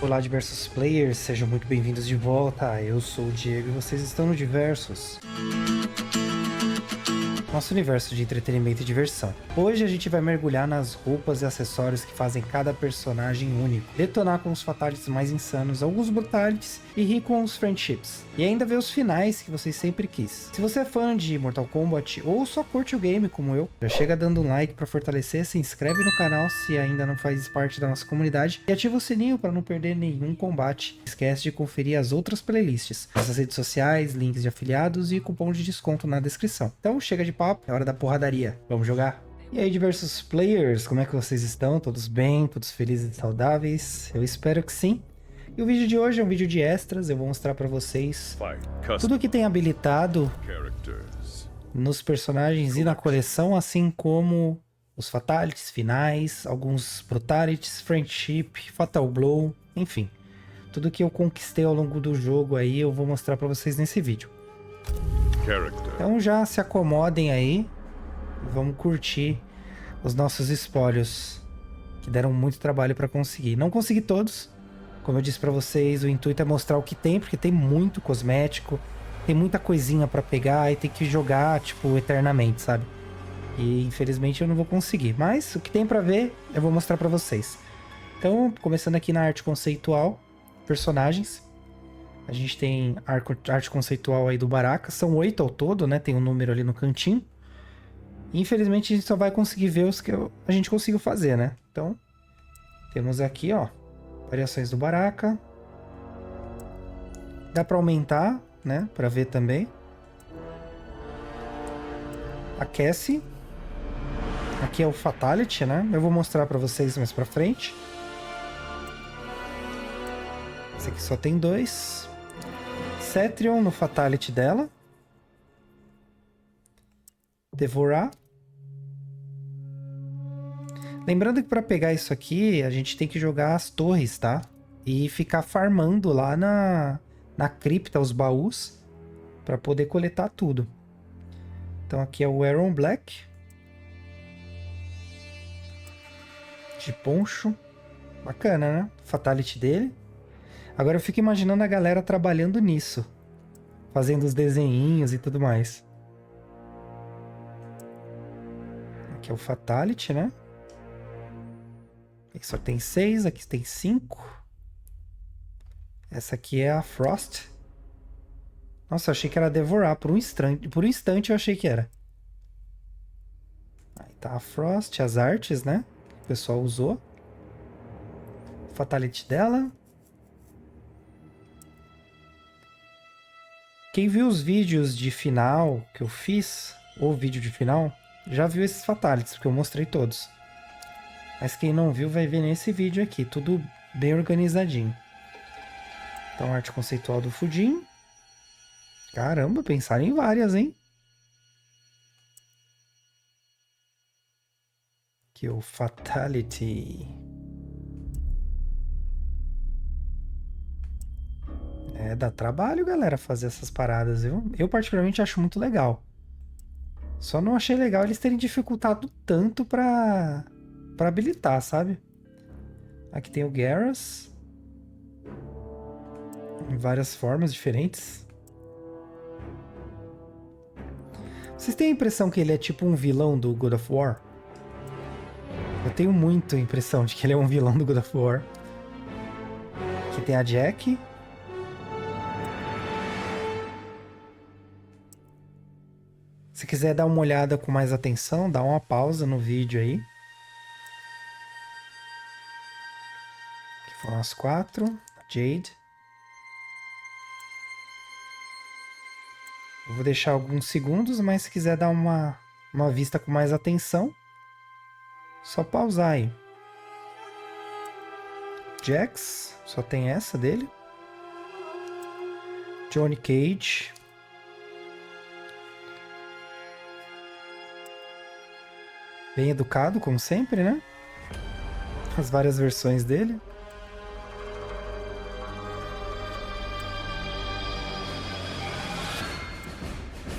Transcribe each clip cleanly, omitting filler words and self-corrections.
Olá, diversos players, sejam muito bem-vindos de volta. Eu sou o Diego e vocês estão no Diversos, nosso universo de entretenimento e diversão. Hoje a gente vai mergulhar nas roupas e acessórios que fazem cada personagem único, detonar com os fatalities mais insanos, alguns brutalities e rir com os friendships. E ainda ver os finais que vocês sempre quis. Se você é fã de Mortal Kombat ou só curte o game como eu, já chega dando um like para fortalecer, se inscreve no canal se ainda não faz parte da nossa comunidade e ativa o sininho para não perder nenhum combate. Não esquece de conferir as outras playlists, nossas redes sociais, links de afiliados e cupom de desconto na descrição. Então chega de papo, é hora da porradaria. Vamos jogar? E aí, diversos players, como é que vocês estão? Todos bem? Todos felizes e saudáveis? Eu espero que sim. E o vídeo de hoje é um vídeo de extras, eu vou mostrar pra vocês tudo que tem habilitado nos personagens e na coleção, assim como os fatalities finais, alguns brutalities, friendship, fatal blow, enfim. Tudo que eu conquistei ao longo do jogo aí eu vou mostrar pra vocês nesse vídeo. Então já se acomodem aí e vamos curtir os nossos espólios que deram muito trabalho pra conseguir. Não consegui todos. Como eu disse pra vocês, o intuito é mostrar o que tem, porque tem muito cosmético, tem muita coisinha pra pegar e tem que jogar, tipo, eternamente, sabe? E infelizmente eu não vou conseguir, mas o que tem pra ver eu vou mostrar pra vocês. Então, começando aqui na arte conceitual, personagens. A gente tem arte conceitual aí do Baraka, são 8 ao todo, né? Tem um número ali no cantinho. E, infelizmente a gente só vai conseguir ver os que a gente conseguiu fazer, né? Então, temos aqui, ó, variações do Baraka. Dá pra aumentar, né? Pra ver também. A Cassie. Aqui é o Fatality, né? Eu vou mostrar pra vocês mais pra frente. Esse aqui só tem 2. Cetrion no Fatality dela. Devorar. Lembrando que para pegar isso aqui, a gente tem que jogar as torres, tá? E ficar farmando lá na cripta, os baús, para poder coletar tudo. Então aqui é o Aaron Black. De poncho. Bacana, né? Fatality dele. Agora eu fico imaginando a galera trabalhando nisso. Fazendo os desenhinhos e tudo mais. Aqui é o Fatality, né? Aqui só tem 6, aqui tem 5. Essa aqui é a Frost. Nossa, eu achei que era Devorar. Por um instante eu achei que era. Aí tá a Frost, as artes, né? Que o pessoal usou. Fatality dela. Quem viu os vídeos de final que eu fiz, ou vídeo de final, já viu esses Fatalities, porque eu mostrei todos. Mas quem não viu vai ver nesse vídeo aqui, tudo bem organizadinho. Então, arte conceitual do Fujin. Caramba, pensaram em várias, hein? Aqui o Fatality. É, dá trabalho, galera, fazer essas paradas, viu? Eu particularmente acho muito legal. Só não achei legal eles terem dificultado tanto pra habilitar, sabe? Aqui tem o Garrus. Em várias formas diferentes. Vocês têm a impressão que ele é tipo um vilão do God of War? Eu tenho muito a impressão de que ele é um vilão do God of War. Aqui tem a Jack. Se quiser dar uma olhada com mais atenção, dá uma pausa no vídeo aí. Aqui foram as 4. A Jade. Eu vou deixar alguns segundos, mas se quiser dar uma vista com mais atenção, só pausar aí. Jax, só tem essa dele. Johnny Cage. Bem educado, como sempre, né? As várias versões dele.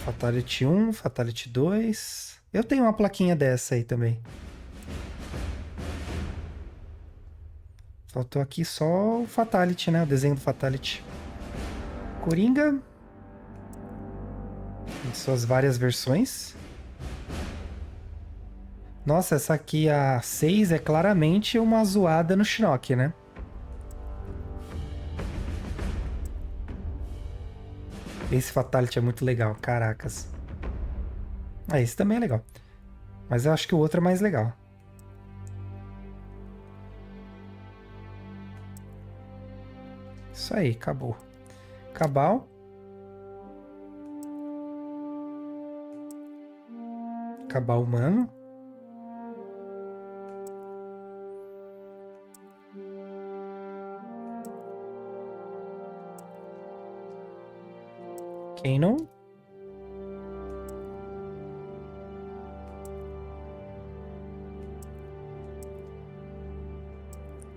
Fatality 1, Fatality 2. Eu tenho uma plaquinha dessa aí também. Faltou aqui só o Fatality, né? O desenho do Fatality. Coringa. Em suas várias versões. Nossa, essa aqui, a 6, é claramente uma zoada no Shinnok, né? Esse Fatality é muito legal, caracas. Ah, esse também é legal. Mas eu acho que o outro é mais legal. Isso aí, acabou. Cabal. Cabal humano. Kanon.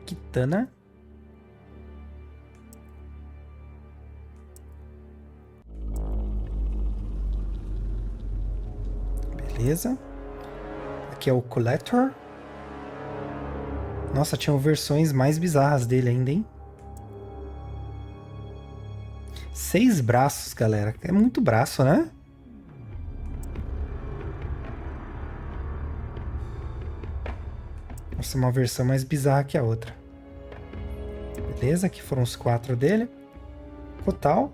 Kitana. Beleza. Aqui é o Collector. Nossa, tinham versões mais bizarras dele ainda, hein? 6 braços, galera. É muito braço, né? Nossa, uma versão mais bizarra que a outra. Beleza, aqui foram os 4 dele. Total.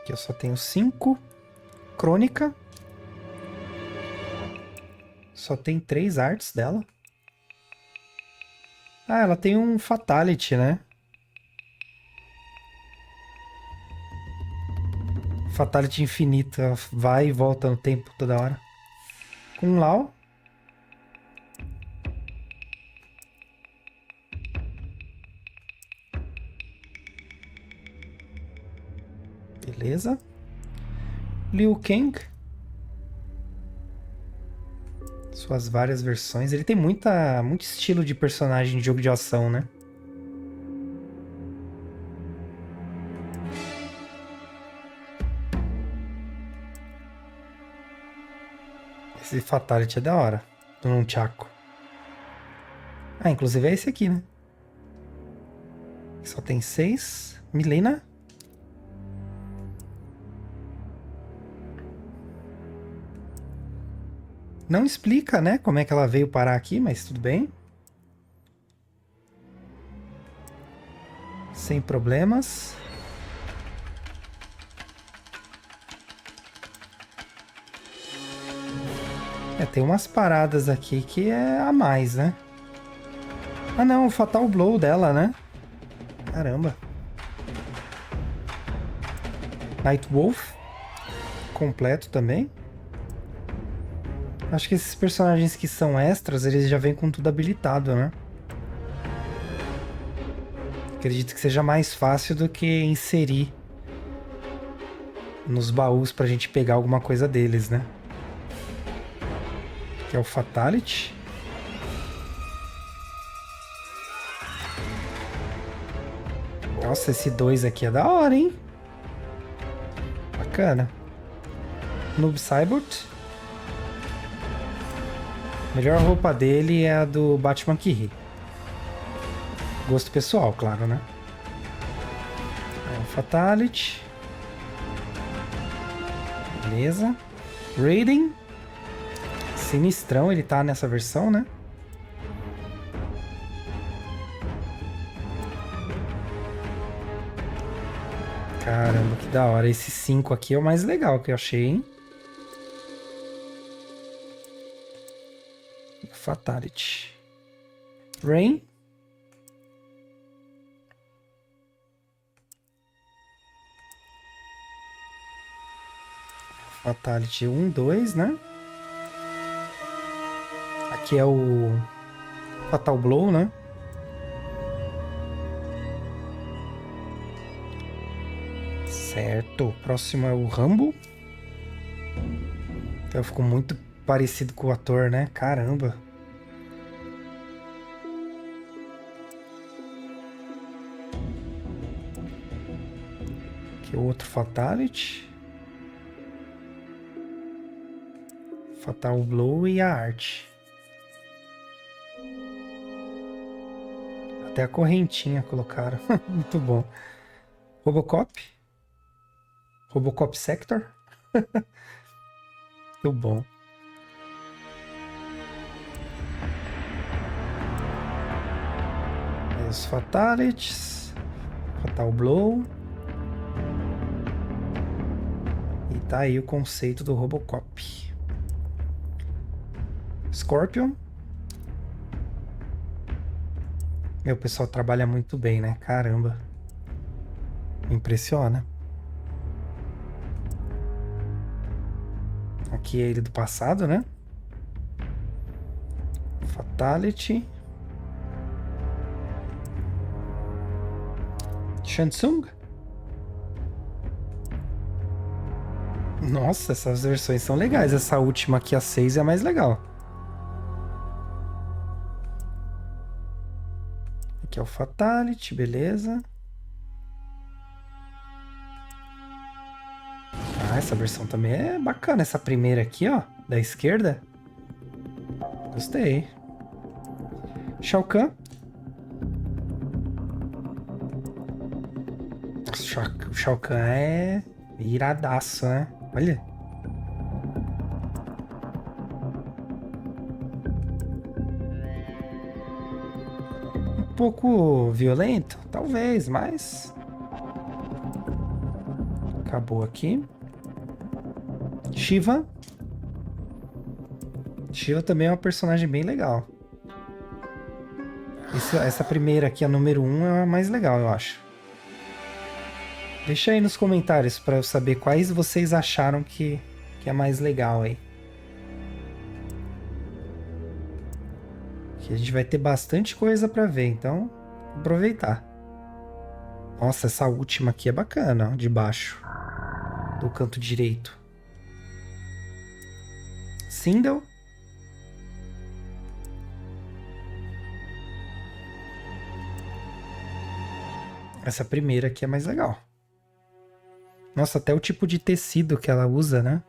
Aqui eu só tenho 5. Crônica. Só tem 3 artes dela. Ah, ela tem um Fatality, né? Fatality infinita. Ela vai e volta no tempo toda hora. Com Lau. Beleza. Liu Kang. Suas várias versões. Ele tem muito estilo de personagem de jogo de ação, né? Esse Fatality é da hora. Do Nunchaku. Ah, inclusive é esse aqui, né? Só tem 6. Milena. Não explica, né, como é que ela veio parar aqui, mas tudo bem. Sem problemas. Tem umas paradas aqui que é a mais, né? Ah não, o Fatal Blow dela, né? Caramba. Nightwolf. Completo também. Acho que esses personagens que são extras, eles já vêm com tudo habilitado, né? Acredito que seja mais fácil do que inserir nos baús pra gente pegar alguma coisa deles, né? Que é o Fatality. Nossa, esse 2 aqui é da hora, hein? Bacana. Noob Saibot. A melhor roupa dele é a do Batman que ri. Gosto pessoal, claro, né? É o Fatality. Beleza. Raiden. Sinistrão, ele tá nessa versão, né? Caramba, que da hora. Esse 5 aqui é o mais legal que eu achei, hein? Fatality. Rain. Fatality 1, 2, né? Aqui é o Fatal Blow, né? Certo. O próximo é o Rambo. Então ficou muito parecido com o ator, né? Caramba. Aqui é o outro Fatality. Fatal Blow e a arte. Até a correntinha colocaram. Muito bom. Robocop. Robocop Sector. Muito bom. Aí os Fatalities. Fatal Blow. E tá aí o conceito do Robocop. Scorpion. O pessoal trabalha muito bem, né? Caramba. Impressiona. Aqui é ele do passado, né? Fatality. Shansung. Nossa, essas versões são legais. Essa última aqui, a 6, é a mais legal. Aqui é o Fatality, beleza. Ah, essa versão também é bacana. Essa primeira aqui, ó, da esquerda. Gostei. Shao Kahn. O Shao Kahn é iradaço, né? Olha. Um pouco violento, talvez, mas... Acabou aqui. Shiva. Shiva também é uma personagem bem legal. Essa primeira aqui, a número 1, é a mais legal, eu acho. Deixa aí nos comentários para eu saber quais vocês acharam que é mais legal aí. Que a gente vai ter bastante coisa para ver, então aproveitar. Nossa, essa última aqui é bacana, ó, de baixo, do canto direito. Sindel. Essa primeira aqui é mais legal. Nossa, até o tipo de tecido que ela usa, né?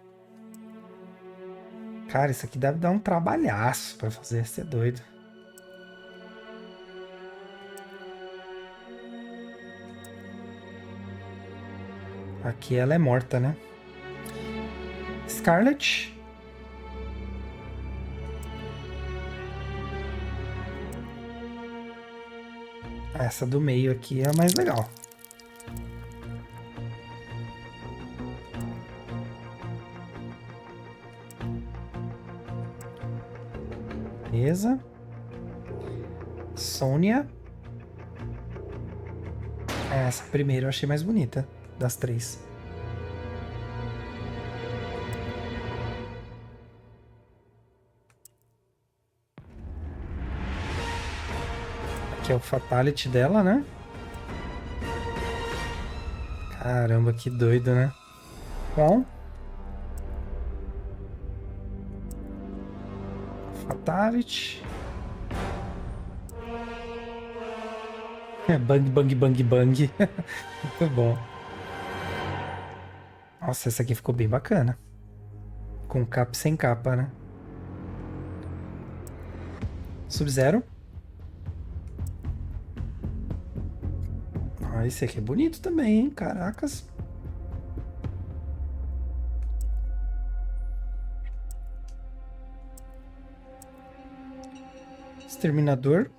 Cara, isso aqui deve dar um trabalhaço pra fazer, você é doido. Aqui ela é morta, né? Scarlet. Essa do meio aqui é a mais legal. Beleza. Sônia. Essa primeira eu achei mais bonita das três. Aqui é o Fatality dela, né? Caramba, que doido, né? Bom. Fatality. Bang, bang, bang, bang. Muito bom. Nossa, essa aqui ficou bem bacana. Com capa e sem capa, né? Sub-Zero. Ah, esse aqui é bonito também, hein? Caracas. Exterminador.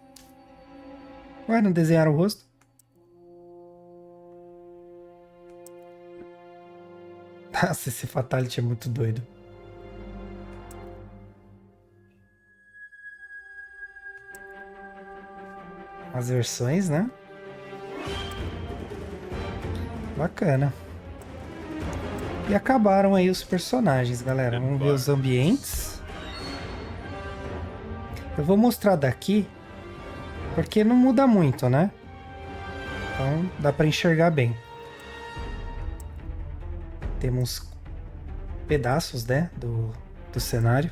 Ué, não desenharam o rosto? Nossa, esse Fatality é muito doido. As versões, né? Bacana. E acabaram aí os personagens, galera. Vamos ver os ambientes. Eu vou mostrar daqui, porque não muda muito, né? Então dá pra enxergar bem. Temos pedaços, né, do cenário.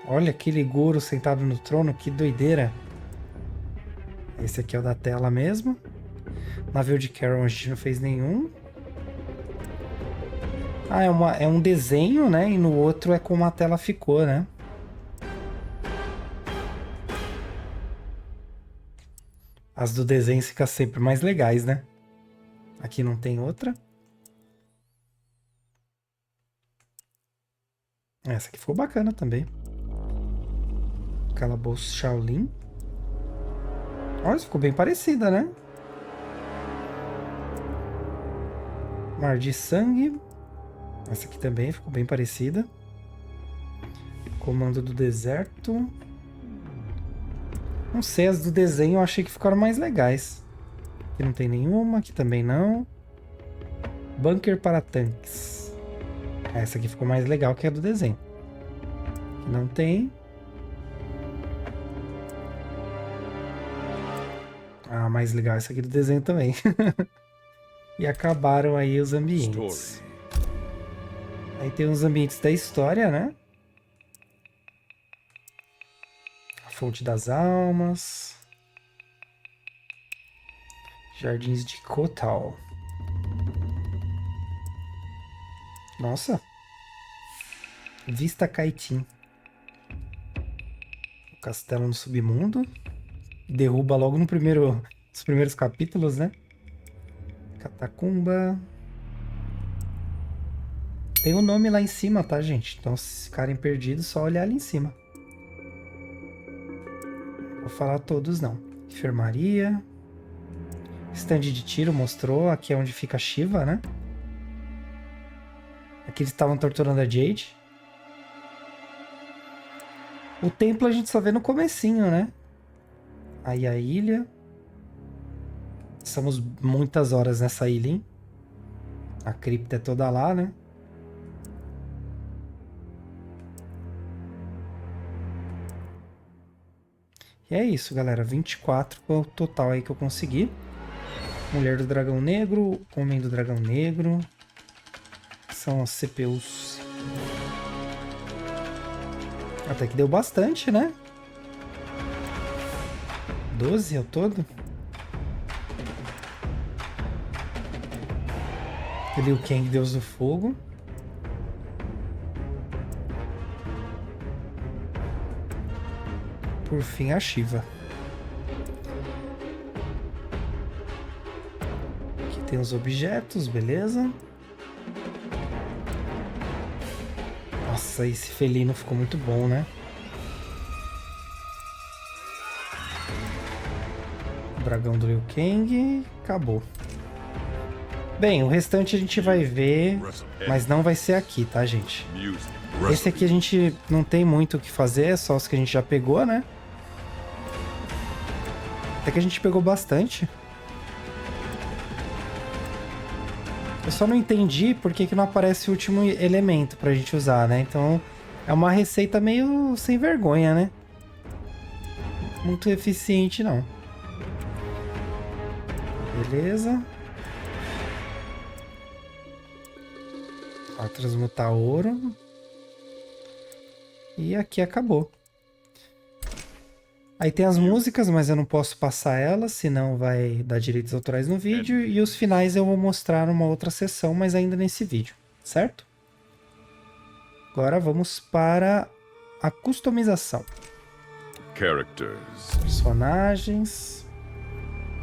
Olha aquele Goro sentado no trono, que doideira. Esse aqui é o da tela mesmo. Navio de Charon a gente não fez nenhum. Ah, é um desenho, né? E no outro é como a tela ficou, né? As do desenho ficam sempre mais legais, né? Aqui não tem outra. Essa aqui ficou bacana também. Calabouço Shaolin. Olha, ficou bem parecida, né? Mar de Sangue. Essa aqui também ficou bem parecida. Comando do Deserto. Não sei, as do desenho eu achei que ficaram mais legais. Aqui não tem nenhuma, aqui também não. Bunker para tanques. Essa aqui ficou mais legal que a do desenho. Aqui não tem. Ah, mais legal essa aqui do desenho também. E acabaram aí os ambientes. Aí tem os ambientes da história, né? A Fonte das Almas. Jardins de Kotal. Nossa. Vista Kaitin. O castelo no submundo. Derruba logo nos primeiros capítulos, né? Catacumba. Tem o nome lá em cima, tá, gente? Então, se ficarem perdidos, só olhar ali em cima. Vou falar todos, não. Enfermaria. Stand de tiro mostrou. Aqui é onde fica a Shiva, né? Aqui eles estavam torturando a Jade. O templo a gente só vê no comecinho, né? Aí a ilha. Passamos muitas horas nessa ilha, hein? A cripta é toda lá, né? E é isso, galera. 24 foi o total aí que eu consegui. Mulher do Dragão Negro, Homem do Dragão Negro. São as CPUs. Até que deu bastante, né? 12 ao todo. Liu Kang, Deus do Fogo. Por fim, a Shiva. Aqui tem os objetos, beleza? Nossa, esse felino ficou muito bom, né? O dragão do Liu Kang. Acabou. Bem, o restante a gente vai ver, mas não vai ser aqui, tá, gente? Esse aqui a gente não tem muito o que fazer, é só os que a gente já pegou, né? Até que a gente pegou bastante. Eu só não entendi por que não aparece o último elemento pra gente usar, né? Então, é uma receita meio sem vergonha, né? Muito eficiente, não. Beleza. Ó, transmutar ouro. E aqui acabou. Aí tem as músicas, mas eu não posso passar elas, senão vai dar direitos autorais no vídeo. E os finais eu vou mostrar numa outra sessão, mas ainda nesse vídeo, certo? Agora vamos para a customização. Personagens.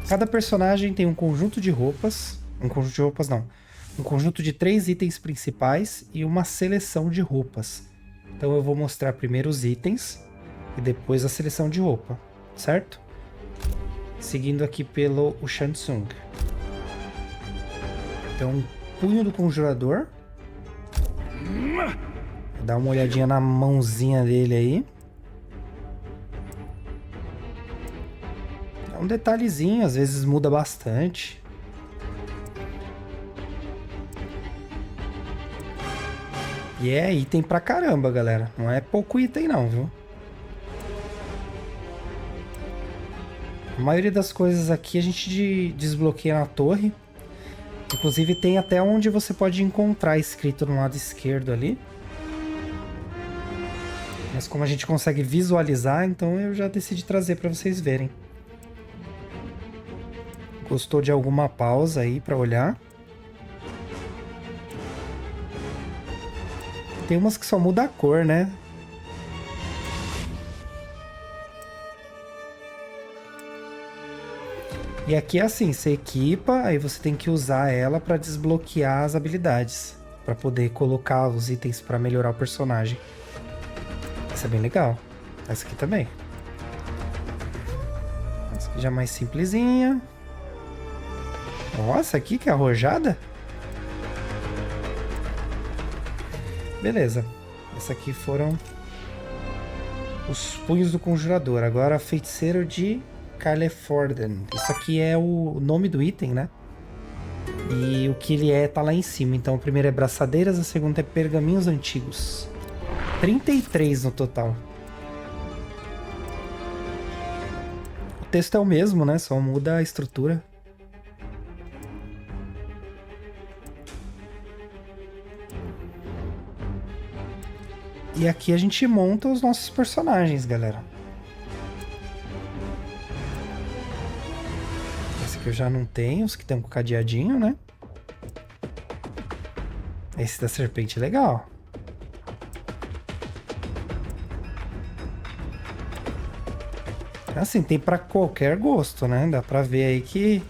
Cada personagem tem um conjunto de roupas. Um conjunto de roupas não. Um conjunto de 3 itens principais e uma seleção de roupas. Então eu vou mostrar primeiro os itens e depois a seleção de roupa, certo? Seguindo aqui pelo Shang Tsung. Então, punho do conjurador. Dá uma olhadinha na mãozinha dele aí. É um detalhezinho, às vezes muda bastante. E é item pra caramba, galera. Não é pouco item não, viu? A maioria das coisas aqui a gente desbloqueia na torre. Inclusive tem até onde você pode encontrar escrito no lado esquerdo ali. Mas como a gente consegue visualizar, então eu já decidi trazer para vocês verem. Gostou de alguma pausa aí para olhar? Tem umas que só muda a cor, né? E aqui é assim, você equipa, aí você tem que usar ela pra desbloquear as habilidades. Pra poder colocar os itens pra melhorar o personagem. Essa é bem legal. Essa aqui também. Essa aqui já é mais simplesinha. Nossa, aqui que é arrojada. Beleza. Essa aqui foram os punhos do conjurador. Agora, feiticeiro de Carleforden. Isso aqui é o nome do item, né? E o que ele é tá lá em cima. Então, o primeiro é braçadeiras, a segunda é pergaminhos antigos. 33 no total. O texto é o mesmo, né? Só muda a estrutura. E aqui a gente monta os nossos personagens, galera. Esse aqui eu já não tenho, os que tem com cadeadinho, né? Esse da serpente é legal. Assim, tem pra qualquer gosto, né? Dá pra ver aí que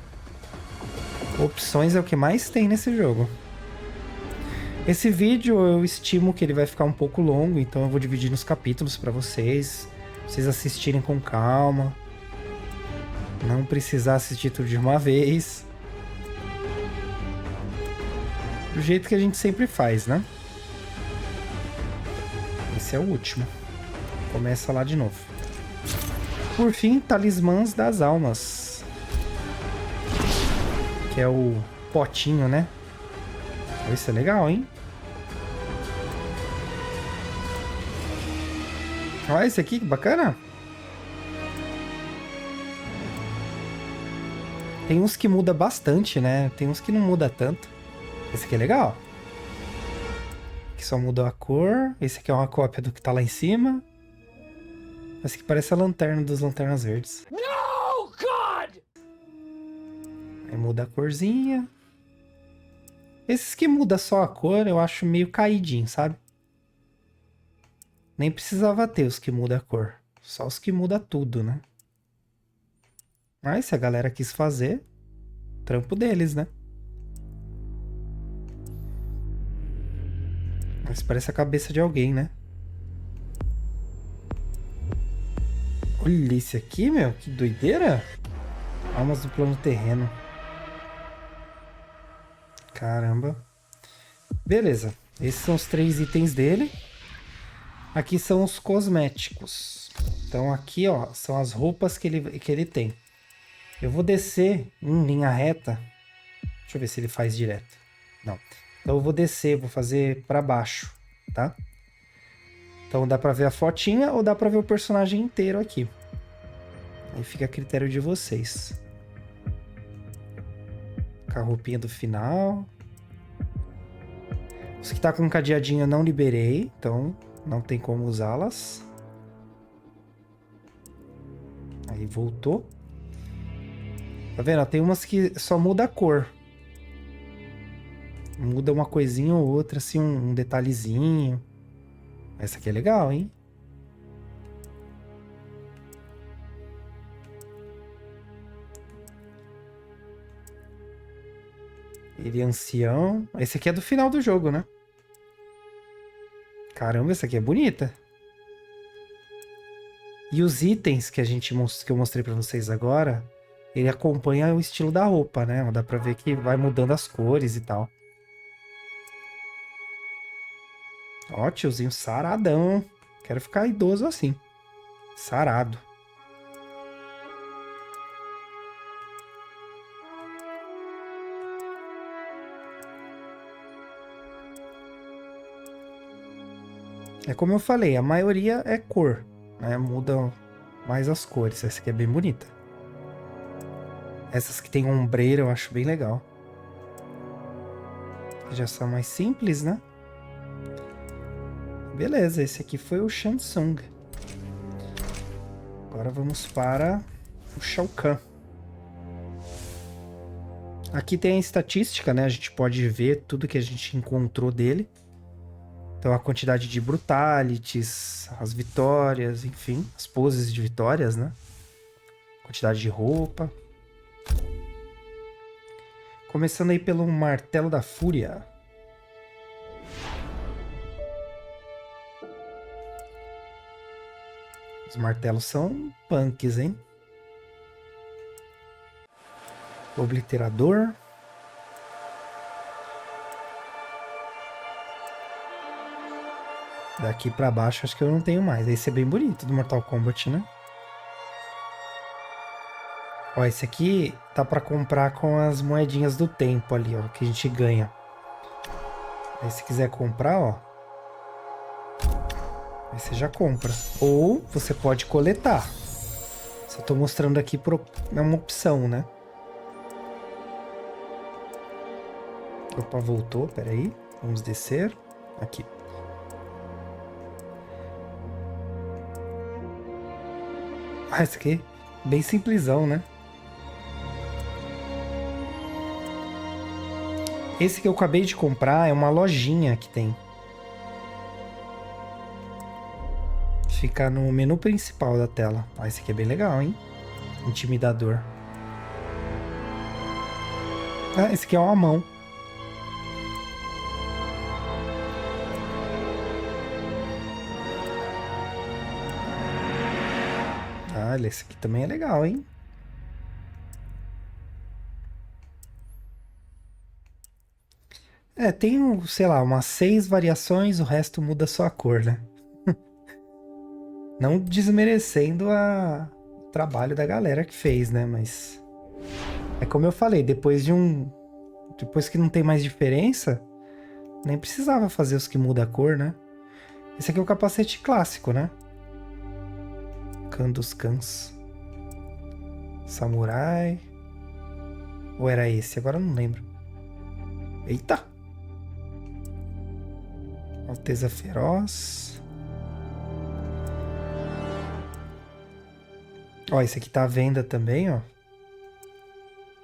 opções é o que mais tem nesse jogo. Esse vídeo eu estimo que ele vai ficar um pouco longo, então eu vou dividir nos capítulos pra vocês assistirem com calma. Não precisar assistir tudo de uma vez. Do jeito que a gente sempre faz, né? Esse é o último. Começa lá de novo. Por fim, Talismãs das Almas. Que é o potinho, né? Isso é legal, hein? Olha esse aqui, que bacana. Tem uns que muda bastante, né? Tem uns que não muda tanto. Esse aqui é legal. Que só muda a cor. Esse aqui é uma cópia do que tá lá em cima. Esse aqui parece a lanterna dos Lanternas Verdes. No, God! Aí muda a corzinha. Esses que muda só a cor, eu acho meio caidinho, sabe? Nem precisava ter os que muda a cor. Só os que muda tudo, né? Mas se a galera quis fazer, trampo deles, né? Mas parece a cabeça de alguém, né? Olha esse aqui, meu. Que doideira. Almas do plano terreno. Caramba. Beleza. Esses são os 3 itens dele. Aqui são os cosméticos. Então aqui, ó, são as roupas que ele tem. Eu vou descer em linha reta. Deixa eu ver se ele faz direto. Não. Então eu vou descer, vou fazer pra baixo, tá? Então dá pra ver a fotinha ou dá pra ver o personagem inteiro aqui. Aí fica a critério de vocês. Com a roupinha do final. Os que tá com cadeadinho eu não liberei, então não tem como usá-las. Aí voltou. Tá vendo? Tem umas que só muda a cor. Muda uma coisinha ou outra, assim, um detalhezinho. Essa aqui é legal, hein? Ele é ancião. Esse aqui é do final do jogo, né? Caramba, essa aqui é bonita. E os itens que eu mostrei pra vocês agora, ele acompanha o estilo da roupa, né? Dá pra ver que vai mudando as cores e tal. Ó, tiozinho saradão. Quero ficar idoso assim. Sarado. É como eu falei, a maioria é cor, né? Muda mais as cores. Essa aqui é bem bonita. Essas que tem ombreira eu acho bem legal. Já são mais simples, né? Beleza, esse aqui foi o Shansung. Agora vamos para o Shao Kahn. Aqui tem a estatística, né? A gente pode ver tudo que a gente encontrou dele. Então a quantidade de brutalities, as vitórias, enfim, as poses de vitórias, né? Quantidade de roupa. Começando aí pelo Martelo da Fúria. Os martelos são punks, hein? Obliterador. Daqui pra baixo acho que eu não tenho mais. Esse é bem bonito do Mortal Kombat, né? Ó, esse aqui tá pra comprar com as moedinhas do tempo ali, ó, que a gente ganha. Aí se quiser comprar, ó, aí você já compra. Ou você pode coletar. Só tô mostrando aqui é uma opção, né? Opa, voltou, peraí. Vamos descer. Aqui. Ah, esse aqui bem simplesão, né? Esse que eu acabei de comprar é uma lojinha que tem. Fica no menu principal da tela. Ah, esse aqui é bem legal, hein? Intimidador. Ah, esse aqui é uma mão. Ah, esse aqui também é legal, hein? É, tem, sei lá, umas 6 variações, o resto muda só a cor, né? Não desmerecendo o trabalho da galera que fez, né? Mas é como eu falei, depois que não tem mais diferença, nem precisava fazer os que mudam a cor, né? Esse aqui é o capacete clássico, né? Khan dos Khans. Samurai. Ou era esse? Agora eu não lembro. Eita! Alteza Feroz. Ó, esse aqui tá à venda também, ó.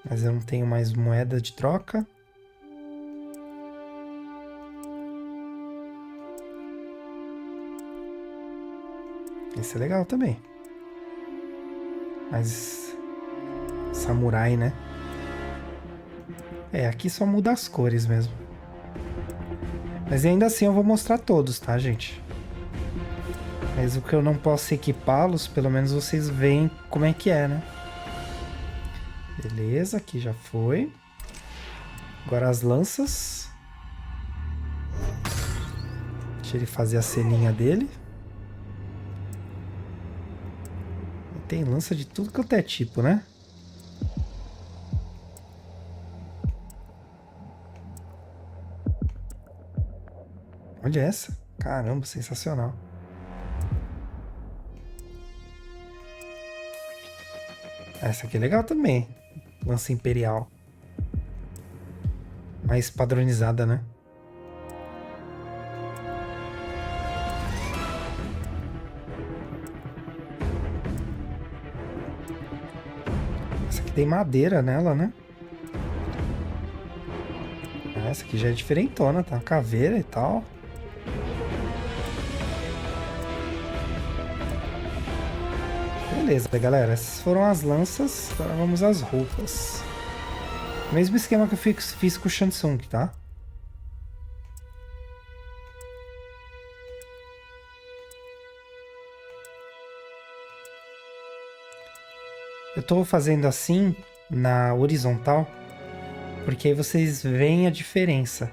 Mas eu não tenho mais moeda de troca. Esse é legal também. Mas... Samurai, né? É, aqui só muda as cores mesmo. Mas ainda assim eu vou mostrar todos, tá, gente? Mas o que eu não posso equipá-los, pelo menos vocês veem como é que é, né? Beleza, aqui já foi. Agora as lanças. Deixa ele fazer a ceninha dele. Tem lança de tudo que é tipo, né? Olha essa. Caramba, sensacional. Essa aqui é legal também. Lança Imperial. Mais padronizada, né? Essa aqui tem madeira nela, né? Essa aqui já é diferentona, tá? Caveira e tal. Beleza, galera. Essas foram as lanças. Agora vamos às roupas. Mesmo esquema que eu fiz com o Shansung, tá? Eu tô fazendo assim na horizontal, porque aí vocês veem a diferença.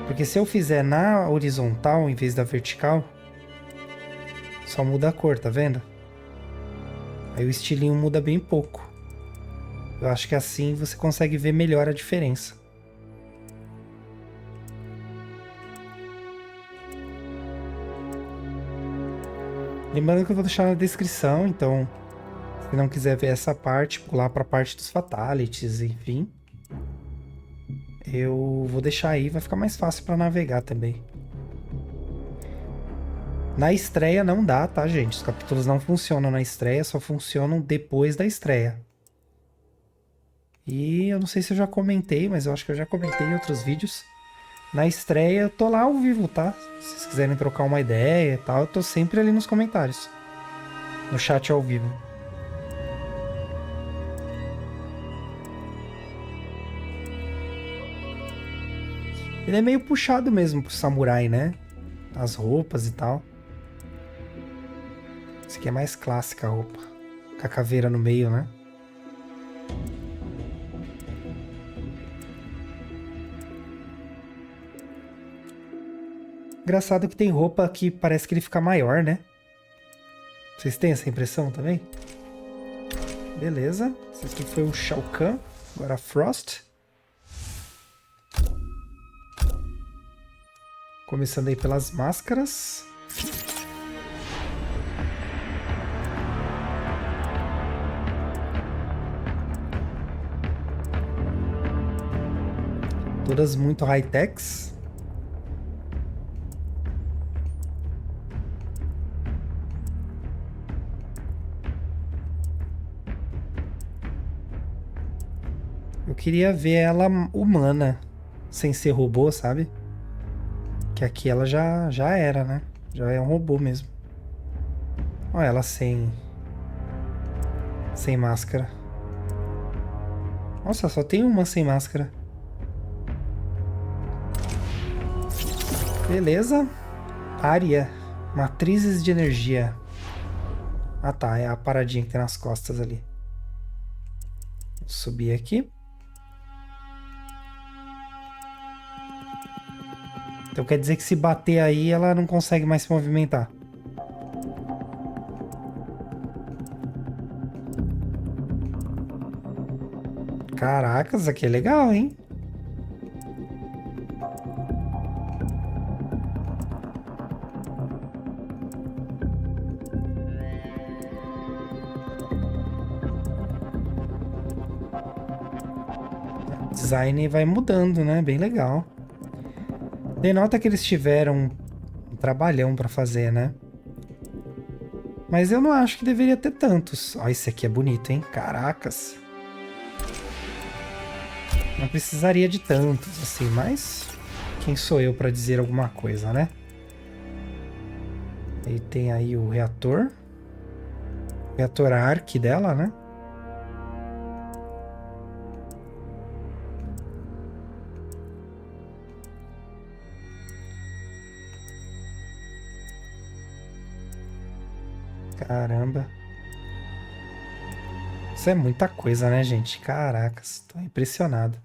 Porque se eu fizer na horizontal em vez da vertical, só muda a cor, tá vendo? Aí o estilinho muda bem pouco. Eu acho que assim você consegue ver melhor a diferença. Lembrando que eu vou deixar na descrição, então se não quiser ver essa parte, pular para a parte dos fatalities, enfim. Eu vou deixar aí, vai ficar mais fácil para navegar também. Na estreia não dá, tá, gente? Os capítulos não funcionam na estreia, só funcionam depois da estreia. E eu não sei se eu já comentei, mas eu acho que eu já comentei em outros vídeos. Na estreia eu tô lá ao vivo, tá? Se vocês quiserem trocar uma ideia e tal, eu tô sempre ali nos comentários. No chat ao vivo. Ele é meio puxado mesmo pro samurai, né? As roupas e tal. Esse aqui é mais clássica a roupa. Com a caveira no meio, né? Engraçado que tem roupa que parece que ele fica maior, né? Vocês têm essa impressão também? Beleza. Esse aqui foi o Shao Kahn. Agora a Frost. Começando aí pelas máscaras. Todas muito high-techs. Eu queria ver ela humana, sem ser robô, sabe? Que aqui ela já era, né? Já é um robô mesmo. Olha ela sem máscara. Nossa, só tem uma sem máscara. Beleza. Área. Matrizes de energia. Ah tá, é a paradinha que tem nas costas ali. Vou subir aqui. Então quer dizer que se bater aí, ela não consegue mais se movimentar. Caracas, isso aqui é legal, hein? O design vai mudando, né? Bem legal. Denota que eles tiveram um trabalhão pra fazer, né? Mas eu não acho que deveria ter tantos. Ó, esse aqui é bonito, hein? Caracas. Não precisaria de tantos, assim, mas... Quem sou eu pra dizer alguma coisa, né? E tem aí o reator. Reator arc dela, né? Caramba. Isso é muita coisa, né, gente? Caracas, tô impressionado.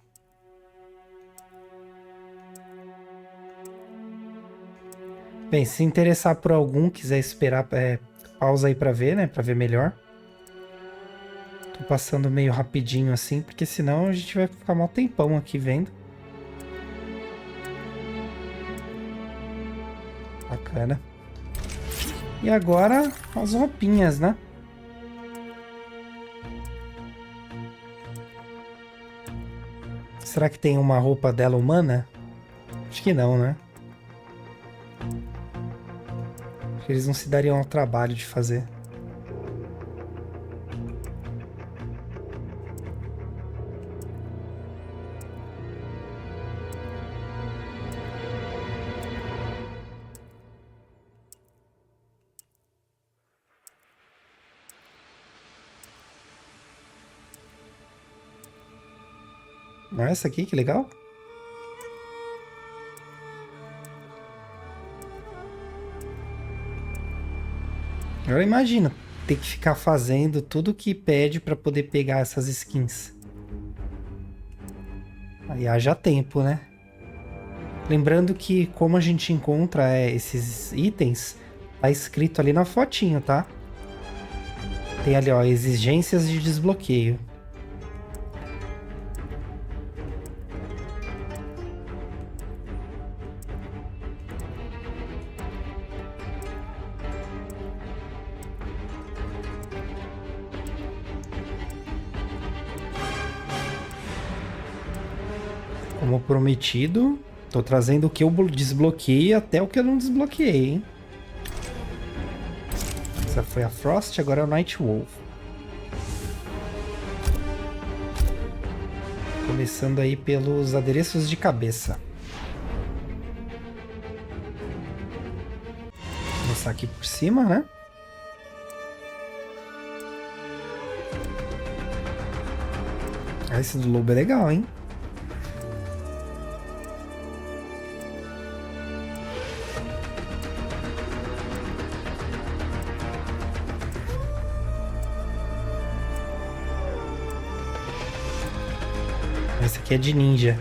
Bem, se interessar por algum, quiser esperar, pausa aí pra ver, né? Pra ver melhor. Tô passando meio rapidinho assim, porque senão a gente vai ficar mal tempão aqui vendo. Bacana. E agora, as roupinhas, né? Será que tem uma roupa dela humana? Acho que não, né? Acho que eles não se dariam ao trabalho de fazer. Não é essa aqui? Que legal. Agora imagina, ter que ficar fazendo tudo que pede para poder pegar essas skins. Aí haja tempo, né? Lembrando que como a gente encontra esses itens, tá escrito ali na fotinho, tá? Tem ali, ó, exigências de desbloqueio. Como prometido, tô trazendo o que eu desbloqueei até o que eu não desbloqueei, hein? Essa foi a Frost, agora é o Nightwolf. Começando aí pelos adereços de cabeça. passar aqui por cima, né? Esse do lobo é legal, hein? Esse aqui é de ninja.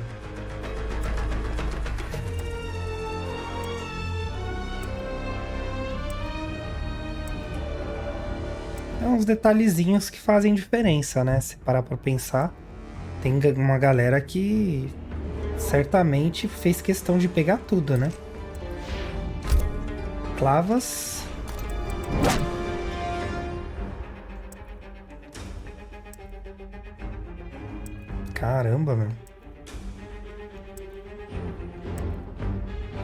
É uns detalhezinhos que fazem diferença, né? Se parar pra pensar, tem uma galera que certamente fez questão de pegar tudo, né? Clavas. Caramba, meu.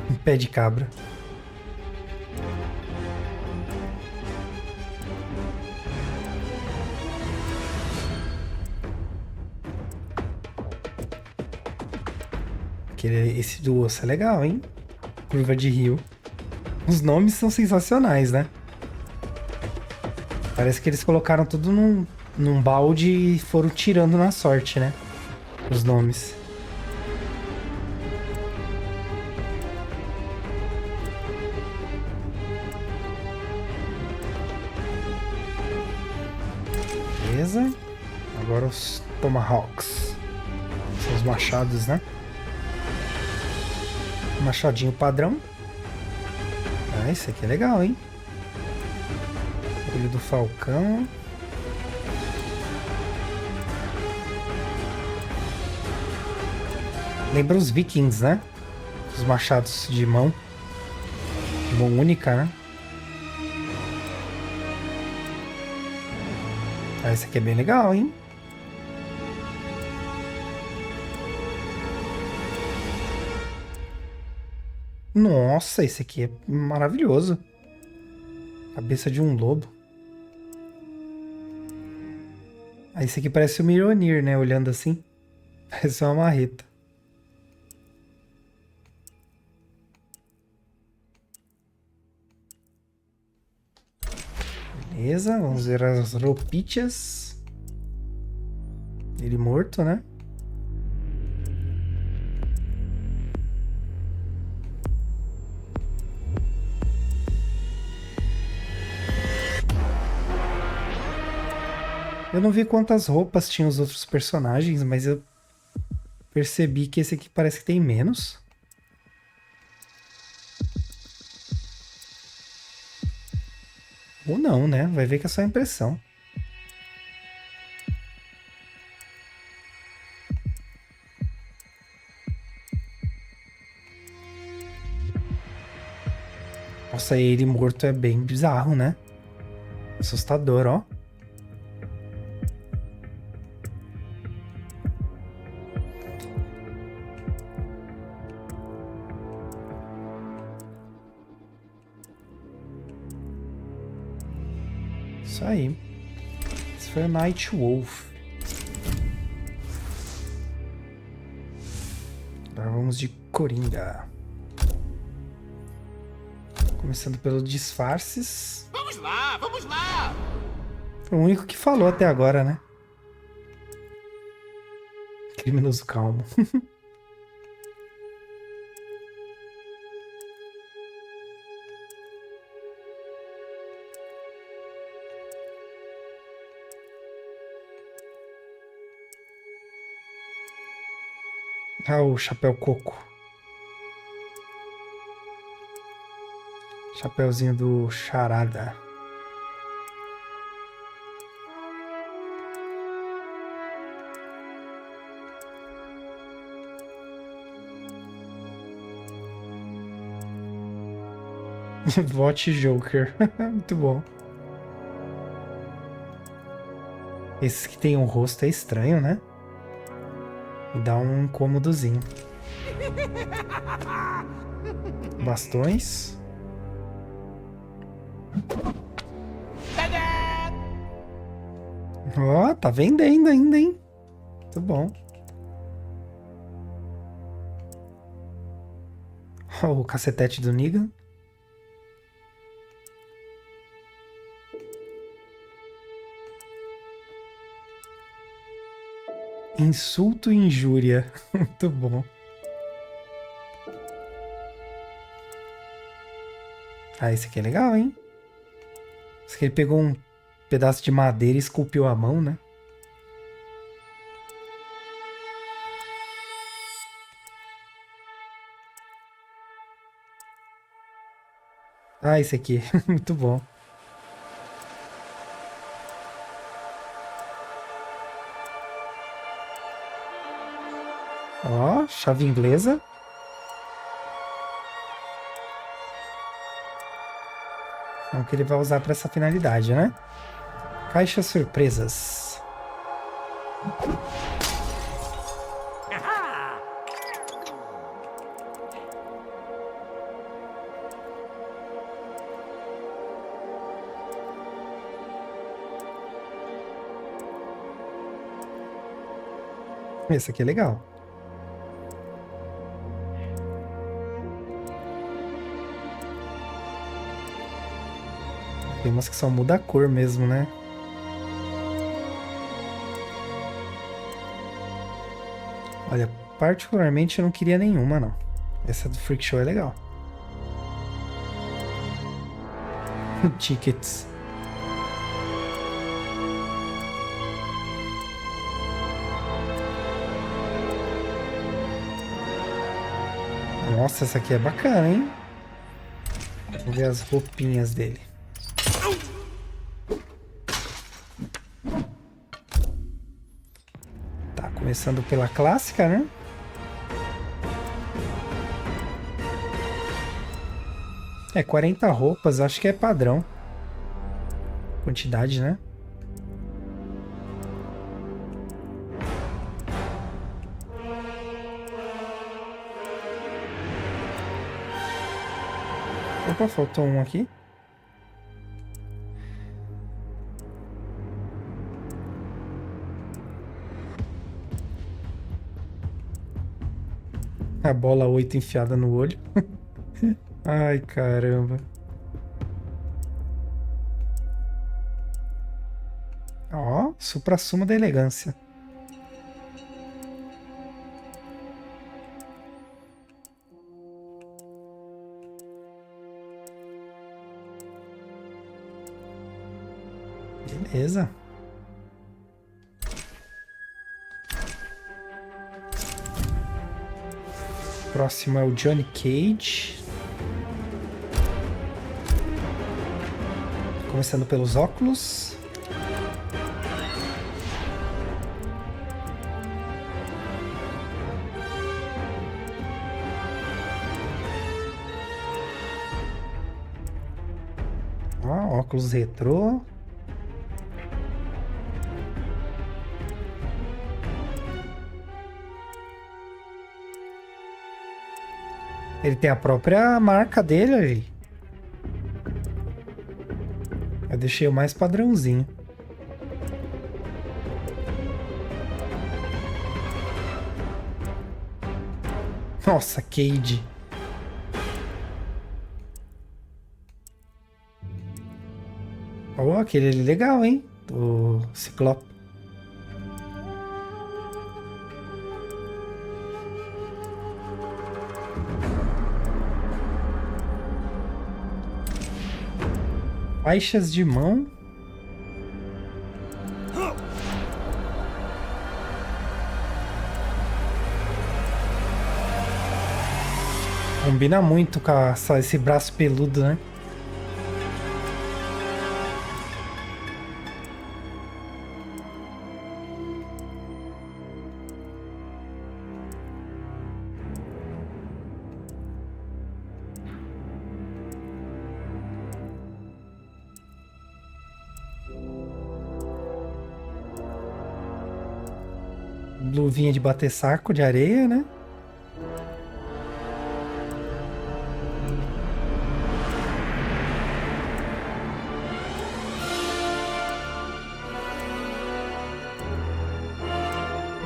Um pé de cabra. Esse do osso é legal, hein? Curva de rio. Os nomes são sensacionais, né? Parece que eles colocaram tudo num balde e foram tirando na sorte, né? Os nomes. Beleza. Agora os Tomahawks. São os machados, né? Machadinho padrão. Ah, esse aqui é legal, hein? Olho do falcão. Lembra os vikings, né? Os machados de mão. De mão única, né? Ah, esse aqui é bem legal, hein? Nossa, esse aqui é maravilhoso. Cabeça de um lobo. Ah, esse aqui parece o Mjolnir, né? Olhando assim. Parece uma marreta. Beleza, vamos ver as roupichas. Ele morto, né? Eu não vi quantas roupas tinham os outros personagens, mas eu percebi que esse aqui parece que tem menos. Ou não, né? Vai ver que é só impressão. Nossa, ele morto é bem bizarro, né? Assustador, ó. Isso aí. Esse foi o Night Wolf. Agora vamos de Coringa. Começando pelos disfarces. Vamos lá, vamos lá! Foi o único que falou até agora, né? Criminoso calmo. Ah, o chapéu coco. Chapeuzinho do Charada. Vote Joker. Muito bom. Esse que tem um rosto é estranho, né? Me dá um incômodozinho. Bastões. Ó, tá vendendo ainda, hein? Muito bom. Ó, o cacetete do Negan. Insulto e injúria. Muito bom. Ah, esse aqui é legal, hein? Esse aqui ele pegou um pedaço de madeira e esculpiu a mão, né? Ah, esse aqui. Muito bom. Ó, chave inglesa. É o que ele vai usar para essa finalidade, né? Caixa surpresas. Esse aqui é legal. Tem umas que só muda a cor mesmo, né? Olha, particularmente eu não queria nenhuma, não. Essa do Freak Show é legal. Tickets. Nossa, essa aqui é bacana, hein? Vamos ver as roupinhas dele. Tá, começando pela clássica, né? É, 40 roupas, acho que é padrão. Quantidade, né? Opa, faltou um aqui. A bola 8 enfiada no olho. Ai, caramba. Ó, suprassumo da elegância. Beleza. Próximo é o Johnny Cage. Começando pelos óculos. Ó, óculos retrô. Ele tem a própria marca dele aí. Eu deixei o mais padrãozinho. Nossa, Cade. Ó, aquele ali legal, hein? O Ciclope. Faixas de mão. Combina muito com esse braço peludo, né? Luvinha de bater saco de areia, né?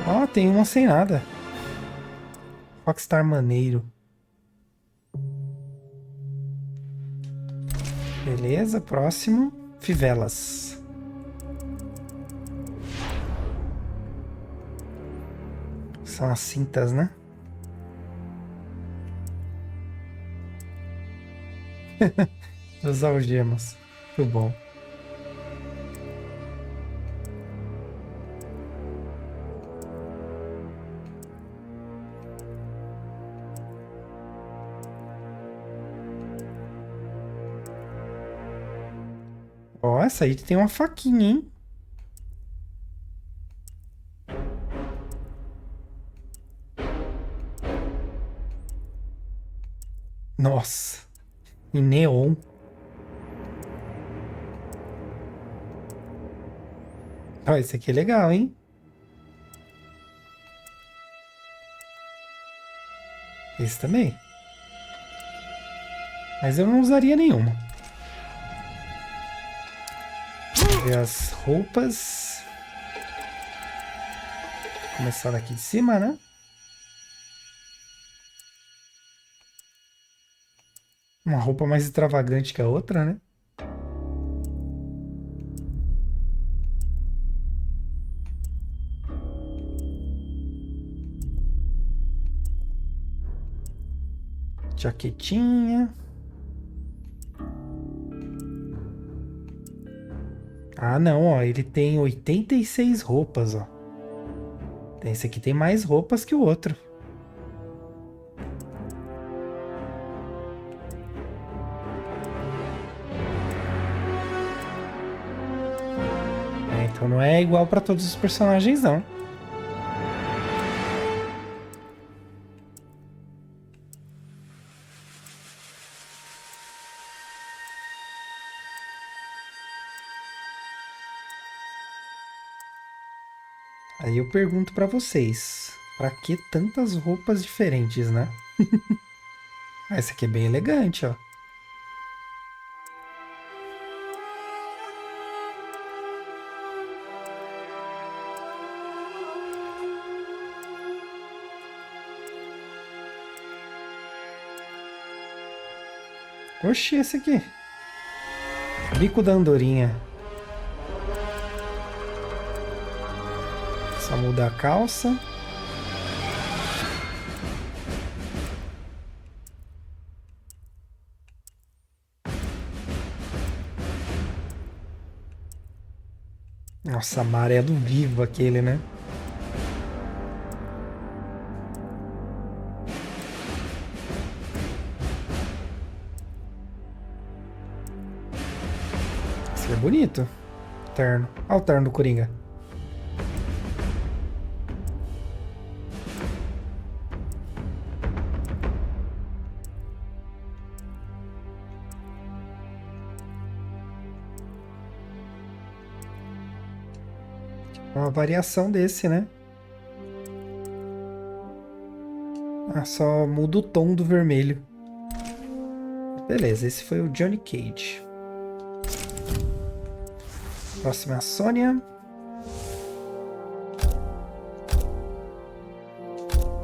Ó, tem uma sem nada. Rockstar maneiro. Beleza, próximo. Fivelas. São as cintas, né? As algemas. Muito bom. Ó, essa aí tem uma faquinha, hein? Nossa. Em neon. Ó, esse aqui é legal, hein? Esse também. Mas eu não usaria nenhuma. Vamos ver as roupas. Vou começar daqui de cima, né? Uma roupa mais extravagante que a outra, né? Jaquetinha. Ah, não, ó. Ele tem 86 roupas, ó. Esse aqui tem mais roupas que o outro. Então não é igual para todos os personagens, não. Aí eu pergunto para vocês, para que tantas roupas diferentes, né? Essa aqui é bem elegante, ó. Oxi, esse aqui. Bico da andorinha. Só muda a calça. Nossa, amarelo vivo aquele, né? Esse é bonito. Terno. Olha o terno do Coringa. Uma variação desse, né? Ah, só muda o tom do vermelho. Beleza, esse foi o Johnny Cage. Próxima é a Sônia.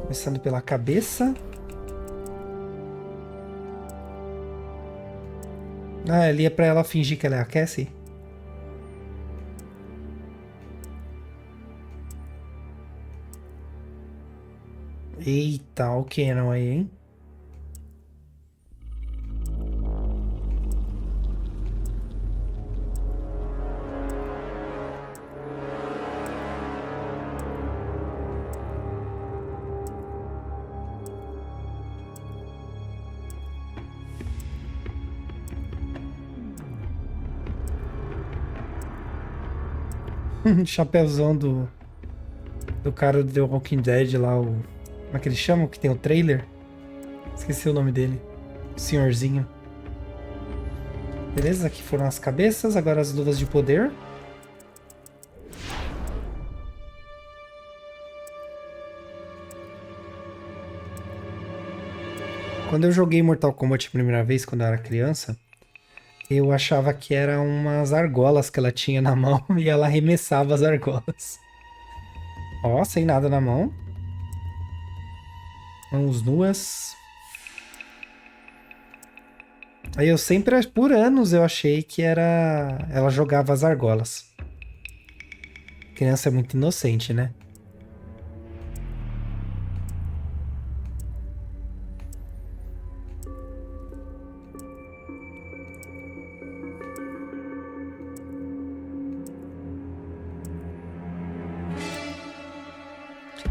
Começando pela cabeça. Ah, ali é pra ela fingir que ela é a Cassie. Eita, o Canon aí, hein? Chapéuzão do cara do The Walking Dead lá, o... Como é que eles chamam? Que tem o trailer? Esqueci o nome dele. O senhorzinho. Beleza, aqui foram as cabeças, agora as luvas de poder. Quando eu joguei Mortal Kombat a primeira vez, quando eu era criança, eu achava que eram umas argolas que ela tinha na mão e ela arremessava as argolas. Ó, sem nada na mão. Mãos nuas. Aí eu sempre, por anos, eu achei que era... Ela jogava as argolas. Criança é muito inocente, né?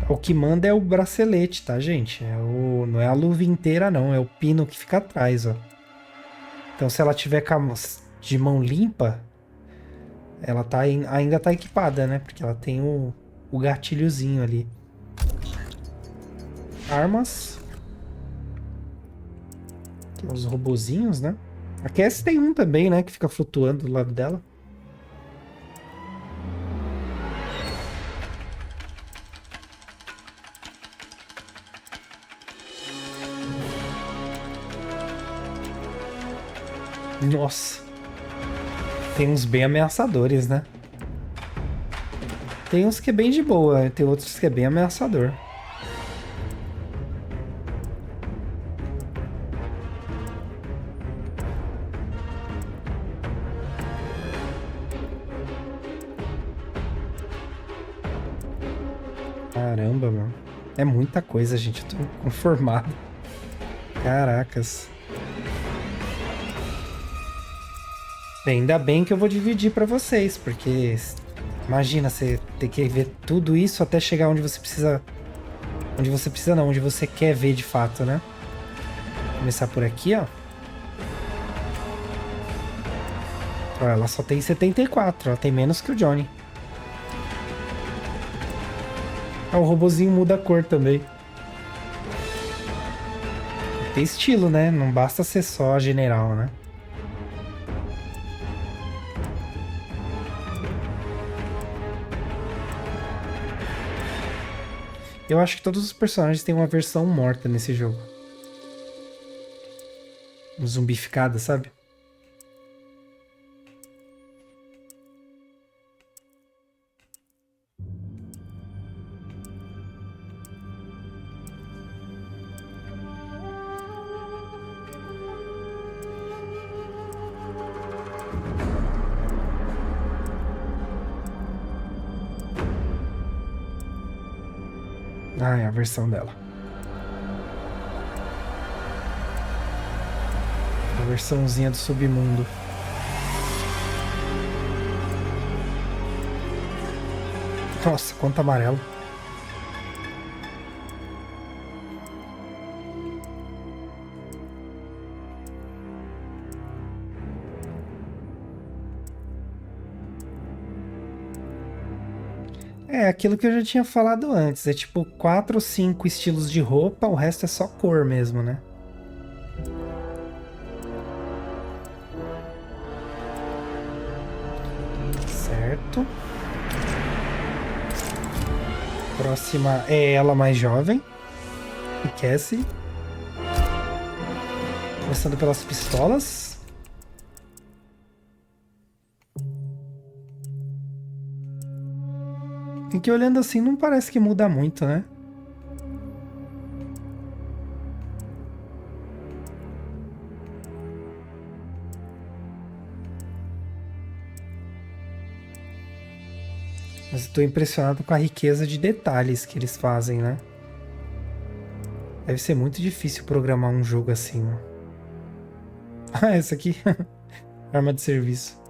O que manda é o bracelete, tá, gente? Não é a luva inteira, não. É o pino que fica atrás, ó. Então, se ela tiver de mão limpa, ela ainda tá equipada, né? Porque ela tem o gatilhozinho ali. Armas. Aqui, os robozinhos, né? A Cassie tem um também, né? Que fica flutuando do lado dela. Nossa. Tem uns bem ameaçadores, né? Tem uns que é bem de boa, tem outros que é bem ameaçador. Caramba, mano. É muita coisa, gente. Eu tô conformado. Caracas. Bem, ainda bem que eu vou dividir pra vocês, porque imagina você ter que ver tudo isso até chegar onde você precisa. Onde você precisa não, onde você quer ver de fato, né? Vou começar por aqui, ó. Ó, ela só tem 74, ela tem menos que o Johnny. Ah, o robozinho muda a cor também. Tem estilo, né? Não basta ser só general, né? Eu acho que todos os personagens têm uma versão morta nesse jogo. Zumbificada, sabe? Ah, é a versão dela. A versãozinha do submundo. Nossa, quanto amarelo. É aquilo que eu já tinha falado antes. É tipo 4 ou 5 estilos de roupa, o resto é só cor mesmo, né? Certo. Próxima é ela mais jovem. E Cassie. Começando pelas pistolas. Tem que olhando assim, não parece que muda muito, né? Mas estou impressionado com a riqueza de detalhes que eles fazem, né? Deve ser muito difícil programar um jogo assim, né? Ah, essa aqui. Arma de serviço.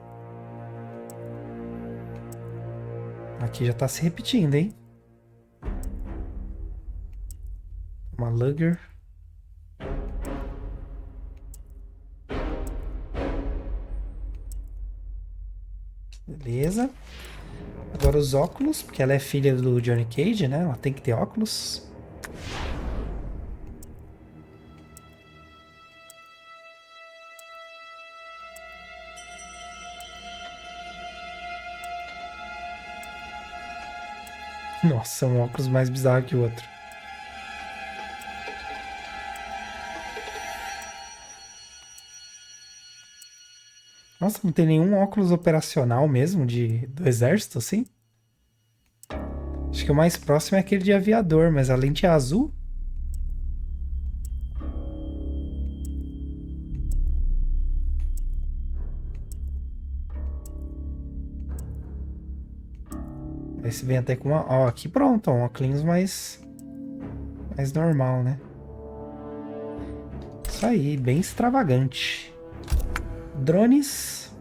Aqui já tá se repetindo, hein? Uma Lugger. Beleza. Agora os óculos, porque ela é filha do Johnny Cage, né? Ela tem que ter óculos. Nossa, um óculos mais bizarro que o outro. Nossa, não tem nenhum óculos operacional mesmo do exército, assim? Acho que o mais próximo é aquele de aviador, mas a lente é azul? Esse vem até com uma... Ó, aqui pronto, um óculos mais normal, né? Isso aí, bem extravagante. Drones.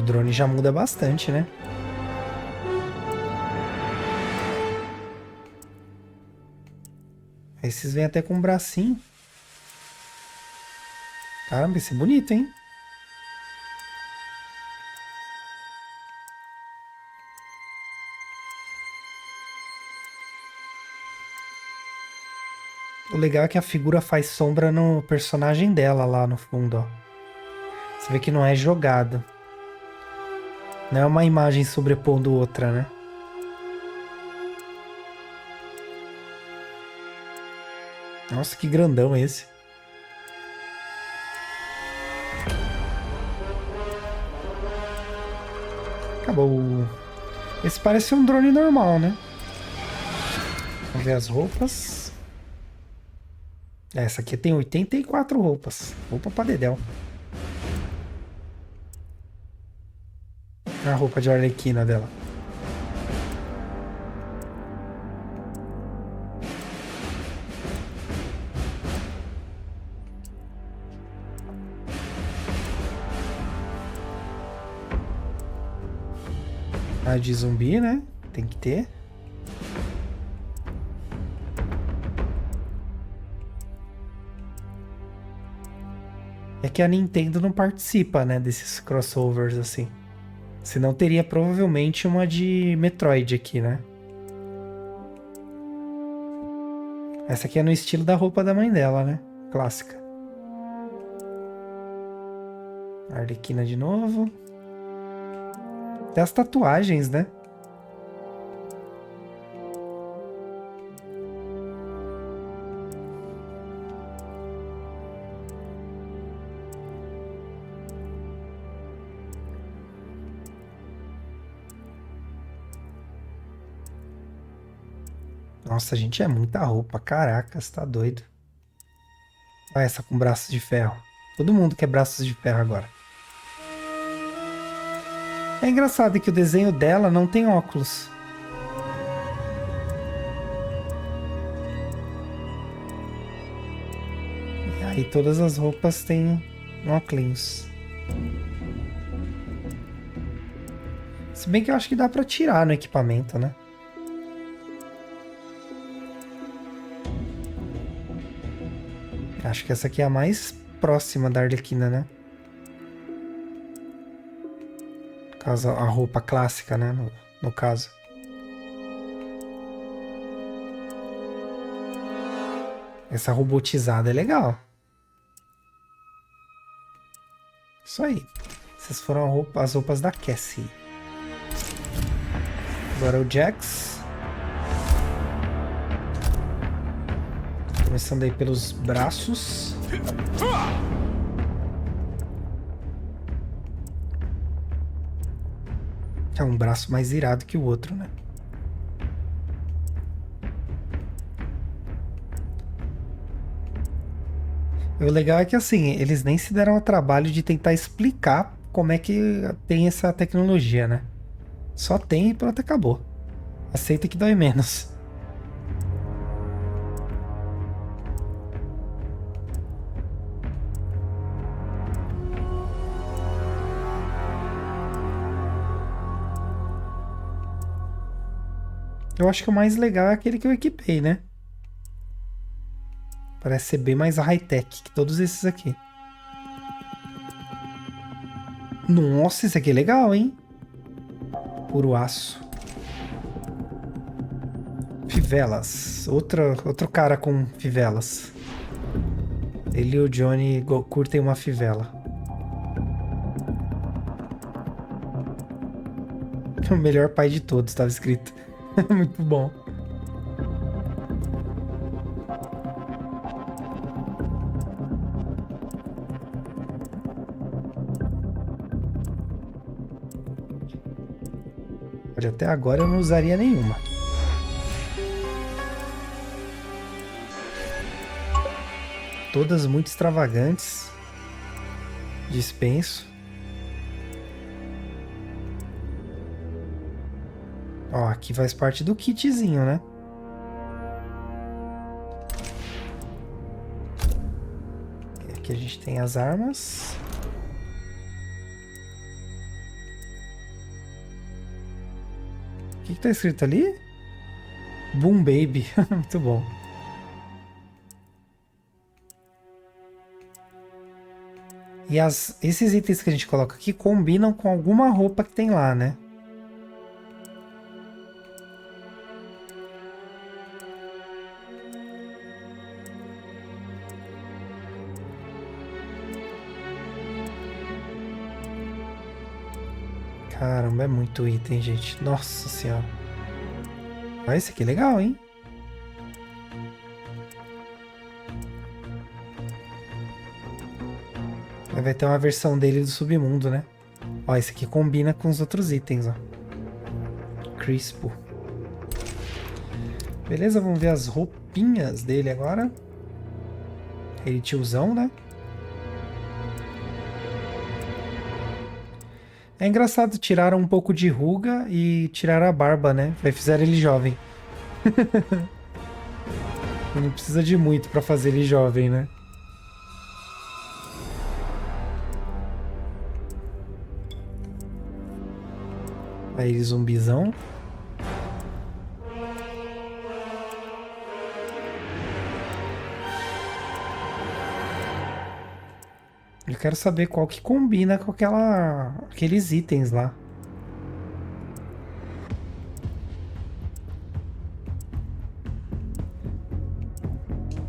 drone já muda bastante, né? Esses vêm até com um bracinho. Caramba, esse é bonito, hein? O legal é que a figura faz sombra no personagem dela lá no fundo, ó. Você vê que não é jogado. Não é uma imagem sobrepondo outra, né? Nossa, que grandão esse. Acabou. Esse parece um drone normal, né? Vamos ver as roupas. Essa aqui tem 84 roupas. Roupa pra dedéu. A roupa de Arlequina dela. A de zumbi, né? Tem que ter. É que a Nintendo não participa, né, desses crossovers assim. Senão teria provavelmente uma de Metroid aqui, né? Essa aqui é no estilo da roupa da mãe dela, né? Clássica. Arlequina de novo. Tem as tatuagens, né? Nossa, gente, é muita roupa. Caraca, você tá doido. Olha essa com braços de ferro. Todo mundo quer braços de ferro agora. É engraçado que o desenho dela não tem óculos. E aí todas as roupas têm óculos. Se bem que eu acho que dá pra tirar no equipamento, né? Acho que essa aqui é a mais próxima da Arlequina, né? Caso a roupa clássica, né? No caso. Essa robotizada é legal. Isso aí. Essas foram as roupas da Cassie. Agora o Jax. Começando aí pelos braços. É um braço mais irado que o outro, né? E o legal é que assim, eles nem se deram ao trabalho de tentar explicar como é que tem essa tecnologia, né? Só tem e pronto, acabou. Aceita que dói menos. Eu acho que o mais legal é aquele que eu equipei, né? Parece ser bem mais high-tech que todos esses aqui. Nossa, esse aqui é legal, hein? Puro aço. Fivelas. Outro cara com fivelas. Ele e o Johnny curtem uma fivela. O melhor pai de todos, estava escrito. Muito bom. Até agora eu não usaria nenhuma. Todas muito extravagantes. Dispenso. Ó, aqui faz parte do kitzinho, né? Aqui a gente tem as armas. que tá escrito ali? Boom Baby. Muito bom. E esses itens que a gente coloca aqui combinam com alguma roupa que tem lá, né? Caramba, é muito item, gente. Nossa senhora. Olha, esse aqui é legal, hein? Vai ter uma versão dele do submundo, né? Ó, esse aqui combina com os outros itens, ó. Crispo. Beleza, vamos ver as roupinhas dele agora. Ele tiozão, né? É engraçado, tiraram um pouco de ruga e tiraram a barba, né? Aí fizeram ele jovem. Não precisa de muito pra fazer ele jovem, né? Aí ele zumbizão. Eu quero saber qual que combina com aqueles itens lá.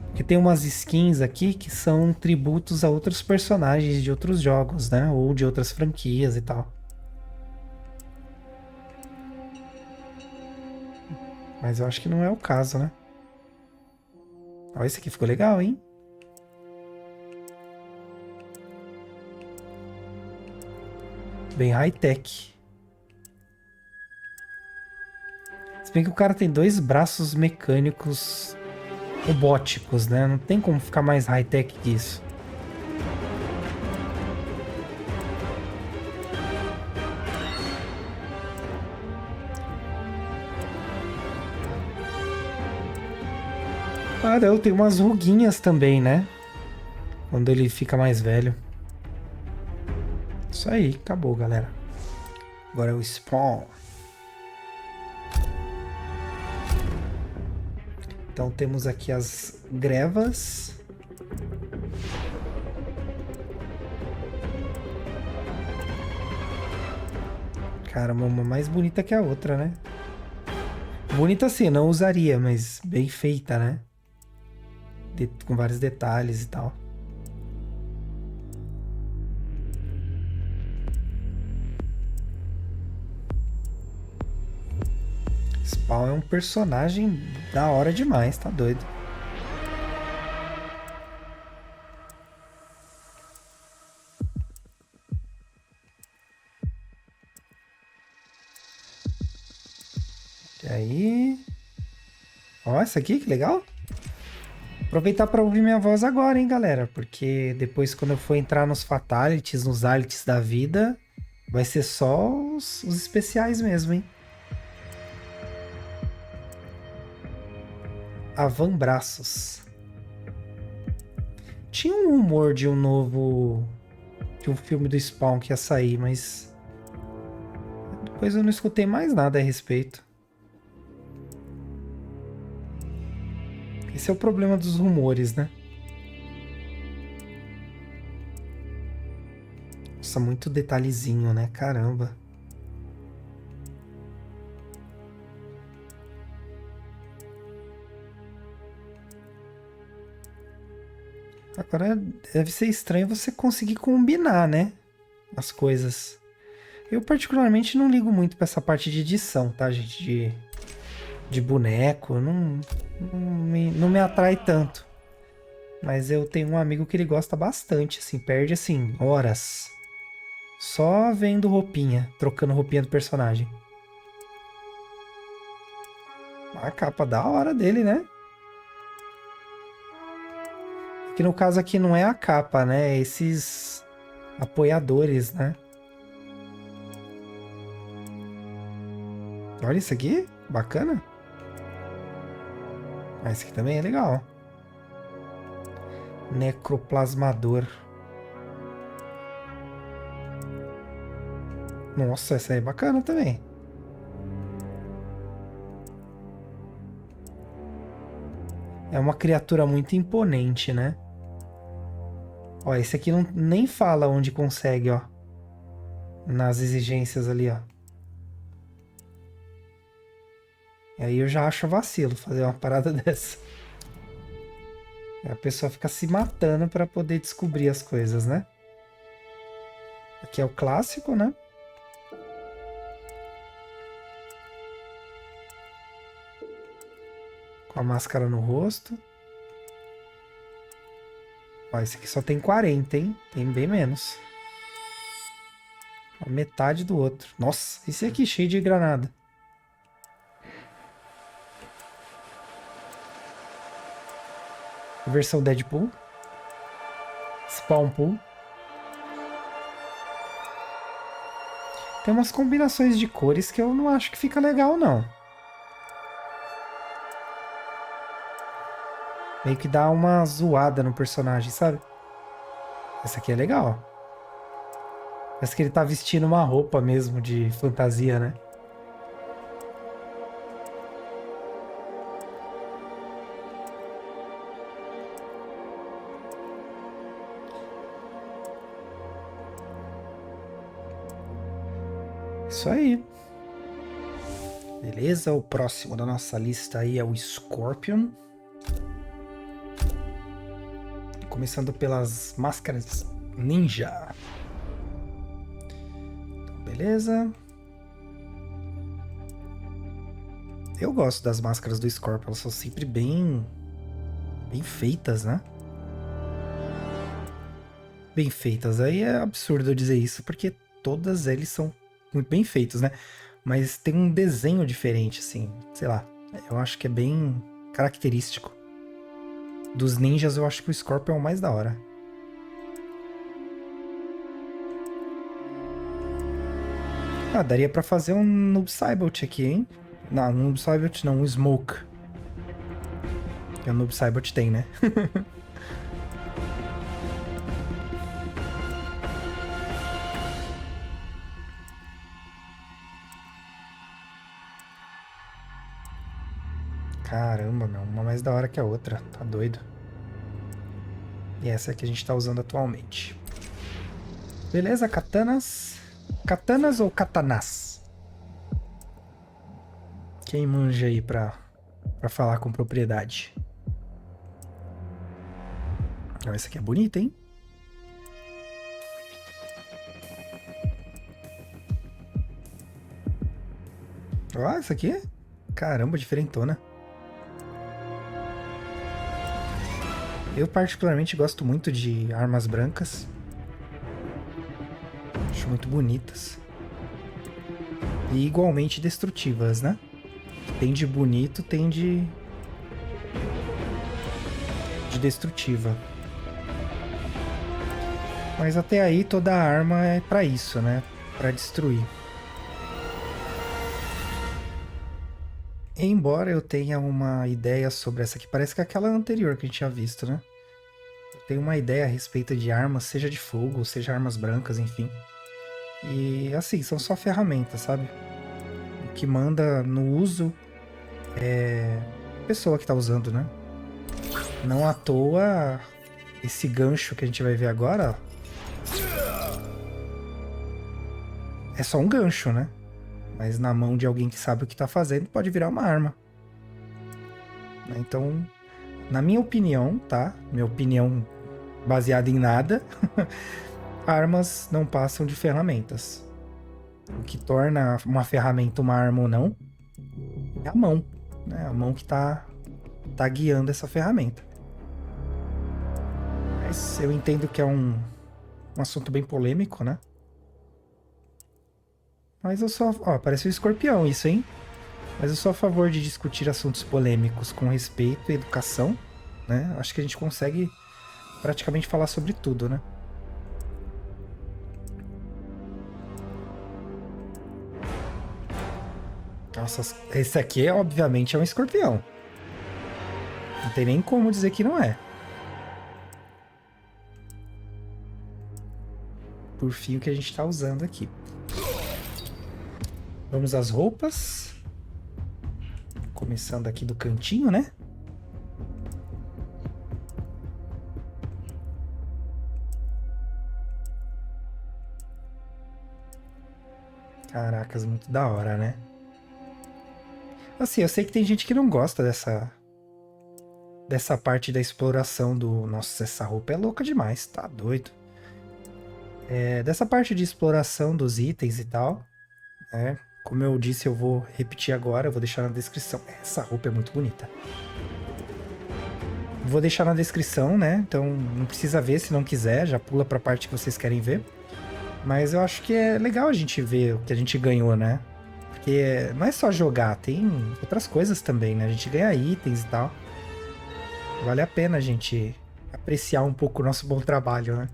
Porque tem umas skins aqui que são tributos a outros personagens de outros jogos, né? Ou de outras franquias e tal. Mas eu acho que não é o caso, né? Ó, esse aqui ficou legal, hein? Bem high-tech. Se bem que o cara tem 2 braços mecânicos robóticos, né? Não tem como ficar mais high-tech que isso. Ah, não, tem umas ruguinhas também, né? Quando ele fica mais velho. Isso aí, acabou, galera. Agora é o Spawn. Então temos aqui as grevas. Caramba, uma mais bonita que a outra, né? Bonita assim, não usaria, mas bem feita, né? Com vários detalhes e tal. Spawn é um personagem da hora demais, tá doido. E aí? Ó, essa aqui, que legal. Aproveitar para ouvir minha voz agora, hein, galera? Porque depois, quando eu for entrar nos Fatalities, nos Alities da vida, vai ser só os especiais mesmo, hein? Avambraços. Tinha um rumor de um novo... de um filme do Spawn que ia sair, mas... depois eu não escutei mais nada a respeito. Esse é o problema dos rumores, né? Nossa, muito detalhezinho, né? Caramba. Agora deve ser estranho você conseguir combinar, né? As coisas. Eu particularmente não ligo muito pra essa parte de edição, tá, gente? De boneco. Não me atrai tanto. Mas eu tenho um amigo que ele gosta bastante, assim. Perde, assim, horas. Só vendo roupinha. Trocando roupinha do personagem. A capa da hora dele, né? Que no caso aqui não é a capa, né? É esses apoiadores, né? Olha isso aqui, bacana. Ah, esse aqui também é legal. Necroplasmador. Nossa, essa aí é bacana também. É uma criatura muito imponente, né? Ó, esse aqui não, nem fala onde consegue, ó. Nas exigências ali, ó. E aí eu já acho vacilo fazer uma parada dessa. A pessoa fica se matando pra poder descobrir as coisas, né? Aqui é o clássico, né? Com a máscara no rosto. Ó, esse aqui só tem 40, hein? Tem bem menos. A metade do outro. Nossa, esse aqui cheio de granada. Versão Deadpool. Spawnpool. Tem umas combinações de cores que eu não acho que fica legal, não. Meio que dá uma zoada no personagem, sabe? Essa aqui é legal. Parece que ele tá vestindo uma roupa mesmo de fantasia, né? Isso aí. Beleza, o próximo da nossa lista aí é o Scorpion. Começando pelas máscaras ninja. Então, beleza. Eu gosto das máscaras do Scorpion, elas são sempre bem feitas, né? Bem feitas. Aí é absurdo eu dizer isso, porque todas eles são muito bem feitos, né? Mas tem um desenho diferente, assim, sei lá. Eu acho que é bem característico. Dos ninjas, eu acho que o Scorpion é o mais da hora. Ah, daria pra fazer um Noob Saibot aqui, hein? Não, um Noob Saibot não, um Smoke. Que o Noob Saibot tem, né? Caramba, meu, uma mais da hora que a outra, tá doido. E essa é a que a gente tá usando atualmente. Beleza, katanas. Katanas ou katanas? Quem manja aí pra falar com propriedade? Oh, essa aqui é bonita, hein? Ó, essa aqui? Caramba, diferentona. Eu particularmente gosto muito de armas brancas. Acho muito bonitas. E igualmente destrutivas, né? Tem de bonito, tem de destrutiva. Mas até aí toda arma é pra isso, né? Pra destruir. Embora eu tenha uma ideia sobre essa aqui, parece que é aquela anterior que a gente tinha visto, né? Eu tenho uma ideia a respeito de armas, seja de fogo, seja armas brancas, enfim. E assim, são só ferramentas, sabe? O que manda no uso é a pessoa que tá usando, né? Não à toa, esse gancho que a gente vai ver agora, ó, é só um gancho, né? Mas na mão de alguém que sabe o que tá fazendo, pode virar uma arma. Então, na minha opinião, tá? Minha opinião baseada em nada, armas não passam de ferramentas. O que torna uma ferramenta uma arma ou não é a mão, né? A mão que tá guiando essa ferramenta. Mas eu entendo que é um assunto bem polêmico, né? Mas eu só... Ó, parece um escorpião isso, hein? Mas eu sou a favor de discutir assuntos polêmicos com respeito e educação, né? Acho que a gente consegue praticamente falar sobre tudo, né? Nossa, esse aqui, obviamente, é um escorpião. Não tem nem como dizer que não é. Por fim, o que a gente tá usando aqui. Vamos às roupas. Começando aqui do cantinho, né? Caracas, muito da hora, né? Assim, eu sei que tem gente que não gosta dessa parte da exploração do... Nossa, essa roupa é louca demais, tá doido. Dessa parte de exploração dos itens e tal, né? Como eu disse, eu vou repetir agora, eu vou deixar na descrição. Essa roupa é muito bonita. Vou deixar na descrição, né? Então não precisa ver se não quiser, já pula pra parte que vocês querem ver. Mas eu acho que é legal a gente ver o que a gente ganhou, né? Porque não é só jogar, tem outras coisas também, né? A gente ganha itens e tal. Vale a pena a gente apreciar um pouco o nosso bom trabalho, né?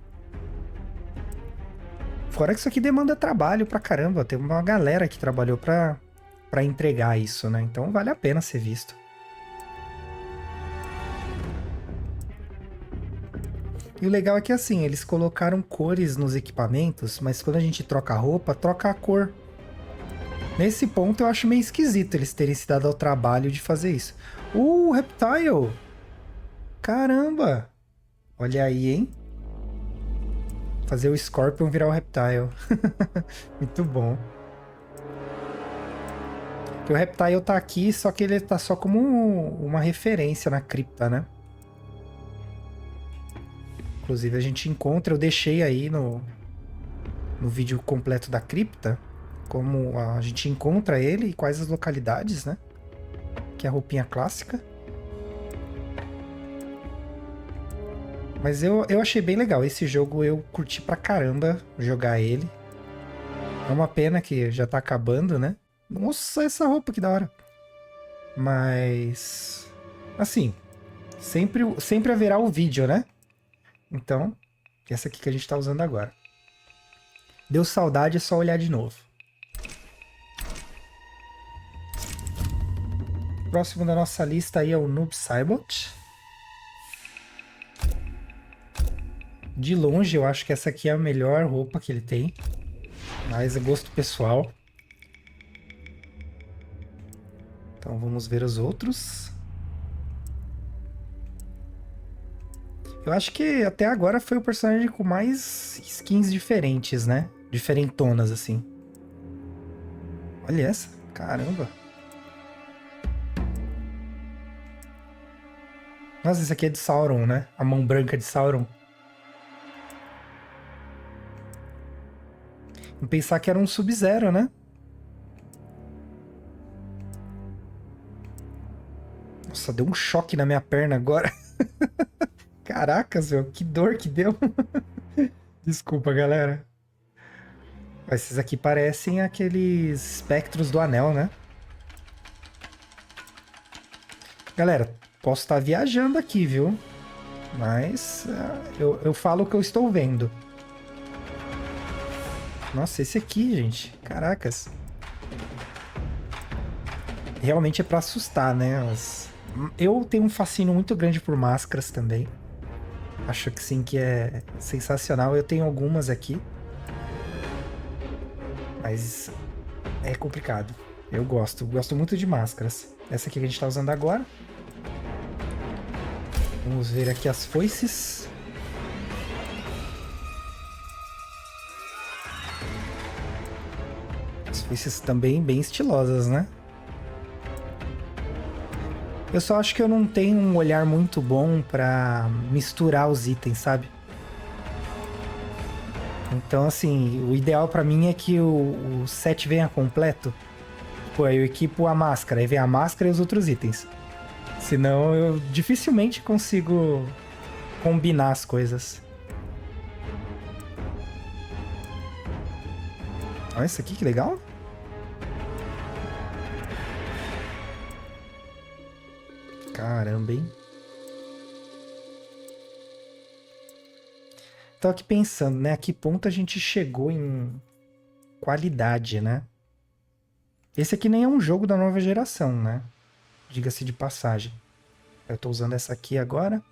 Fora que isso aqui demanda trabalho pra caramba. Tem uma galera que trabalhou pra entregar isso, né? Então vale a pena ser visto. E o legal é que assim, eles colocaram cores nos equipamentos, mas quando a gente troca a roupa, troca a cor. Nesse ponto eu acho meio esquisito eles terem se dado ao trabalho de fazer isso. Reptile! Caramba! Olha aí, hein? Fazer o Scorpion virar o Reptile. Muito bom. Porque o Reptile tá aqui, só que ele tá só como uma referência na cripta, né? Inclusive a gente encontra, eu deixei aí no vídeo completo da cripta, como a gente encontra ele e quais as localidades, né? Que é a roupinha clássica. Mas eu achei bem legal. Esse jogo eu curti pra caramba jogar ele. É uma pena que já tá acabando, né? Nossa, essa roupa que da hora. Mas... assim, sempre haverá o vídeo, né? Então, essa aqui que a gente tá usando agora. Deu saudade, é só olhar de novo. Próximo da nossa lista aí é o Noob Saibot. De longe, eu acho que essa aqui é a melhor roupa que ele tem. Mas é gosto pessoal. Então vamos ver os outros. Eu acho que até agora foi o personagem com mais skins diferentes, né? Diferentonas, assim. Olha essa. Caramba. Nossa, esse aqui é de Sauron, né? A mão branca de Sauron. Vou pensar que era um Sub-Zero, né? Nossa, deu um choque na minha perna agora. Caracas, meu, que dor que deu. Desculpa, galera. Esses aqui parecem aqueles espectros do anel, né? Galera, posso estar viajando aqui, viu? Mas eu falo o que eu estou vendo. Nossa, esse aqui, gente. Caracas. Realmente é pra assustar, né? Eu tenho um fascínio muito grande por máscaras também. Acho que sim, que é sensacional. Eu tenho algumas aqui. Mas é complicado. Eu gosto muito de máscaras. Essa aqui que a gente tá usando agora. Vamos ver aqui as foices. As foices também bem estilosas, né? Eu só acho que eu não tenho um olhar muito bom pra misturar os itens, sabe? Então, assim, o ideal pra mim é que o set venha completo. Pô, aí eu equipo a máscara, aí vem a máscara e os outros itens. Senão eu dificilmente consigo combinar as coisas. Olha isso aqui, que legal. Caramba, hein? Tô aqui pensando, né? A que ponto a gente chegou em qualidade, né? Esse aqui nem é um jogo da nova geração, né? Diga-se de passagem. Eu tô usando essa aqui agora.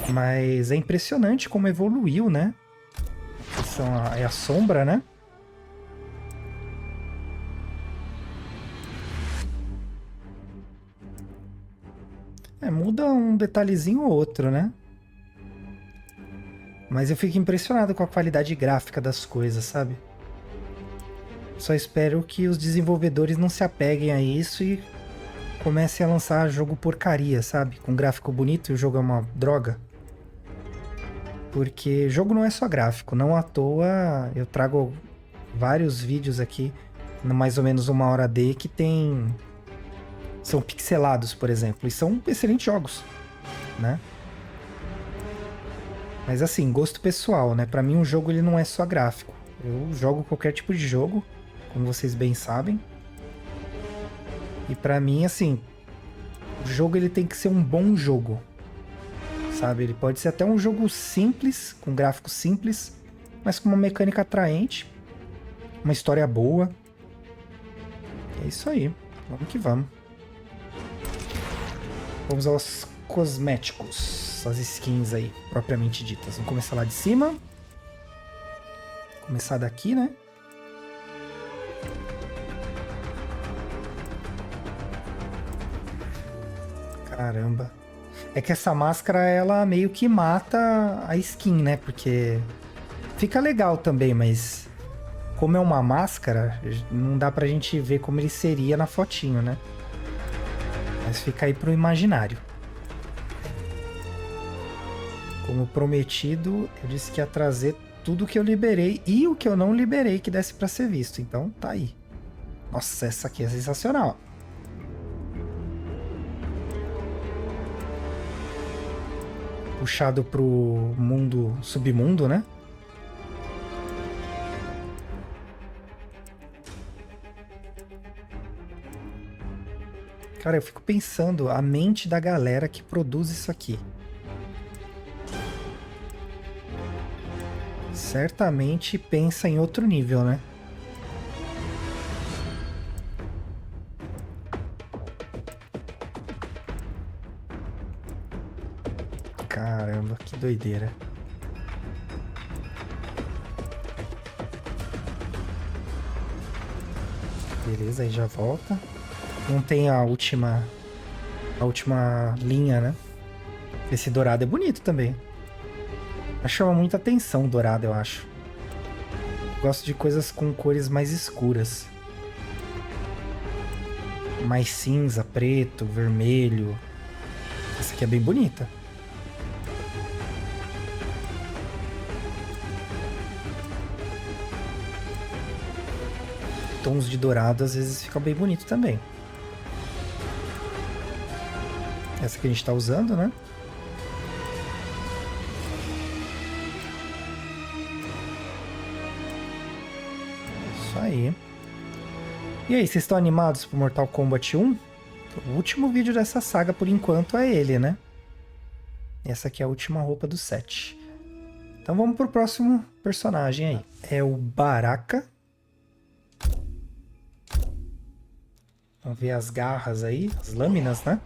Mas é impressionante como evoluiu, né? É a sombra, né? Muda um detalhezinho ou outro, né? Mas eu fico impressionado com a qualidade gráfica das coisas, sabe? Só espero que os desenvolvedores não se apeguem a isso e comecem a lançar jogo porcaria, sabe? Com gráfico bonito e o jogo é uma droga. Porque jogo não é só gráfico. Não à toa eu trago vários vídeos aqui, mais ou menos 1h que tem... São pixelados, por exemplo. E são excelentes jogos, né? Mas assim, gosto pessoal, né? Pra mim um jogo ele não é só gráfico. Eu jogo qualquer tipo de jogo, como vocês bem sabem. E pra mim, assim, o jogo ele tem que ser um bom jogo. Sabe? Ele pode ser até um jogo simples, com gráficos simples, mas com uma mecânica atraente, uma história boa. É isso aí. Vamos que vamos. Vamos aos cosméticos, as skins aí, propriamente ditas. Vamos começar lá de cima. Começar daqui, né? Caramba. É que essa máscara, ela meio que mata a skin, né? Porque fica legal também, mas como é uma máscara, não dá pra gente ver como ele seria na fotinho, né? Mas fica aí pro imaginário. Como prometido, eu disse que ia trazer tudo que eu liberei e o que eu não liberei que desse pra ser visto. Então tá aí. Nossa, essa aqui é sensacional. Puxado pro mundo, submundo, né? Cara, eu fico pensando a mente da galera que produz isso aqui. Certamente pensa em outro nível, né? Caramba, que doideira. Beleza, aí já volta. Não tem a última linha, né? Esse dourado é bonito também. Chama muita atenção o dourado, eu acho. Gosto de coisas com cores mais escuras. Mais cinza, preto, vermelho. Essa aqui é bem bonita. Tons de dourado às vezes fica bem bonito também. Essa que a gente tá usando, né? Isso aí. E aí, vocês estão animados pro Mortal Kombat 1? O último vídeo dessa saga, por enquanto, é ele, né? Essa aqui é a última roupa do set. Então vamos pro próximo personagem aí. É o Baraka. Vamos ver as garras aí, as lâminas, né?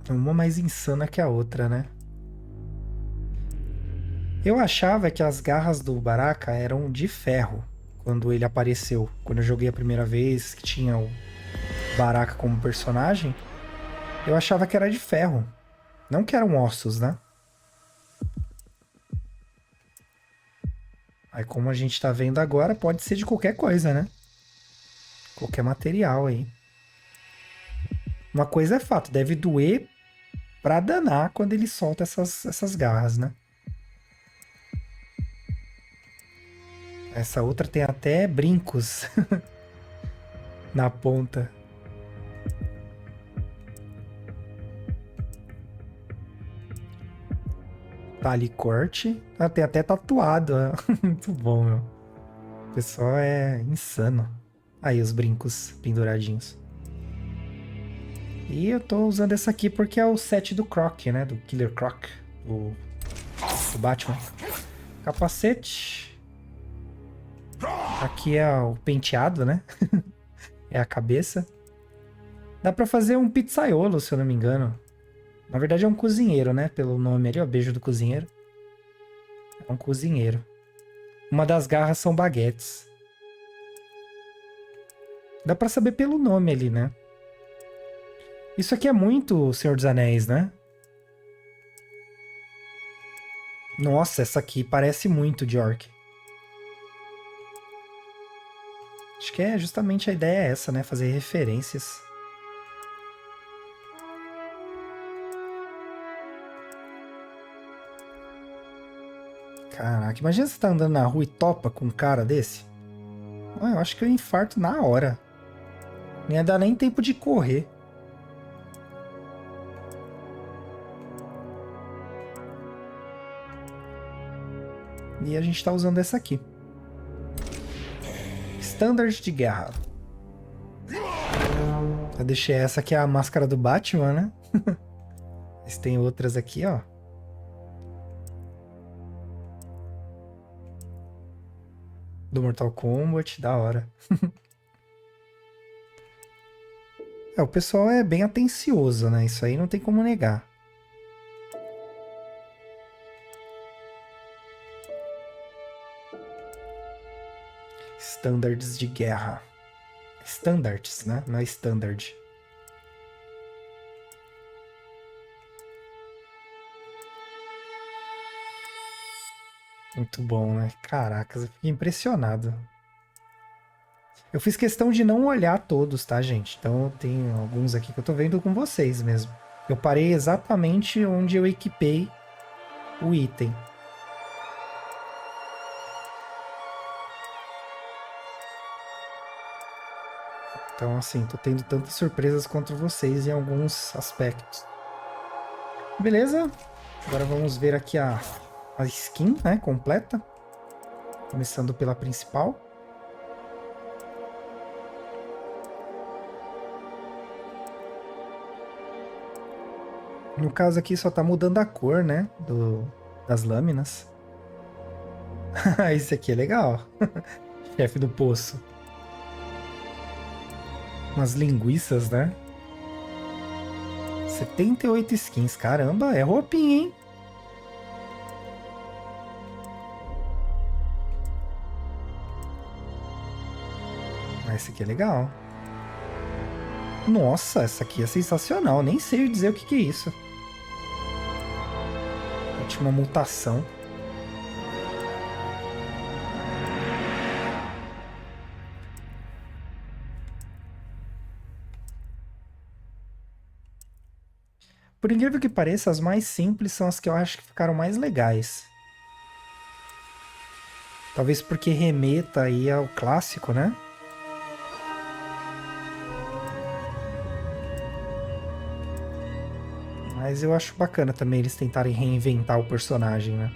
Uma mais insana que a outra, né? Eu achava que as garras do Baraka eram de ferro quando ele apareceu. Quando eu joguei a primeira vez, que tinha o Baraka como personagem, eu achava que era de ferro. Não que eram ossos, né? Aí como a gente tá vendo agora, pode ser de qualquer coisa, né? Qualquer material aí. Uma coisa é fato, deve doer pra danar quando ele solta essas garras, né? Essa outra tem até brincos na ponta. Tá ali corte. Ah, tem até tatuado. Muito bom, meu. O pessoal é insano. Aí os brincos penduradinhos. E eu tô usando essa aqui porque é o set do Croc, né? Do Killer Croc. Do Batman. Capacete. Aqui é o penteado, né? É a cabeça. Dá pra fazer um pizzaiolo, se eu não me engano. Na verdade é um cozinheiro, né? Pelo nome ali, ó. Beijo do cozinheiro. É um cozinheiro. Uma das garras são baguetes. Dá pra saber pelo nome ali, né? Isso aqui é muito Senhor dos Anéis, né? Nossa, essa aqui parece muito de Orc. Acho que é justamente a ideia é essa, né? Fazer referências. Caraca, imagina você tá andando na rua e topa com um cara desse. Eu acho que eu infarto na hora. Não ia dar nem tempo de correr. E a gente tá usando essa aqui. Standard de guerra. Eu deixei essa que é a máscara do Batman, né? Mas tem outras aqui, ó. Do Mortal Kombat, da hora. O pessoal é bem atencioso, né? Isso aí não tem como negar. Standards de guerra. Standards, né? Não é standard. Muito bom, né? Caracas, eu fiquei impressionado. Eu fiz questão de não olhar todos, tá, gente? Então tem alguns aqui que eu tô vendo com vocês mesmo. Eu parei exatamente onde eu equipei o item. Então, assim, tô tendo tantas surpresas quanto vocês em alguns aspectos. Beleza? Agora vamos ver aqui a skin, né, completa. Começando pela principal. No caso aqui só tá mudando a cor, né, das lâminas. Esse aqui é legal. Chefe do poço. Umas linguiças, né? 78 skins. Caramba, é roupinha, hein? Esse aqui é legal. Nossa, essa aqui é sensacional. Nem sei dizer o que é isso. Última mutação. Por incrível que pareça, as mais simples são as que eu acho que ficaram mais legais. Talvez porque remeta aí ao clássico, né? Mas eu acho bacana também eles tentarem reinventar o personagem, né?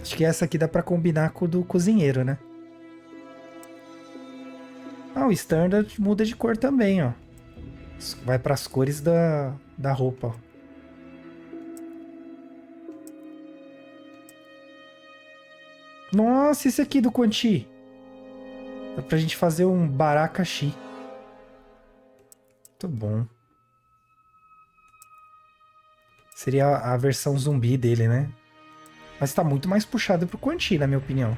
Acho que essa aqui dá pra combinar com o do cozinheiro, né? Ah, o Standard muda de cor também, ó. Vai para as cores da roupa. Nossa, esse aqui do Quan Chi. Dá pra gente fazer um Barakashi. Muito bom. Seria a versão zumbi dele, né? Mas tá muito mais puxado pro Quan Chi, na minha opinião.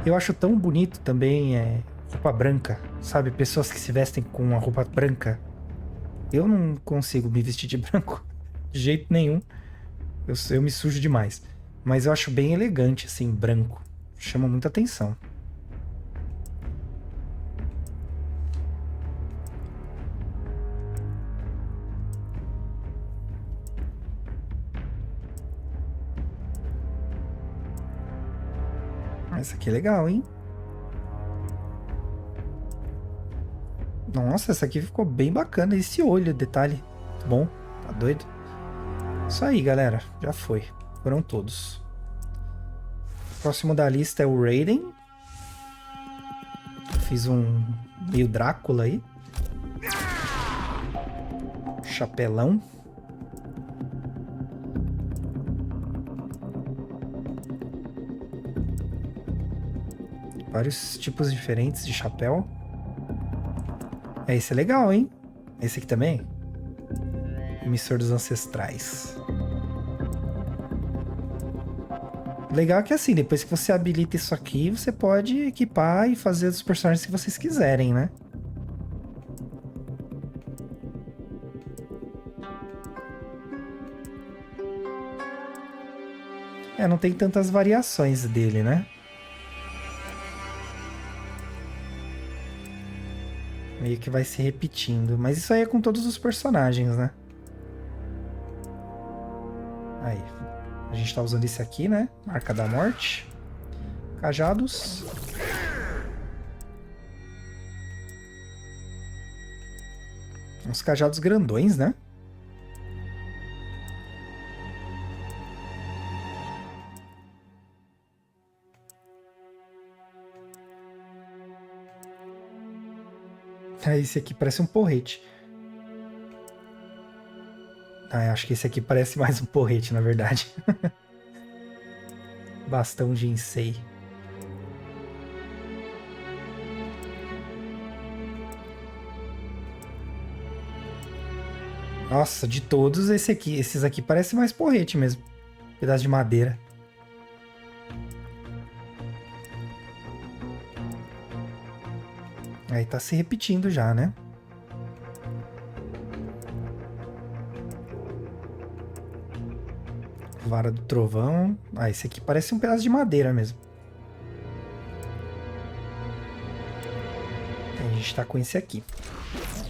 Eu acho tão bonito também roupa branca, sabe? Pessoas que se vestem com uma roupa branca. Eu não consigo me vestir de branco de jeito nenhum. Eu me sujo demais. Mas eu acho bem elegante, assim, branco. Chama muita atenção. Essa aqui é legal, hein? Nossa, essa aqui ficou bem bacana. Esse olho, detalhe. Muito bom. Tá doido? Isso aí, galera. Já foi. Foram todos. Próximo da lista é o Raiden. Fiz um meio Drácula aí. Chapelão. Vários tipos diferentes de chapéu. Esse é legal, hein? Esse aqui também. Emissor dos Ancestrais. Legal que assim, depois que você habilita isso aqui, você pode equipar e fazer os personagens que vocês quiserem, né? É, não tem tantas variações dele, né? Meio que vai se repetindo. Mas isso aí é com todos os personagens, né? Aí. A gente tá usando esse aqui, né? Marca da morte. Cajados. Uns cajados grandões, né? Esse aqui parece um porrete. Ah, acho que esse aqui parece mais um porrete, na verdade. Bastão de Jinsei. Nossa, de todos, esses aqui parecem mais porrete mesmo. Pedaço de madeira. Aí tá se repetindo já, né? Vara do trovão. Ah, esse aqui parece um pedaço de madeira mesmo. A gente tá com esse aqui.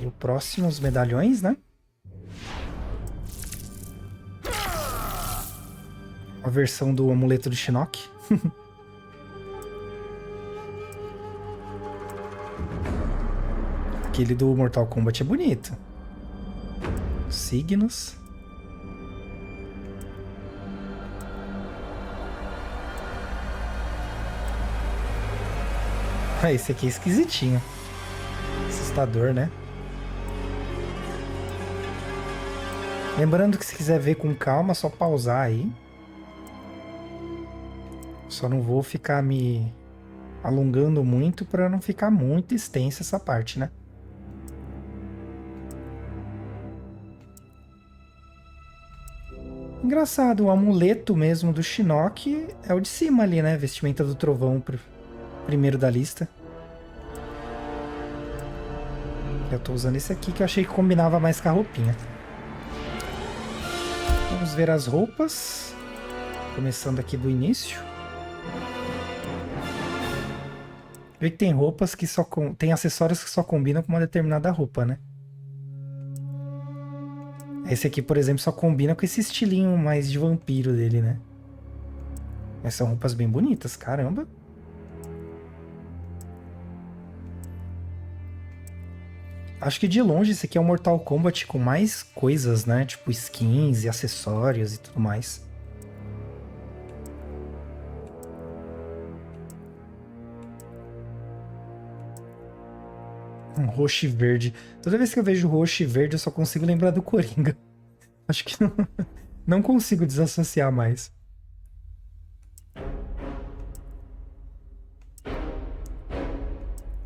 E o próximo, os medalhões, né? A versão do amuleto do Shinnok. Aquele do Mortal Kombat é bonito. Signos. Ah, esse aqui é esquisitinho. Assustador, né? Lembrando que se quiser ver com calma, é só pausar aí. Só não vou ficar me alongando muito para não ficar muito extensa essa parte, né? Engraçado, o amuleto mesmo do Shinnok é o de cima ali, né? Vestimenta do trovão primeiro da lista. Eu tô usando esse aqui que eu achei que combinava mais com a roupinha. Vamos ver as roupas. Começando aqui do início. Vê que tem roupas que só... Tem acessórios que só combinam com uma determinada roupa, né? Esse aqui, por exemplo, só combina com esse estilinho mais de vampiro dele, né? Mas são roupas bem bonitas, caramba. Acho que de longe esse aqui é um Mortal Kombat com mais coisas, né? Tipo skins e acessórios e tudo mais. Um roxo e verde. Toda vez que eu vejo roxo e verde eu só consigo lembrar do Coringa. Acho que não consigo desassociar mais.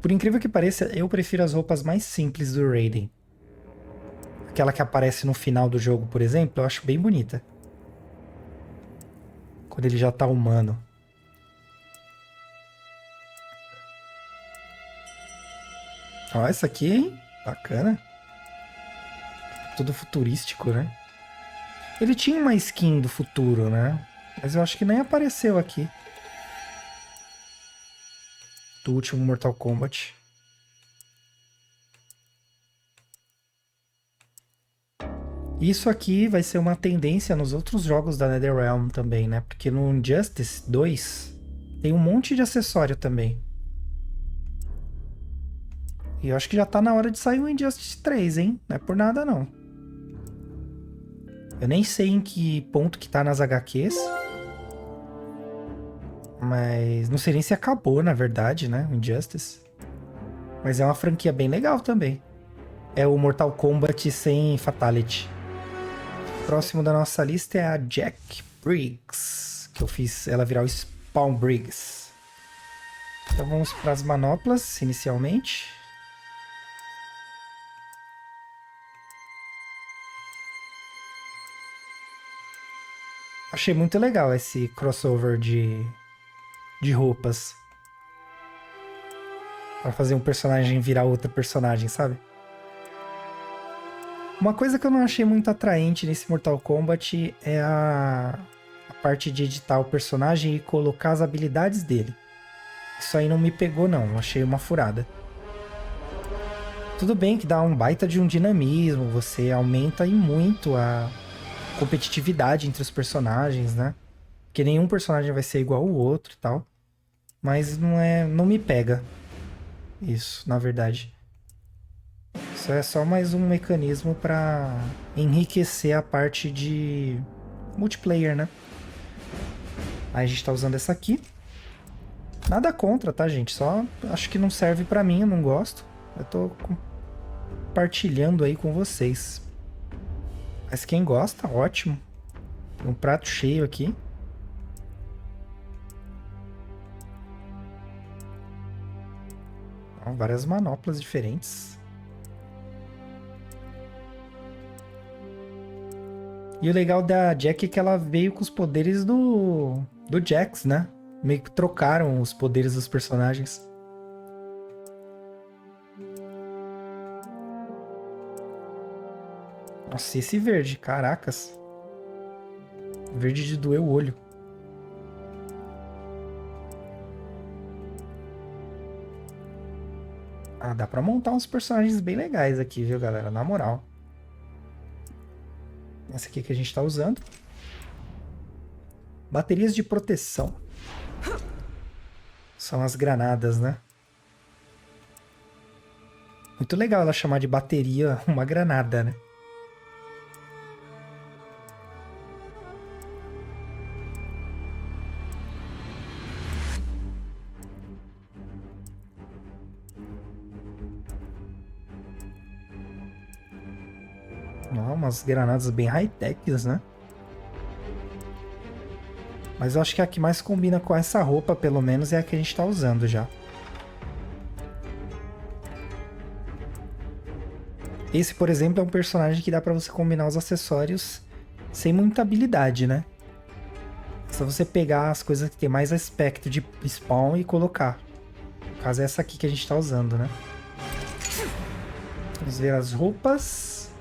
Por incrível que pareça, eu prefiro as roupas mais simples do Raiden. Aquela que aparece no final do jogo, por exemplo, eu acho bem bonita. Quando ele já tá humano. Ó, essa aqui, hein? Bacana. Tudo futurístico, né? Ele tinha uma skin do futuro, né? Mas eu acho que nem apareceu aqui. Do último Mortal Kombat. Isso aqui vai ser uma tendência nos outros jogos da NetherRealm também, né? Porque no Injustice 2 tem um monte de acessório também. E eu acho que já tá na hora de sair o Injustice 3, hein? Não é por nada, não. Eu nem sei em que ponto que tá nas HQs. Mas não sei nem se acabou, na verdade, né? O Injustice. Mas é uma franquia bem legal também. É o Mortal Kombat sem Fatality. Próximo da nossa lista é a Jack Briggs. Que eu fiz ela virar o Spawn Briggs. Então vamos para as manoplas, inicialmente. Achei muito legal esse crossover de roupas. Pra fazer um personagem virar outro personagem, sabe? Uma coisa que eu não achei muito atraente nesse Mortal Kombat é a parte de editar o personagem e colocar as habilidades dele. Isso aí não me pegou não, achei uma furada. Tudo bem que dá um baita de um dinamismo, você aumenta e muito a competitividade entre os personagens, né? Porque nenhum personagem vai ser igual ao outro e tal. Mas não me pega isso, na verdade. Isso é só mais um mecanismo para enriquecer a parte de multiplayer, né? Aí a gente tá usando essa aqui. Nada contra, tá, gente? Só acho que não serve pra mim, eu não gosto. Eu tô compartilhando aí com vocês. Mas quem gosta, ótimo. Tem um prato cheio aqui. Ó, várias manoplas diferentes. E o legal da Jack é que ela veio com os poderes do Jax, né? Meio que trocaram os poderes dos personagens. Nossa, esse verde, caracas. Verde de doer o olho. Ah, dá pra montar uns personagens bem legais aqui, viu, galera? Na moral. Essa aqui que a gente tá usando. Baterias de proteção. São as granadas, né? Muito legal ela chamar de bateria uma granada, né? Ó, umas granadas bem high-techs, né? Mas eu acho que a que mais combina com essa roupa, pelo menos, é a que a gente tá usando já. Esse, por exemplo, é um personagem que dá pra você combinar os acessórios sem muita habilidade, né? É só você pegar as coisas que tem mais aspecto de spawn e colocar. No caso é essa aqui que a gente tá usando, né? Vamos ver as roupas.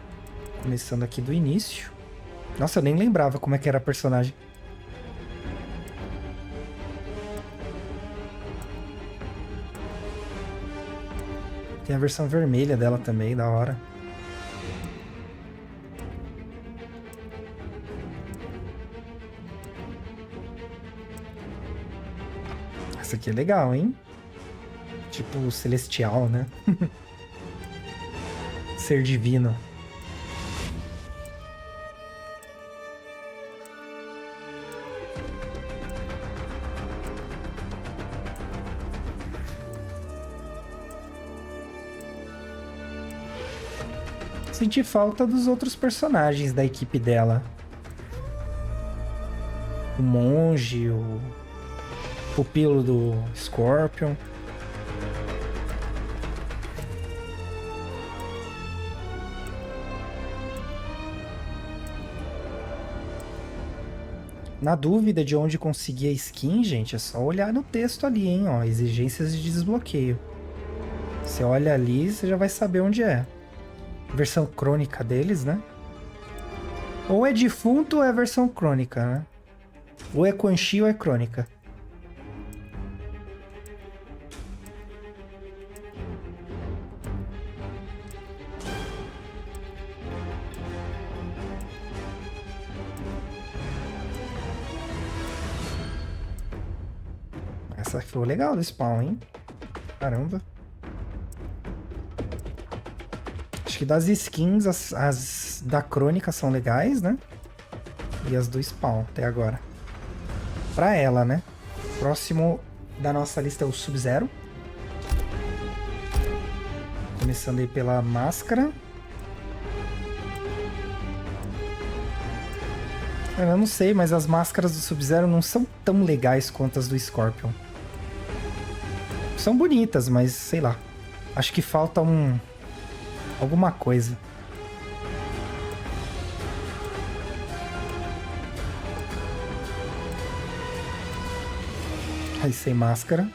Começando aqui do início. Nossa, eu nem lembrava como é que era a personagem. Tem a versão vermelha dela também, da hora. Essa aqui é legal, hein? Tipo celestial, né? Ser divino. Senti falta dos outros personagens da equipe dela. O monge, o pupilo do Scorpion. Na dúvida de onde conseguir a skin, gente, é só olhar no texto ali, hein? Ó, exigências de desbloqueio. Você olha ali, você já vai saber onde é. Versão crônica deles, né? Ou é defunto ou é versão crônica, né? Ou é Quan Chi ou é crônica. Essa ficou legal do spawn, hein? Caramba. Acho que das skins, as da crônica são legais, né? E as do spawn até agora. Pra ela, né? Próximo da nossa lista é o Sub-Zero. Começando aí pela máscara. Eu não sei, mas as máscaras do Sub-Zero não são tão legais quanto as do Scorpion. São bonitas, mas sei lá. Acho que falta alguma coisa. Aí sem máscara.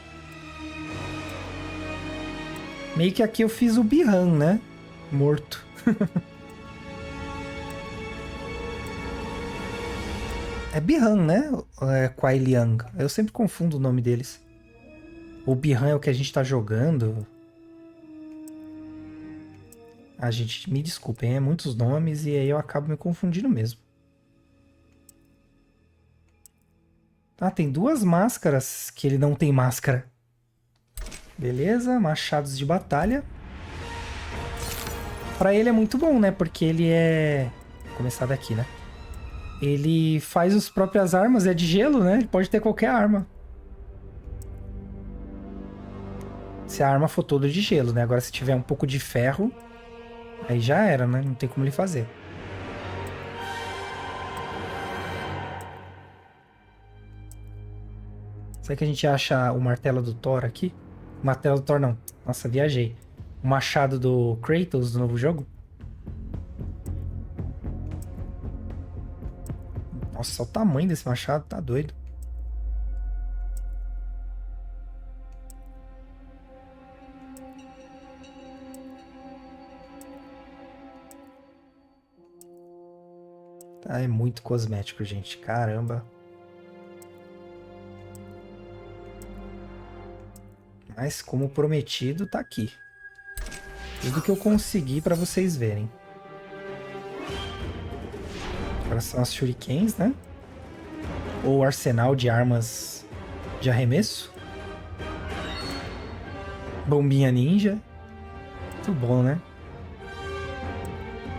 Meio que aqui eu fiz o Bihan, né? Morto. É Bihan, né? Ou é Kuai Liang? Eu sempre confundo o nome deles. O Bihan é o que a gente tá jogando. A gente, me desculpem, é muitos nomes e aí eu acabo me confundindo mesmo. Ah, tem duas máscaras que ele não tem máscara. Beleza, machados de batalha. Pra ele é muito bom, né? Porque ele é... Vou começar daqui, né? Ele faz as próprias armas, é de gelo, né? Ele pode ter qualquer arma. Se a arma for toda de gelo, né? Agora se tiver um pouco de ferro, aí já era, né? Não tem como ele fazer. Será que a gente acha o martelo do Thor aqui? O martelo do Thor não. Nossa, viajei. O machado do Kratos do novo jogo? Nossa, olha o tamanho desse machado, tá doido. Tá, é muito cosmético, gente. Caramba. Mas como prometido, tá aqui. Tudo que eu consegui pra vocês verem. Agora são as shurikens, né? Ou arsenal de armas de arremesso. Bombinha ninja. Muito bom, né?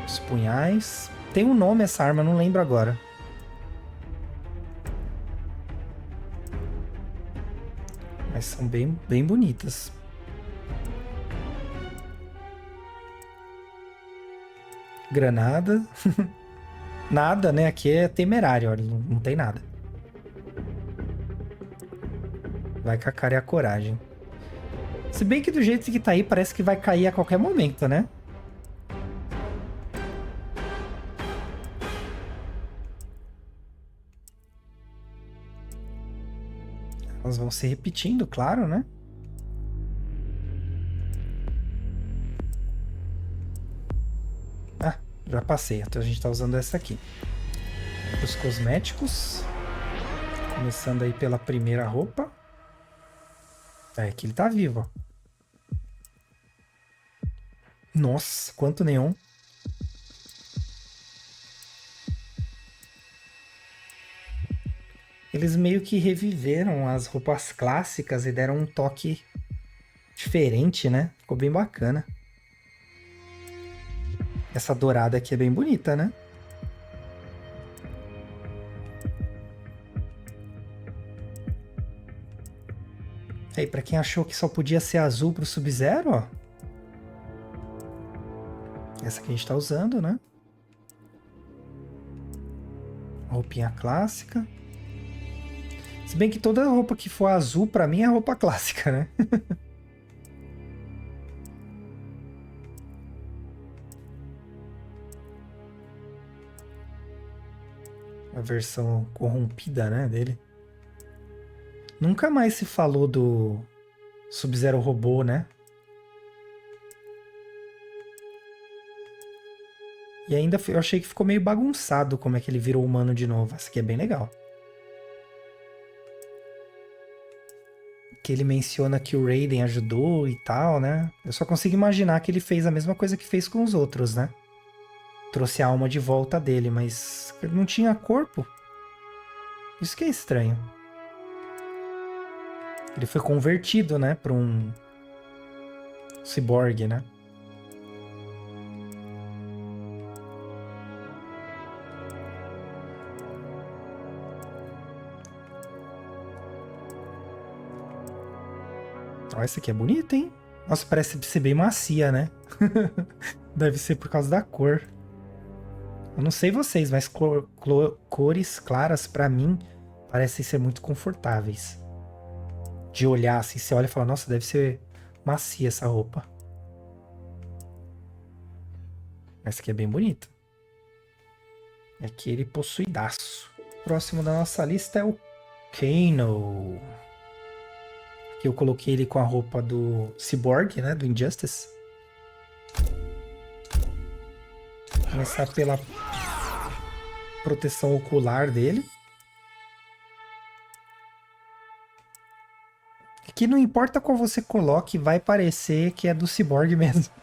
Os punhais. Tem um nome essa arma, não lembro agora. Mas são bem, bem bonitas. Granada. Nada, né? Aqui é temerário, olha, não tem nada. Vai com a cara e a coragem. Se bem que do jeito que tá aí, parece que vai cair a qualquer momento, né? Elas vão se repetindo, claro, né? Ah, já passei. Então a gente tá usando essa aqui. Os cosméticos. Começando aí pela primeira roupa. É, aqui ele tá vivo, ó. Nossa, quanto neon. Eles meio que reviveram as roupas clássicas e deram um toque diferente, né? Ficou bem bacana. Essa dourada aqui é bem bonita, né? Aí, pra quem achou que só podia ser azul pro Sub-Zero, ó. Essa que a gente tá usando, né? Roupinha clássica. Se bem que toda roupa que for azul, pra mim, é roupa clássica, né? A versão corrompida, né, dele. Nunca mais se falou do Sub-Zero robô, né? E ainda eu achei que ficou meio bagunçado como é que ele virou humano de novo. Essa aqui é bem legal. Que ele menciona que o Raiden ajudou e tal, né? Eu só consigo imaginar que ele fez a mesma coisa que fez com os outros, né? Trouxe a alma de volta dele, mas ele não tinha corpo. Isso que é estranho. Ele foi convertido, né, para um ciborgue, né? Ó, essa aqui é bonita, hein? Nossa, parece ser bem macia, né? Deve ser por causa da cor. Eu não sei vocês, mas cores claras, pra mim, parecem ser muito confortáveis. De olhar assim, você olha e fala, nossa, deve ser macia essa roupa. Essa aqui é bem bonita. Aqui ele possuidaço. Próximo da nossa lista é o Kano. Aqui eu coloquei ele com a roupa do Cyborg, né? Do Injustice. Vou começar pela proteção ocular dele. Aqui não importa qual você coloque, vai parecer que é do Cyborg mesmo.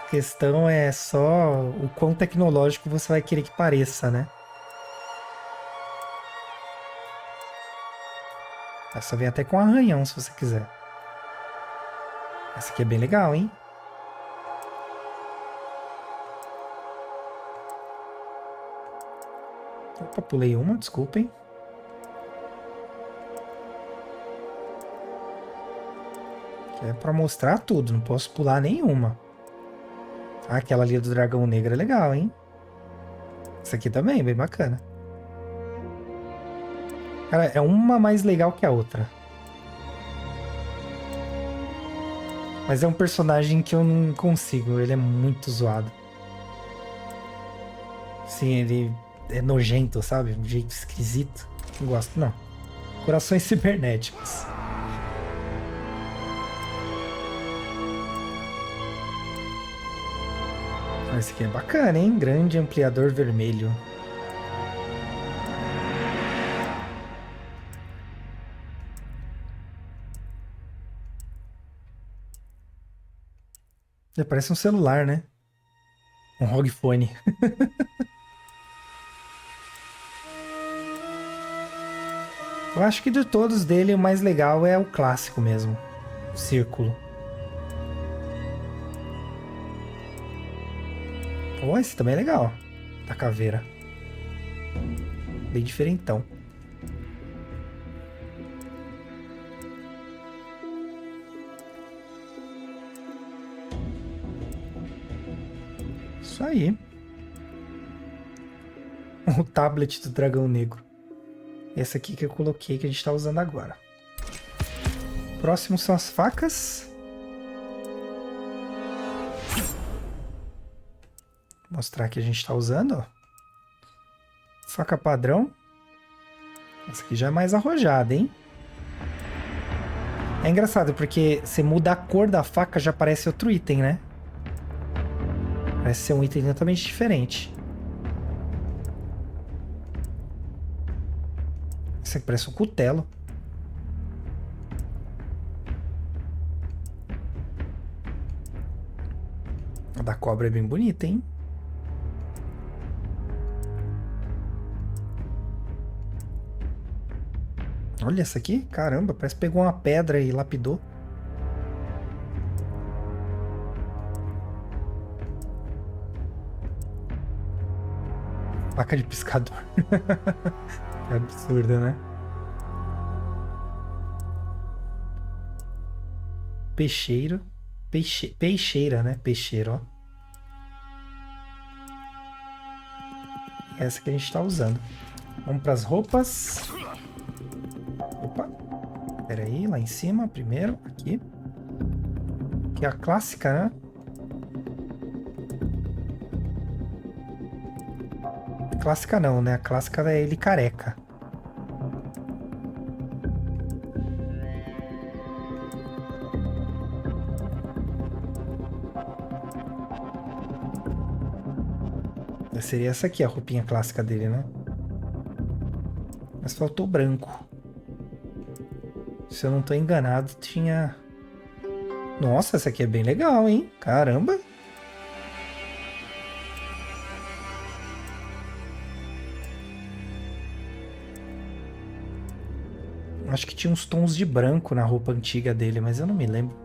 A questão é só o quão tecnológico você vai querer que pareça, né? Essa vem até com arranhão, se você quiser. Essa aqui é bem legal, hein? Opa, pulei uma, desculpem. Que é pra mostrar tudo, não posso pular nenhuma. Ah, aquela ali do dragão negro é legal, hein? Essa aqui também, bem bacana. Cara, é uma mais legal que a outra. Mas é um personagem que eu não consigo, ele é muito zoado. Sim, ele é nojento, sabe? Um jeito esquisito. Não gosto, não. Corações cibernéticos. Esse aqui é bacana, hein? Grande ampliador vermelho. Ele parece um celular, né? Um ROG Phone. Eu acho que de todos dele, o mais legal é o clássico mesmo. O círculo. Oh, esse também é legal. Da caveira. Bem diferentão. Isso aí. O tablet do dragão negro. Esse aqui que eu coloquei, que a gente tá usando agora. Próximo são as facas. Vou mostrar que a gente tá usando, ó. Faca padrão. Essa aqui já é mais arrojada, hein? É engraçado, porque você muda a cor da faca, já parece outro item, né? Parece ser um item totalmente diferente. Esse aqui parece um cutelo. A da cobra é bem bonita, hein? Olha essa aqui. Caramba, parece que pegou uma pedra e lapidou. Faca de pescador. É absurdo, né? Peixeiro. Peixeira, né? Peixeiro, ó. Essa que a gente tá usando. Vamos pras roupas. Opa. Pera aí, lá em cima primeiro. Aqui. Que é a clássica, né? Clássica não, né? A clássica é ele careca. Seria essa aqui a roupinha clássica dele, né? Mas faltou branco. Se eu não tô enganado, tinha... Nossa, essa aqui é bem legal, hein? Caramba! Acho que tinha uns tons de branco na roupa antiga dele, mas eu não me lembro.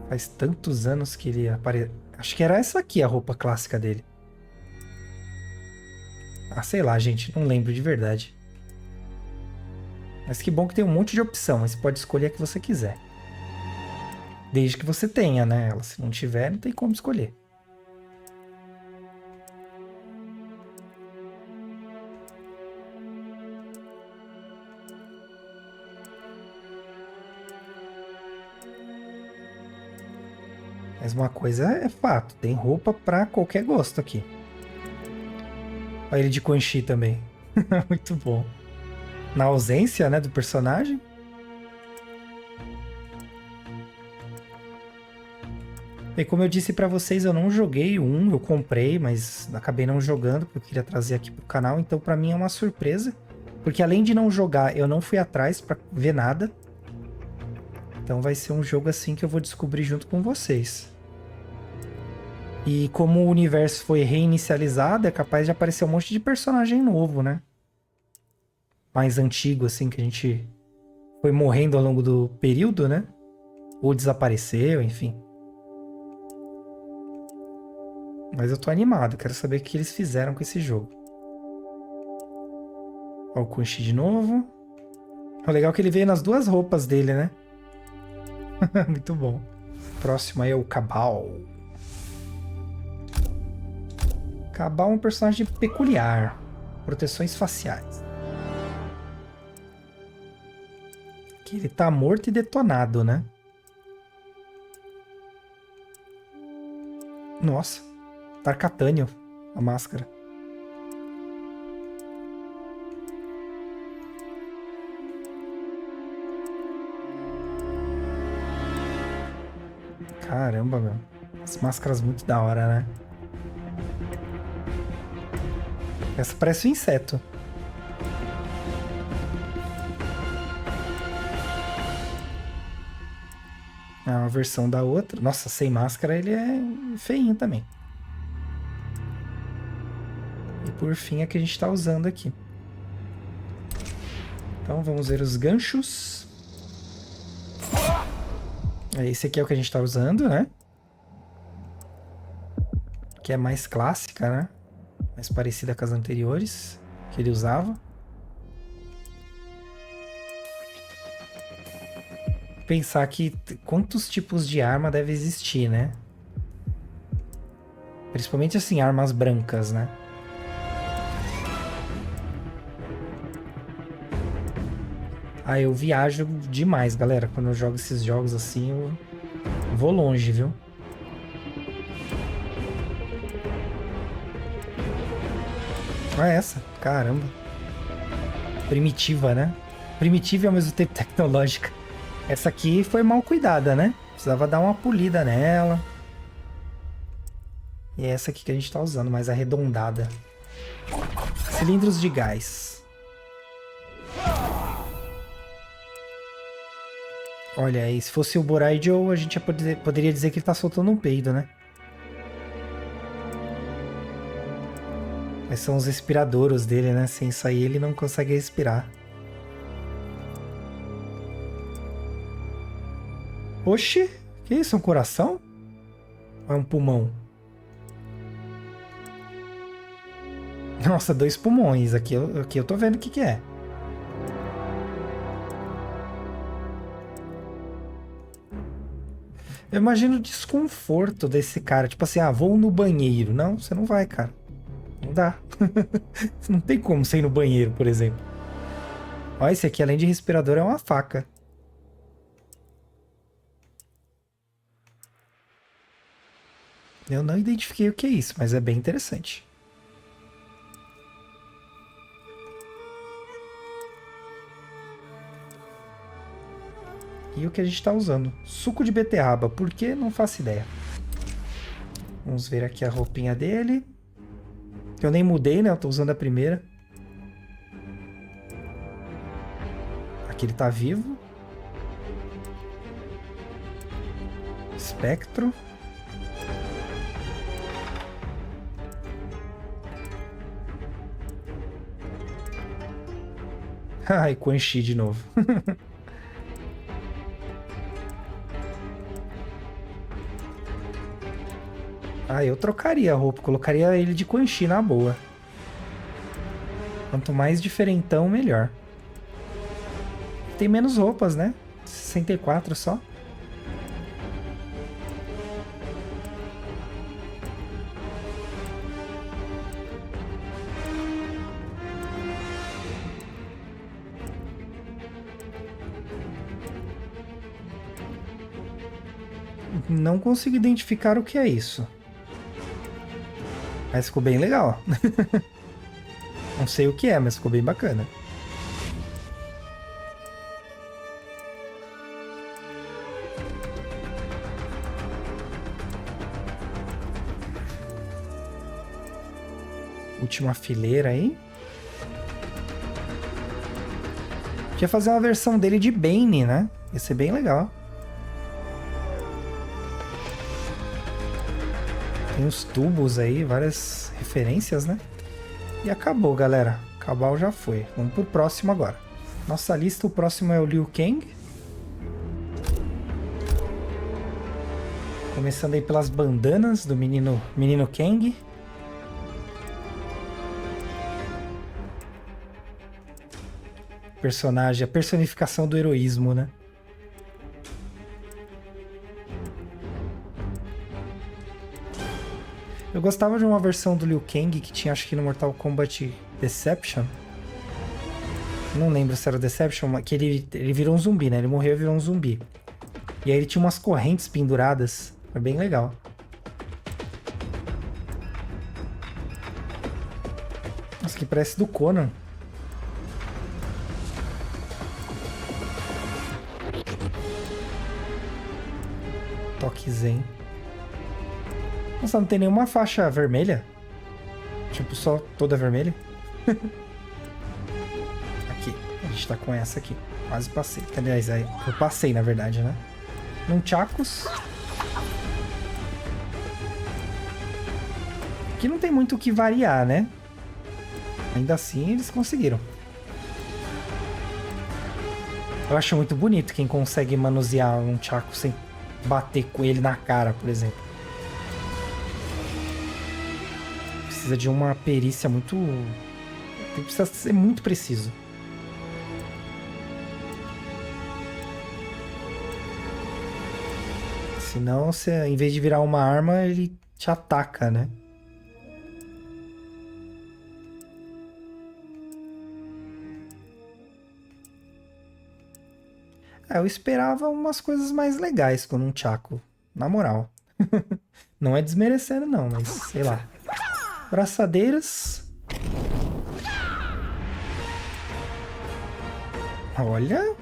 Faz tantos anos que ele apareceu. Acho que era essa aqui a roupa clássica dele. Ah, sei lá, gente. Não lembro de verdade. Mas que bom que tem um monte de opção. Mas você pode escolher a que você quiser. Desde que você tenha, né? Ela, se não tiver, não tem como escolher. Mas uma coisa é fato, tem roupa pra qualquer gosto aqui. Olha ele de Quan Chi também. Muito bom. Na ausência, né, do personagem. E como eu disse pra vocês, eu não joguei um, eu comprei, mas acabei não jogando, porque eu queria trazer aqui pro canal. Então pra mim é uma surpresa, porque além de não jogar, eu não fui atrás pra ver nada. Então vai ser um jogo assim que eu vou descobrir junto com vocês. E como o universo foi reinicializado, é capaz de aparecer um monte de personagem novo, né? Mais antigo, assim, que a gente foi morrendo ao longo do período, né? Ou desapareceu, enfim. Mas eu tô animado, quero saber o que eles fizeram com esse jogo. Ó, o Quan Chi de novo. O legal é que ele veio nas duas roupas dele, né? Muito bom. Próximo aí é o Cabal. Cabal é um personagem peculiar. Proteções faciais. Aqui ele tá morto e detonado, né? Nossa. Tarkatânio, a máscara. Caramba, meu. As máscaras muito da hora, né? Essa parece um inseto. É uma versão da outra. Nossa, sem máscara ele é feinho também. E por fim é que a gente tá usando aqui. Então vamos ver os ganchos. Esse aqui é o que a gente tá usando, né? Que é mais clássica, né? Mais parecida com as anteriores que ele usava. Pensar que quantos tipos de arma deve existir, né? Principalmente assim, armas brancas, né? Ah, eu viajo demais, galera. Quando eu jogo esses jogos assim, eu vou longe, viu? Ah, essa? Caramba. Primitiva, né? Primitiva e ao mesmo tempo tecnológica. Essa aqui foi mal cuidada, né? Precisava dar uma polida nela. E é essa aqui que a gente tá usando, mais arredondada. Cilindros de gás. Olha aí, se fosse o Boraijo, a gente poderia dizer que ele tá soltando um peido, né? Mas são os respiradouros dele, né? Sem isso aí ele não consegue respirar. Oxi, que isso? É um coração? Ou é um pulmão? Nossa, 2 pulmões. Aqui eu tô vendo o que é. Eu imagino o desconforto desse cara. Tipo assim, vou no banheiro. Não, você não vai, cara. Não dá. Não tem como você ir no banheiro, por exemplo. Ó, esse aqui, além de respirador, é uma faca. Eu não identifiquei o que é isso, mas é bem interessante. E o que a gente está usando? Suco de beterraba. Por que? Não faço ideia. Vamos ver aqui a roupinha dele. Eu nem mudei, né? Eu tô usando a primeira. Aqui ele tá vivo. Espectro. Ai, Quan Chi de novo. Eu trocaria a roupa, colocaria ele de Quan Chi na boa. Quanto mais diferentão, melhor. Tem menos roupas, né? 64 só. Não consigo identificar o que é isso. Mas ficou bem legal. Não sei o que é, mas ficou bem bacana. última fileira aí. Podia fazer uma versão dele de Bane, né? Ia ser bem legal. Tem uns tubos aí, várias referências, né? E acabou, galera. Cabal já foi. Vamos pro próximo agora. Nossa lista, o próximo é o Liu Kang. Começando aí pelas bandanas do menino Kang. Personagem, a personificação do heroísmo, né? Eu gostava de uma versão do Liu Kang que tinha, acho que no Mortal Kombat Deception. Não lembro se era o Deception, mas que ele virou um zumbi, né? Ele morreu e virou um zumbi. E aí ele tinha umas correntes penduradas. Foi bem legal. Nossa, que parece do Conan. Toque Zen. Nossa, não tem nenhuma faixa vermelha? Tipo, só toda vermelha? Aqui, a gente tá com essa aqui. Quase passei. Aliás, eu passei, na verdade, né? Nunchakus. Aqui não tem muito o que variar, né? Ainda assim, eles conseguiram. Eu acho muito bonito quem consegue manusear um Nunchaku sem bater com ele na cara, por exemplo. Precisa de uma perícia muito... Precisa ser muito preciso. Senão, você, em vez de virar uma arma, ele te ataca, né? Eu esperava umas coisas mais legais com um Nunchaku, na moral. Não é desmerecendo não, mas sei lá. Braçadeiras. Olha.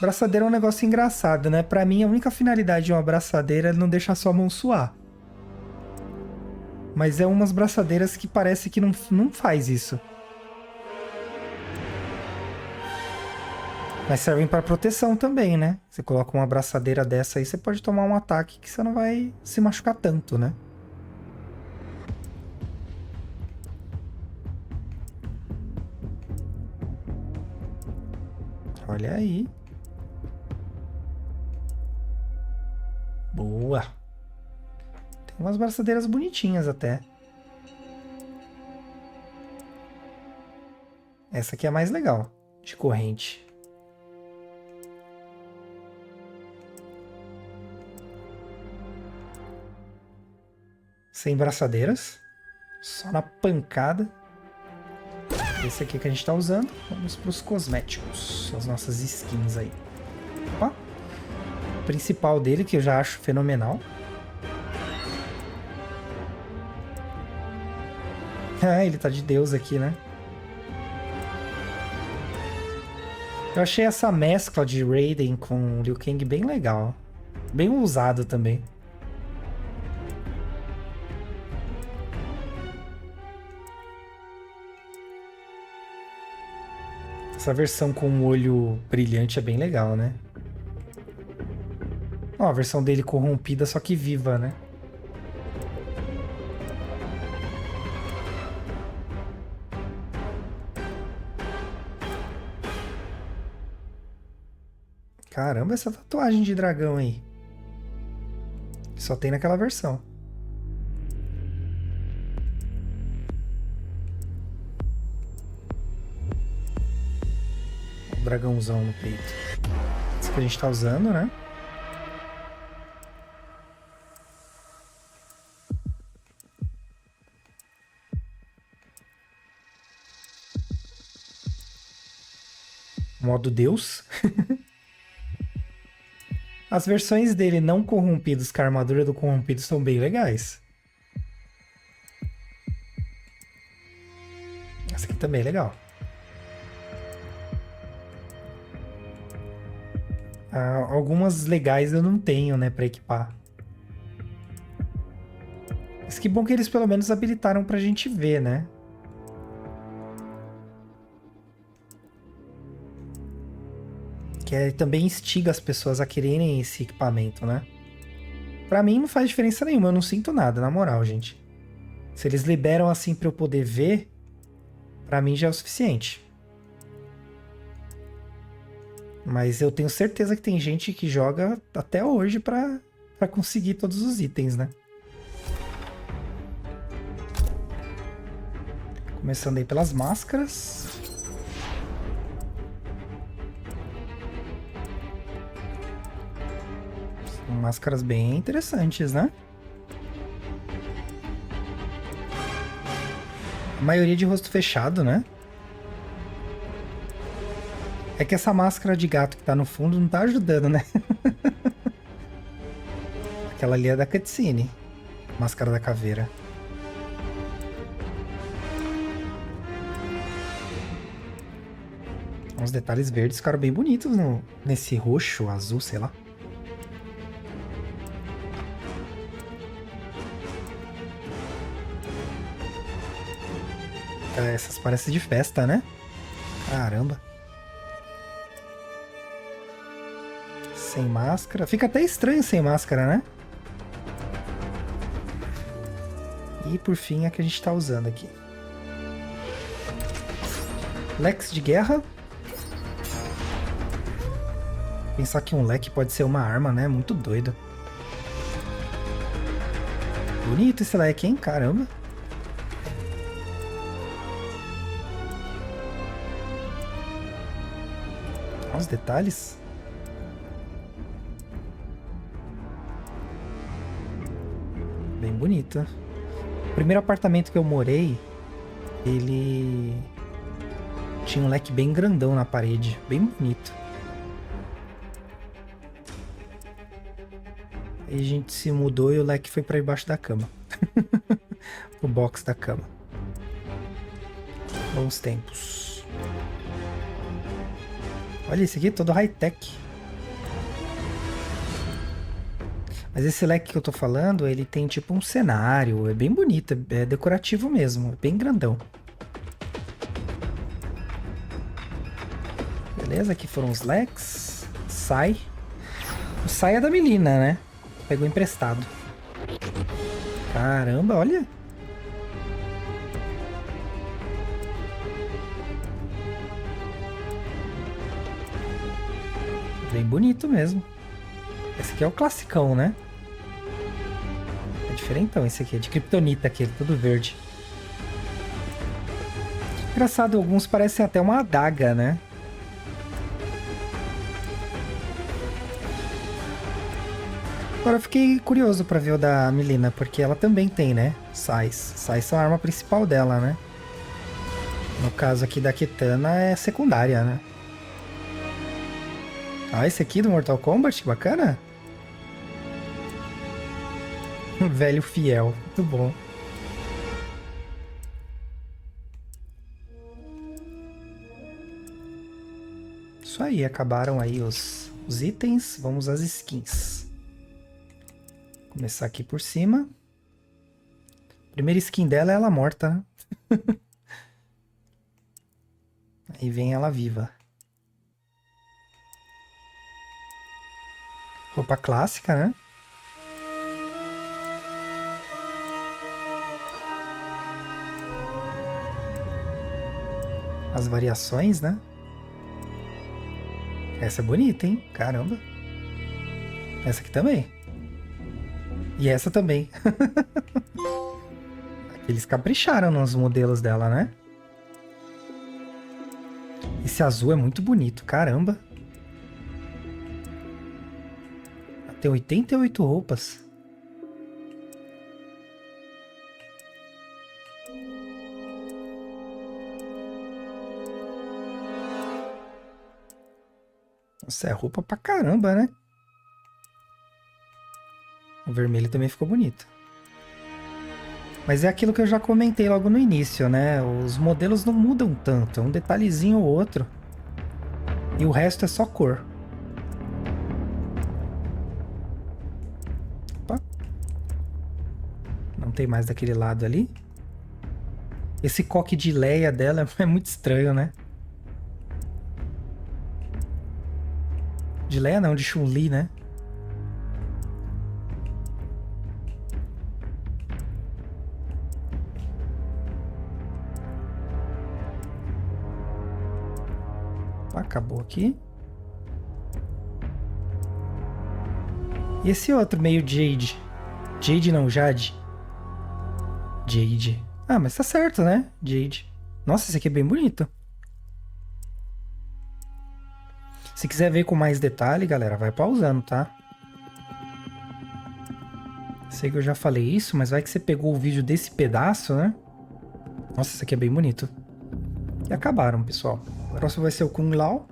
Braçadeira é um negócio engraçado, né? Pra mim, a única finalidade de uma braçadeira é não deixar sua mão suar. Mas é umas braçadeiras que parece que não faz isso. Mas servem para proteção também, né? Você coloca uma braçadeira dessa aí, você pode tomar um ataque que você não vai se machucar tanto, né? Olha aí. Boa. Tem umas braçadeiras bonitinhas até. Essa aqui é a mais legal, de corrente. Sem braçadeiras, só na pancada. Esse aqui que a gente tá usando. Vamos para os cosméticos, as nossas skins aí. Ó, o principal dele, que eu já acho fenomenal. Ah, ele tá de Deus aqui, né? Eu achei essa mescla de Raiden com Liu Kang bem legal. Bem ousado também. Essa versão com o olho brilhante é bem legal, né? Ó, a versão dele corrompida, só que viva, né? Caramba, essa tatuagem de dragão aí. Só tem naquela versão. Dragãozão no peito. Esse que a gente tá usando, né? Modo Deus. As versões dele não corrompidos com a armadura do corrompido são bem legais. Essa aqui também é legal. Algumas legais eu não tenho, né, pra equipar. Mas que bom que eles pelo menos habilitaram pra gente ver, né? Que também instiga as pessoas a quererem esse equipamento, né? Pra mim não faz diferença nenhuma, eu não sinto nada, na moral, gente. Se eles liberam assim pra eu poder ver, pra mim já é o suficiente. Mas eu tenho certeza que tem gente que joga até hoje pra conseguir todos os itens, né? Começando aí pelas máscaras. São máscaras bem interessantes, né? A maioria de rosto fechado, né? É que essa máscara de gato que tá no fundo não tá ajudando, né? Aquela ali é da cutscene. Máscara da caveira. Uns detalhes verdes ficaram bem bonitos nesse roxo, azul, sei lá. Essas parecem de festa, né? Caramba. Sem máscara. Fica até estranho sem máscara, né? E por fim a que a gente tá usando aqui. Lex de guerra. Pensar que um leque pode ser uma arma, né? Muito doido. Bonito esse leque, hein? Caramba. Olha os detalhes. Bem bonito. O primeiro apartamento que eu morei, ele tinha um leque bem grandão na parede. Bem bonito. Aí a gente se mudou e o leque foi pra debaixo da cama. O box da cama. Bons tempos. Olha esse aqui, todo high-tech. Mas esse leque que eu tô falando, ele tem tipo um cenário. É bem bonito, é decorativo mesmo. É bem grandão. Beleza, aqui foram os leques. Sai. O sai é da Melina, né? Pegou emprestado. Caramba, olha. Bem bonito mesmo. Esse aqui é o classicão, né? É diferentão esse aqui. É de Kryptonita aquele, tudo verde. Engraçado, alguns parecem até uma adaga, né? Agora eu fiquei curioso pra ver o da Melina, porque ela também tem, né? Sais. Sais são a arma principal dela, né? No caso aqui da Kitana é secundária, né? Ah, esse aqui do Mortal Kombat, que bacana. Velho fiel, muito bom. Isso aí, acabaram aí os itens. Vamos às skins. Começar aqui por cima. Primeira skin dela é ela morta, né? Aí vem ela viva. Roupa clássica, né? As variações, né? Essa é bonita, hein? Caramba. Essa aqui também. E essa também. Eles capricharam nos modelos dela, né? Esse azul é muito bonito, caramba. Tem 88 roupas. Nossa, é roupa pra caramba, né? O vermelho também ficou bonito. Mas é aquilo que eu já comentei logo no início, né? Os modelos não mudam tanto. É um detalhezinho ou outro. E o resto é só cor. Opa. Não tem mais daquele lado ali. Esse coque de Leia dela é muito estranho, né? De Leia não, de Chun-Li, né? Acabou aqui. E esse outro meio Jade? Jade não, Jade. Jade. Ah, mas tá certo, né? Jade. Nossa, esse aqui é bem bonito. Se quiser ver com mais detalhe, galera, vai pausando, tá? Sei que eu já falei isso, mas vai que você pegou o vídeo desse pedaço, né? Nossa, esse aqui é bem bonito. E acabaram, pessoal. O próximo vai ser o Kung Lao.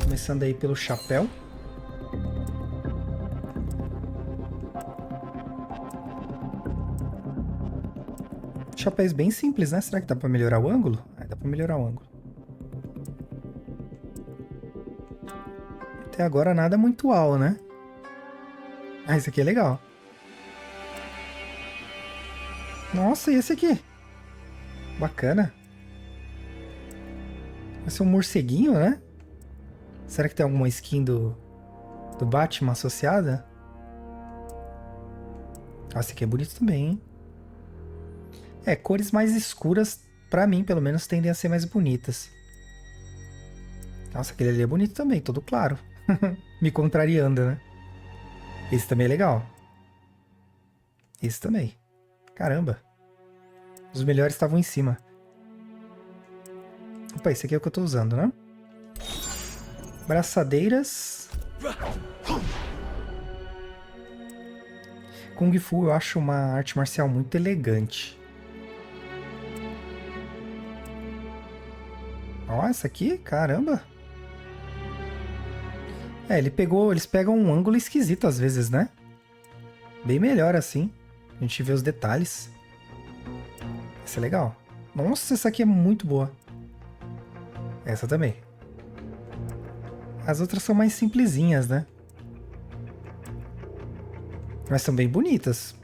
Começando aí pelo chapéu. Chapéus bem simples, né? Será que dá pra melhorar o ângulo? Dá pra melhorar o ângulo. Até agora nada muito uau, né? Ah, esse aqui é legal. Nossa, e esse aqui? Bacana. Vai ser um morceguinho, né? Será que tem alguma skin do Batman associada? Ah, esse aqui é bonito também, hein? É, cores mais escuras, pra mim, pelo menos, tendem a ser mais bonitas. Nossa, aquele ali é bonito também, todo claro. Me contrariando, né? Esse também é legal. Esse também. Caramba. Os melhores estavam em cima. Opa, esse aqui é o que eu tô usando, né? Braçadeiras. Kung Fu eu acho uma arte marcial muito elegante. Ó, essa aqui, caramba. É, eles pegam um ângulo esquisito às vezes, né? Bem melhor assim. A gente vê os detalhes. Essa é legal. Nossa, essa aqui é muito boa. Essa também. As outras são mais simplesinhas, né? Mas são bem bonitas.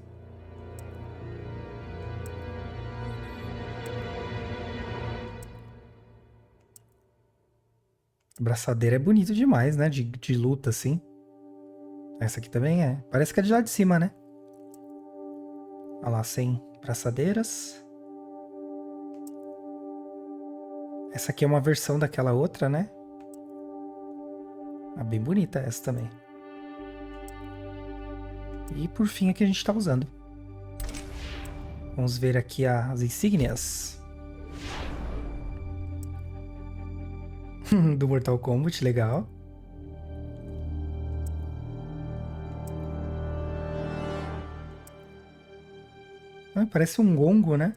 Braçadeira é bonito demais, né? De luta, assim. Essa aqui também é. Parece que é de lá de cima, né? Olha lá, sem braçadeiras. Essa aqui é uma versão daquela outra, né? Ah, bem bonita essa também. E por fim a que a gente tá usando. Vamos ver aqui as insígnias. Do Mortal Kombat, legal. Ah, parece um gongo, né?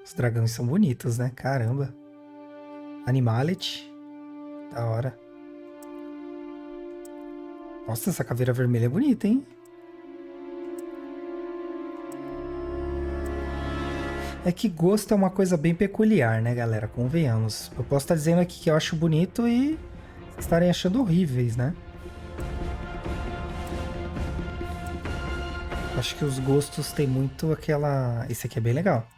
Os dragões são bonitos, né? Caramba. Animality. Da hora. Nossa, essa caveira vermelha é bonita, hein? É que gosto é uma coisa bem peculiar, né, galera? Convenhamos. Eu posso estar dizendo aqui que eu acho bonito e estarem achando horríveis, né? Acho que os gostos têm muito aquela... Esse aqui é bem legal.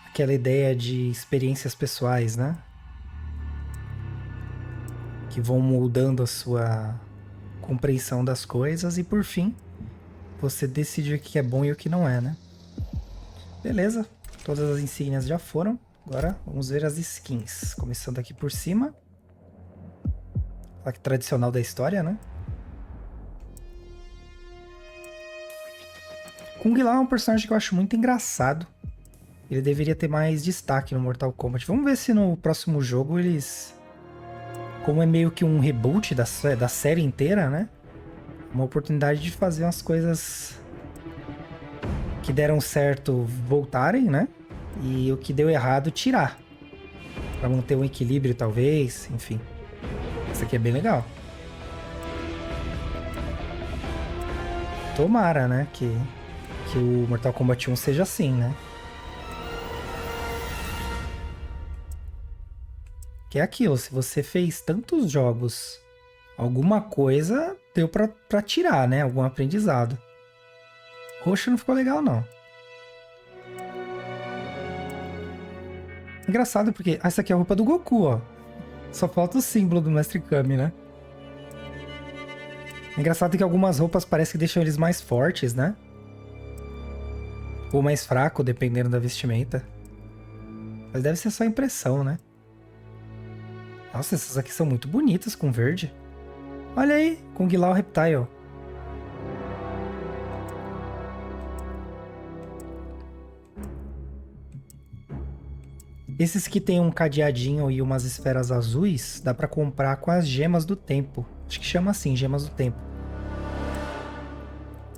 Aquela ideia de experiências pessoais, né? Que vão moldando a sua compreensão das coisas e, por fim, você decide o que é bom e o que não é, né? Beleza. Todas as insígnias já foram. Agora vamos ver as skins. Começando aqui por cima. A tradicional da história, né? Kung Lao é um personagem que eu acho muito engraçado. Ele deveria ter mais destaque no Mortal Kombat. Vamos ver se no próximo jogo eles... Como é meio que um reboot da série inteira, né? Uma oportunidade de fazer umas coisas que deram certo voltarem, né? E o que deu errado tirar. Pra manter um equilíbrio, talvez. Enfim. Isso aqui é bem legal. Tomara, né? Que o Mortal Kombat 1 seja assim, né? Que é aquilo. Se você fez tantos jogos Alguma coisa deu pra tirar, né? Algum aprendizado. Roxo não ficou legal, não. Engraçado porque... essa aqui é a roupa do Goku, ó. Só falta o símbolo do Mestre Kami, né? Engraçado que algumas roupas parece que deixam eles mais fortes, né? Ou mais fraco, dependendo da vestimenta. Mas deve ser só impressão, né? Nossa, essas aqui são muito bonitas com verde. Olha aí, com Guilau Reptile. Esses que tem um cadeadinho e umas esferas azuis, dá pra comprar com as gemas do tempo. Acho que chama assim, gemas do tempo.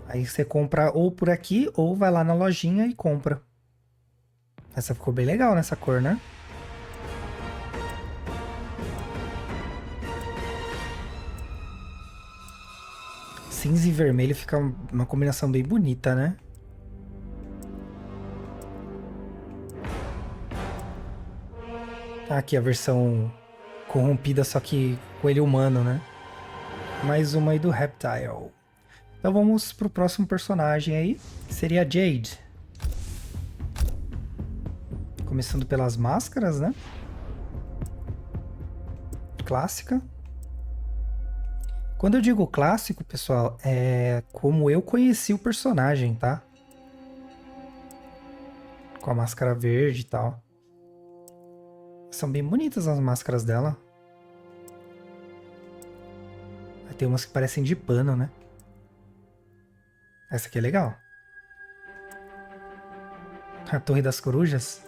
Aí você compra ou por aqui, ou vai lá na lojinha e compra. Essa ficou bem legal nessa cor, né? Cinza e vermelho fica uma combinação bem bonita, né? Aqui a versão corrompida, só que com ele humano, né? Mais uma aí do Reptile. Então vamos pro próximo personagem aí, que seria a Jade. Começando pelas máscaras, né? Clássica. Quando eu digo clássico, pessoal, é como eu conheci o personagem, tá? Com a máscara verde e tal. São bem bonitas as máscaras dela. Tem umas que parecem de pano, né? Essa aqui é legal. A Torre das Corujas.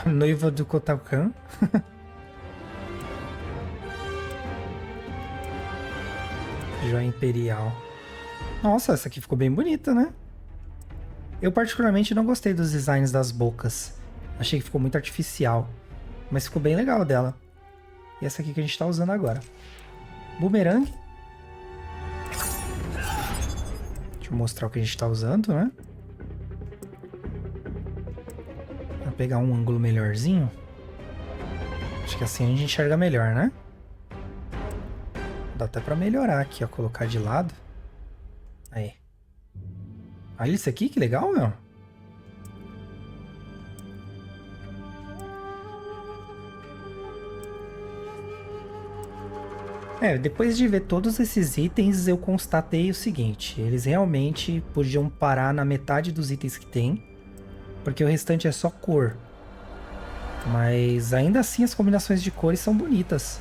A noiva do Kotalkan. Joia Imperial. Nossa, essa aqui ficou bem bonita, né? Eu particularmente não gostei dos designs das bocas. Achei que ficou muito artificial. Mas ficou bem legal dela. E essa aqui que a gente tá usando agora. Boomerang. Deixa eu mostrar o que a gente tá usando, né? Vou pegar um ângulo melhorzinho. Acho que assim a gente enxerga melhor, né? Dá até pra melhorar aqui, ó. Colocar de lado. Aí. Olha isso aqui, que legal, meu. Depois de ver todos esses itens, eu constatei o seguinte. Eles realmente podiam parar na metade dos itens que tem. Porque o restante é só cor. Mas ainda assim as combinações de cores são bonitas.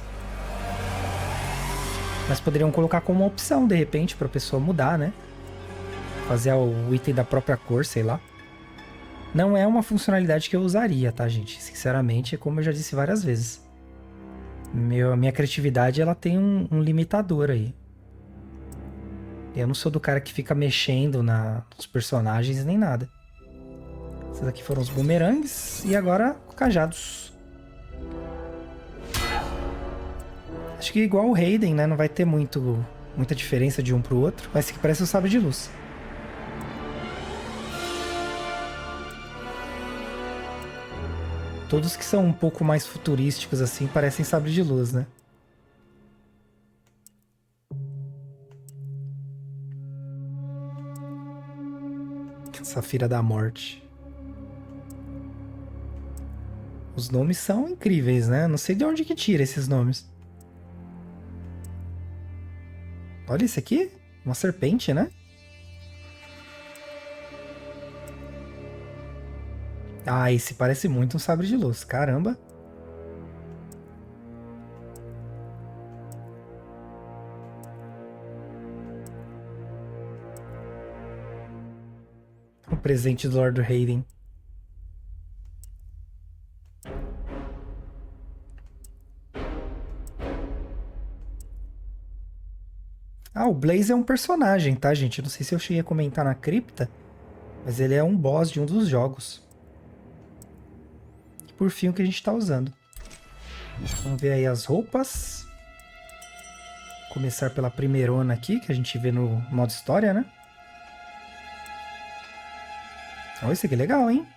Mas poderiam colocar como uma opção, de repente, para a pessoa mudar, né? Fazer o item da própria cor, sei lá. Não é uma funcionalidade que eu usaria, tá, gente? Sinceramente, como eu já disse várias vezes. A minha criatividade, ela tem um limitador aí. Eu não sou do cara que fica mexendo nos personagens nem nada. Esses aqui foram os bumerangues e agora cajados. Acho que igual o Raiden, né? Não vai ter muita diferença de um pro outro. Mas esse aqui parece o sabre de luz. Todos que são um pouco mais futurísticos assim parecem sabre de luz, né? Safira da Morte. Os nomes são incríveis, né? Não sei de onde que tira esses nomes. Olha esse aqui. Uma serpente, né? Ah, esse parece muito um sabre de luz. Caramba. O presente do Lord Raiden. Ah, o Blaze é um personagem, tá, gente? Eu não sei se eu cheguei a comentar na cripta, mas ele é um boss de um dos jogos. E por fim, o que a gente tá usando. Vamos ver aí as roupas. Começar pela primeirona aqui, que a gente vê no modo história, né? Olha, esse aqui é legal, hein?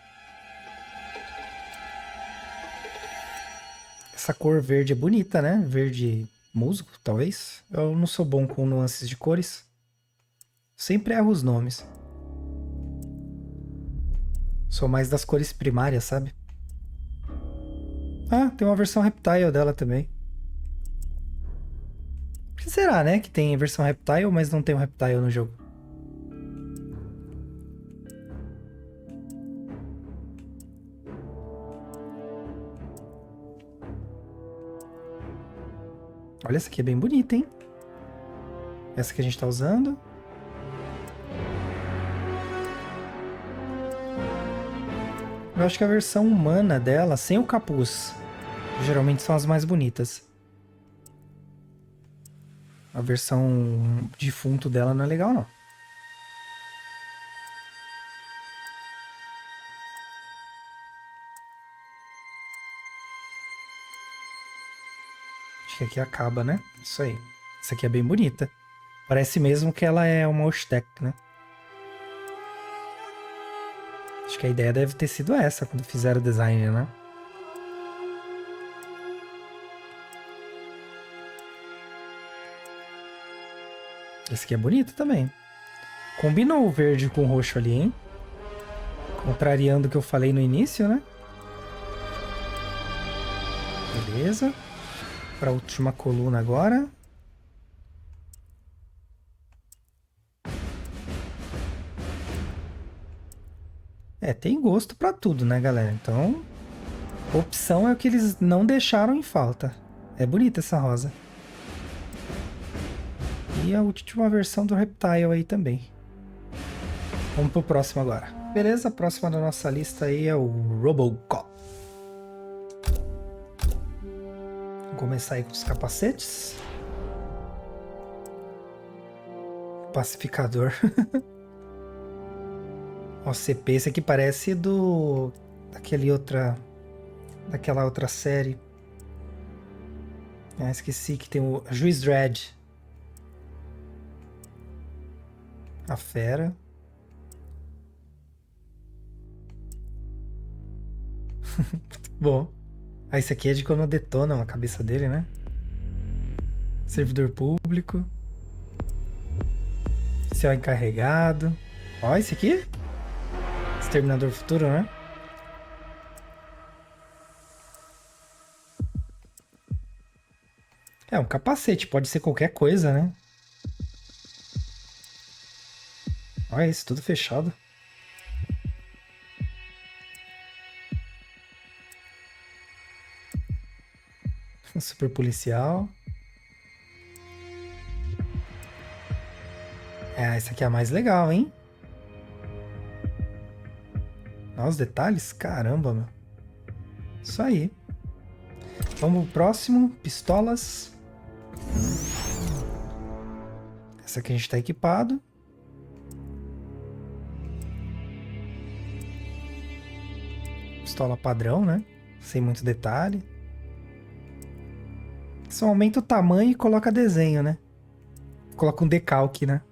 Essa cor verde é bonita, né? Verde musgo, talvez. Eu não sou bom com nuances de cores. Sempre erro os nomes. Sou mais das cores primárias, sabe? Ah, tem uma versão Reptile dela também. Por que será, né? Que tem versão Reptile, mas não tem um Reptile no jogo. Olha, essa aqui é bem bonita, hein? Essa que a gente tá usando. Eu acho que a versão humana dela, sem o capuz, geralmente são as mais bonitas. A versão defunto dela não é legal, não. Acho que aqui acaba, né? Isso aí. Essa aqui é bem bonita. Parece mesmo que ela é uma Oshtek, né? Acho que a ideia deve ter sido essa quando fizeram o design, né? Esse aqui é bonito também. Combinou o verde com o roxo ali, hein? Contrariando o que eu falei no início, né? Beleza. Para a última coluna agora. É, tem gosto para tudo, né, galera? Então, opção é o que eles não deixaram em falta. É bonita essa rosa. E a última versão do Reptile aí também. Vamos pro próximo agora. Beleza, a próxima da nossa lista aí é o Robocop. Vamos começar aí com os capacetes. Pacificador. OCP, esse aqui parece daquela outra série. Ah, esqueci que tem o Juiz Dredd. A fera. Bom. Ah, esse aqui é de quando detonam a cabeça dele, né? Servidor público. Céu encarregado. Ó, esse aqui? Exterminador Futuro, né? É um capacete, pode ser qualquer coisa, né? Olha isso, tudo fechado. Super policial. É, essa aqui é a mais legal, hein? Olha os detalhes, caramba, meu. Isso aí. Vamos pro próximo, pistolas. Essa aqui a gente tá equipado. Pistola padrão, né? Sem muito detalhe. Só aumenta o tamanho e coloca desenho, né? Coloca um decalque, né?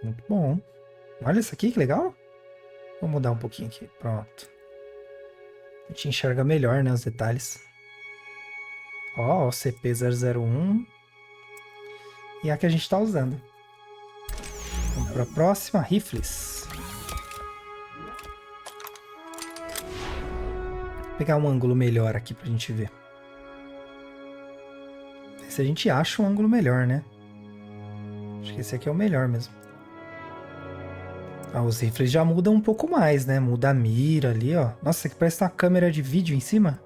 Muito bom. Olha isso aqui, que legal. Vou mudar um pouquinho aqui. Pronto. A gente enxerga melhor, né, os detalhes. Ó, o CP001. E a que a gente tá usando. Vamos para a próxima, rifles. Vou pegar um ângulo melhor aqui pra gente ver. Se a gente acha um ângulo melhor, né? Acho que esse aqui é o melhor mesmo. Ah, os rifles já mudam um pouco mais, né? Muda a mira ali, ó. Nossa, isso aqui parece uma câmera de vídeo em cima.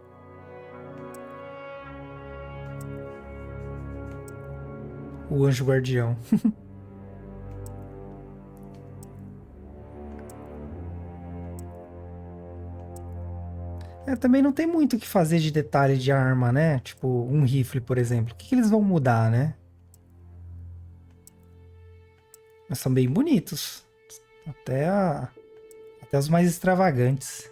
O anjo guardião. É, também não tem muito o que fazer de detalhe de arma, né? Tipo, um rifle, por exemplo. O que eles vão mudar, né? Mas são bem bonitos. Até a Até os mais extravagantes.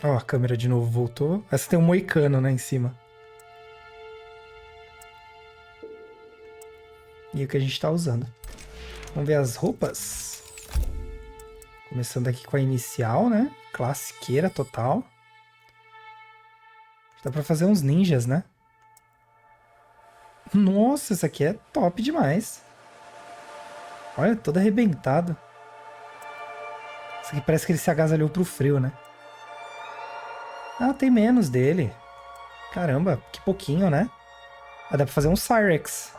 Ó, a câmera de novo voltou. Essa tem um moicano, né, em cima. E o que a gente tá usando. Vamos ver as roupas. Começando aqui com a inicial, né? Classiqueira total. Dá pra fazer uns ninjas, né? Nossa, essa aqui é top demais. Olha, todo arrebentado. Isso aqui parece que ele se agasalhou pro frio, né? Ah, tem menos dele. Caramba, que pouquinho, né? Ah, dá pra fazer um Cyrex.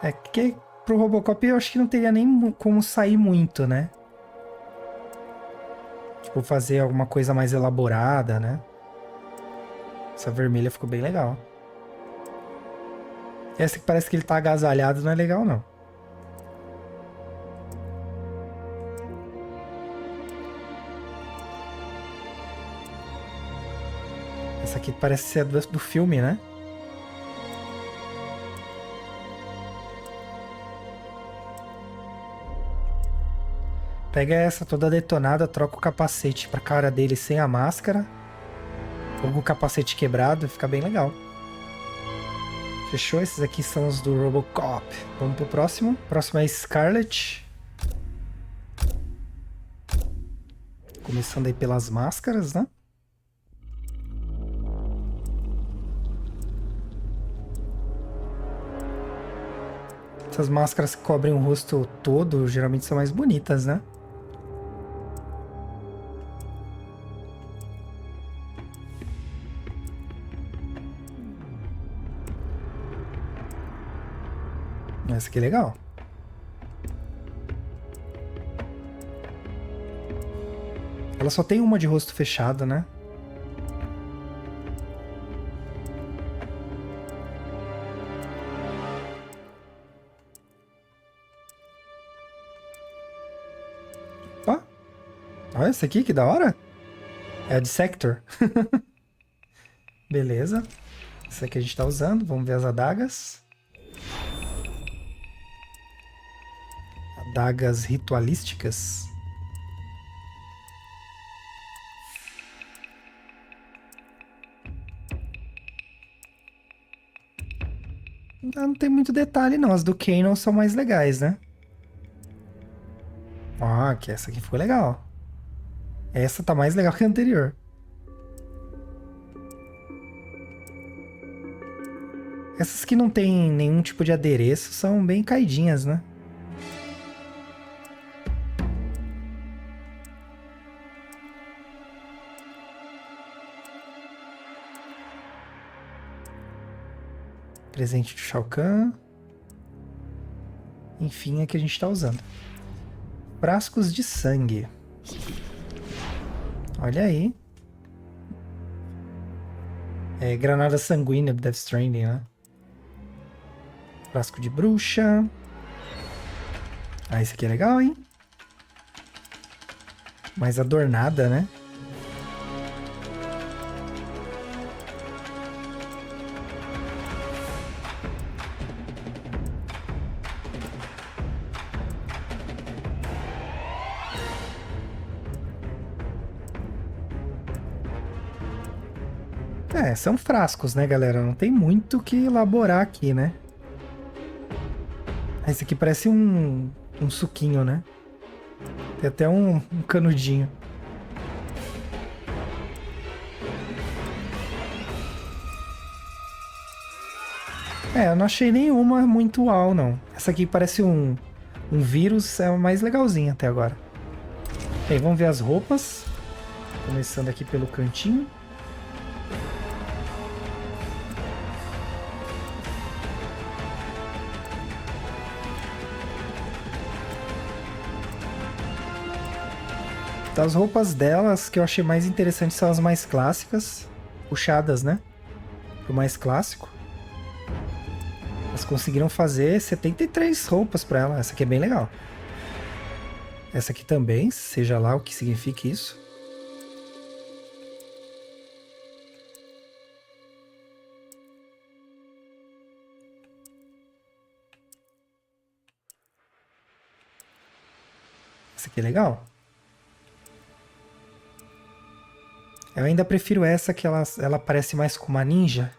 É que pro Robocop eu acho que não teria nem como sair muito, né? Tipo, fazer alguma coisa mais elaborada, né? Essa vermelha ficou bem legal. Essa que parece que ele tá agasalhado não é legal, não. Essa aqui parece ser do filme, né? Pega essa toda detonada, troca o capacete pra cara dele sem a máscara. Ou com o capacete quebrado, fica bem legal. Fechou? Esses aqui são os do Robocop. Vamos pro próximo. O próximo é Scarlet. Começando aí pelas máscaras, né? Essas máscaras que cobrem o rosto todo geralmente são mais bonitas, né? Essa aqui é legal. Ela só tem uma de rosto fechado, né? Opa! Olha essa aqui, que da hora! É a de Sector. Beleza. Essa aqui a gente tá usando. Vamos ver as adagas. Adagas ritualísticas. Não tem muito detalhe não, as do Kanon são mais legais, né? Ó, que essa aqui ficou legal. Essa tá mais legal que a anterior. Essas que não tem nenhum tipo de adereço são bem caidinhas, né? Presente de Shao Kahn. Enfim, é que a gente tá usando. Frascos de sangue. Olha aí. É granada sanguínea do Death Stranding, né? Frasco de bruxa. Ah, esse aqui é legal, hein? Mais adornada, né? É, são frascos, né, galera? Não tem muito o que elaborar aqui, né? Esse aqui parece um suquinho, né? Tem até um canudinho. É, eu não achei nenhuma muito uau, não. Essa aqui parece um vírus, é a mais legalzinha até agora. Bem, vamos ver as roupas. Começando aqui pelo cantinho. Das roupas delas, que eu achei mais interessantes são as mais clássicas. Puxadas, né? Pro mais clássico. Elas conseguiram fazer 73 roupas pra ela. Essa aqui é bem legal. Essa aqui também, seja lá o que signifique isso. Essa aqui é legal. Eu ainda prefiro essa, que ela parece mais com uma ninja.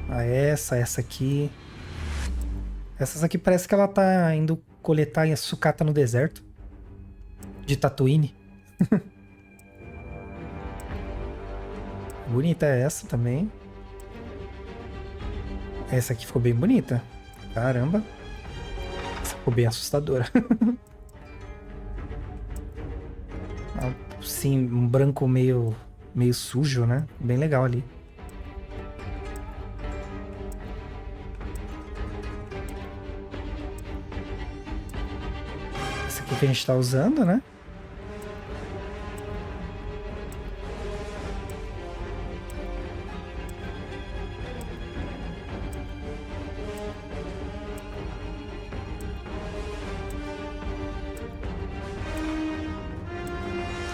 Ah, essa aqui. Essas aqui parece que ela tá indo coletar a sucata no deserto. De Tatooine. Bonita essa também. Essa aqui ficou bem bonita. Caramba. Essa ficou bem assustadora. Sim, um branco meio sujo, né? Bem legal ali. Essa aqui que a gente tá usando, né?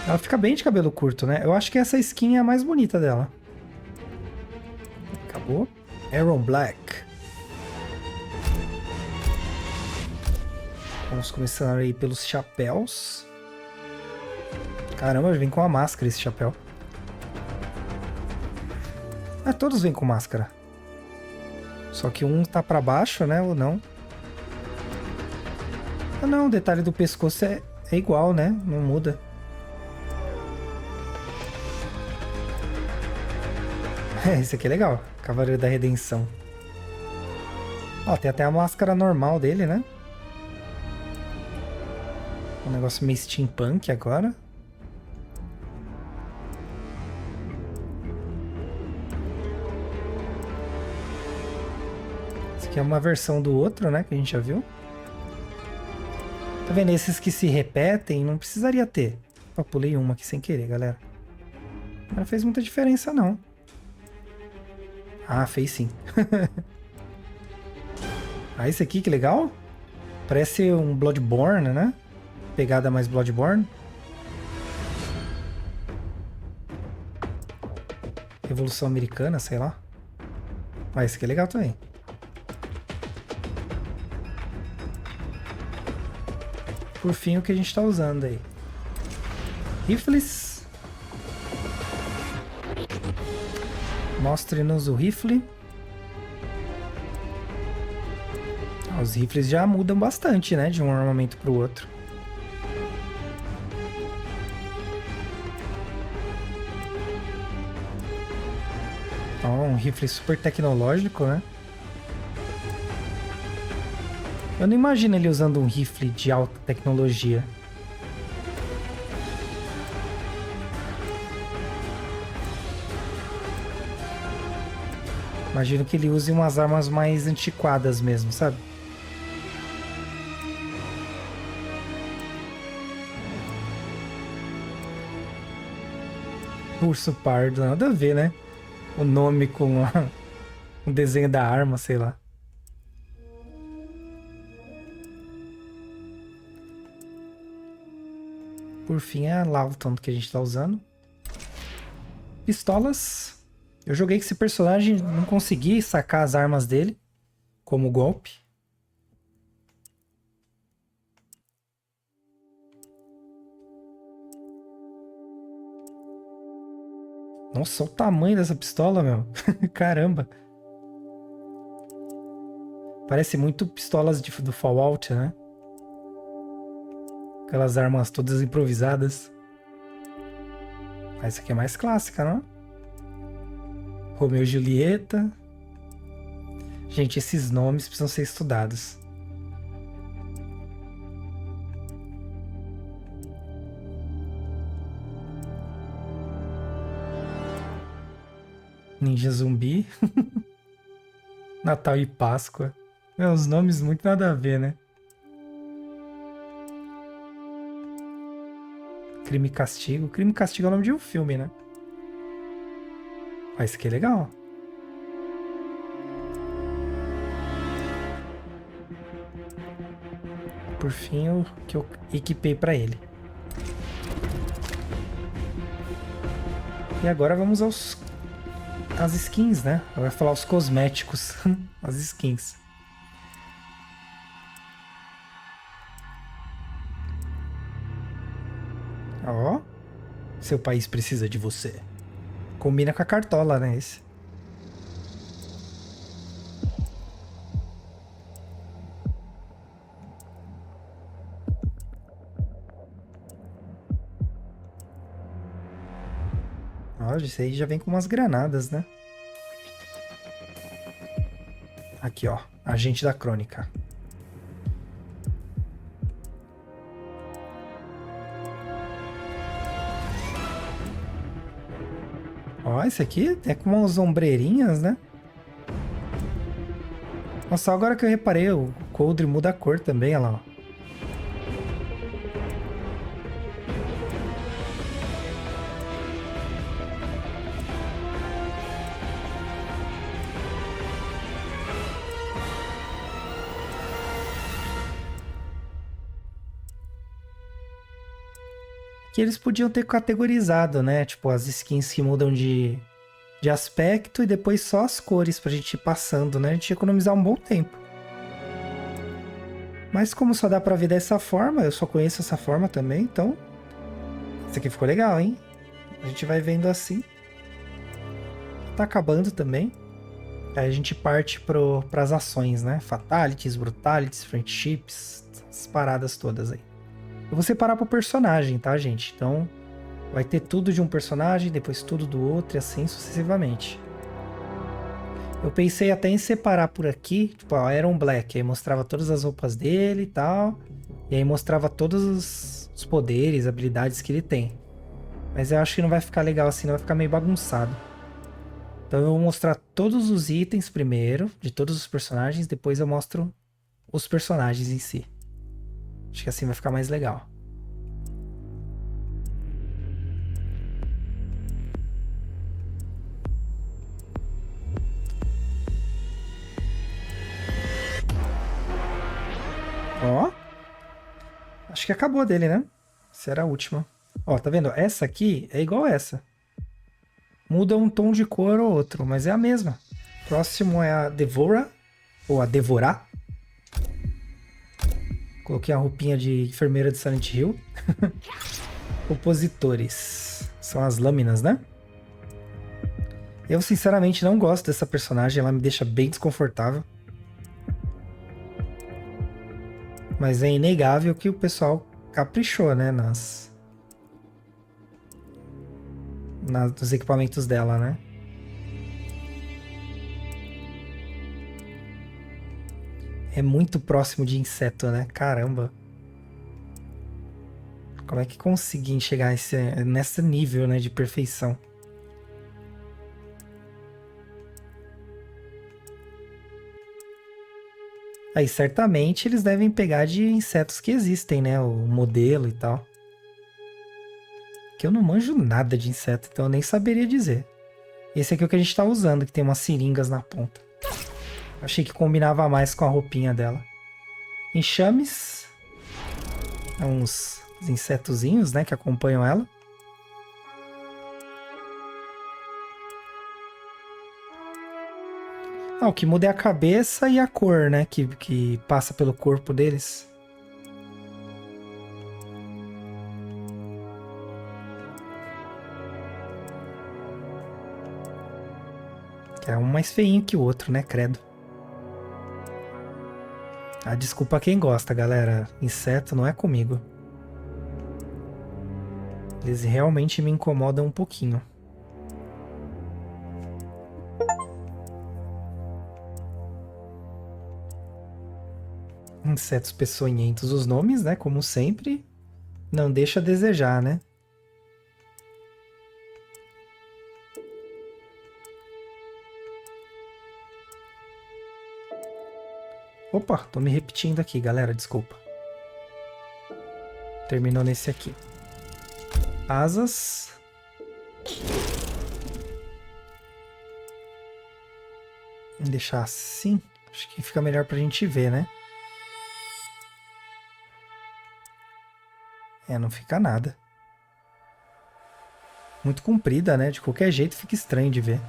Ela fica bem de cabelo curto, né? Eu acho que essa skin é a mais bonita dela. Acabou. Aaron Black. Vamos começar aí pelos chapéus. Caramba, vem com a máscara esse chapéu. Ah, todos vêm com máscara. Só que um tá pra baixo, né? Ou não? Ah, não. O detalhe do pescoço é igual, né? Não muda. Esse aqui é legal. Cavaleiro da Redenção. Ó, tem até a máscara normal dele, né? Um negócio meio steampunk agora. Esse aqui é uma versão do outro, né? Que a gente já viu. Tá vendo? Esses que se repetem, não precisaria ter. Ó, pulei uma aqui sem querer, galera. Não fez muita diferença, não. Ah, fez sim. Ah, esse aqui, que legal. Parece um Bloodborne, né? Pegada mais Bloodborne. Revolução Americana, sei lá. Ah, esse aqui é legal também. Por fim, o que a gente tá usando aí. Rifles. Mostre-nos o rifle. Os rifles já mudam bastante, né? De um armamento para o outro. Um rifle super tecnológico, né? Eu não imagino ele usando um rifle de alta tecnologia. Imagino que ele use umas armas mais antiquadas mesmo, sabe? Urso pardo, nada a ver, né? O nome com o desenho da arma, sei lá. Por fim, é a Lawton que a gente tá usando. Pistolas. Eu joguei com esse personagem, não consegui sacar as armas dele como golpe. Nossa, olha o tamanho dessa pistola, meu. Caramba. Parece muito pistolas do Fallout, né? Aquelas armas todas improvisadas. Essa aqui é mais clássica, não? Romeu e Julieta. Gente, esses nomes precisam ser estudados. Ninja Zumbi. Natal e Páscoa. Os nomes muito nada a ver, né? Crime e Castigo. Crime e Castigo é o nome de um filme, né? Ah, esse aqui é legal. Por fim, o que eu equipei pra ele. E agora vamos às skins, né? Eu vou falar os cosméticos. As skins. Seu país precisa de você. Combina com a cartola, né, esse? Olha, esse aí já vem com umas granadas, né? Aqui, ó. Agente da Crônica. Ó, esse aqui é com umas ombreirinhas, né? Nossa, agora que eu reparei, o coldre muda a cor também, olha lá, ó. Que eles podiam ter categorizado, né? Tipo, as skins que mudam de aspecto e depois só as cores pra gente ir passando, né? A gente ia economizar um bom tempo. Mas como só dá pra ver dessa forma, eu só conheço essa forma também, então... Isso aqui ficou legal, hein? A gente vai vendo assim. Tá acabando também. Aí a gente parte pras ações, né? Fatalities, Brutalities, Friendships, essas paradas todas aí. Eu vou separar pro personagem, tá, gente? Então, vai ter tudo de um personagem, depois tudo do outro e assim sucessivamente. Eu pensei até em separar por aqui, tipo, ó, Iron Black, aí mostrava todas as roupas dele e tal, e aí mostrava todos os poderes, habilidades que ele tem. Mas eu acho que não vai ficar legal assim, não vai ficar meio bagunçado. Então eu vou mostrar todos os itens primeiro, de todos os personagens, depois eu mostro os personagens em si. Acho que assim vai ficar mais legal. Ó. Acho que acabou dele, né? Essa era a última. Ó, tá vendo? Essa aqui é igual essa. Muda um tom de cor ou outro, mas é a mesma. Próximo é a Devora, ou a Devorar. Coloquei a roupinha de enfermeira de Silent Hill. Opositores. São as lâminas, né? Eu, sinceramente, não gosto dessa personagem. Ela me deixa bem desconfortável. Mas é inegável que o pessoal caprichou, né? Nos equipamentos dela, né? É muito próximo de inseto, né? Caramba. Como é que consegui chegar nesse nível, né, de perfeição? Aí, certamente, eles devem pegar de insetos que existem, né? O modelo e tal. Que eu não manjo nada de inseto, então eu nem saberia dizer. Esse aqui é o que a gente tá usando, que tem umas seringas na ponta. Achei que combinava mais com a roupinha dela. Enxames. Uns insetozinhos, né, que acompanham ela. Ah, o que muda é a cabeça e a cor, né, que passa pelo corpo deles. Que é um mais feinho que o outro, né, credo. Ah, desculpa quem gosta, galera. Inseto não é comigo. Eles realmente me incomodam um pouquinho. Insetos peçonhentos. Os nomes, né, como sempre, não deixa a desejar, né? Opa, tô me repetindo aqui, galera, desculpa. Terminou nesse aqui. Asas. Vou deixar assim. Acho que fica melhor pra gente ver, né? É, não fica nada. Muito comprida, né? De qualquer jeito fica estranho de ver.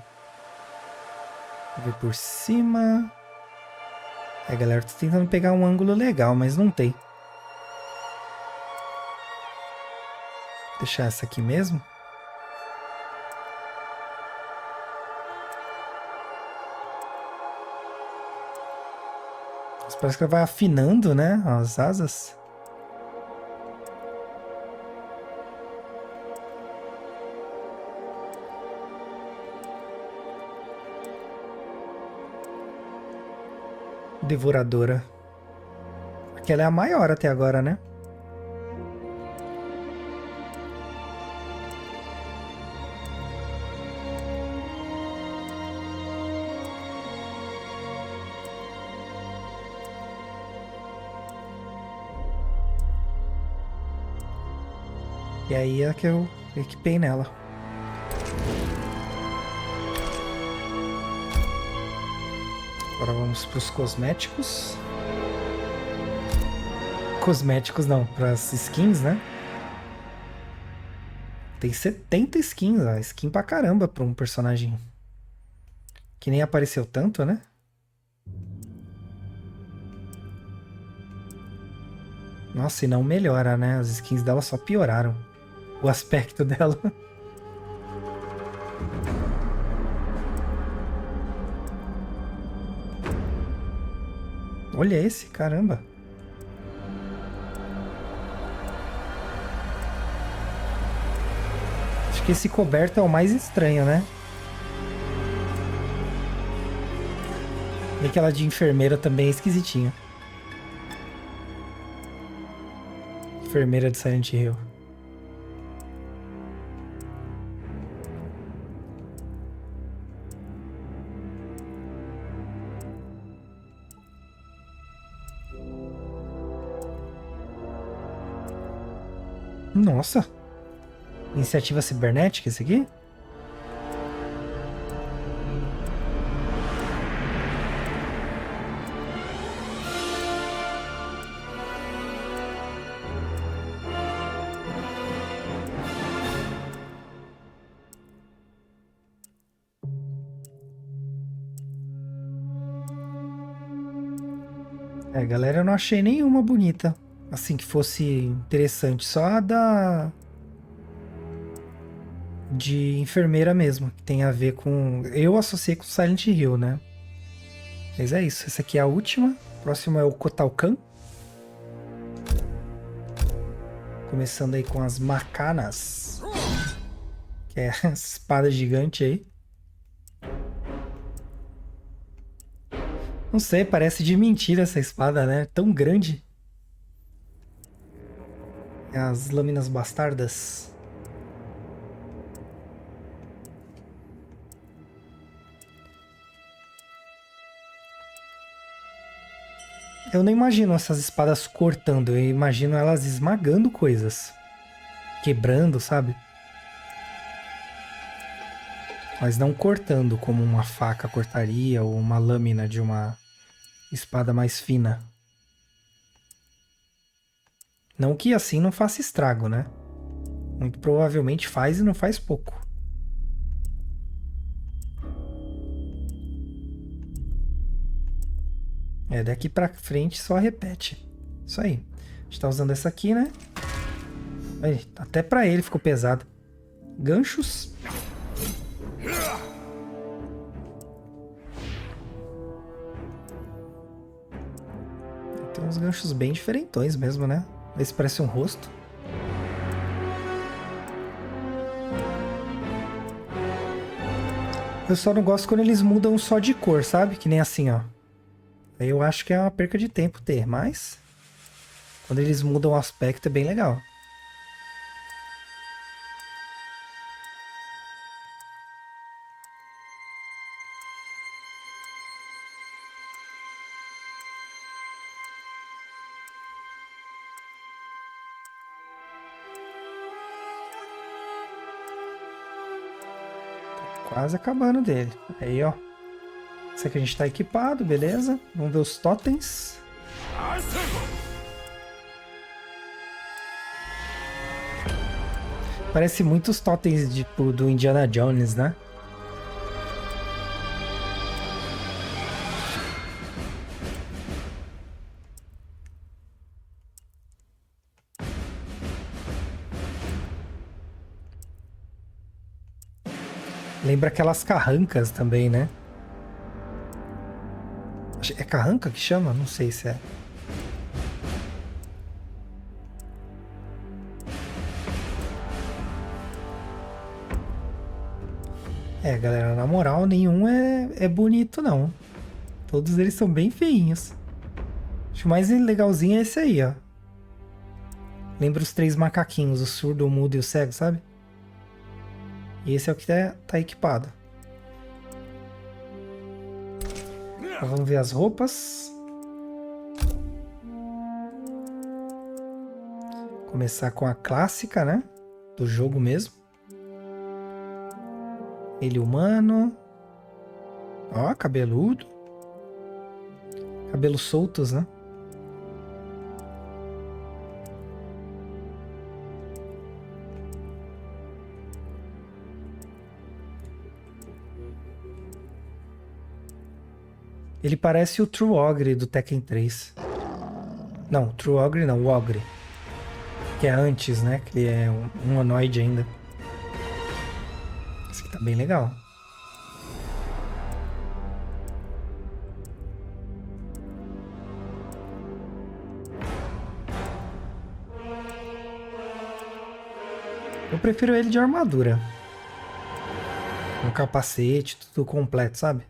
Vou ver por cima. É, galera, tô tentando pegar um ângulo legal, mas não tem. Vou deixar essa aqui mesmo. Mas parece que ela vai afinando, né? As asas. Devoradora. Aquela é a maior até agora, né? E aí é que eu equipei nela. Agora vamos para os cosméticos. Cosméticos não, para as skins, né? Tem 70 skins, ó. Skin pra caramba pra um personagem que nem apareceu tanto, né? Nossa, e não melhora, né? As skins dela só pioraram o aspecto dela. Olha esse, caramba. Acho que esse coberto é o mais estranho, né? E aquela de enfermeira também é esquisitinha. Enfermeira de Silent Hill. Nossa! Iniciativa cibernética esse aqui? É, galera, eu não achei nenhuma bonita. Assim, que fosse interessante. Só a da... de enfermeira mesmo. Que tem a ver com... Eu associei com Silent Hill, né? Mas é isso. Essa aqui é a última. O próximo é o Kotal Kahn. Começando aí com as Macanas. Que é a espada gigante aí. Não sei, parece de mentira essa espada, né? Tão grande. As lâminas bastardas. Eu não imagino essas espadas cortando, eu imagino elas esmagando coisas. Quebrando, sabe? Mas não cortando como uma faca cortaria ou uma lâmina de uma espada mais fina. Não que assim não faça estrago, né? Muito provavelmente faz e não faz pouco. É, daqui pra frente só repete. Isso aí. A gente tá usando essa aqui, né? Aí, até pra ele ficou pesado. Ganchos. Tem uns ganchos bem diferentões mesmo, né? Esse parece um rosto. Eu só não gosto quando eles mudam só de cor, sabe? Que nem assim, ó. Aí eu acho que é uma perca de tempo ter, mas... quando eles mudam o aspecto é bem legal. Quase acabando dele. Aí, ó. Esse aqui a gente tá equipado, beleza? Vamos ver os totens. Parece muitos totens tipo, do Indiana Jones, né? Lembra aquelas carrancas também, né? É carranca que chama? Não sei se é. É, galera, na moral, nenhum é bonito, não. Todos eles são bem feinhos. Acho que o mais legalzinho é esse aí, ó. Lembra os 3 macaquinhos, o surdo, o mudo e o cego, sabe? E esse é o que tá equipado. Então, vamos ver as roupas. Começar com a clássica, né? Do jogo mesmo. Ele humano. Ó, cabeludo. Cabelos soltos, né? Ele parece o True Ogre do Tekken 3. Não, True Ogre não, o Ogre. Que é antes, né? Que é um humanoide ainda. Esse aqui tá bem legal. Eu prefiro ele de armadura. Um capacete, tudo completo, sabe?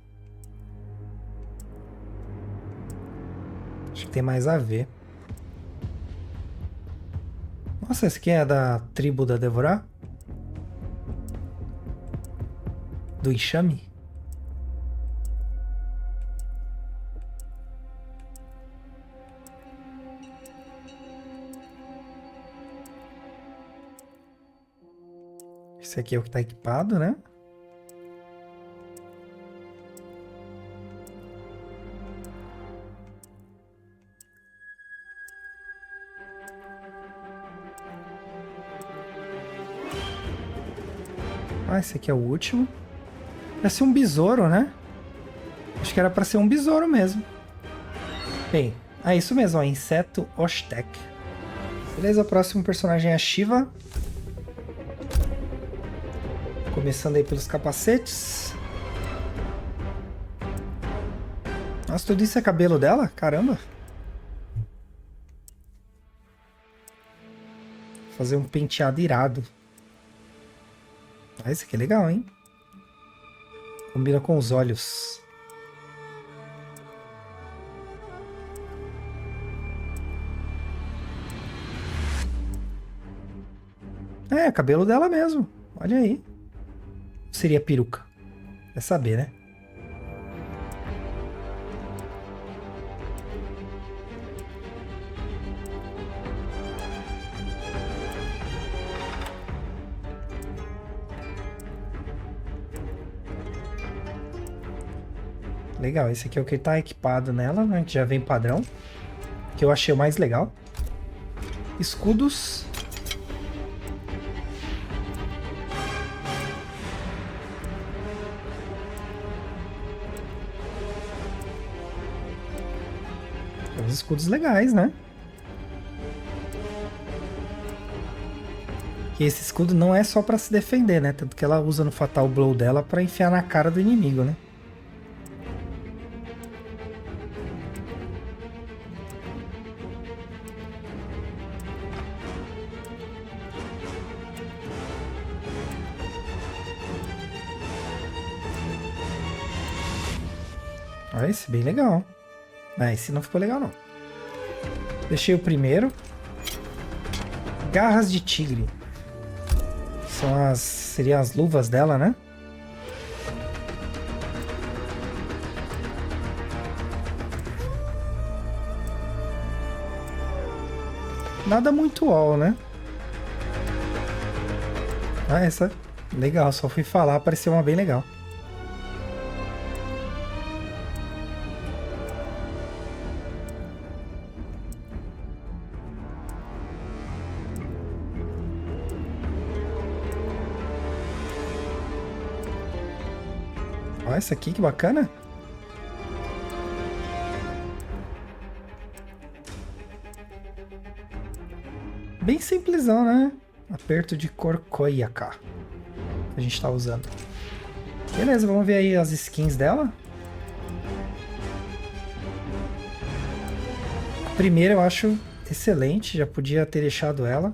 Acho que tem mais a ver. Nossa, esse aqui é da tribo da Devorah? Do Enxame? Esse aqui é o que tá equipado, né? Ah, esse aqui é o último. Parece um besouro, né? Acho que era pra ser um besouro mesmo. Bem, é isso mesmo, ó, inseto Oshtek. Beleza, o próximo personagem é a Shiva. Começando aí pelos capacetes. Nossa, tudo isso é cabelo dela? Caramba. Vou fazer um penteado irado. Ah, esse aqui é legal, hein? Combina com os olhos. É, cabelo dela mesmo. Olha aí. Seria peruca. Vai saber, né? Legal, esse aqui é o que tá equipado nela, né? Que já vem padrão. Que eu achei o mais legal. Escudos. Os escudos legais, né? E esse escudo não é só pra se defender, né? Tanto que ela usa no Fatal Blow dela pra enfiar na cara do inimigo, né? Olha esse, bem legal. Ah, esse não ficou legal, não. Deixei o primeiro. Garras de tigre. Seriam as luvas dela, né? Nada muito all, né? Ah, essa... Legal, só fui falar, apareceu uma bem legal. Olha essa aqui, que bacana. Bem simplesão, né? Aperto de Korkoyaka. Que a gente tá usando. Beleza, vamos ver aí as skins dela. primeira eu acho excelente, já podia ter deixado ela.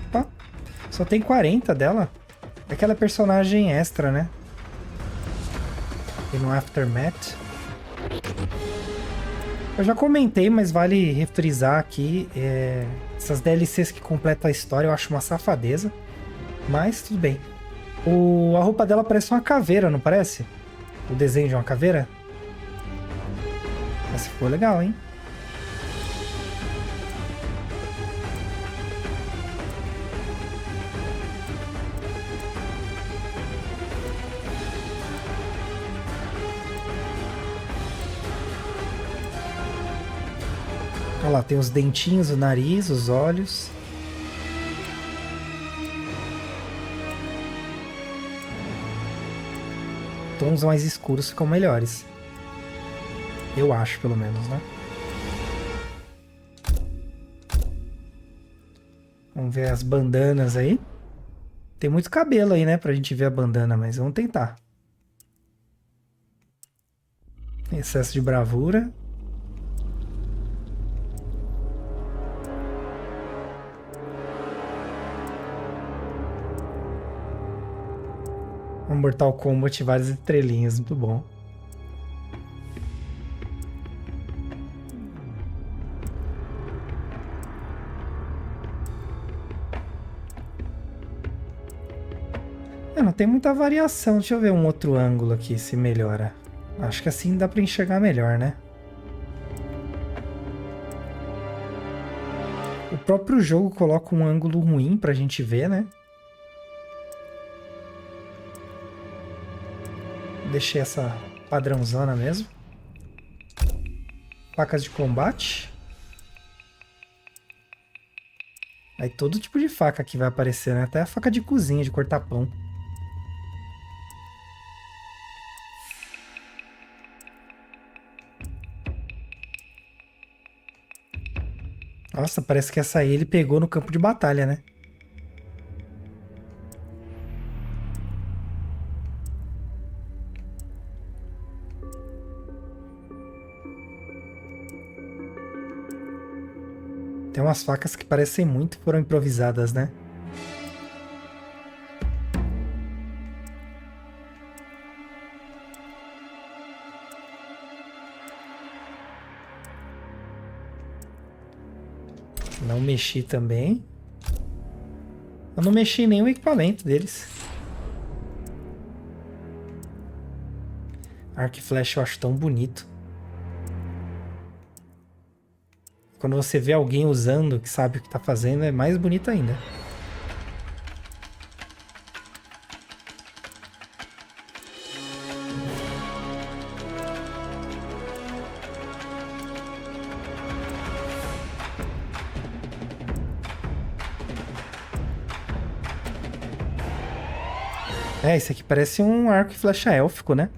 Opa, só tem 40 dela. É aquela personagem extra, né? E no Aftermath. Eu já comentei, mas vale refrisar aqui. Essas DLCs que completam a história eu acho uma safadeza. Mas tudo bem. A roupa dela parece uma caveira, não parece? O desenho de uma caveira. Essa ficou legal, hein? Olha lá, tem os dentinhos, o nariz, os olhos. Tons mais escuros ficam melhores. Eu acho, pelo menos, né? Vamos ver as bandanas aí. Tem muito cabelo aí, né? Pra gente ver a bandana, mas vamos tentar. Excesso de bravura. Mortal Kombat, várias estrelinhas, muito bom. Não tem muita variação. Deixa eu ver um outro ângulo aqui, se melhora. Acho que assim dá pra enxergar melhor, né? O próprio jogo coloca um ângulo ruim pra gente ver, né? Deixei essa padrãozona mesmo. Facas de combate. Aí todo tipo de faca aqui vai aparecer, né? Até a faca de cozinha, de cortar pão. Nossa, parece que essa aí ele pegou no campo de batalha, né? Tem umas facas que parecem muito foram improvisadas, né? Não mexi também. Eu não mexi em nenhum equipamento deles. Arco e flecha eu acho tão bonito. Quando você vê alguém usando, que sabe o que tá fazendo, é mais bonito ainda. Esse aqui parece um arco e flecha élfico, né?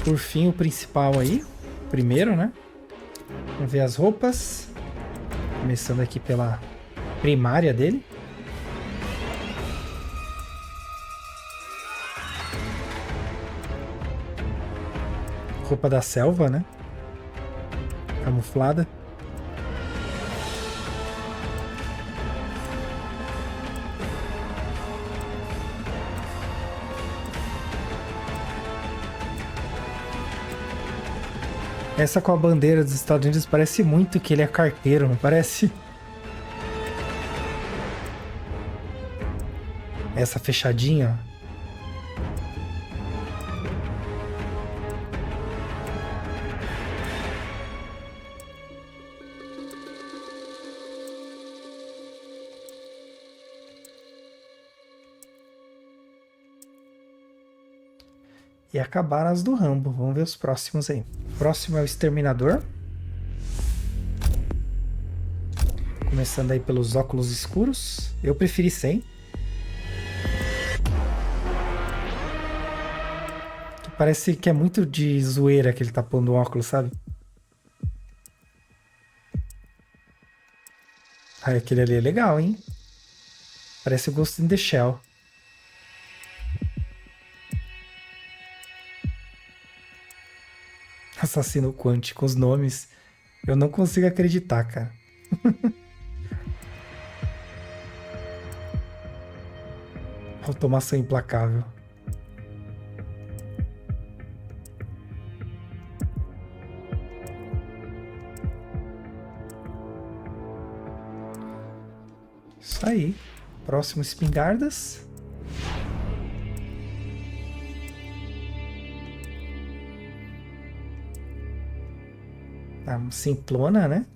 Por fim, o principal aí. Primeiro, né? Vamos ver as roupas. Começando aqui pela primária dele. Roupa da selva, né? Camuflada. Essa com a bandeira dos Estados Unidos parece muito que ele é carteiro, não parece? Essa fechadinha, ó. E acabaram as do Rambo. Vamos ver os próximos aí. O próximo é o Exterminador. Começando aí pelos óculos escuros. Eu preferi sem. Que parece que é muito de zoeira que ele tá pondo o óculos, sabe? Ai, aquele ali é legal, hein? Parece o Ghost in the Shell. Assassino quântico, os nomes. Eu não consigo acreditar, cara. Automação implacável. Isso aí. Próximo, espingardas. Tá simplona, né?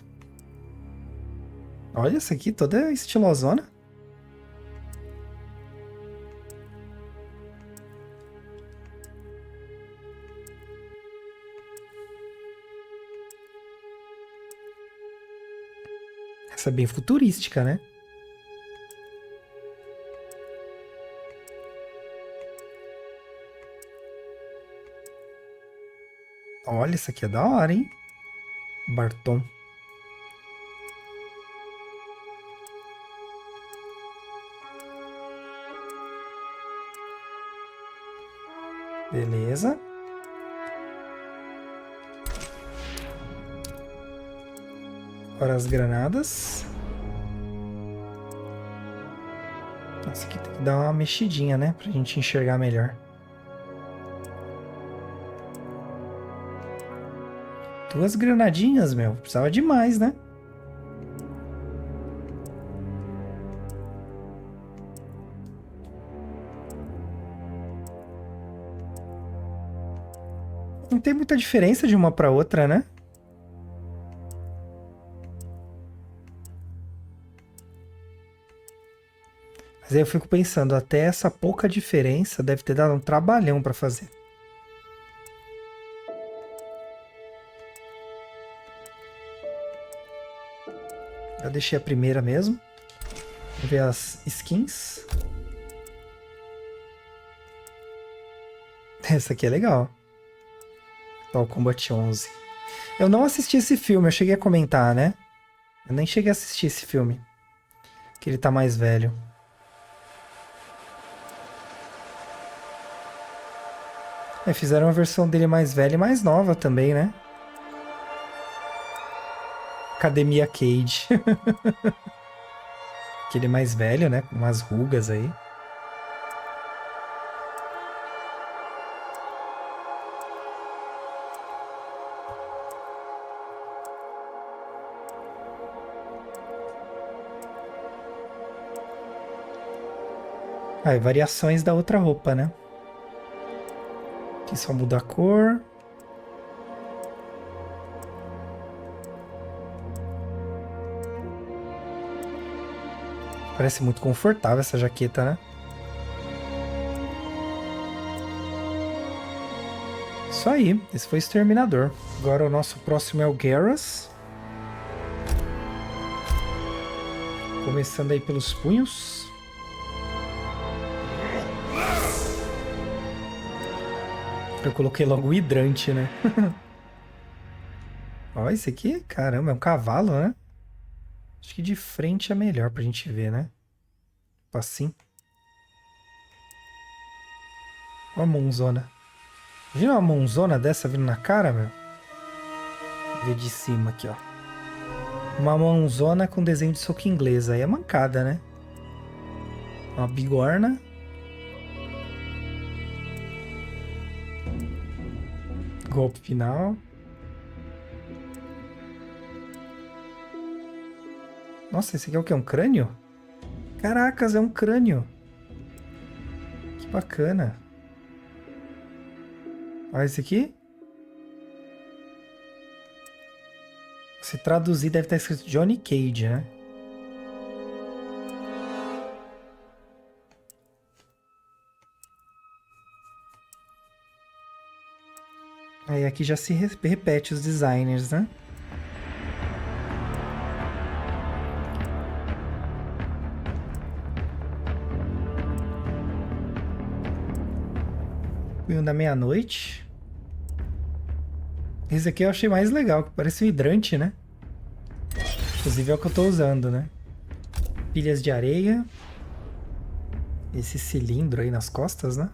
Olha essa aqui, toda estilosona. Essa é bem futurística, né? Olha, essa aqui é da hora, hein? Barton. Beleza. Agora as granadas. Nossa, aqui tem que dar uma mexidinha, né? Pra gente enxergar melhor. Duas granadinhas, meu. Precisava de mais, né? Não tem muita diferença de uma pra outra, né? Mas aí eu fico pensando, até essa pouca diferença deve ter dado um trabalhão pra fazer. Eu deixei a primeira mesmo. Vamos ver as skins. Essa aqui é legal. Mortal Kombat 11. Eu não assisti esse filme, eu cheguei a comentar, né? Eu nem cheguei a assistir esse filme. Que ele tá mais velho. É, fizeram uma versão dele mais velha e mais nova também, né? Academia Cage. Aquele mais velho, né? Com umas rugas aí. Ah, e variações da outra roupa, né? Aqui só muda a cor. Parece muito confortável essa jaqueta, né? Isso aí, esse foi o Exterminador. Agora o nosso próximo é o Garrus. Começando aí pelos punhos. Eu coloquei logo o hidrante, né? Ó, esse aqui, caramba, é um cavalo, né? Acho que de frente é melhor pra gente ver, né? Tipo assim. Ó a mãozona. Imagina uma mãozona dessa vindo na cara, meu? Vou ver de cima aqui, ó. Uma mãozona com desenho de soco inglês. Aí é mancada, né? Uma bigorna. Golpe final. Nossa, esse aqui é o quê? Um crânio? Caracas, é um crânio. Que bacana. Olha esse aqui. Se traduzir, deve estar escrito Johnny Cage, né? Aí aqui já se repete os designers, né? Punho da meia-noite. Esse aqui eu achei mais legal, que parece um hidrante, né? Inclusive é o que eu tô usando, né? Pilhas de areia. Esse cilindro aí nas costas, né?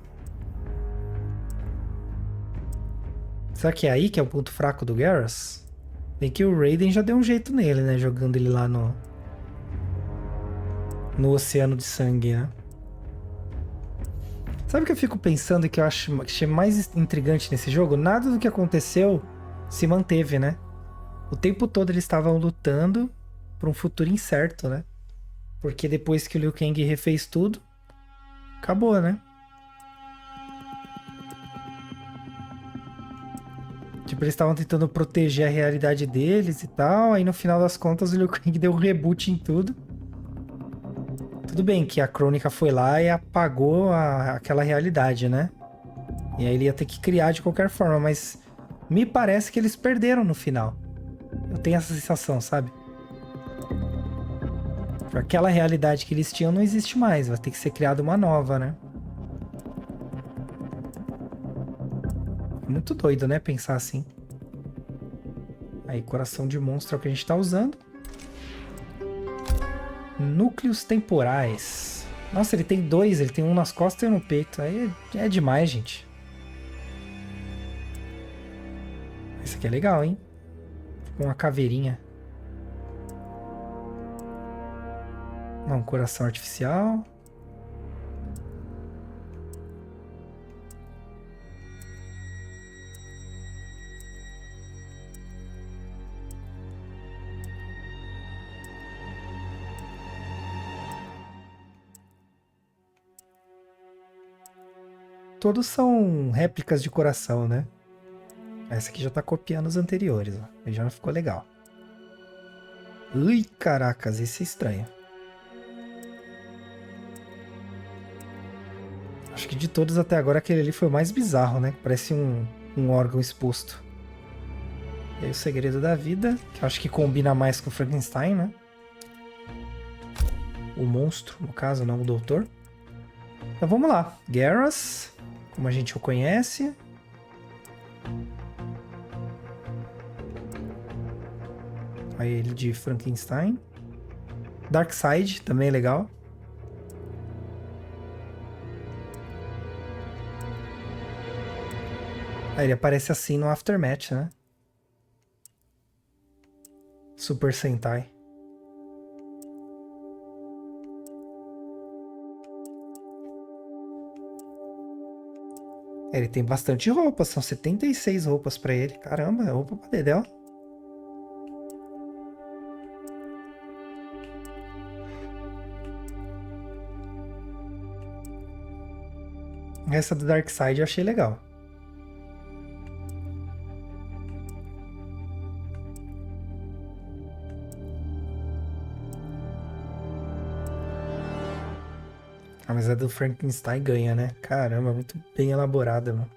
Será que é aí que é o ponto fraco do Garrus? Bem que o Raiden já deu um jeito nele, né? Jogando ele lá no oceano de sangue, né? Sabe o que eu fico pensando e que eu achei mais intrigante nesse jogo? Nada do que aconteceu se manteve, né? O tempo todo eles estavam lutando por um futuro incerto, né? Porque depois que o Liu Kang refez tudo, acabou, né? Tipo, eles estavam tentando proteger a realidade deles e tal, aí no final das contas o Liu Kang deu um reboot em tudo. Tudo bem que a Crônica foi lá e apagou aquela realidade, né? E aí ele ia ter que criar de qualquer forma, mas me parece que eles perderam no final. Eu tenho essa sensação, sabe? Aquela realidade que eles tinham não existe mais, vai ter que ser criada uma nova, né? Muito doido, né? Pensar assim. Aí, coração de monstro é o que a gente tá usando. Núcleos temporais. Nossa, ele tem dois. Ele tem um nas costas e um no peito. Aí é demais, gente. Esse aqui é legal, hein? Com uma caveirinha. Não, coração artificial. Todos são réplicas de coração, né? Essa aqui já tá copiando os anteriores, ó. Aí já não ficou legal. Ui, caracas, esse é estranho. Acho que de todos até agora, aquele ali foi o mais bizarro, né? Parece um órgão exposto. E aí o segredo da vida, que eu acho que combina mais com o Frankenstein, né? O monstro, no caso, não o doutor. Então vamos lá. Garrus, como a gente o conhece. Aí ele de Frankenstein. Darkseid, também é legal. Aí ele aparece assim no Aftermath, né? Super Sentai. Ele tem bastante roupa, são 76 roupas pra ele. Caramba, é roupa pra Dedéu. Essa do Darkseid eu achei legal. Ah, mas a do Frankenstein ganha, né? Caramba, muito bem elaborada, mano.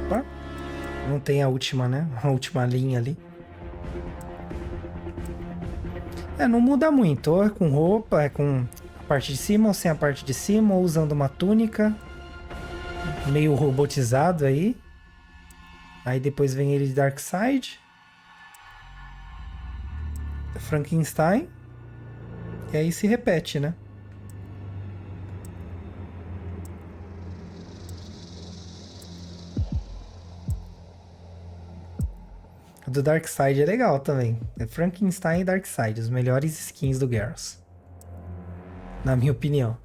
Opa. Não tem a última, né? A última linha ali. É, não muda muito. Ou é com roupa, é com a parte de cima ou sem a parte de cima, ou usando uma túnica. Meio robotizado aí. Aí depois vem ele de Darkseid. Frankenstein. E aí se repete, né? A do Darkseid é legal também. É Frankenstein e Darkseid, os melhores skins do Garrus. Na minha opinião.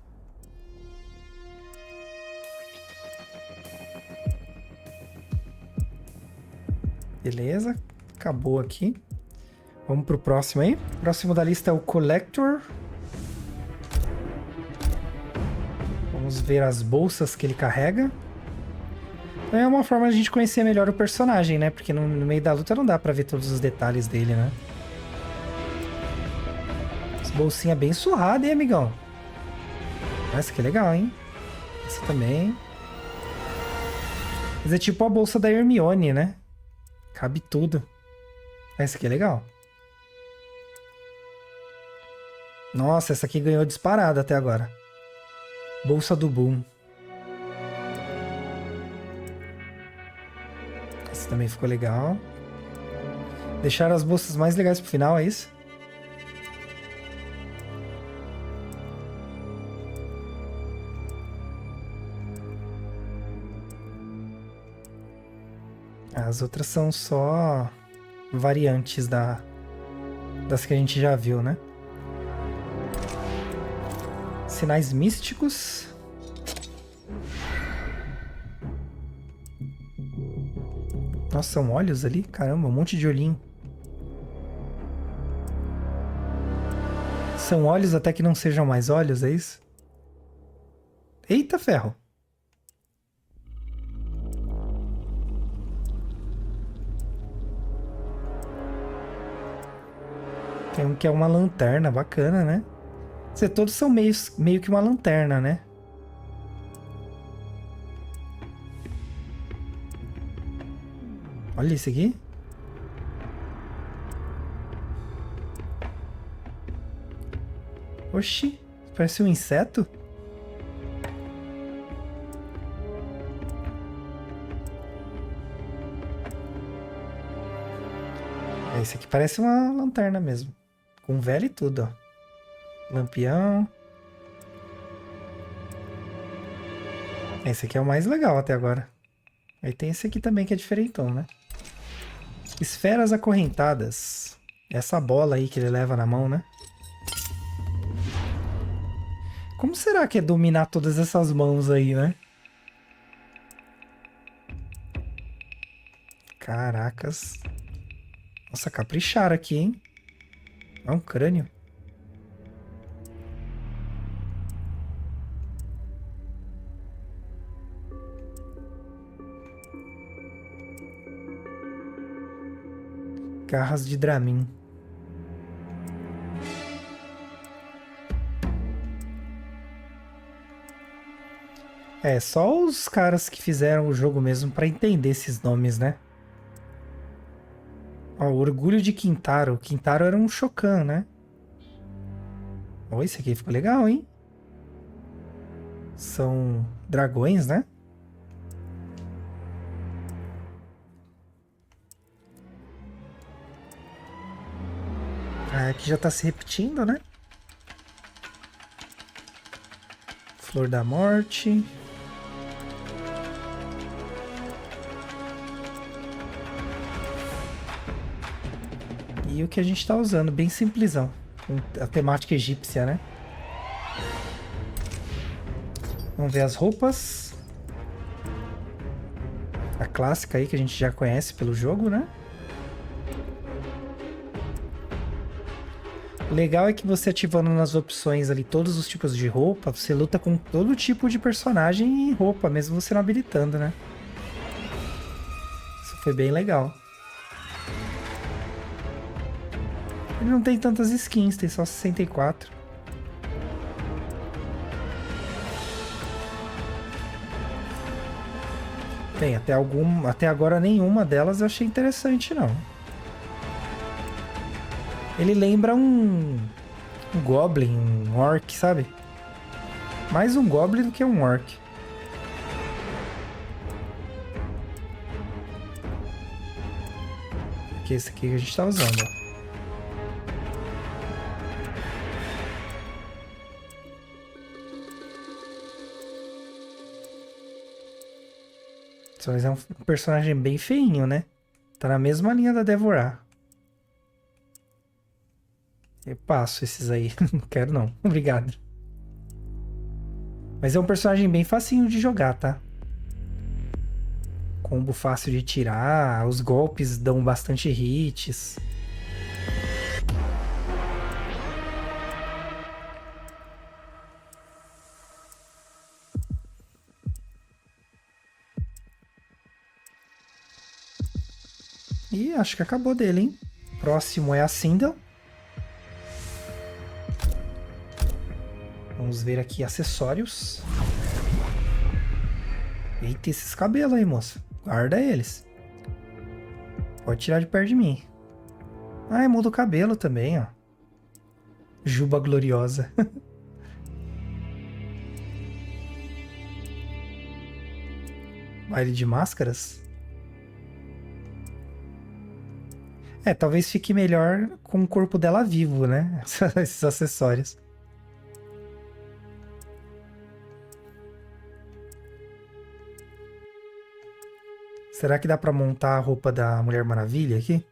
Beleza, acabou aqui. Vamos pro próximo aí. O próximo da lista é o Collector. Vamos ver as bolsas que ele carrega. É uma forma de a gente conhecer melhor o personagem, né? Porque no meio da luta não dá pra ver todos os detalhes dele, né? Essa bolsinha bem surrada, hein, amigão? Essa aqui é legal, hein? Essa também. Mas é tipo a bolsa da Hermione, né? Cabe tudo. Essa aqui é legal. Nossa, essa aqui ganhou disparada até agora. Bolsa do Boom. Esse também ficou legal. Deixaram as bolsas mais legais pro final, é isso? As outras são só variantes das que a gente já viu, né? Sinais místicos. Nossa, são olhos ali? Caramba, um monte de olhinho. São olhos até que não sejam mais olhos, é isso? Eita ferro! Tem um que é uma lanterna, bacana, né? Todos são meio que uma lanterna, né? Olha esse aqui. Oxi, parece um inseto. Esse aqui parece uma lanterna mesmo. Com vela e tudo, ó. Lampião. Esse aqui é o mais legal até agora. Aí tem esse aqui também que é diferentão, né? Esferas acorrentadas. Essa bola aí que ele leva na mão, né? Como será que é dominar todas essas mãos aí, né? Caracas. Nossa, capricharam aqui, hein? É um crânio. Garras de Dramin. É, só os caras que fizeram o jogo mesmo pra entender esses nomes, né? Ó, o Orgulho de Quintaro. Quintaro era um Shokan, né? Ó, esse aqui ficou legal, hein? São dragões, né? Ah, aqui já tá se repetindo, né? Flor da Morte. E o que a gente tá usando, bem simplesão. A temática egípcia, né? Vamos ver as roupas. A clássica aí que a gente já conhece pelo jogo, né? O legal é que você ativando nas opções ali todos os tipos de roupa, você luta com todo tipo de personagem e roupa, mesmo você não habilitando, né? Isso foi bem legal. Ele não tem tantas skins, tem só 64. Tem, até agora nenhuma delas eu achei interessante, não. Ele lembra um Goblin, um Orc, sabe? Mais um Goblin do que um Orc. Que é esse aqui que a gente tá usando, ó. Mas é um personagem bem feinho, né? Tá na mesma linha da Devorar. Eu passo esses aí. Não quero não. Obrigado. Mas é um personagem bem facinho de jogar, tá? Combo fácil de tirar. Os golpes dão bastante hits. E acho que acabou dele, hein? Próximo é a Sindel. Vamos ver aqui acessórios. Eita, esses cabelos aí, moça. Guarda eles. Pode tirar de perto de mim. Ah, muda o cabelo também, ó. Juba gloriosa. Baile de máscaras? É, talvez fique melhor com o corpo dela vivo, né? Esses acessórios. Será que dá pra montar a roupa da Mulher Maravilha aqui?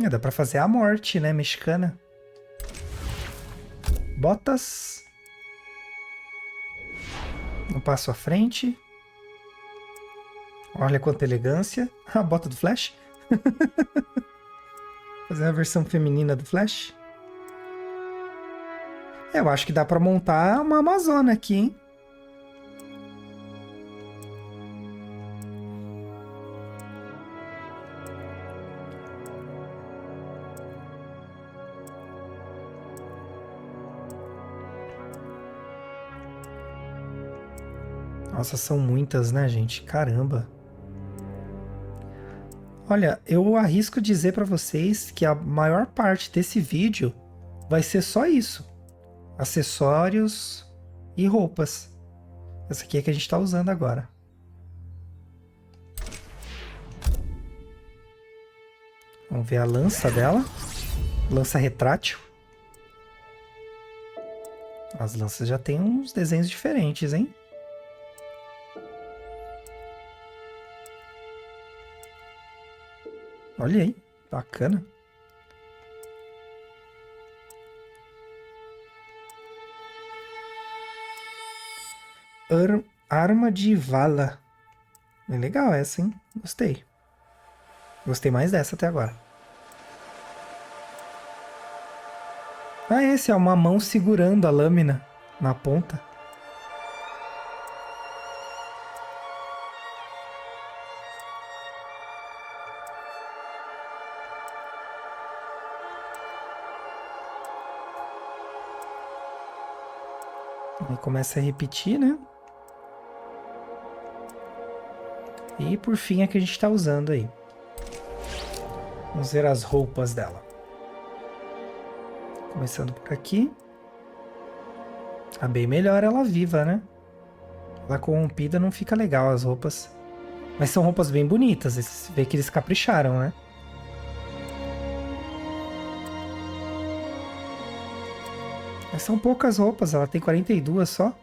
É, dá pra fazer a morte, né? Mexicana. Botas. Um passo à frente. Olha quanta elegância. A bota do Flash. Fazer a versão feminina do Flash. Eu acho que dá pra montar uma Amazona aqui, hein? Nossa, são muitas, né, gente? Caramba. Olha, eu arrisco dizer pra vocês que a maior parte desse vídeo vai ser só isso. Acessórios e roupas. Essa aqui é que a gente tá usando agora. Vamos ver a lança dela. Lança retrátil. As lanças já tem uns desenhos diferentes, hein? Olha aí, bacana. Arma de vala. É legal essa, hein? Gostei. Gostei mais dessa até agora. Ah, esse é uma mão segurando a lâmina na ponta. Aí começa a repetir, né? E por fim é que a gente está usando aí. Vamos ver as roupas dela. Começando por aqui. Tá bem melhor ela viva, né? Ela corrompida não fica legal as roupas. Mas são roupas bem bonitas. Você vê que eles capricharam, né? Mas são poucas roupas, ela tem 42 só.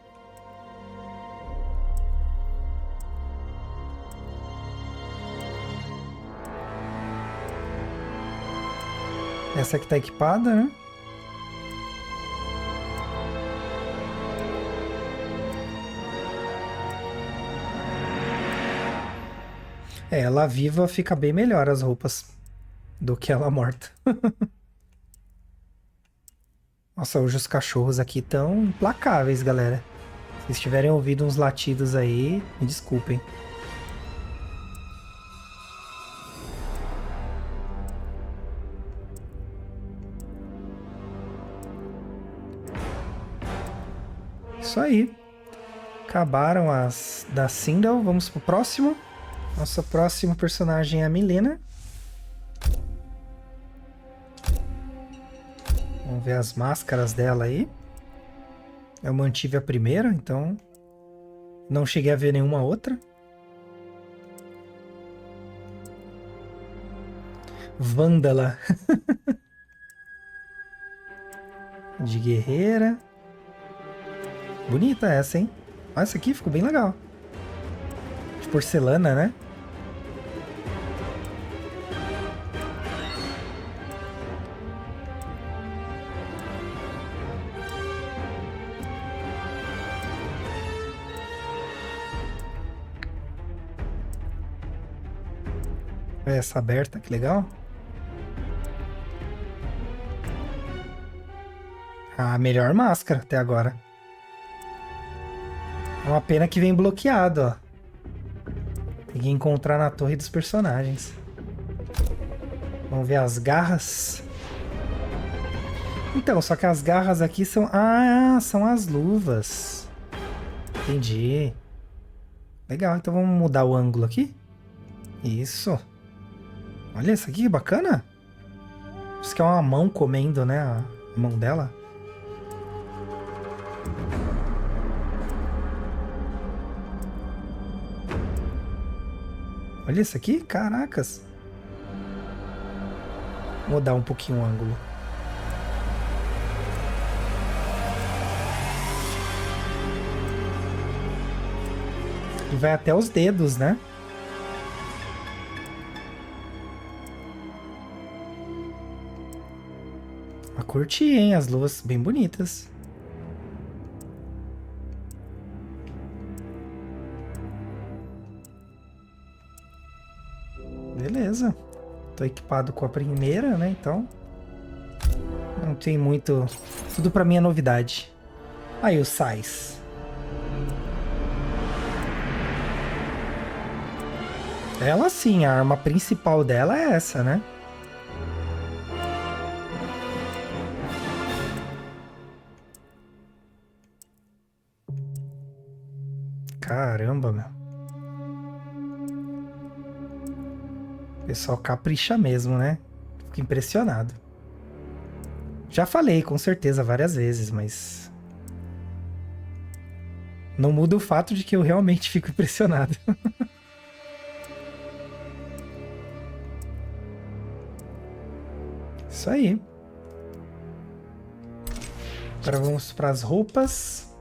Essa aqui tá equipada, né? É, ela viva fica bem melhor as roupas do que ela morta. Nossa, hoje os cachorros aqui estão implacáveis, galera. Se vocês tiverem ouvido uns latidos aí, me desculpem. Isso aí. Acabaram as da Sindel. Vamos pro próximo. Nosso próximo personagem é a Milena. Vamos ver as máscaras dela aí. Eu mantive a primeira, então não cheguei a ver nenhuma outra. Vândala. De guerreira. Bonita essa, hein? Olha, essa aqui ficou bem legal. De porcelana, né? Olha essa aberta, que legal. A melhor máscara até agora. É uma pena que vem bloqueado, ó. Tem que encontrar na torre dos personagens. Vamos ver as garras. Então, só que as garras aqui são... Ah, são as luvas. Entendi. Legal, então vamos mudar o ângulo aqui. Isso. Olha isso aqui, que bacana. Isso que é uma mão comendo, né? A mão dela. Olha isso aqui, caracas. Vou mudar um pouquinho o ângulo. E vai até os dedos, né? Eu curti, hein? As luvas bem bonitas. Beleza. Tô equipado com a primeira, né? Então... não tem muito... tudo pra mim é novidade. Aí o Sais. Ela sim, a arma principal dela é essa, né? Caramba, meu. O pessoal capricha mesmo, né? Fico impressionado. Já falei, com certeza, várias vezes, mas... não muda o fato de que eu realmente fico impressionado. Isso aí. Agora vamos para as roupas.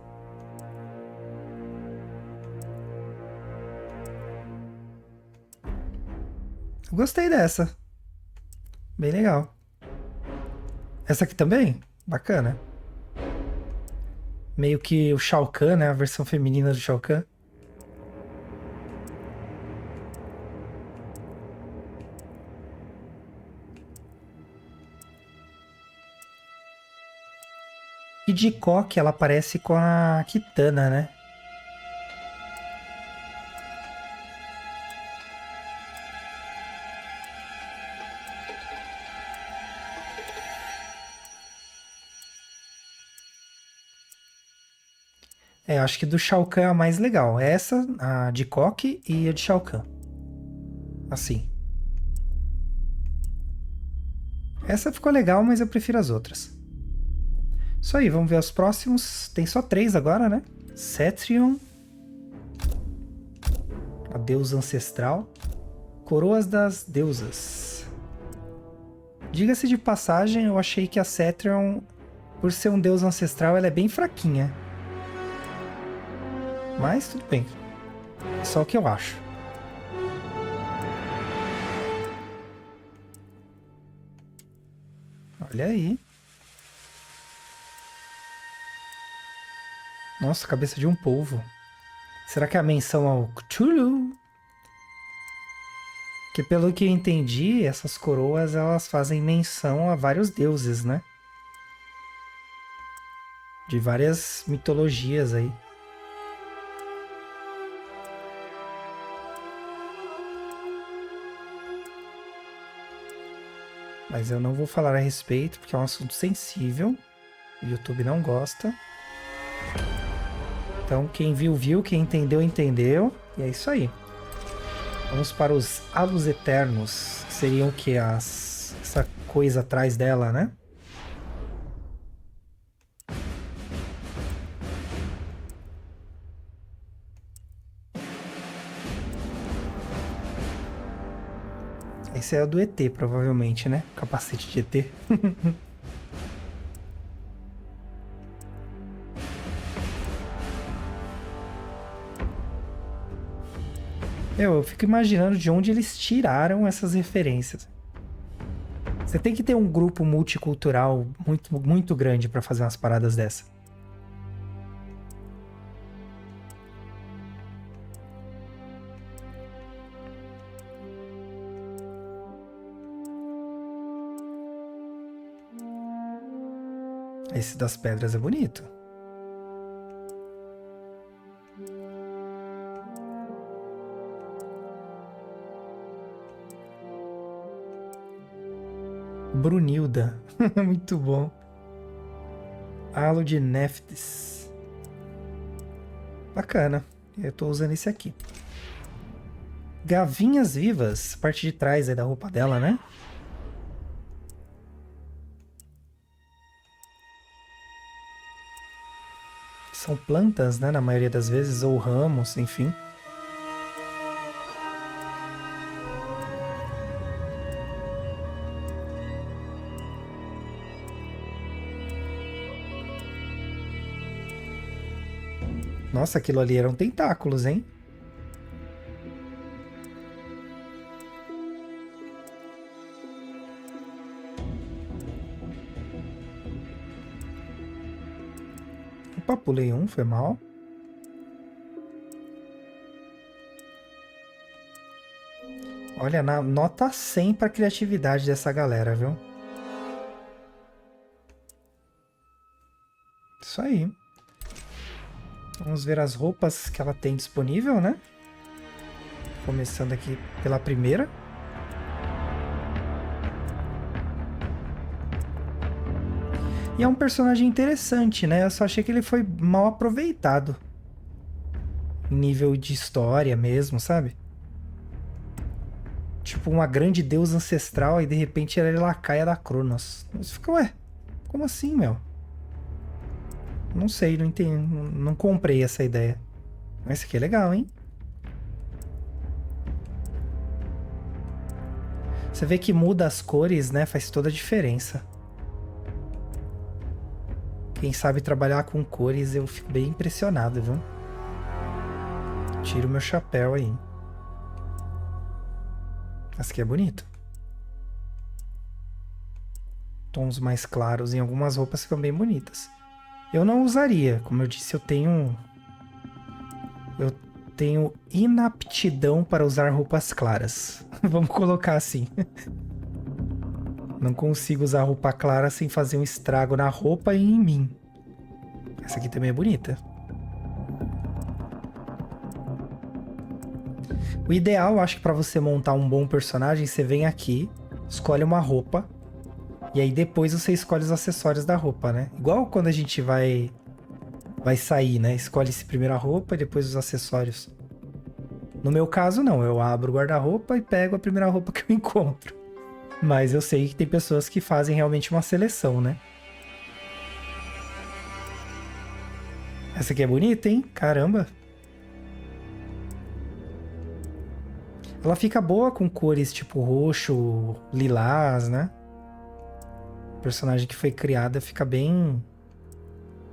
Eu gostei dessa. Bem legal. Essa aqui também? Bacana. Meio que o Shao Kahn, né? A versão feminina do Shao Kahn. E de coque ela parece com a Kitana, né? É, eu acho que do Shao Kahn é a mais legal. Essa, a de coque e a de Shao Kahn. Assim. Essa ficou legal, mas eu prefiro as outras. Isso aí, vamos ver os próximos. Tem só 3 agora, né? Cetrion. A deusa ancestral. Coroas das deusas. Diga-se de passagem, eu achei que a Cetrion, por ser um deus ancestral, ela é bem fraquinha. Mas tudo bem. É só o que eu acho. Olha aí. Nossa, cabeça de um polvo. Será que é a menção ao Cthulhu? Que pelo que eu entendi, essas coroas elas fazem menção a vários deuses, né? De várias mitologias aí. Mas eu não vou falar a respeito, porque é um assunto sensível. O YouTube não gosta. Então, quem viu, viu. Quem entendeu, entendeu. E é isso aí. Vamos para os halos eternos. Que seriam o que? Essa coisa atrás dela, né? Esse é o do ET, provavelmente, né? Capacete de ET. Eu fico imaginando de onde eles tiraram essas referências. Você tem que ter um grupo multicultural muito, muito grande para fazer umas paradas dessa. Esse das pedras é bonito. Brunilda. Muito bom. Halo de Nephthys. Bacana. Eu tô usando esse aqui. Gavinhas vivas. Parte de trás aí da roupa dela, né? São plantas, né? Na maioria das vezes. Ou ramos, enfim. Nossa, aquilo ali eram tentáculos, hein? Opa, pulei um, foi mal. Olha, nota 100 pra criatividade dessa galera, viu? Isso aí. Vamos ver as roupas que ela tem disponível, né? Começando aqui pela primeira. E é um personagem interessante, né? Eu só achei que ele foi mal aproveitado. Em nível de história mesmo, sabe? Tipo uma grande deusa ancestral e de repente ela é lacaia da Cronos. Você fica, ué, como assim, meu? Não sei, não entendi, não comprei essa ideia. Mas isso aqui é legal, hein? Você vê que muda as cores, né? Faz toda a diferença. Quem sabe trabalhar com cores, eu fico bem impressionado, viu? Tiro meu chapéu aí. Essa aqui é bonita. Tons mais claros em algumas roupas ficam bem bonitas. Eu não usaria, como eu disse, eu tenho inaptidão para usar roupas claras. Vamos colocar assim. Não consigo usar roupa clara sem fazer um estrago na roupa e em mim. Essa aqui também é bonita. O ideal, acho que para você montar um bom personagem, você vem aqui, escolhe uma roupa, e aí depois você escolhe os acessórios da roupa, né? Igual quando a gente vai sair, né? Escolhe-se primeiro a roupa e depois os acessórios. No meu caso, não. Eu abro o guarda-roupa e pego a primeira roupa que eu encontro. Mas eu sei que tem pessoas que fazem realmente uma seleção, né? Essa aqui é bonita, hein? Caramba! Ela fica boa com cores tipo roxo, lilás, né? O personagem que foi criada fica bem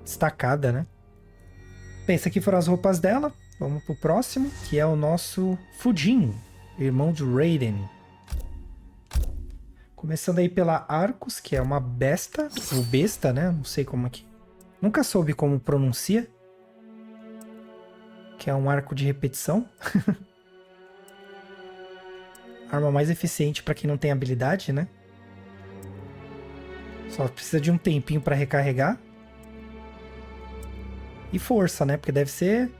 destacada, né? Bem, essas aqui foram as roupas dela. Vamos pro próximo, que é o nosso Fujin, irmão de Raiden. Começando aí pela Arcos, que é uma besta, ou besta, né? Não sei como aqui. Nunca soube como pronuncia. Que é um arco de repetição. Arma mais eficiente para quem não tem habilidade, né? Só precisa de um tempinho para recarregar. E força, né? Porque deve ser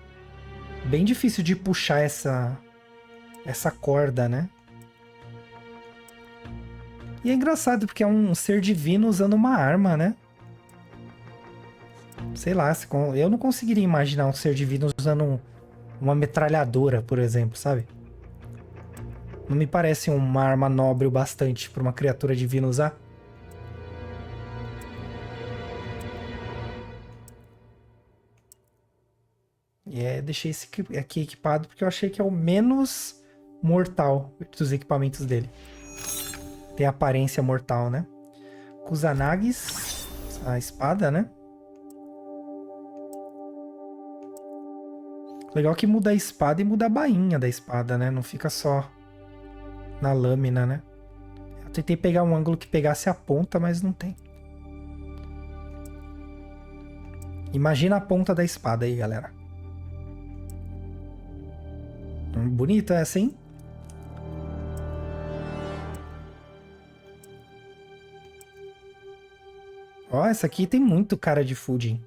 bem difícil de puxar essa corda, né? E é engraçado porque é um ser divino usando uma arma, né? Sei lá, eu não conseguiria imaginar um ser divino usando uma metralhadora, por exemplo, sabe? Não me parece uma arma nobre o bastante para uma criatura divina usar. E deixei esse aqui equipado porque eu achei que é o menos mortal dos equipamentos dele. Tem aparência mortal, né? Kusanagis, a espada, né? Legal que muda a espada e muda a bainha da espada, né? Não fica só na lâmina, né? Eu tentei pegar um ângulo que pegasse a ponta, mas não tem. Imagina a ponta da espada aí, galera. Bonita essa, hein? Ó, essa aqui tem muito cara de Fujin.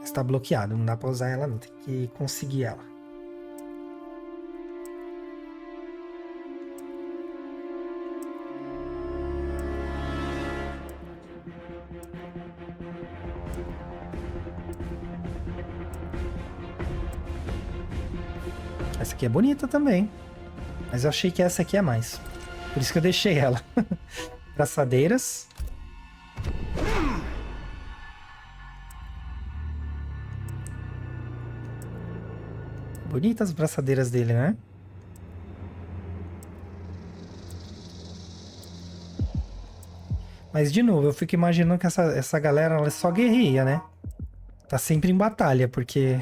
Está bloqueado, não dá pra usar ela não, tem que conseguir ela. Essa aqui é bonita também. Mas eu achei que essa aqui é mais. Por isso que eu deixei ela. Braçadeiras. Bonitas as braçadeiras dele, né? Mas, de novo, eu fico imaginando que essa galera ela é só guerrilha, né? Tá sempre em batalha, porque...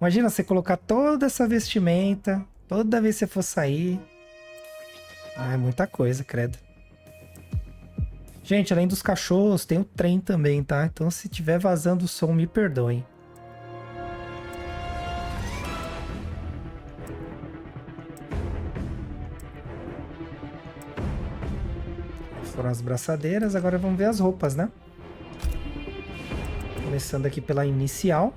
Imagina você colocar toda essa vestimenta, toda vez que você for sair. Ah, é muita coisa, credo. Gente, além dos cachorros, tem o trem também, tá? Então, se tiver vazando o som, me perdoem. Foram as braçadeiras, agora vamos ver as roupas, né? Começando aqui pela inicial.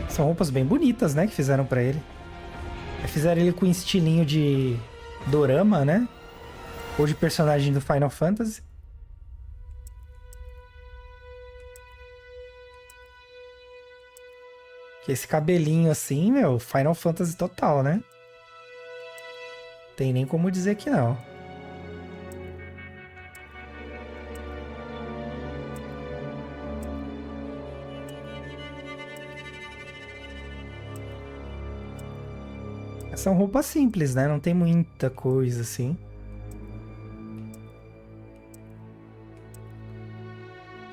São roupas bem bonitas, né? Que fizeram pra ele. Fizeram ele com um estilinho de dorama, né? Ou de personagem do Final Fantasy. Que esse cabelinho assim, meu, Final Fantasy total, né? Tem nem como dizer que não. São roupas simples, né? Não tem muita coisa assim.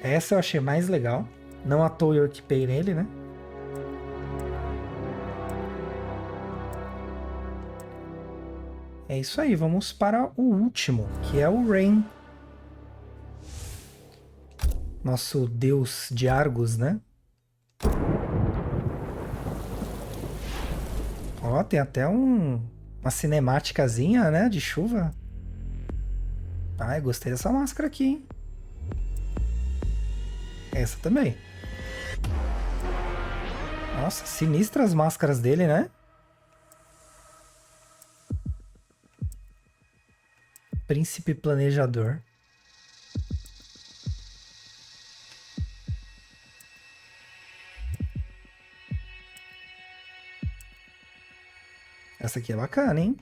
Essa eu achei mais legal. Não à toa eu equipei nele, né? É isso aí, vamos para o último, que é o Rain. Nosso deus de Argos, né? Ó, tem até uma cinemáticazinha, né? De chuva. Ai, gostei dessa máscara aqui, hein? Essa também. Nossa, sinistras as máscaras dele, né? Príncipe Planejador. Essa aqui é bacana, hein?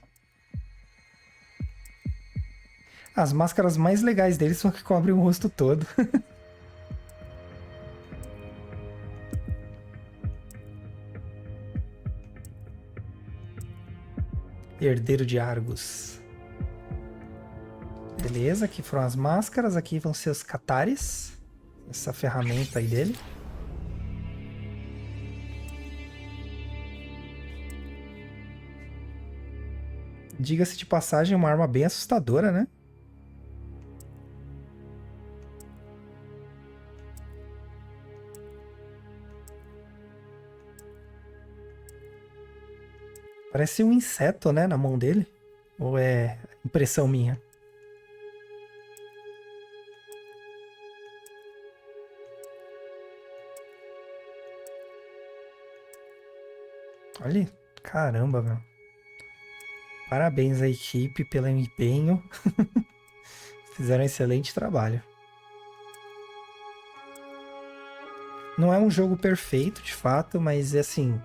As máscaras mais legais dele são que cobrem o rosto todo. Herdeiro de Argos. Beleza, aqui foram as máscaras. Aqui vão ser os catares. Essa ferramenta aí dele. Diga-se de passagem, uma arma bem assustadora, né? Parece um inseto, né, na mão dele. Ou é impressão minha? Olha, caramba, meu. Parabéns à equipe pelo empenho. Fizeram um excelente trabalho. Não é um jogo perfeito, de fato, mas é assim...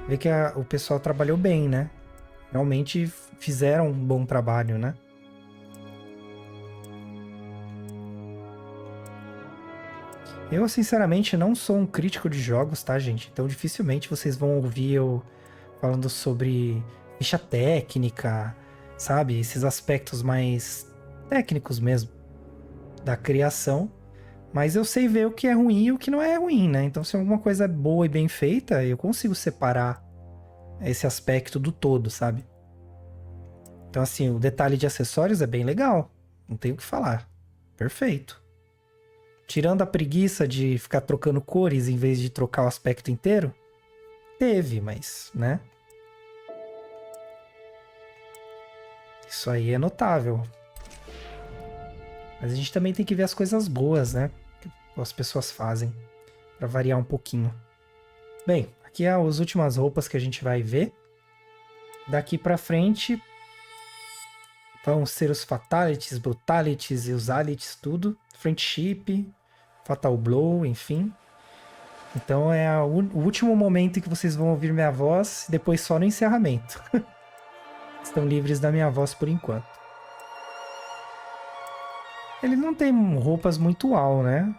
Vê que o pessoal trabalhou bem, né? Realmente fizeram um bom trabalho, né? Eu, sinceramente, não sou um crítico de jogos, tá, gente? Então, dificilmente vocês vão ouvir eu falando sobre ficha técnica, sabe? Esses aspectos mais técnicos mesmo da criação. Mas eu sei ver o que é ruim e o que não é ruim, né? Então, se alguma coisa é boa e bem feita, eu consigo separar esse aspecto do todo, sabe? Então, assim, o detalhe de acessórios é bem legal. Não tenho o que falar. Perfeito. Tirando a preguiça de ficar trocando cores em vez de trocar o aspecto inteiro, teve, mas, né? Isso aí é notável. Mas a gente também tem que ver as coisas boas, né? Que as pessoas fazem, para variar um pouquinho. Bem, aqui é as últimas roupas que a gente vai ver. Daqui pra frente vão ser os Fatalities, Brutalities e os Alities, tudo. Friendship, Fatal Blow, enfim. Então é o último momento em que vocês vão ouvir minha voz, depois só no encerramento. Estão livres da minha voz por enquanto. Ele não tem roupas muito uau, né?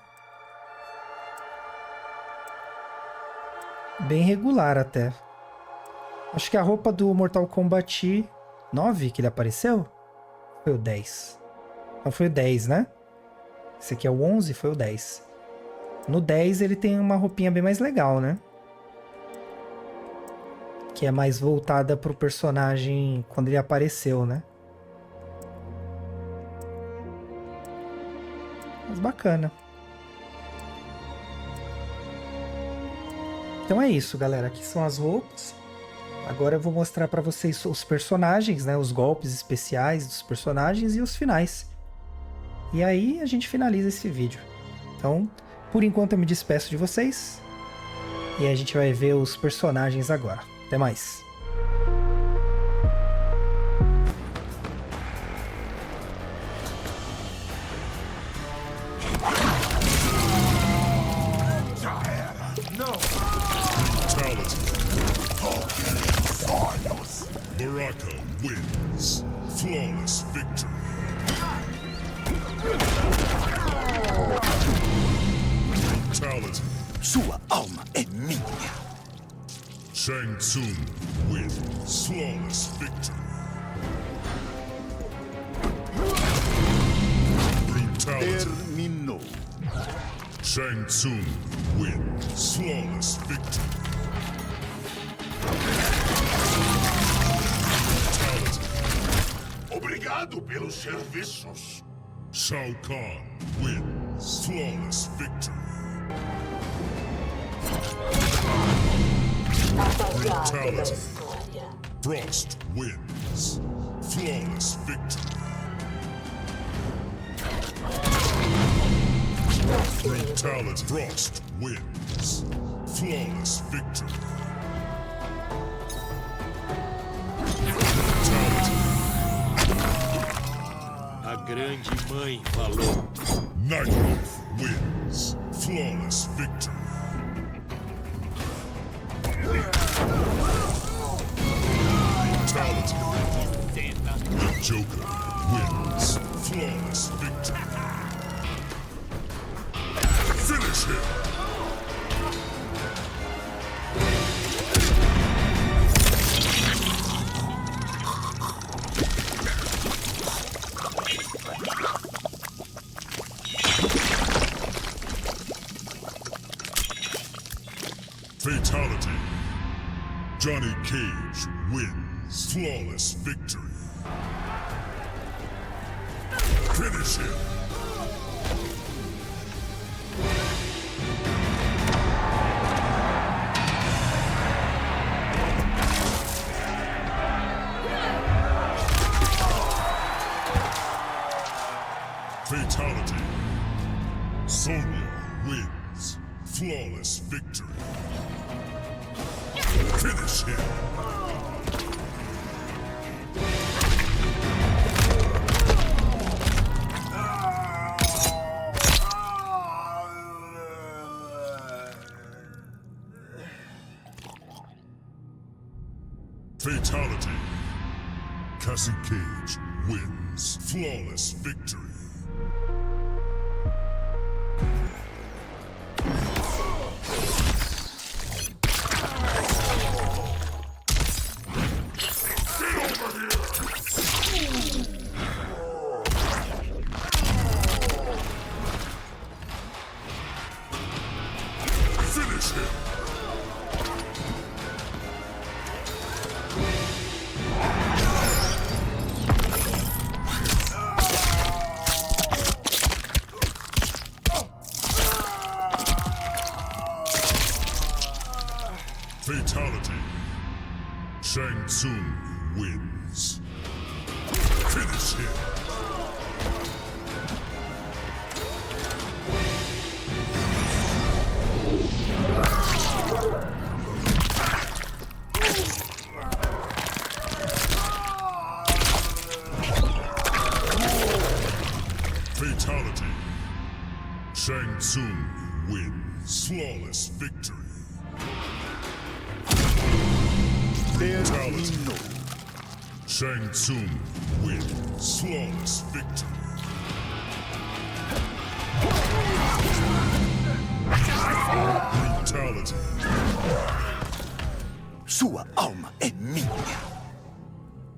Bem regular até. Acho que a roupa do Mortal Kombat 9 que ele apareceu foi o 10. Não, foi o 10, né? Esse aqui é o 11, foi o 10. No 10 ele tem uma roupinha bem mais legal, né? Que é mais voltada pro personagem quando ele apareceu, né? Mas bacana. Então é isso, galera. Aqui são as roupas. Agora eu vou mostrar pra vocês os personagens, né? Os golpes especiais dos personagens e os finais. E aí a gente finaliza esse vídeo. Então, por enquanto eu me despeço de vocês. E a gente vai ver os personagens agora. Até mais. Baraka wins. Flawless victory. Brutality. Sua alma é minha. Shang Tsung wins. Flawless victory. Brutality. Terminou. Shang Tsung wins. Flawless victory. Obrigado pelos serviços. Shao Kahn wins. Flawless victory. Brutality. Frost wins. Flawless victory. Brutality. Frost wins. Flawless victory. A grande mãe falou. Nightwolf wins. Flawless victory. Brutality. The Joker wins. Flawless victory. Finish him. Fatality. Johnny Cage wins. Flawless victory. Finish him. Fatality. Sonya wins. Flawless victory. Finish him. Fatality. Cassie Cage wins. Flawless victory. Finish him. Fatality. Shang Tsung wins. Finish him. Fatality. Shang Tsung wins. Flawless. Flawless victory. Terminou. Shang Tsung wins. Flawless victory. Brutality. Sua alma é minha.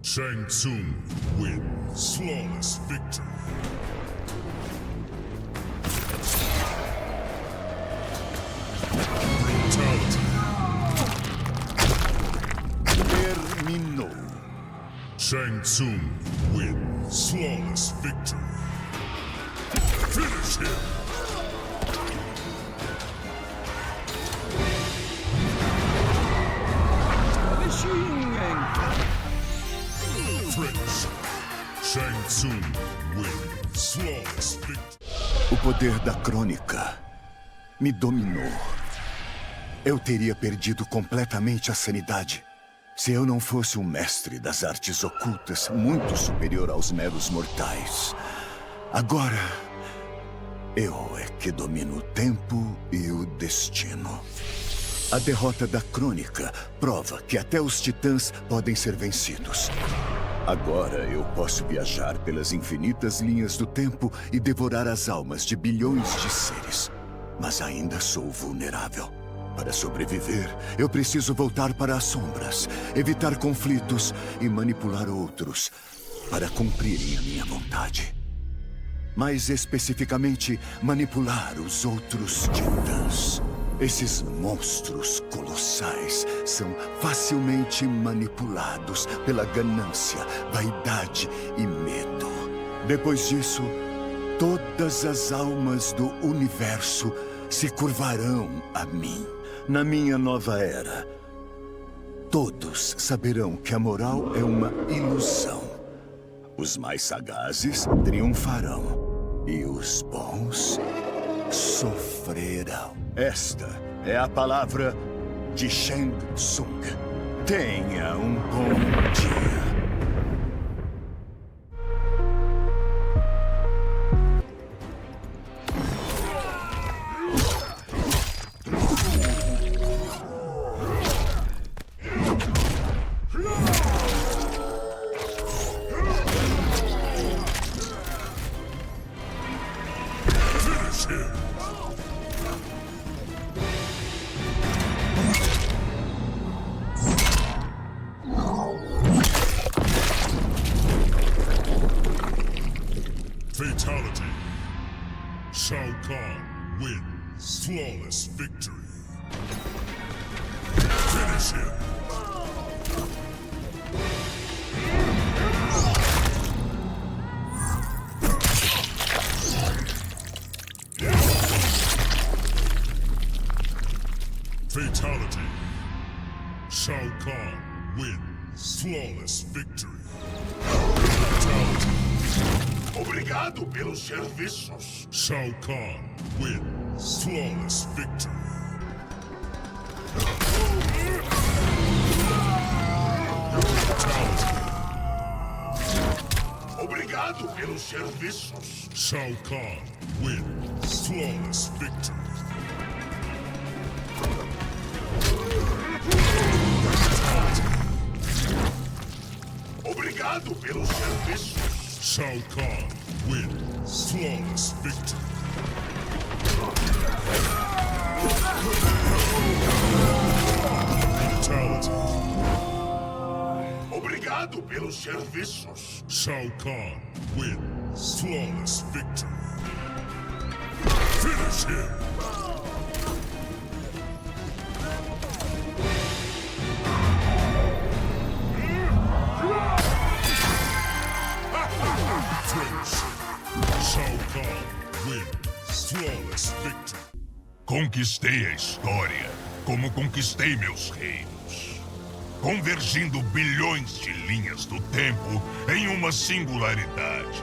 Shang Tsung wins. Flawless victory. Brutality. Terminou. Shang Tsung wins. Flawless victory. Finish him. French. Shang Tsung wins. Flawless victory. O poder da crônica me dominou. Eu teria perdido completamente a sanidade se eu não fosse um mestre das artes ocultas muito superior aos meros mortais. Agora, eu é que domino o tempo e o destino. A derrota da crônica prova que até os titãs podem ser vencidos. Agora eu posso viajar pelas infinitas linhas do tempo e devorar as almas de bilhões de seres. Mas ainda sou vulnerável. Para sobreviver, eu preciso voltar para as sombras, evitar conflitos e manipular outros para cumprirem a minha vontade. Mais especificamente, manipular os outros titãs. Esses monstros colossais são facilmente manipulados pela ganância, vaidade e medo. Depois disso, todas as almas do universo se curvarão a mim. Na minha nova era, todos saberão que a moral é uma ilusão. Os mais sagazes triunfarão e os bons sofrerão. Esta é a palavra de Shang Tsung. Tenha um bom dia. Fatality. Shao Kahn wins. Flawless victory. Finish him. Fatality. Shao Kahn wins. Flawless victory. Fatality. Obrigado pelos serviços. Shao Kahn wins. Flawless victory. Fatality. Obrigado pelos serviços. Shao Kahn wins. Flawless victory. Obrigado pelos serviços. Shao Kahn wins. Flawless victory. Fatality. Obrigado pelos serviços. Shao Kahn wins. Flawless victory. Finish him. Shao Kahn wins. Flawless victory. Conquistei a história como conquistei meus reinos, convergindo bilhões de linhas do tempo em uma singularidade.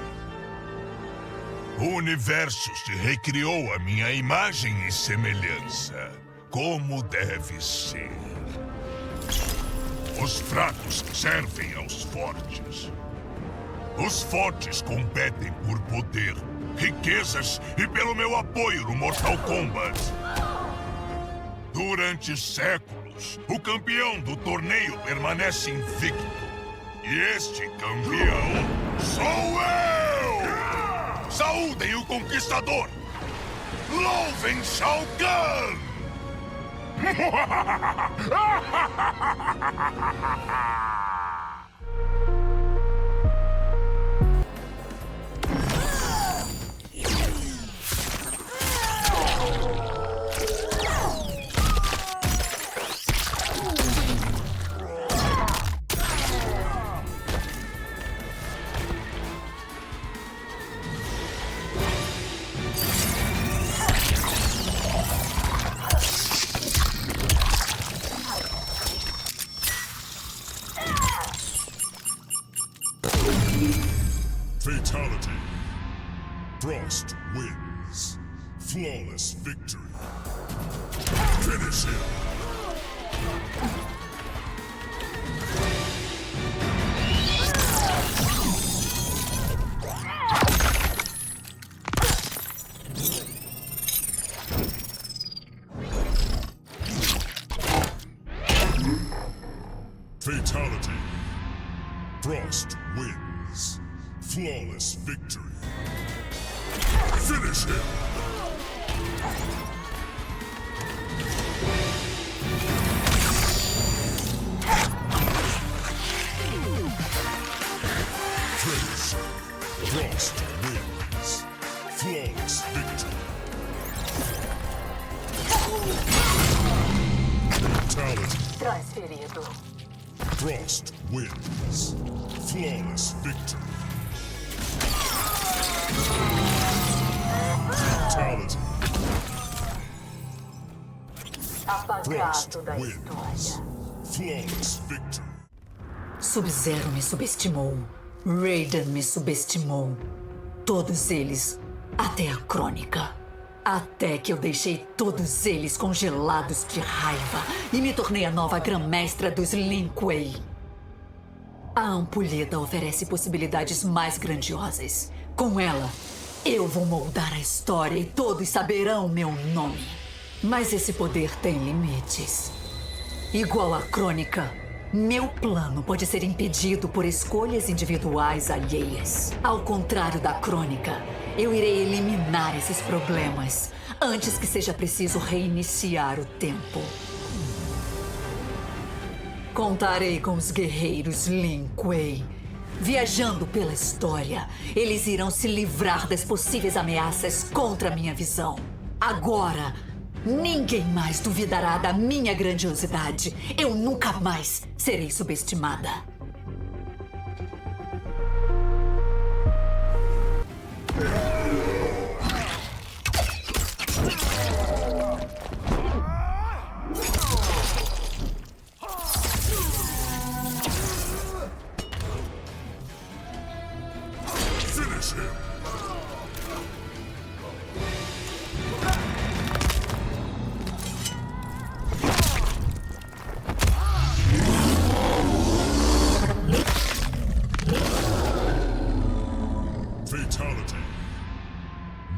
O universo se recriou à minha imagem e semelhança, como deve ser. Os fracos servem aos fortes. Os fortes competem por poder, riquezas e pelo meu apoio no Mortal Kombat. Durante séculos, o campeão do torneio permanece invicto. E este campeão sou eu! Saúdem o conquistador! Louvem Shao Kahn! Fatality. Frost wins. Flawless victory. Finish him. Fatality. Frost wins. Flawless victory. Finish him! Finish. Frost wins. Flawless victory. Fatality. Transferido. Frost wins. Flawless victory. Fatality. Apagado da wins. história. Flawless victory. Sub-Zero me subestimou. Raiden me subestimou. Todos eles, até a Crônica. Até que eu deixei todos eles congelados de raiva e me tornei a nova Grã-Mestra dos Lin Kuei. A Ampulheta oferece possibilidades mais grandiosas. Com ela, eu vou moldar a história e todos saberão meu nome. Mas esse poder tem limites. Igual à Crônica, meu plano pode ser impedido por escolhas individuais alheias. Ao contrário da Crônica, eu irei eliminar esses problemas antes que seja preciso reiniciar o tempo. Contarei com os guerreiros Lin Kuei. Viajando pela história, eles irão se livrar das possíveis ameaças contra a minha visão. Agora, ninguém mais duvidará da minha grandiosidade. Eu nunca mais serei subestimada. Finish him. Fatality.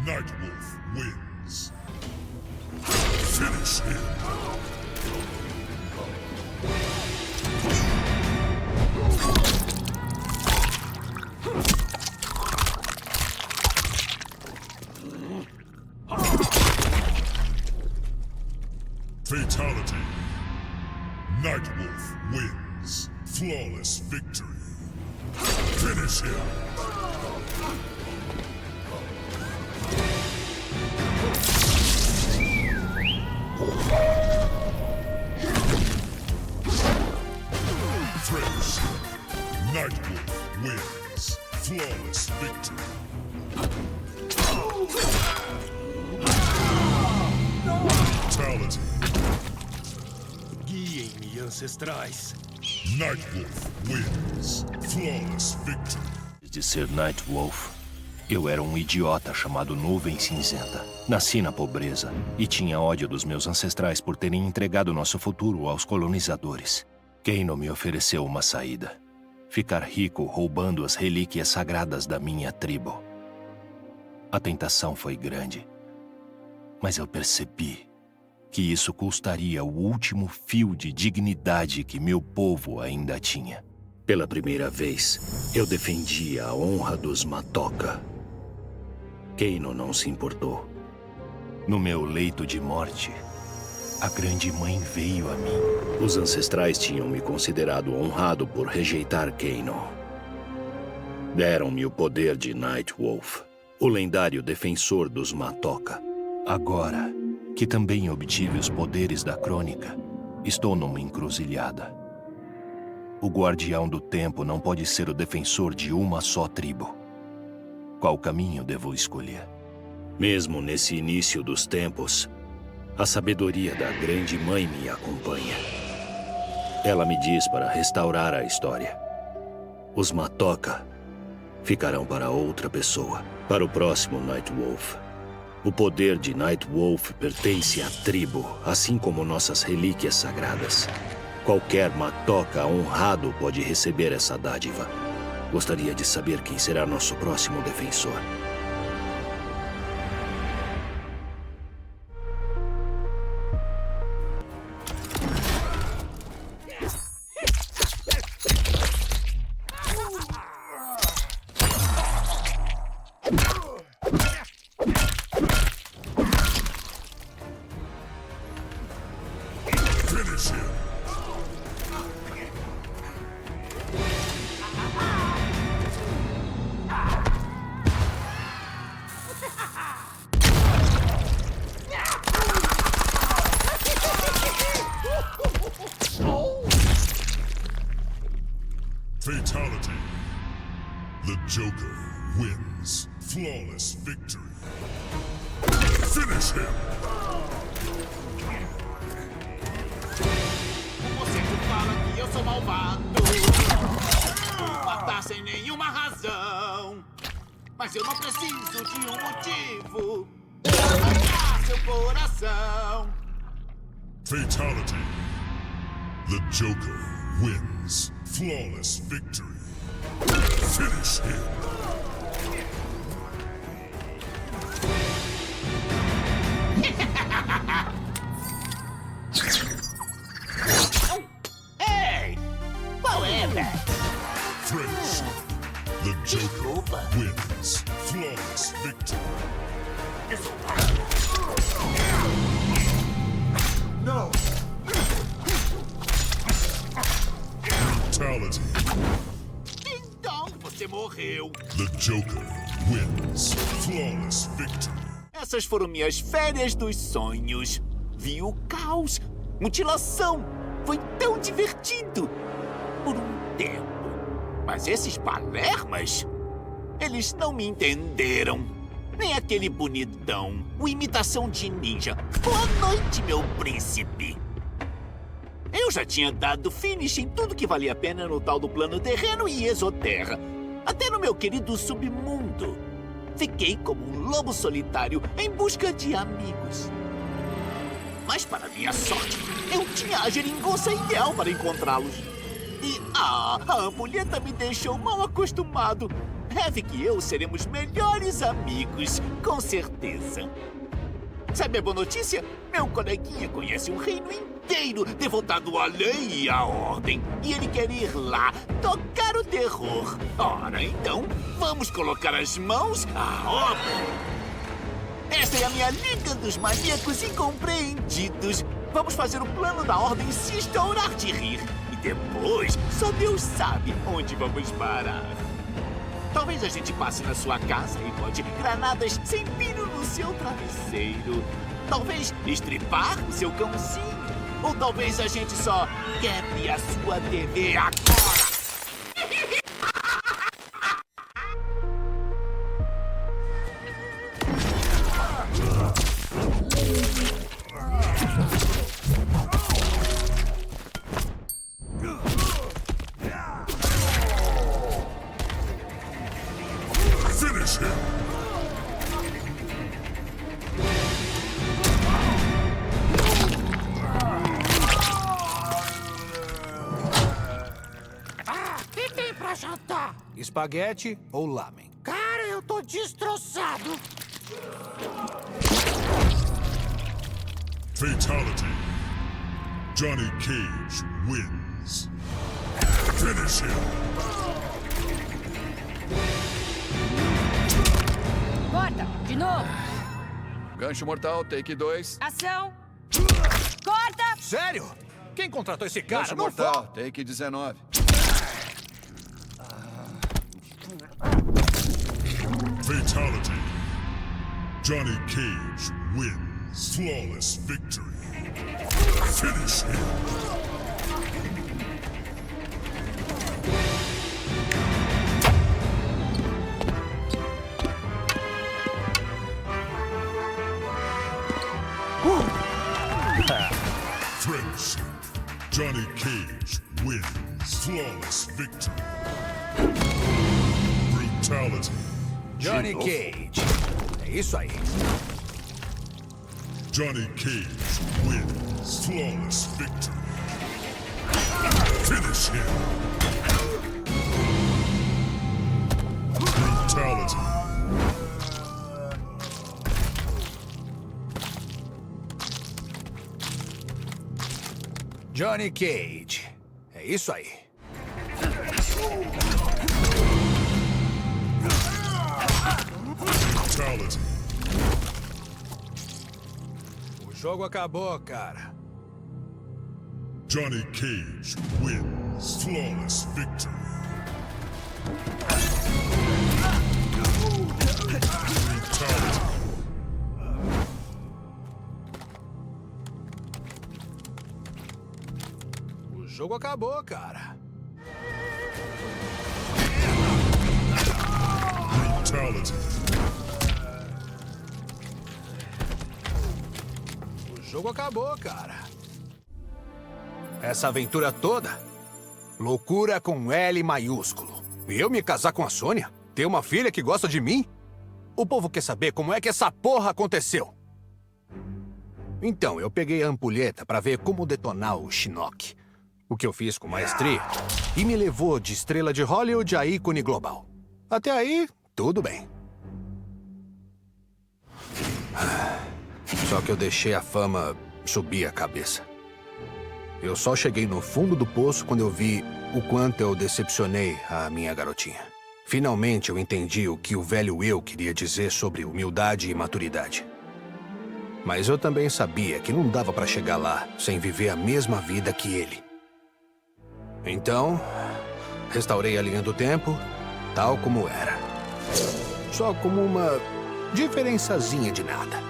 Nightwolf wins. Finish him. Fatality. Nightwolf wins. Flawless victory. Finish him. Finish. Nightwolf wins. Flawless victory. Fatality. Guiem-me, ancestrais. Nightwolf wins. Flawless victory. De ser Nightwolf, eu era um idiota chamado Nuvem Cinzenta. Nasci na pobreza e tinha ódio dos meus ancestrais por terem entregado nosso futuro aos colonizadores. Kano me ofereceu uma saída. Ficar rico roubando as relíquias sagradas da minha tribo. A tentação foi grande, mas eu percebi que isso custaria o último fio de dignidade que meu povo ainda tinha. Pela primeira vez, eu defendi a honra dos Matoka. Kano não se importou. No meu leito de morte, a Grande Mãe veio a mim. Os ancestrais tinham me considerado honrado por rejeitar Kano. Deram-me o poder de Nightwolf, o lendário defensor dos Matoka. Agora que também obtive os poderes da Crônica, estou numa encruzilhada. O Guardião do Tempo não pode ser o defensor de uma só tribo. Qual caminho devo escolher? Mesmo nesse início dos tempos, a sabedoria da Grande Mãe me acompanha. Ela me diz para restaurar a história. Os Matoka ficarão para outra pessoa, para o próximo Nightwolf. O poder de Nightwolf pertence à tribo, assim como nossas relíquias sagradas. Qualquer Matoka honrado pode receber essa dádiva. Gostaria de saber quem será nosso próximo defensor. Finish him. Fatality. The Joker wins. Flawless victory. Finish him. Você que fala que eu sou malvado, matar sem nenhuma razão. Mas eu não preciso de um motivo para matar seu coração. Fatality. The Joker wins. Flawless victory. Finish him. Ei! Qual é, Max? Friends. The Joker wins. Flawless victory. Não! Fatality. Então você morreu. The Joker wins. Flawless victory. Essas foram minhas férias dos sonhos. Vi o caos, mutilação. Foi tão divertido. Por um tempo. Mas esses palermas, eles não me entenderam. Nem aquele bonitão, o imitação de ninja. Boa noite, meu príncipe. Eu já tinha dado finish em tudo que valia a pena no tal do plano terreno e exoterra. Até no meu querido submundo. Fiquei como um lobo solitário em busca de amigos. Mas, para minha sorte, eu tinha a geringonça ideal para encontrá-los. E, a ampulheta me deixou mal acostumado. Havoc e eu seremos melhores amigos, com certeza. Sabe a boa notícia? Meu coleguinha conhece um reino inteiro devotado à lei e à ordem. E ele quer ir lá tocar o terror. Ora, então, vamos colocar as mãos à obra. Esta é a minha Liga dos Maníacos Incompreendidos. Vamos fazer o plano da ordem se estourar de rir. E depois, só Deus sabe onde vamos parar. Talvez a gente passe na sua casa e bote granadas sem pino no seu travesseiro. Talvez estripar o seu cãozinho. Ou talvez a gente só quebre a sua TV agora. Finish him. O que tem pra jantar? Espaguete ou lamen? Cara, eu tô destroçado. Fatality. Johnny Cage wins. Finish him. Corta, de novo. Gancho mortal, take 2. Ação. Corta! Sério? Quem contratou esse cara? Gancho Não mortal, take 19. Fatality. Johnny Cage wins. Flawless victory. Finish him. Friendship. Johnny Cage wins. Flawless victory. Brutality. Johnny Cage. É isso aí. Johnny Cage wins. Flawless victory. Finish him. Brutality. Johnny Cage. É isso aí. Brutality. O jogo acabou, cara. Johnny Cage wins. Flawless victory. Brutality. O jogo acabou, cara. Brutality. O jogo acabou, cara. Essa aventura toda? Loucura com L maiúsculo. E eu me casar com a Sônia? Ter uma filha que gosta de mim? O povo quer saber como é que essa porra aconteceu. Então, eu peguei a ampulheta pra ver como detonar o Shinnok. O que eu fiz com maestria. E me levou de estrela de Hollywood a ícone global. Até aí, tudo bem. Só que eu deixei a fama subir a cabeça. Eu só cheguei no fundo do poço quando eu vi o quanto eu decepcionei a minha garotinha. Finalmente eu entendi o que o velho eu queria dizer sobre humildade e maturidade. Mas eu também sabia que não dava pra chegar lá sem viver a mesma vida que ele. Então, restaurei a linha do tempo, tal como era. Só como uma diferençazinha de nada.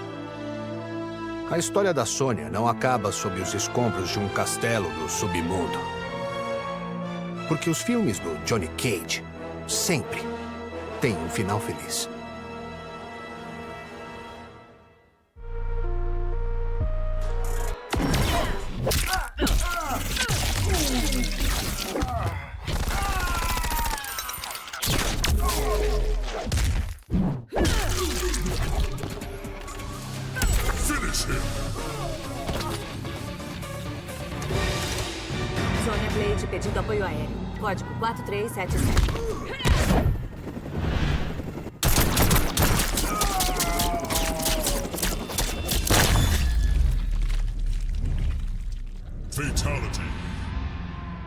A história da Sônia não acaba sob os escombros de um castelo do submundo. Porque os filmes do Johnny Cage sempre têm um final feliz. Finish him. Sônia Blade pedindo apoio aéreo. Código 4377. Fatality.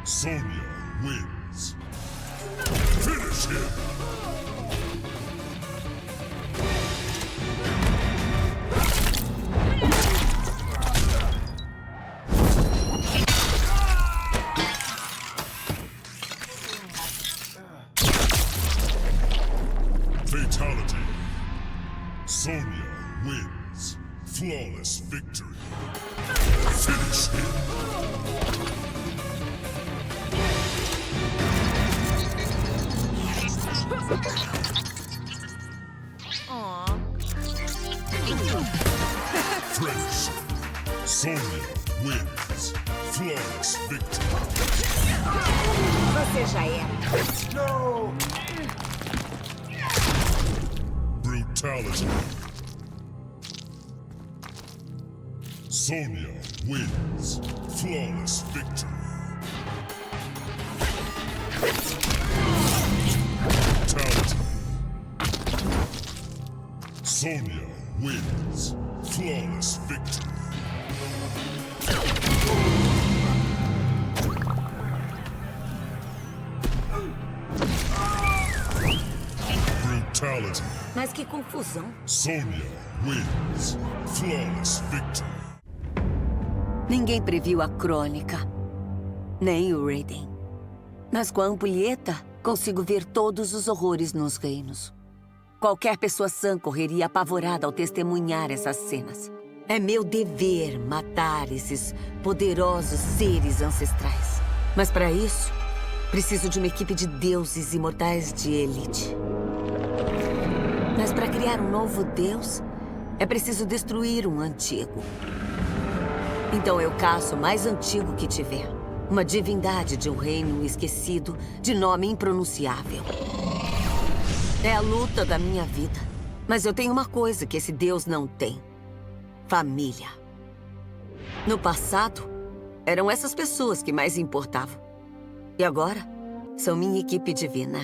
Sonya wins. Finish him. Fatality. Sonya wins. Flawless victory. Finish him. Friends. Sonya wins. Flawless victory. Você já era. Brutality. Sonya wins. Flawless victory. Brutality. Sonya wins. Flawless victory. Brutality. Mas que confusão. Sonya wins. Flawless victory. Ninguém previu a Crônica. Nem o Raiden. Mas com a ampulheta, consigo ver todos os horrores nos reinos. Qualquer pessoa sã correria apavorada ao testemunhar essas cenas. É meu dever matar esses poderosos seres ancestrais. Mas para isso, preciso de uma equipe de deuses imortais de elite. Mas para criar um novo deus, é preciso destruir um antigo. Então eu caço o mais antigo que tiver. Uma divindade de um reino esquecido, de nome impronunciável. É a luta da minha vida. Mas eu tenho uma coisa que esse deus não tem. Família. No passado, eram essas pessoas que mais importavam. E agora, são minha equipe divina.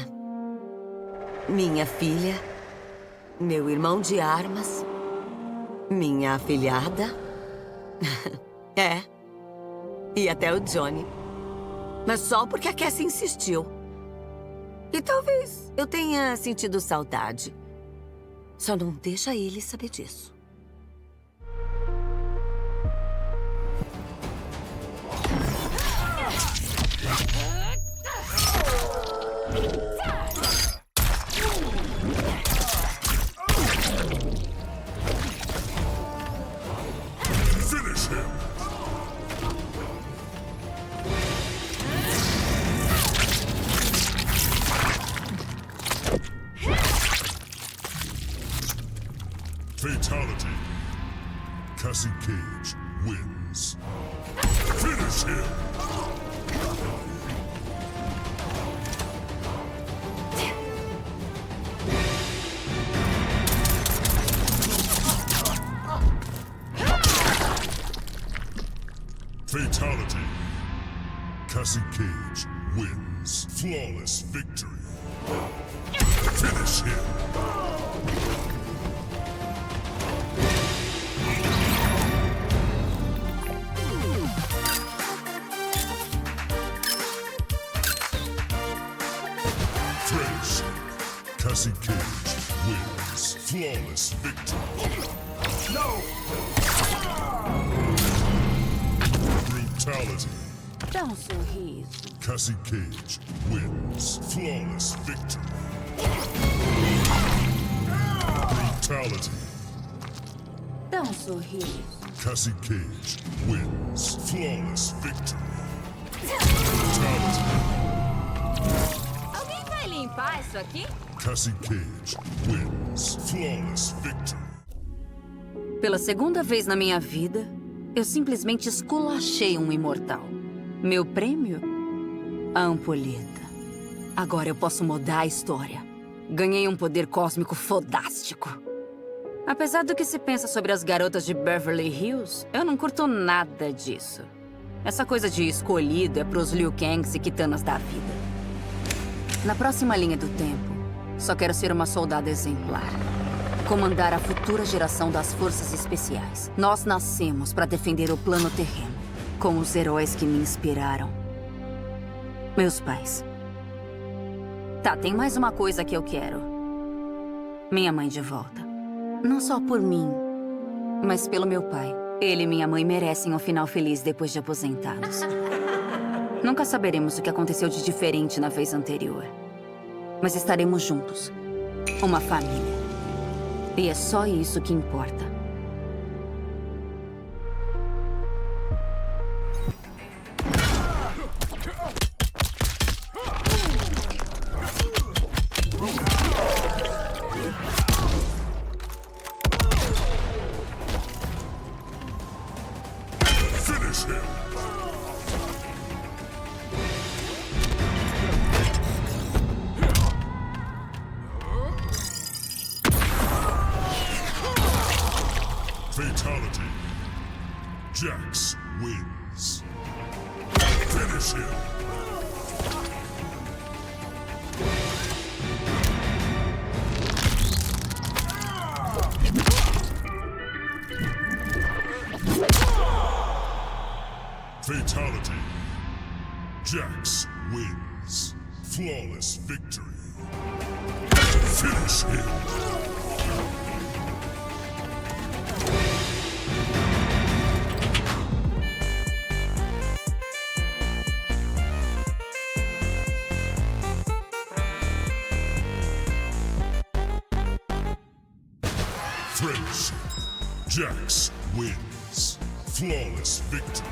Minha filha, meu irmão de armas, minha afilhada. E até o Johnny. Mas só porque a Cassie insistiu. E talvez eu tenha sentido saudade. Só não deixa ele saber disso. Finish him. Fatality. Cassie Cage wins. Finish him. Fatality. Cassie Cage wins. Flawless victory. Finish him. Friends. Cassie Cage wins. Flawless victory. No! Brutality. Dá um sorriso. Cassie Cage wins. Flawless victory. Brutality. Dá um sorriso. Cassie Cage wins. Flawless victory. Brutality. Alguém vai limpar isso aqui? Cassie Cage wins. Flawless victory. Pela segunda vez na minha vida, eu simplesmente esculachei um imortal. Meu prêmio? A ampulheta. Agora eu posso mudar a história. Ganhei um poder cósmico fodástico. Apesar do que se pensa sobre as garotas de Beverly Hills, eu não curto nada disso. Essa coisa de escolhido é pros Liu Kangs e Kitanas da vida. Na próxima linha do tempo, só quero ser uma soldada exemplar. Comandar a futura geração das forças especiais. Nós nascemos para defender o plano terreno, com os heróis que me inspiraram. Meus pais. Tá, tem mais uma coisa que eu quero. Minha mãe de volta. Não só por mim, mas pelo meu pai. Ele e minha mãe merecem um final feliz depois de aposentados. Nunca saberemos o que aconteceu de diferente na vez anterior. Mas estaremos juntos. Uma família. E é só isso que importa. Finish him. Fatality. Jax wins. Finish him. Fatality. Jax wins. Flawless victory. Finish him. Friendship. Jax wins. Flawless victory.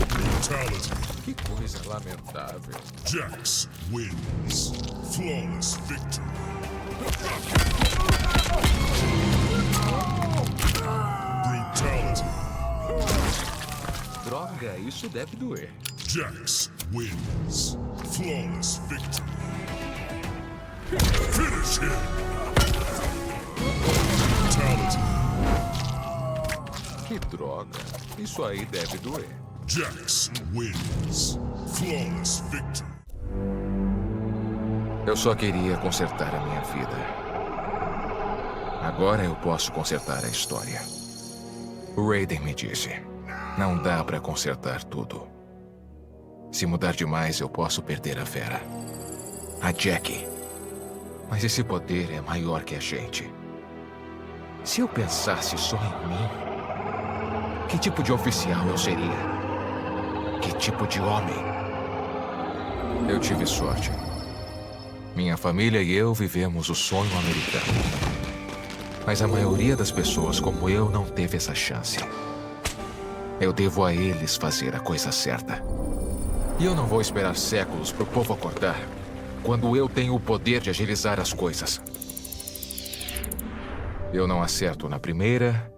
Brutality. Que coisa lamentável. Jax wins. Flawless victory. Brutality. Droga, isso deve doer. Jax wins. Flawless victory. Finish him. Brutality. Que droga. Isso aí deve doer. Jax wins. Flawless victory. Eu só queria consertar a minha vida. Agora eu posso consertar a história. O Raiden me disse: não dá pra consertar tudo. Se mudar demais, eu posso perder a Vera. A Jackie. Mas esse poder é maior que a gente. Se eu pensasse só em mim, que tipo de oficial eu seria? Que tipo de homem? Eu tive sorte. Minha família e eu vivemos o sonho americano. Mas a maioria das pessoas como eu não teve essa chance. Eu devo a eles fazer a coisa certa. E eu não vou esperar séculos pro povo acordar, quando eu tenho o poder de agilizar as coisas. Eu não acerto na primeira,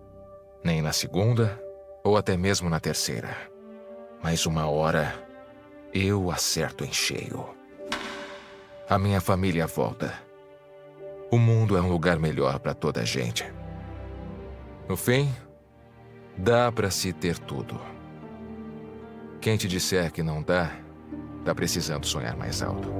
nem na segunda, ou até mesmo na terceira. Mas uma hora, eu acerto em cheio. A minha família volta. O mundo é um lugar melhor para toda a gente. No fim, dá para se ter tudo. Quem te disser que não dá, tá precisando sonhar mais alto.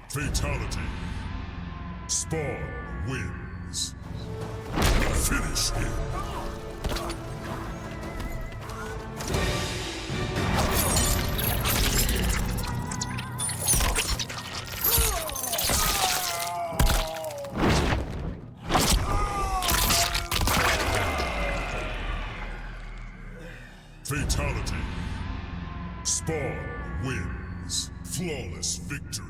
Fatality. Spawn wins. Finish him. Fatality. Spawn wins. Flawless victory.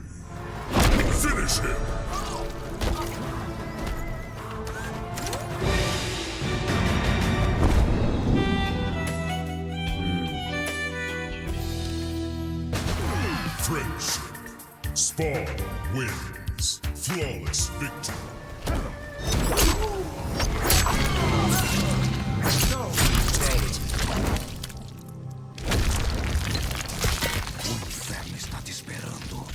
Finish him! Friendship. Spawn wins. Flawless victory. Brutality. O inferno está te esperando.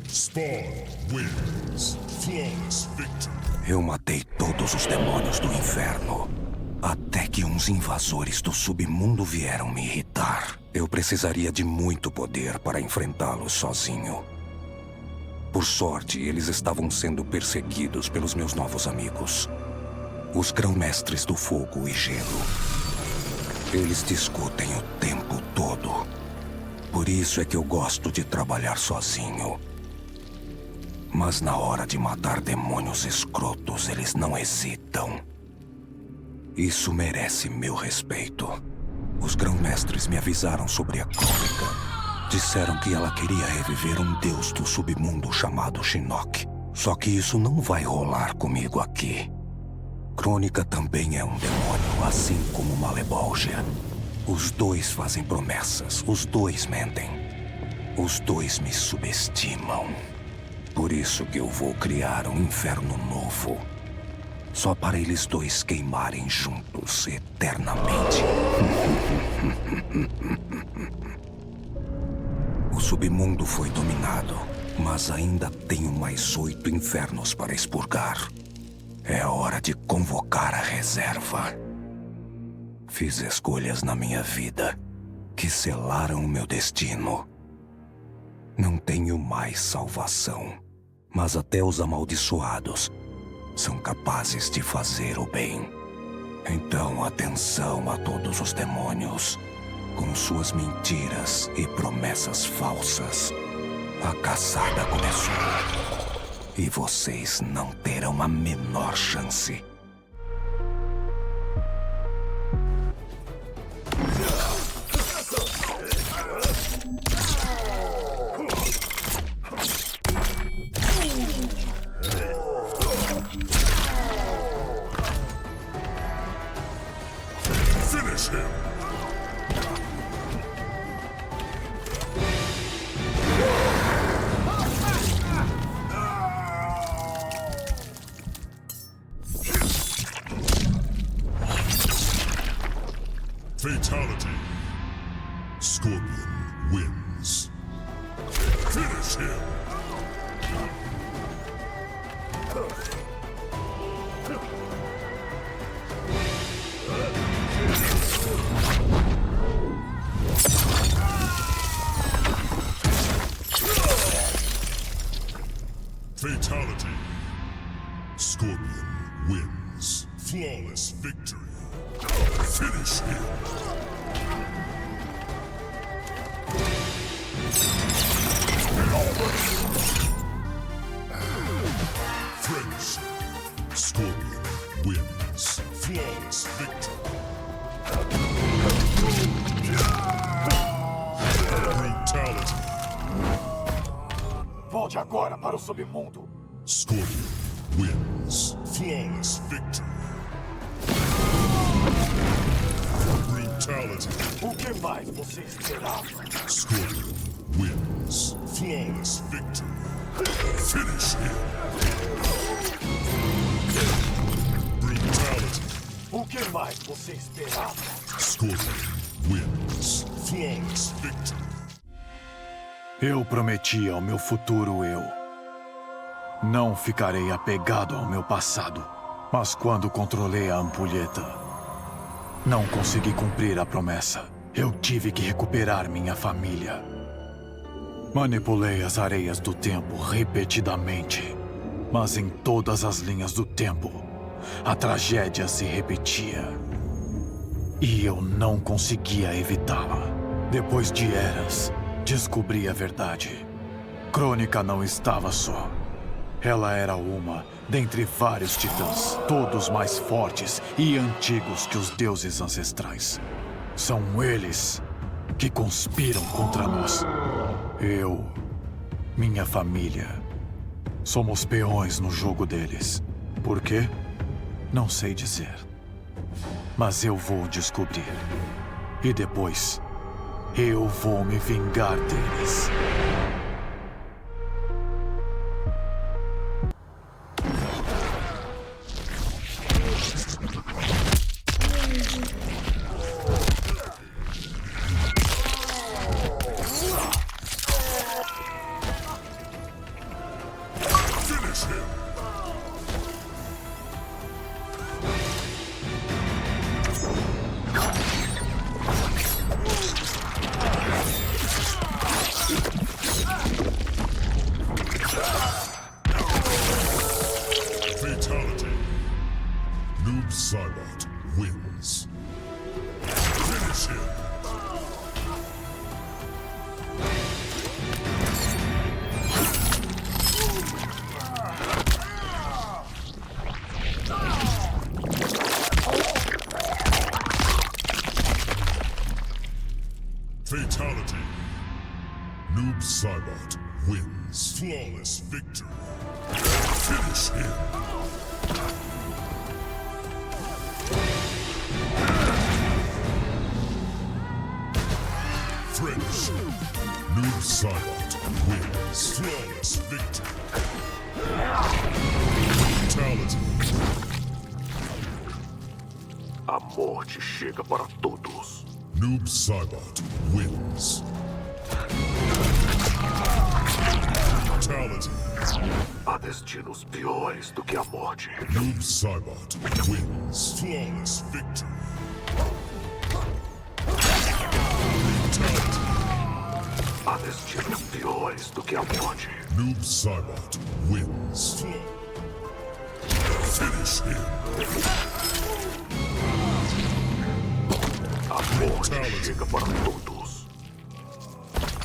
Spawn wins. Flawless victory. Eu matei todos os demônios do inferno. Até que uns invasores do submundo vieram me irritar. Eu precisaria de muito poder para enfrentá-los sozinho. Por sorte, eles estavam sendo perseguidos pelos meus novos amigos. Os grão-mestres do fogo e gelo. Eles discutem o tempo todo. Por isso é que eu gosto de trabalhar sozinho. Mas na hora de matar demônios escrotos, eles não hesitam. Isso merece meu respeito. Os grão-mestres me avisaram sobre a Crônica. Disseram que ela queria reviver um deus do submundo chamado Shinnok. Só que isso não vai rolar comigo aqui. Crônica também é um demônio, assim como Malebolgia. Os dois fazem promessas, os dois mentem. Os dois me subestimam. Por isso que eu vou criar um inferno novo. Só para eles dois queimarem juntos eternamente. O submundo foi dominado, mas ainda tenho mais 8 infernos para expurgar. É hora de convocar a reserva. Fiz escolhas na minha vida que selaram o meu destino. Não tenho mais salvação, mas até os amaldiçoados são capazes de fazer o bem. Então, atenção a todos os demônios, com suas mentiras e promessas falsas. A caçada começou. E vocês não terão a menor chance. Finish him! Fatality. Scorpion wins. Finish him! Fatality. Scorpion wins. Flawless victory. Finish him. Friendship. Scorpion wins. Flawless victory. Brutality. Volte agora para o submundo. Scorpion wins. Flawless victory. Brutality. O que mais você esperava? Scorpion wins. Flawless victory. Finish him. Brutality. O que mais você esperava? Scorpion wins. Flawless victory. Eu prometi ao meu futuro eu. Não ficarei apegado ao meu passado. Mas quando controlei a ampulheta, não consegui cumprir a promessa. Eu tive que recuperar minha família. Manipulei as areias do tempo repetidamente. Mas em todas as linhas do tempo, a tragédia se repetia. E eu não conseguia evitá-la. Depois de eras, descobri a verdade. Crônica não estava só. Ela era uma dentre vários titãs, todos mais fortes e antigos que os deuses ancestrais. São eles que conspiram contra nós. Eu, minha família, somos peões no jogo deles. Por quê? Não sei dizer. Mas eu vou descobrir. E depois, eu vou me vingar deles. Fatality. Noob Saibot wins. Finish him. Fatality. Noob Saibot wins. Flawless victory. Finish him. Friendship. Noob Saibot wins. Flawless victory. Fatality. A morte chega para todos. Noob Saibot wins. Fatality. Há destinos piores do que a morte. Noob Saibot wins. Flawless victory. Fatality. Há destinos piores do que a morte. Noob Saibot wins. Finish him. A morte chega para todos.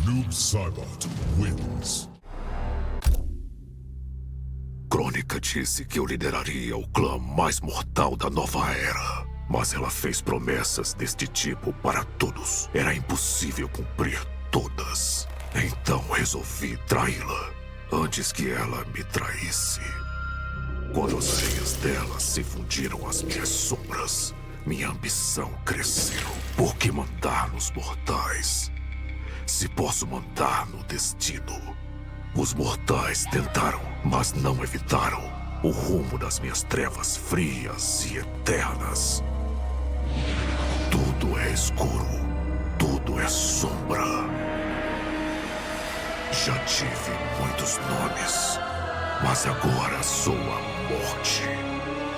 Noob Saibot wins. Crônica disse que eu lideraria o clã mais mortal da nova era. Mas ela fez promessas deste tipo para todos. Era impossível cumprir todas. Então resolvi traí-la antes que ela me traísse. Quando as areias dela se fundiram às minhas sombras, minha ambição cresceu. Por que mandar nos mortais? Se posso mandar no destino. Os mortais tentaram, mas não evitaram o rumo das minhas trevas frias e eternas. Tudo é escuro, tudo é sombra. Já tive muitos nomes, mas agora sou a morte,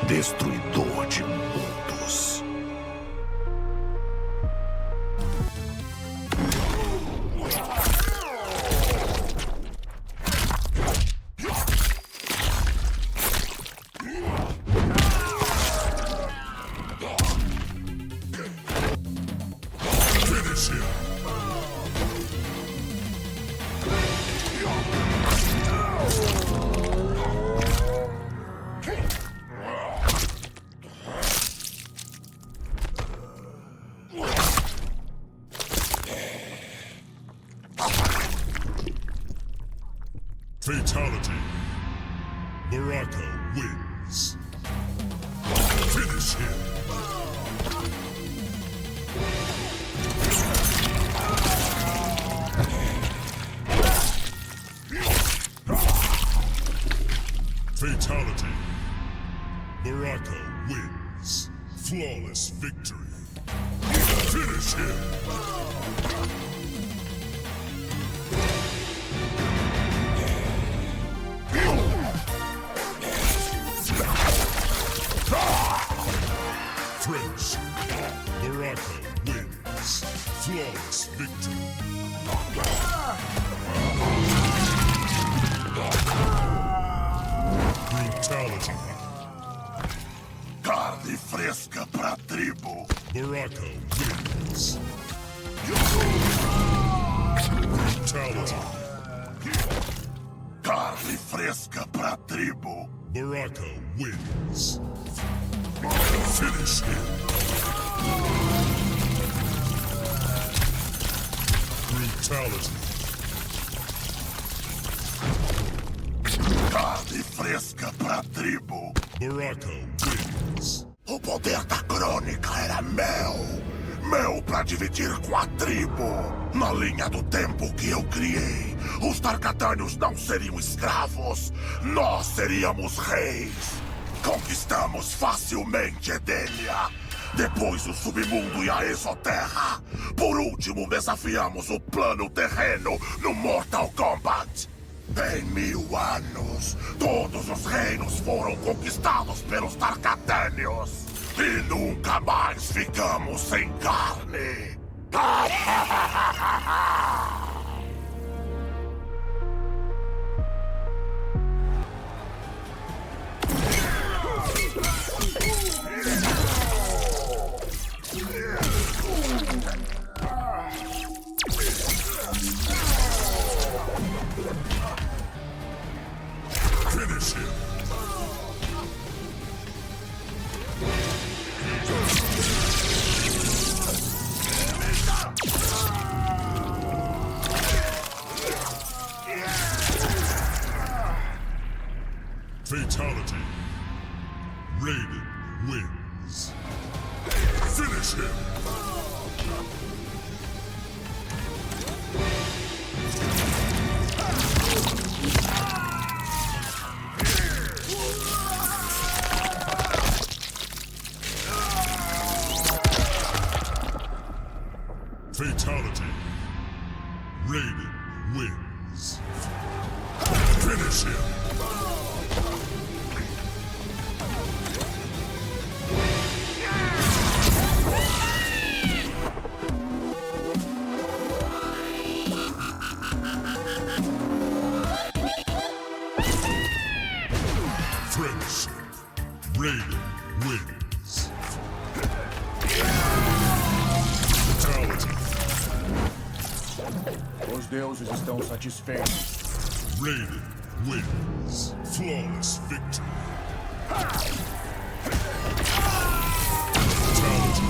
destruidor de mundos. Fatality. Baraka wins. Finish him. Fatality. Baraka wins. Flawless victory. Finish him. French. Baraka wins. Flawless victory. Brutality. Carne fresca pra tribo. Baraka wins. Brutality. Carne fresca pra tribo. Baraka wins. Finish him. Brutality. Carne fresca pra tribo. Baraka wins. O poder da crônica era meu. Meu pra dividir com a tribo. Na linha do tempo que eu criei, os Tarkatânios não seriam escravos. Nós seríamos reis. Conquistamos facilmente Edenia. Depois o submundo e a exoterra. Por último, desafiamos o plano terreno no Mortal Kombat. Em 1000 anos, todos os reinos foram conquistados pelos Tarkatânios. E nunca mais ficamos sem carne. Finish him. Fatality. Raiden wins. Finish him. Finish him. Friendship. Raiden wins. Fatality. Os deuses estão satisfeitos. Raiden wins. Flawless victory. Fatality.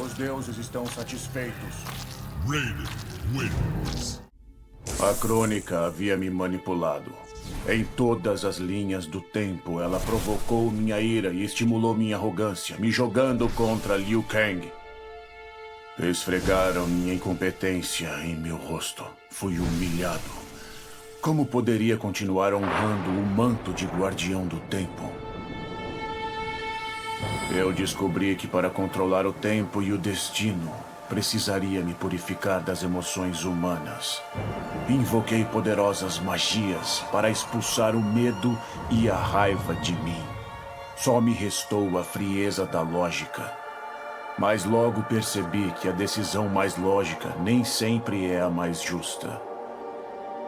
Os deuses estão satisfeitos. Raiden wins. A Crônica havia me manipulado. Em todas as linhas do tempo, ela provocou minha ira e estimulou minha arrogância, me jogando contra Liu Kang. Esfregaram minha incompetência em meu rosto. Fui humilhado. Como poderia continuar honrando o manto de Guardião do Tempo? Eu descobri que para controlar o tempo e o destino, precisaria me purificar das emoções humanas. Invoquei poderosas magias para expulsar o medo e a raiva de mim. Só me restou a frieza da lógica. Mas logo percebi que a decisão mais lógica nem sempre é a mais justa.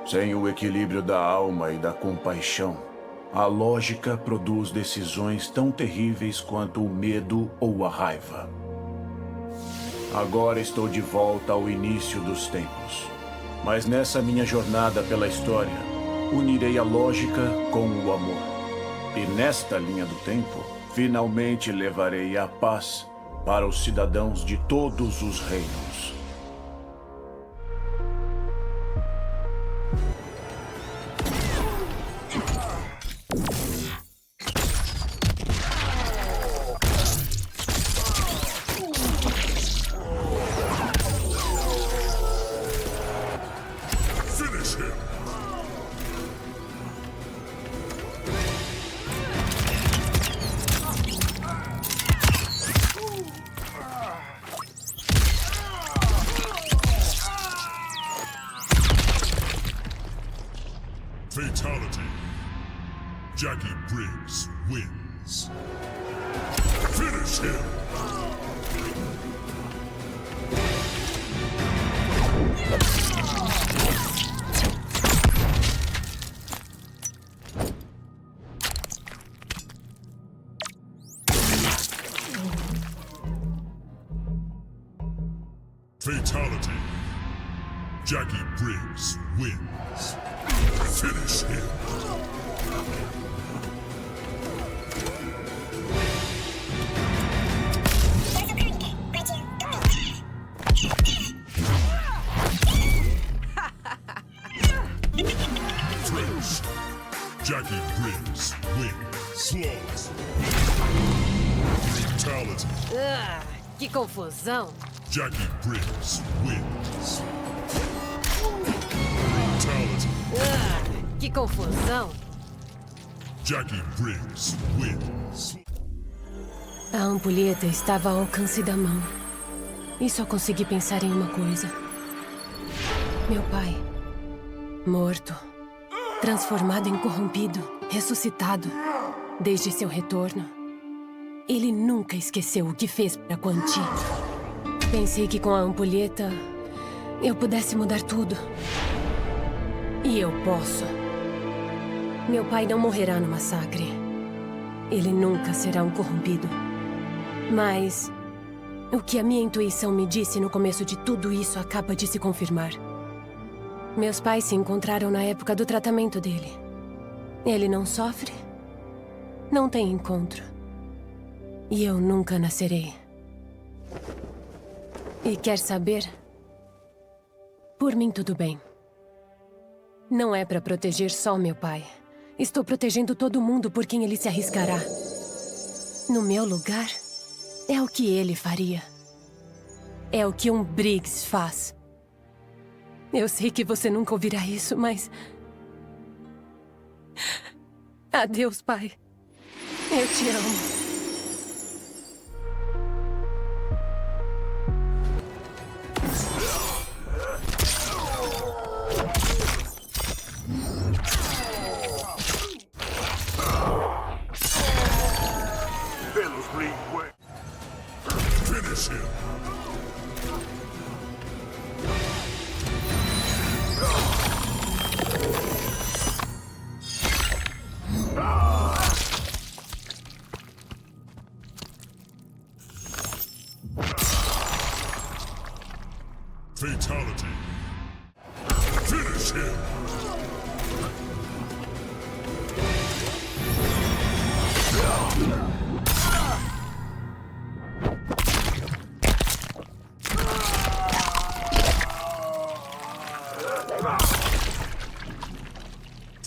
Sem o equilíbrio da alma e da compaixão, a lógica produz decisões tão terríveis quanto o medo ou a raiva. Agora estou de volta ao início dos tempos. Mas nessa minha jornada pela história, unirei a lógica com o amor. E nesta linha do tempo, finalmente levarei a paz para os cidadãos de todos os reinos. Finish him. Fatality. Jackie Briggs wins. Finish him. Fatality. Jackie Briggs wins. Finish him. Finish. Jackie Briggs wins. Flawless. Fatality. Que confusão. Jackie Briggs wins. Fatality. Que confusão. Jackie Briggs wins. A ampulheta estava ao alcance da mão. E só consegui pensar em uma coisa. Meu pai. Morto. Transformado em corrompido. Ressuscitado. Desde seu retorno. Ele nunca esqueceu o que fez para Quan Chi. Pensei que com a ampulheta eu pudesse mudar tudo. E eu posso. Meu pai não morrerá no massacre. Ele nunca será um corrompido. Mas o que a minha intuição me disse no começo de tudo isso acaba de se confirmar. Meus pais se encontraram na época do tratamento dele. Ele não sofre, não tem encontro. E eu nunca nascerei. E quer saber? Por mim, tudo bem. Não é para proteger só meu pai. Estou protegendo todo mundo por quem ele se arriscará. No meu lugar, é o que ele faria. É o que um Briggs faz. Eu sei que você nunca ouvirá isso, mas... Adeus, pai. Eu te amo.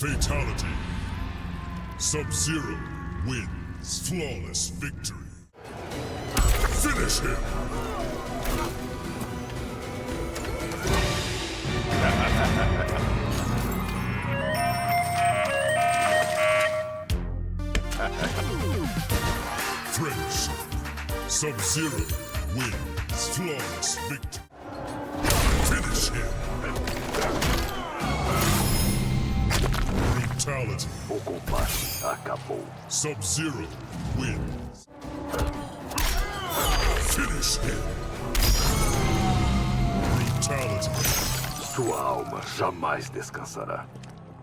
Fatality. Sub-Zero wins. Flawless victory. Finish him. Finish. Sub-Zero wins. Flawless victory. Finish him. Brutality. O combate acabou. Sub-Zero wins. Finish him. Brutality. Sua alma jamais descansará.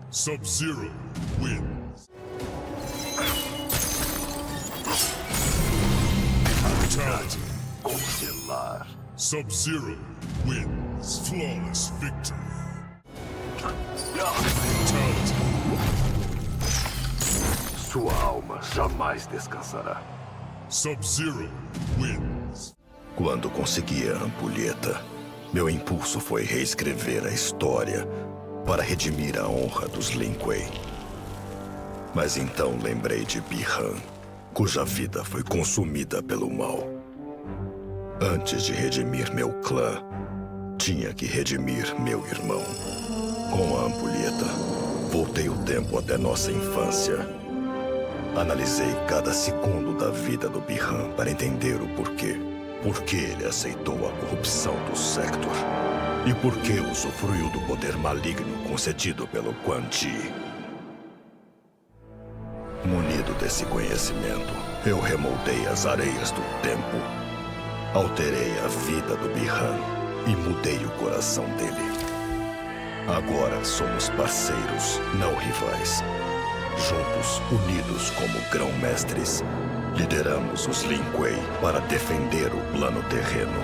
Sub-Zero wins. Brutality. Congelar. Sub-Zero wins. Flawless victory. Brutality. Sua alma jamais descansará. Sub-Zero wins. Quando consegui a ampulheta, meu impulso foi reescrever a história para redimir a honra dos Lin Kuei. Mas então lembrei de Bi-Han, cuja vida foi consumida pelo mal. Antes de redimir meu clã, tinha que redimir meu irmão. Com a ampulheta, voltei o tempo até nossa infância. Analisei cada segundo da vida do Bi-Han para entender o porquê. Por que ele aceitou a corrupção do Sector? E por que usufruiu do poder maligno concedido pelo Quan Chi? Munido desse conhecimento, eu remoldei as areias do tempo. Alterei a vida do Bi-Han e mudei o coração dele. Agora somos parceiros, não rivais. Juntos, unidos como grão-mestres, lideramos os Lin Kuei para defender o plano terreno.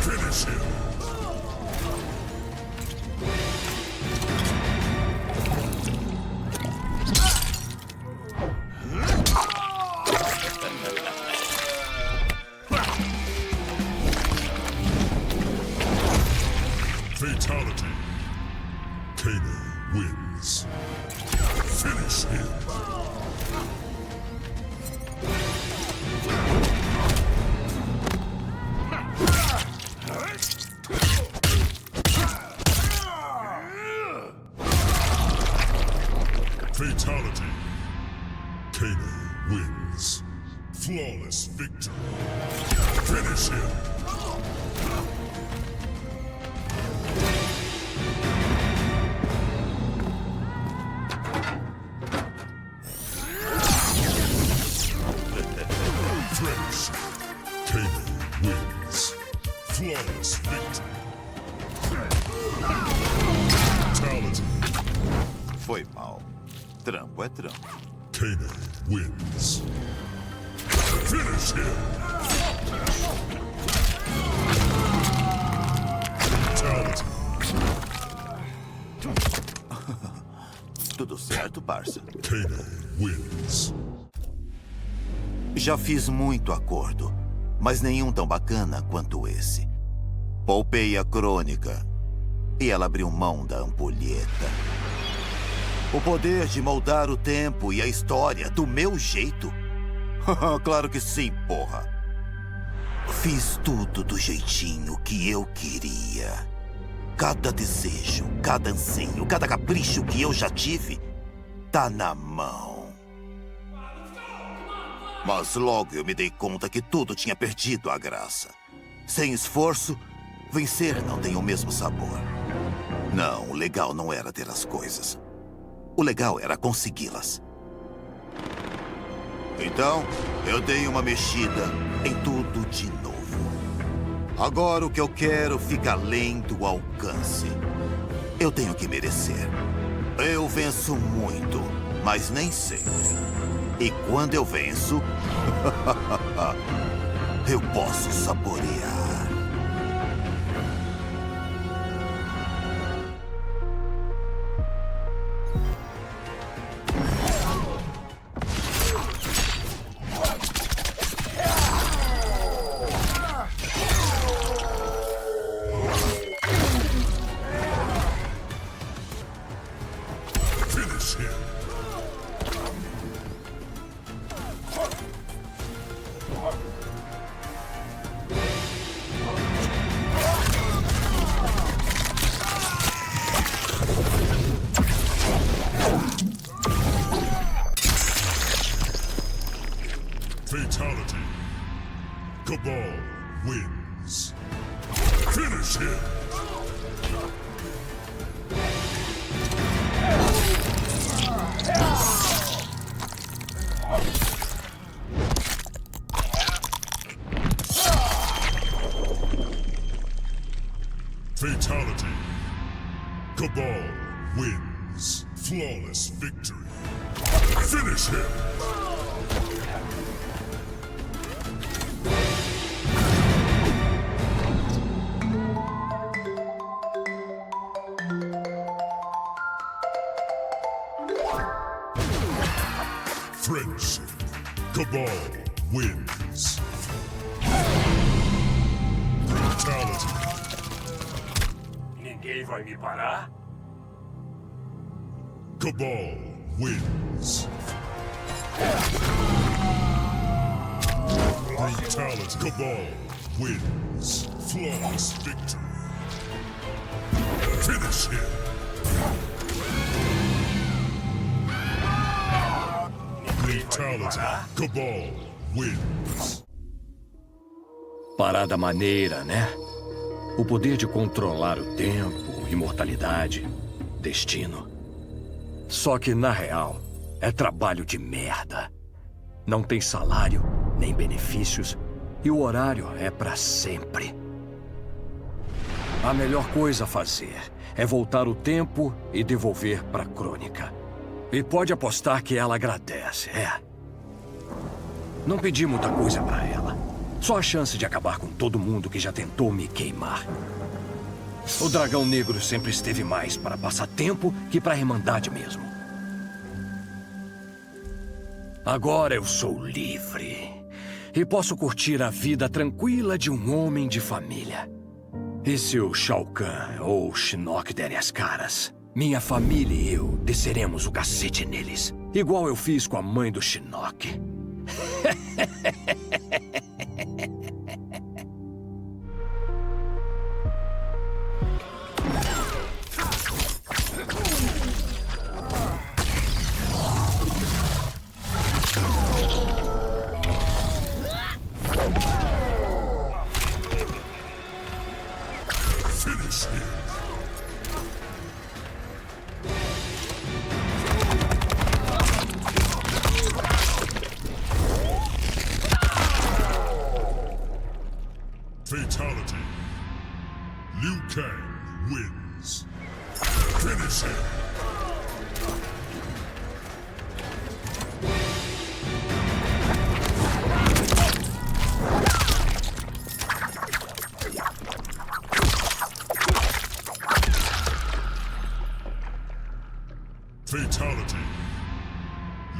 Finish him. Fatality. Kano wins. Finish him. Fatality. Kano wins. Flawless victory. Finish him. Finish. Kano wins. Flawless victory. Fatality. Foi mal. Trampo é trampo. Kano wins. Finish him. Fatality. Tudo certo, parça? Kano wins. Já fiz muito acordo, mas nenhum tão bacana quanto esse. Poupei a Crônica e ela abriu mão da ampulheta. O poder de moldar o tempo e a história do meu jeito? Claro que sim, porra. Fiz tudo do jeitinho que eu queria. Cada desejo, cada anseio, cada capricho que eu já tive, tá na mão. Mas logo eu me dei conta que tudo tinha perdido a graça. Sem esforço, vencer não tem o mesmo sabor. Não, o legal não era ter as coisas. O legal era consegui-las. Então, eu dei uma mexida em tudo de novo. Agora o que eu quero fica além do alcance. Eu tenho que merecer. Eu venço muito, mas nem sempre. E quando eu venço, eu posso saborear. Fatality. Cabal wins. Flawless victory. Finish him! Friendship. Cabal wins. Brutality. Ninguém vai me parar? Cabal wins. Brutality. Cabal wins. Flawless victory. Finish him. Brutality. Cabal wins. Parada maneira, né? O poder de controlar o tempo, imortalidade, destino. Só que, na real, é trabalho de merda. Não tem salário, nem benefícios, e o horário é pra sempre. A melhor coisa a fazer é voltar o tempo e devolver pra Crônica. E pode apostar que ela agradece, é. Não pedi muita coisa pra ela. Só a chance de acabar com todo mundo que já tentou me queimar. O Dragão Negro sempre esteve mais para passar tempo que para a Irmandade mesmo. Agora eu sou livre. E posso curtir a vida tranquila de um homem de família. E se o Shao Kahn ou o Shinnok derem as caras, minha família e eu desceremos o cacete neles. Igual eu fiz com a mãe do Shinnok. Finish him. Fatality. Liu Kang wins. Finish him. Fatality.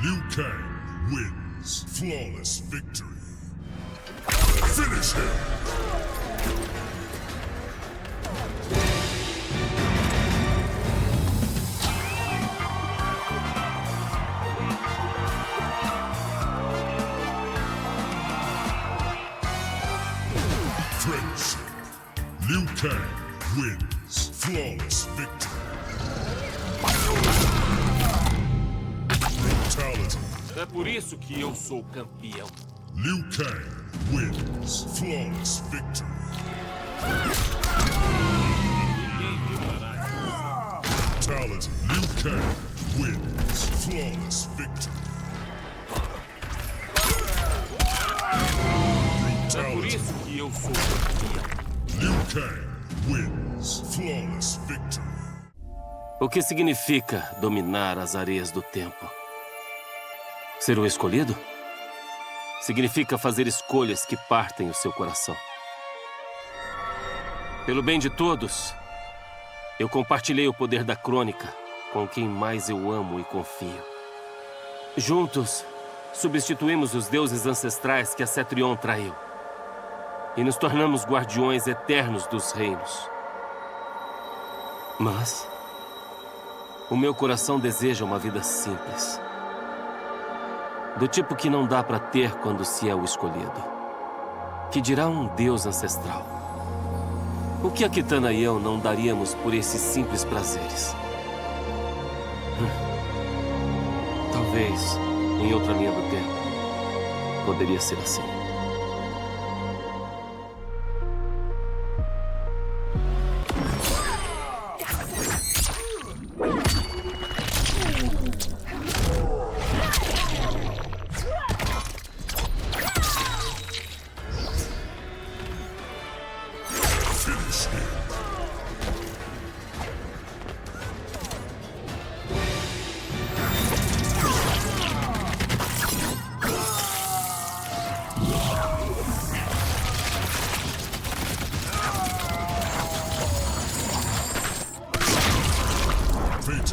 Liu Kang wins. Flawless victory. Finish him. Friendship. Liu Kang wins. Flawless victory. Brutality. É por isso que eu sou campeão. Liu Kang wins. Flawless victory. Brutality. Liu Kang wins. Flawless victory. É por isso que eu sou campeão. Liu Kang wins. Flawless victory. O que significa dominar as areias do tempo? Ser o escolhido? Significa fazer escolhas que partem o seu coração. Pelo bem de todos, eu compartilhei o poder da Crônica com quem mais eu amo e confio. Juntos, substituímos os deuses ancestrais que a Cetrion traiu. E nos tornamos guardiões eternos dos reinos. Mas o meu coração deseja uma vida simples. Do tipo que não dá pra ter quando se é o escolhido. Que dirá um deus ancestral. O que a Kitana e eu não daríamos por esses simples prazeres? Talvez, em outra linha do tempo, poderia ser assim.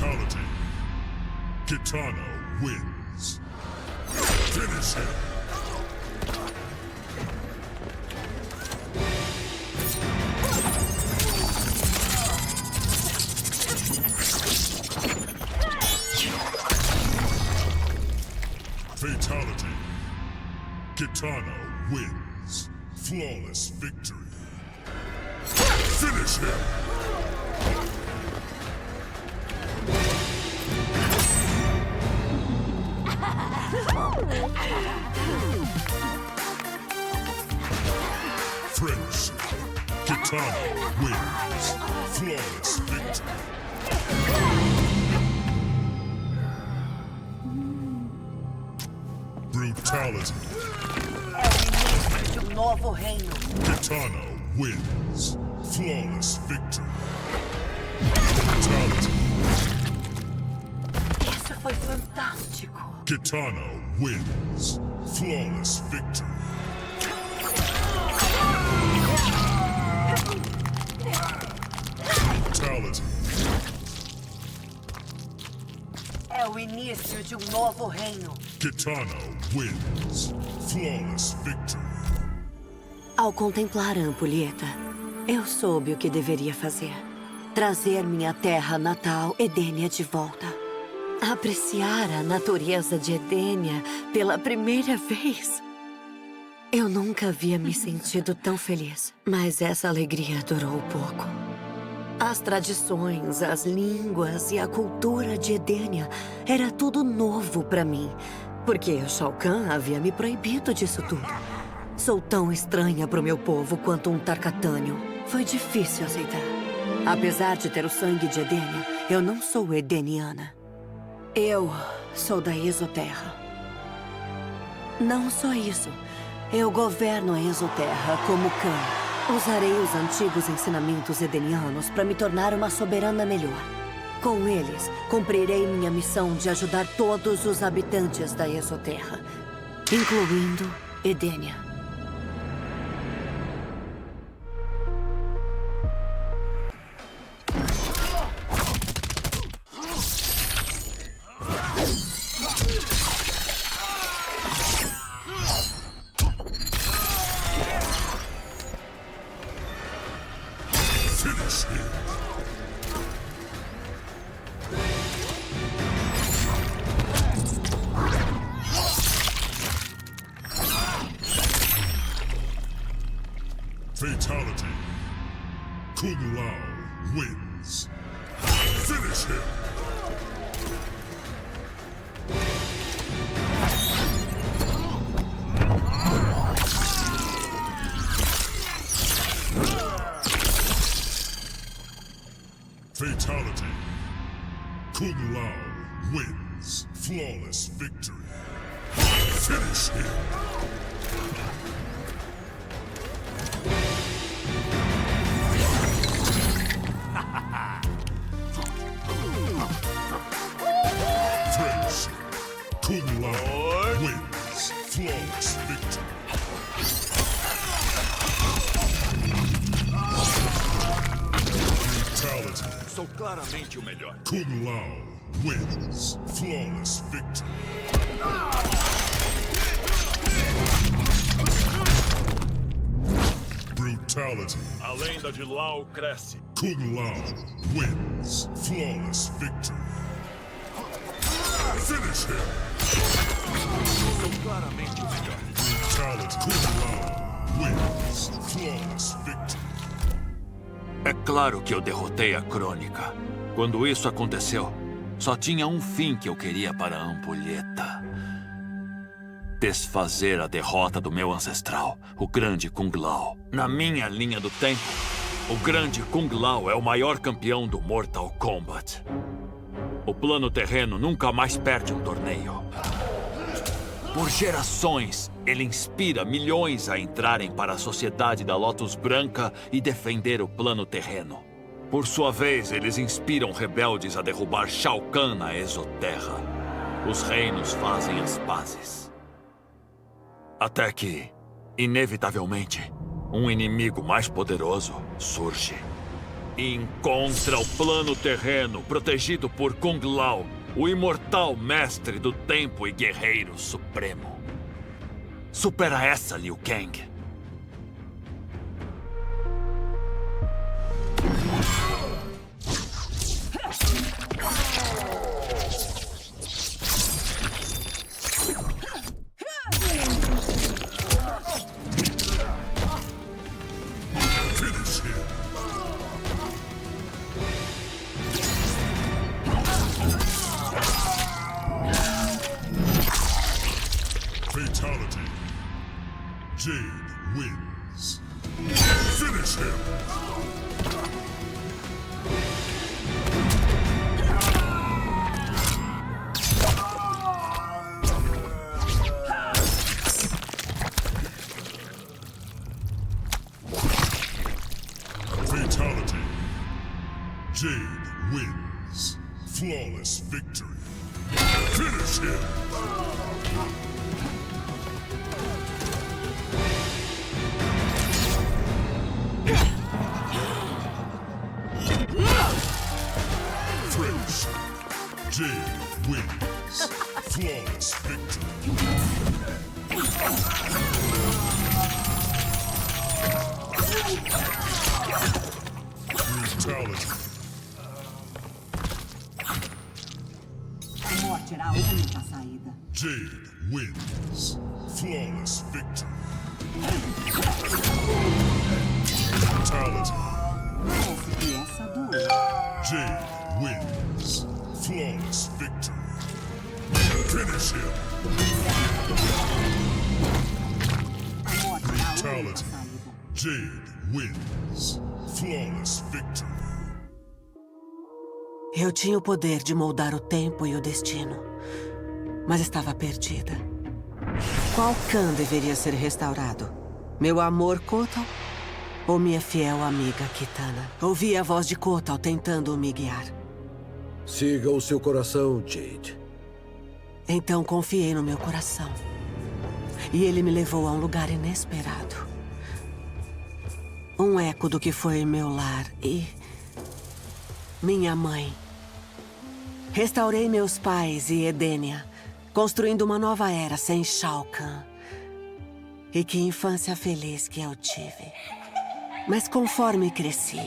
Fatality. Kitana wins. Finish him. Fatality. Kitana wins. Flawless victory. Finish him! Friendship. Kitana wins. Flawless victory. Brutality. De novo reino. Kitana wins. Flawless victory. Brutality. Isso foi fantástico. Kitana wins. Flawless victory. Brutality. É o início de novo reino. Kitana wins. Flawless victory. Ao contemplar a ampulheta, eu soube o que deveria fazer. Trazer minha terra natal, Edenia, de volta. Apreciar a natureza de Edenia pela primeira vez. Eu nunca havia me sentido tão feliz, mas essa alegria durou pouco. As tradições, as línguas e a cultura de Edenia era tudo novo para mim, porque Shao Kahn havia me proibido disso tudo. Sou tão estranha para o meu povo quanto um Tarkatânio. Foi difícil aceitar. Apesar de ter o sangue de Edenia, eu não sou edeniana. Eu sou da Exoterra. Não só isso. Eu governo a Exoterra como Kahn. Usarei os antigos ensinamentos edenianos para me tornar uma soberana melhor. Com eles, cumprirei minha missão de ajudar todos os habitantes da Exoterra, incluindo Edenia. Fatality. Kung Lao wins. Finish him! Fatality. Kung Lao wins. Flawless victory. Finish him! Friendship. Kung Lao wins. Flawless victory. Brutality. Sou claramente o melhor. Kung Lao wins. Flawless victory. Brutality. A lenda de Lao cresce. Kung Lao wins. Flawless victory. Finish him! Sou claramente o melhor. Brutality. Kung Lao wins. Flawless victory. É claro que eu derrotei a Crônica. Quando isso aconteceu, só tinha um fim que eu queria para a ampulheta. Desfazer a derrota do meu ancestral, o grande Kung Lao. Na minha linha do tempo, o grande Kung Lao é o maior campeão do Mortal Kombat. O plano terreno nunca mais perde um torneio. Por gerações, ele inspira milhões a entrarem para a sociedade da Lotus Branca e defender o plano terreno. Por sua vez, eles inspiram rebeldes a derrubar Shao Kahn na Exoterra. Os reinos fazem as pazes. Até que, inevitavelmente, um inimigo mais poderoso surge. Encontra o plano terreno protegido por Kung Lao, o imortal mestre do tempo e guerreiro supremo. Supera essa, Liu Kang. Fatality. Jade wins. Finish him! Fatality. Jade wins. Flawless victory. Finish him! Jade wins. Flawless victory. Brutality. A morte era a única saída. Jade wins. Flawless victory. Brutality. Parece que essa doeu. Jade wins. Flawless victory. Finish him. Brutality. Jade wins. Flawless victory. Eu tinha o poder de moldar o tempo e o destino, mas estava perdida. Qual Khan deveria ser restaurado? Meu amor Kotal ou minha fiel amiga Kitana? Ouvi a voz de Kotal tentando me guiar. Siga o seu coração, Jade. Então confiei no meu coração. E ele me levou a um lugar inesperado. Um eco do que foi meu lar e minha mãe. Restaurei meus pais e Edenia, construindo uma nova era sem Shao Kahn. E que infância feliz que eu tive. Mas conforme cresci,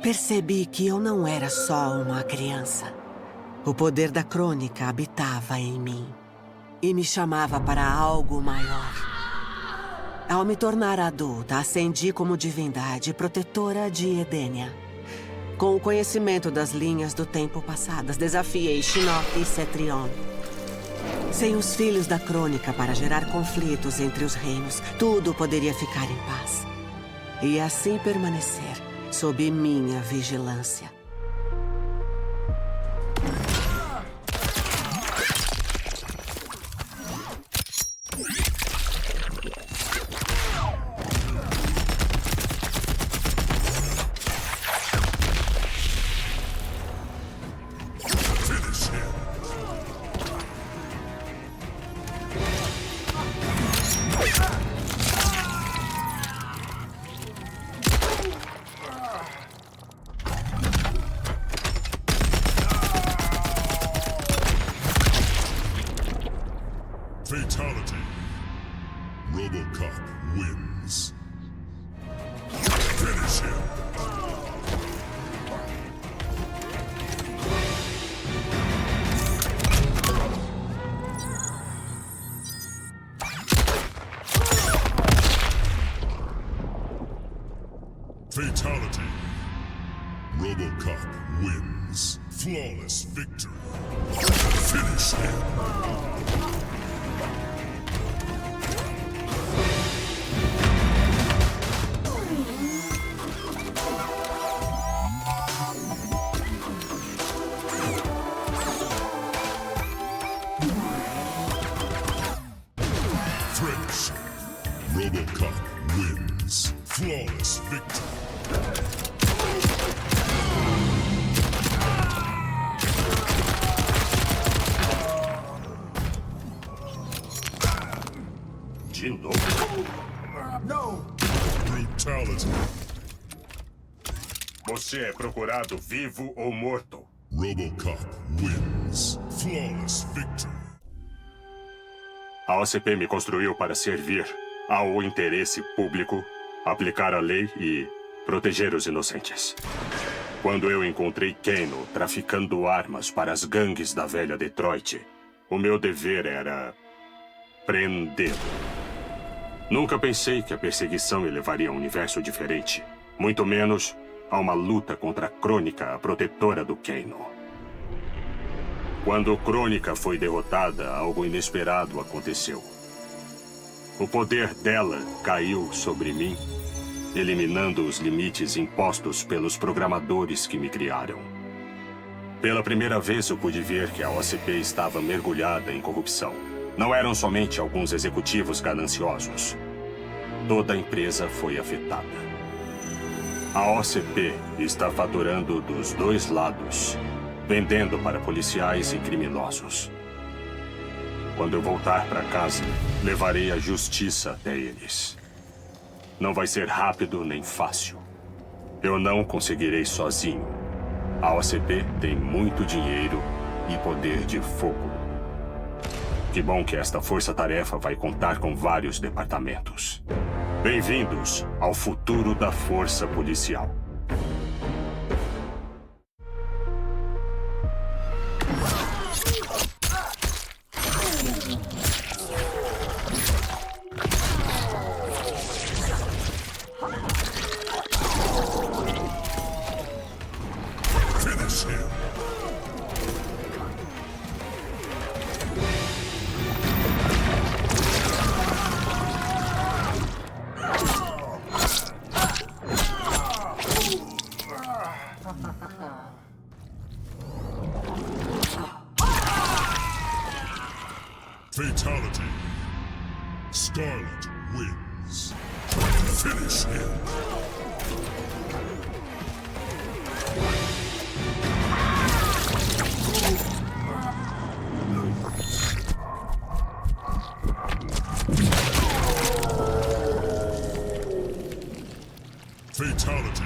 percebi que eu não era só uma criança. O poder da crônica habitava em mim e me chamava para algo maior. Ao me tornar adulta, ascendi como divindade protetora de Edenia. Com o conhecimento das linhas do tempo passadas, desafiei Shinnok e Cetrion. Sem os filhos da crônica para gerar conflitos entre os reinos, tudo poderia ficar em paz. E assim permanecer sob minha vigilância. Fatality. RoboCop wins. Finish him. Fatality. RoboCop wins. Flawless victory. Finish him. RoboCop wins. Flawless victory. De novo. No. Brutality. Você Você é procurado vivo ou morto. RoboCop wins. Flawless victory. A OCP me construiu para servir ao interesse público, aplicar a lei e proteger os inocentes. Quando eu encontrei Kano traficando armas para as gangues da velha Detroit, o meu dever era prendê-lo. Nunca pensei que a perseguição me levaria a um universo diferente, muito menos a uma luta contra a Crônica, a protetora do Kano. Quando Crônica foi derrotada, algo inesperado aconteceu. O poder dela caiu sobre mim, eliminando os limites impostos pelos programadores que me criaram. Pela primeira vez eu pude ver que a OCP estava mergulhada em corrupção. Não eram somente alguns executivos gananciosos. Toda a empresa foi afetada. A OCP está faturando dos dois lados, vendendo para policiais e criminosos. Quando eu voltar para casa, levarei a justiça até eles. Não vai ser rápido nem fácil. Eu não conseguirei sozinho. A OCP tem muito dinheiro e poder de fogo. Que bom que esta força-tarefa vai contar com vários departamentos. Bem-vindos ao futuro da força policial. Finish him. Fatality. Scarlet wins. Finish him. Fatality.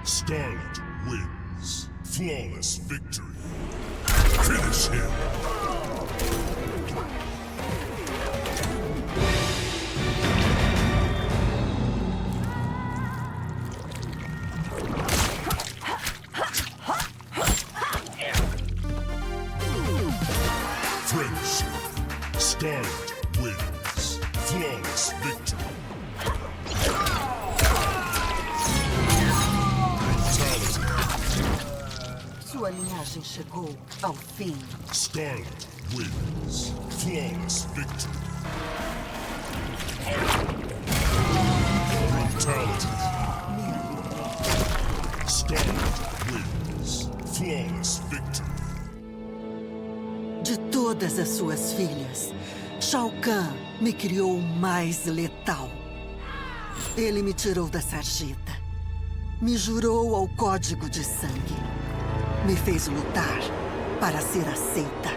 Scarlet wins. Flawless victory. Finish him. Friendship. Scarlet wins. Flawless victory. Sua linhagem chegou ao fim. Scarlet wins. Flawless victory. Brutality. Scarlet wins. Flawless victory. De todas as suas filhas, Shao Kahn me criou o mais letal. Ele me tirou da sarjeta. Me jurou ao código de sangue. Me fez lutar para ser aceita.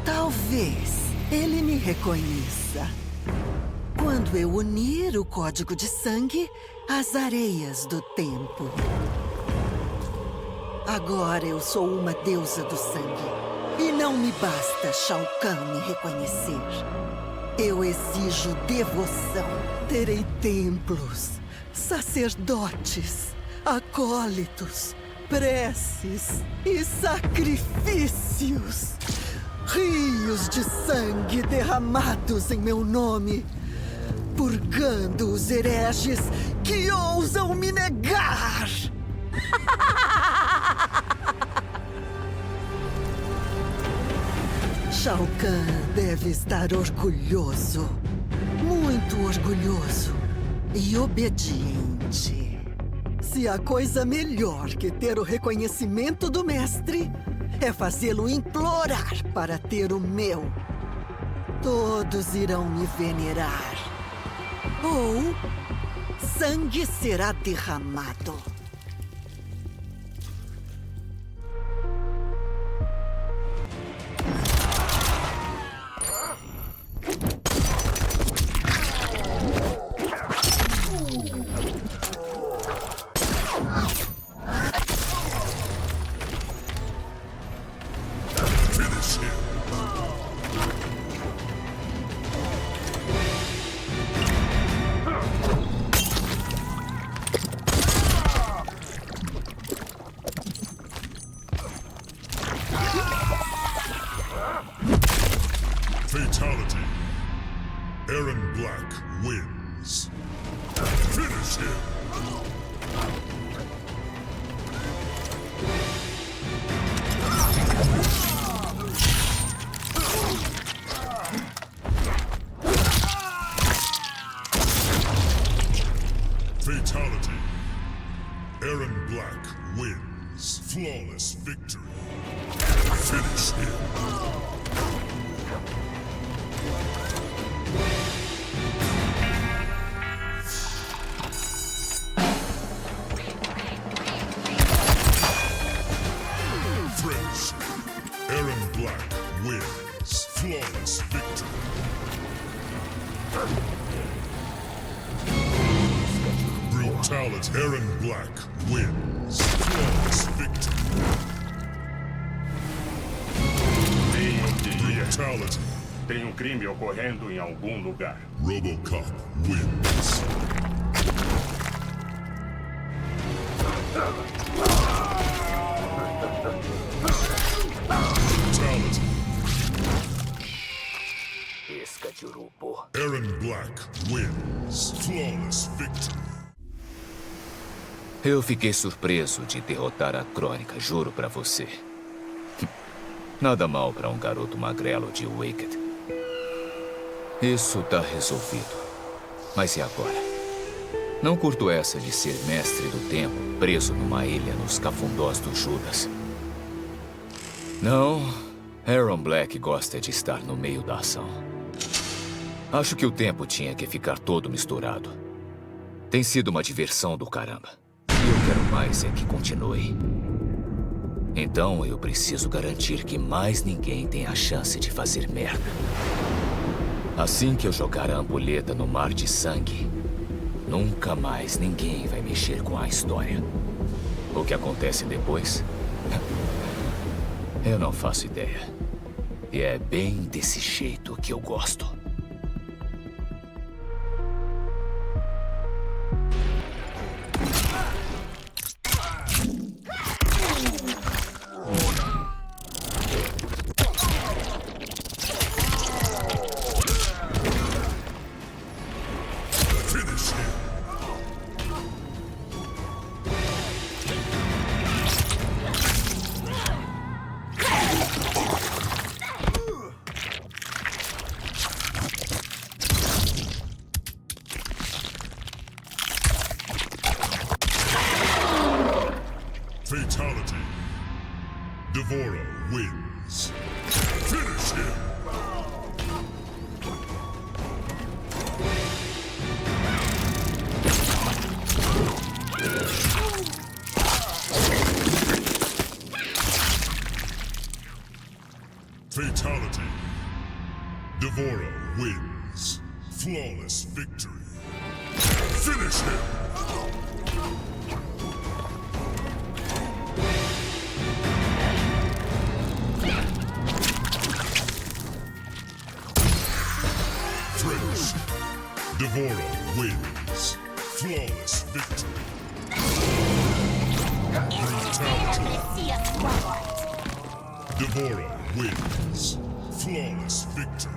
Talvez ele me reconheça quando eu unir o código de sangue às areias do tempo. Agora eu sou uma deusa do sangue. E não me basta Shao Kahn me reconhecer. Eu exijo devoção. Terei templos, sacerdotes, acólitos, preces e sacrifícios. Rios de sangue derramados em meu nome, purgando os hereges que ousam me negar. Shao Kahn deve estar orgulhoso, muito orgulhoso e obediente. Se há coisa melhor que ter o reconhecimento do mestre, é fazê-lo implorar para ter o meu. Todos irão me venerar. Ou sangue será derramado. wins. Flawless victory. Finish him. Friendship. Aaron Black wins. Flawless victory. Brutality. Aaron Black wins. Flawless victory. Brutality. Tem crime ocorrendo em algum lugar. RoboCop wins. Brutality. Isca de urubu. Aaron Black wins. Flawless victory. Eu fiquei surpreso de derrotar a Crônica, juro pra você. Nada mal pra um garoto magrelo de Wicked. Isso tá resolvido. Mas e agora? Não curto essa de ser mestre do tempo, preso numa ilha nos cafundós do Judas. Não, Aaron Black gosta de estar no meio da ação. Acho que o tempo tinha que ficar todo misturado. Tem sido uma diversão do caramba. E eu quero mais é que continue. Então eu preciso garantir que mais ninguém tenha a chance de fazer merda. Assim que eu jogar a ampulheta no mar de sangue, nunca mais ninguém vai mexer com a história. O que acontece depois? Eu não faço ideia. E é bem desse jeito que eu gosto. Fatality. Devora wins. Finish him. Fatality. Devora wins. Flawless victory. Finish him. Devora wins. Flawless victory. Brutality. Devora wins. Flawless victory.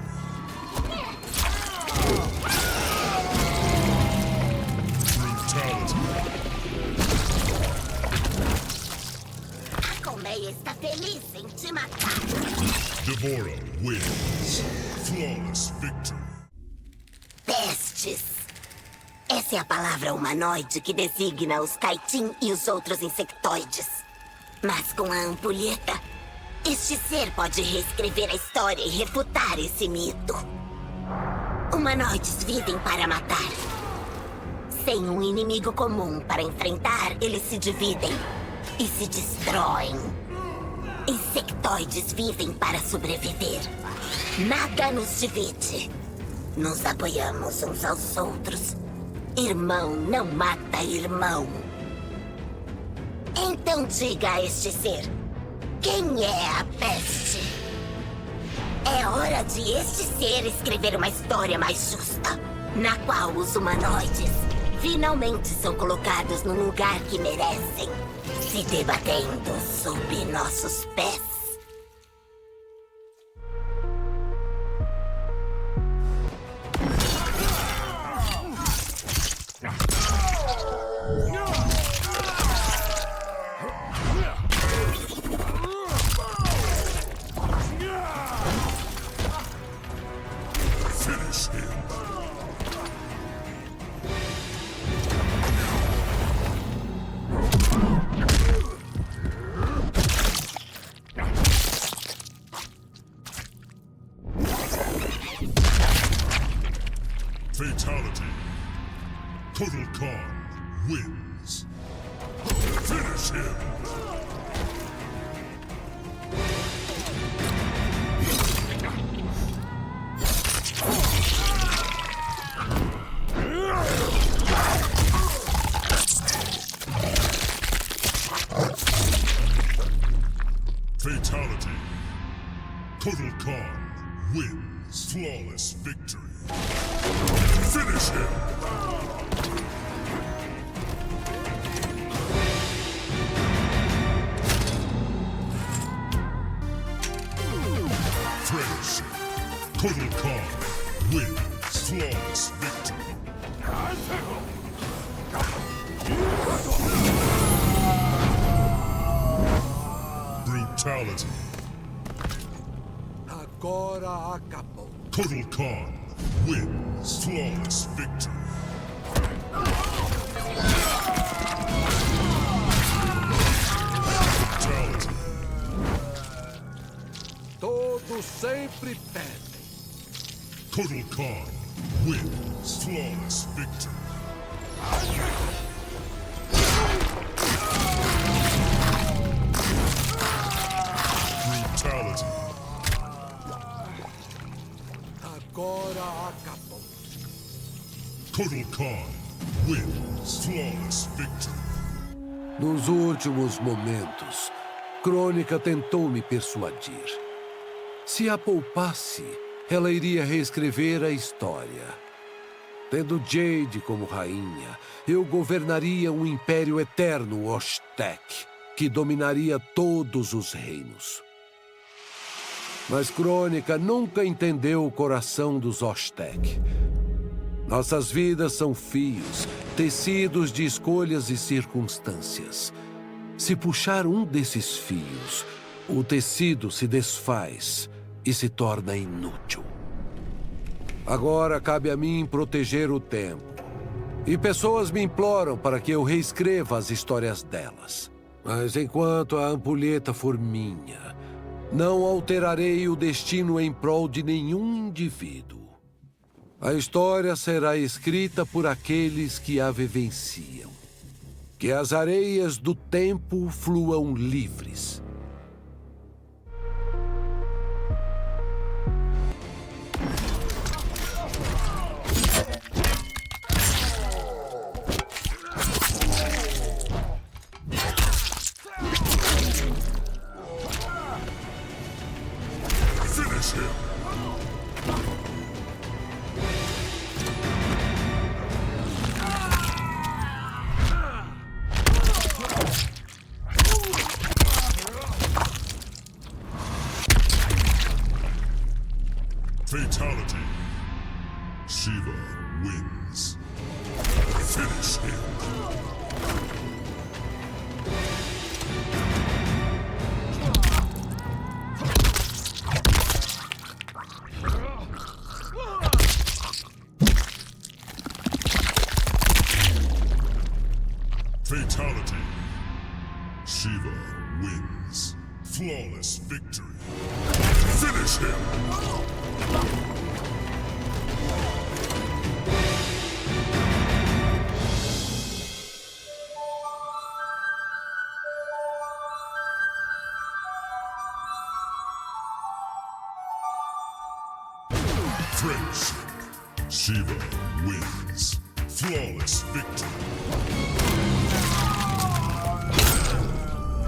Brutality. A colmeia está feliz em te matar. Devora wins. Flawless victory. Pestes. Essa é a palavra humanoide que designa os Kaitin e os outros insectoides. Mas com a ampulheta, este ser pode reescrever a história e refutar esse mito. Humanoides vivem para matar. Sem um inimigo comum para enfrentar, eles se dividem e se destroem. Insectoides vivem para sobreviver. Nada nos divide. Nos apoiamos uns aos outros. Irmão não mata irmão. Então diga a este ser, quem é a peste? É hora de este ser escrever uma história mais justa, na qual os humanoides finalmente são colocados no lugar que merecem, se debatendo sob nossos pés. Finish him. Total Khan wins. Finish him! Fatality. Total Khan wins. Flawless victory. Finish him! Friendship. Total Khan wins. Flawless victory. Brutality. Agora acabou. Total Khan wins. Flawless victory. Brutality. Todos sempre perdem. Total Khan wins. Flawless victory. Brutality. Agora acabou. Total Khan wins. Flawless victory. Nos últimos momentos, Crônica tentou me persuadir. Se a poupasse, ela iria reescrever a história. Tendo Jade como rainha, eu governaria um império eterno Osh-Tekk, que dominaria todos os reinos. Mas Crônica nunca entendeu o coração dos Osh-Tekk. Nossas vidas são fios, tecidos de escolhas e circunstâncias. Se puxar um desses fios, o tecido se desfaz e se torna inútil. Agora cabe a mim proteger o tempo. E pessoas me imploram para que eu reescreva as histórias delas. Mas enquanto a ampulheta for minha, não alterarei o destino em prol de nenhum indivíduo. A história será escrita por aqueles que a vivenciam. Que as areias do tempo fluam livres. Finish him! Fatality. Shiva wins. Finish him. Fatality. Shiva wins. Flawless victory. Finish him! Friendship. Shiva wins. Flawless victory.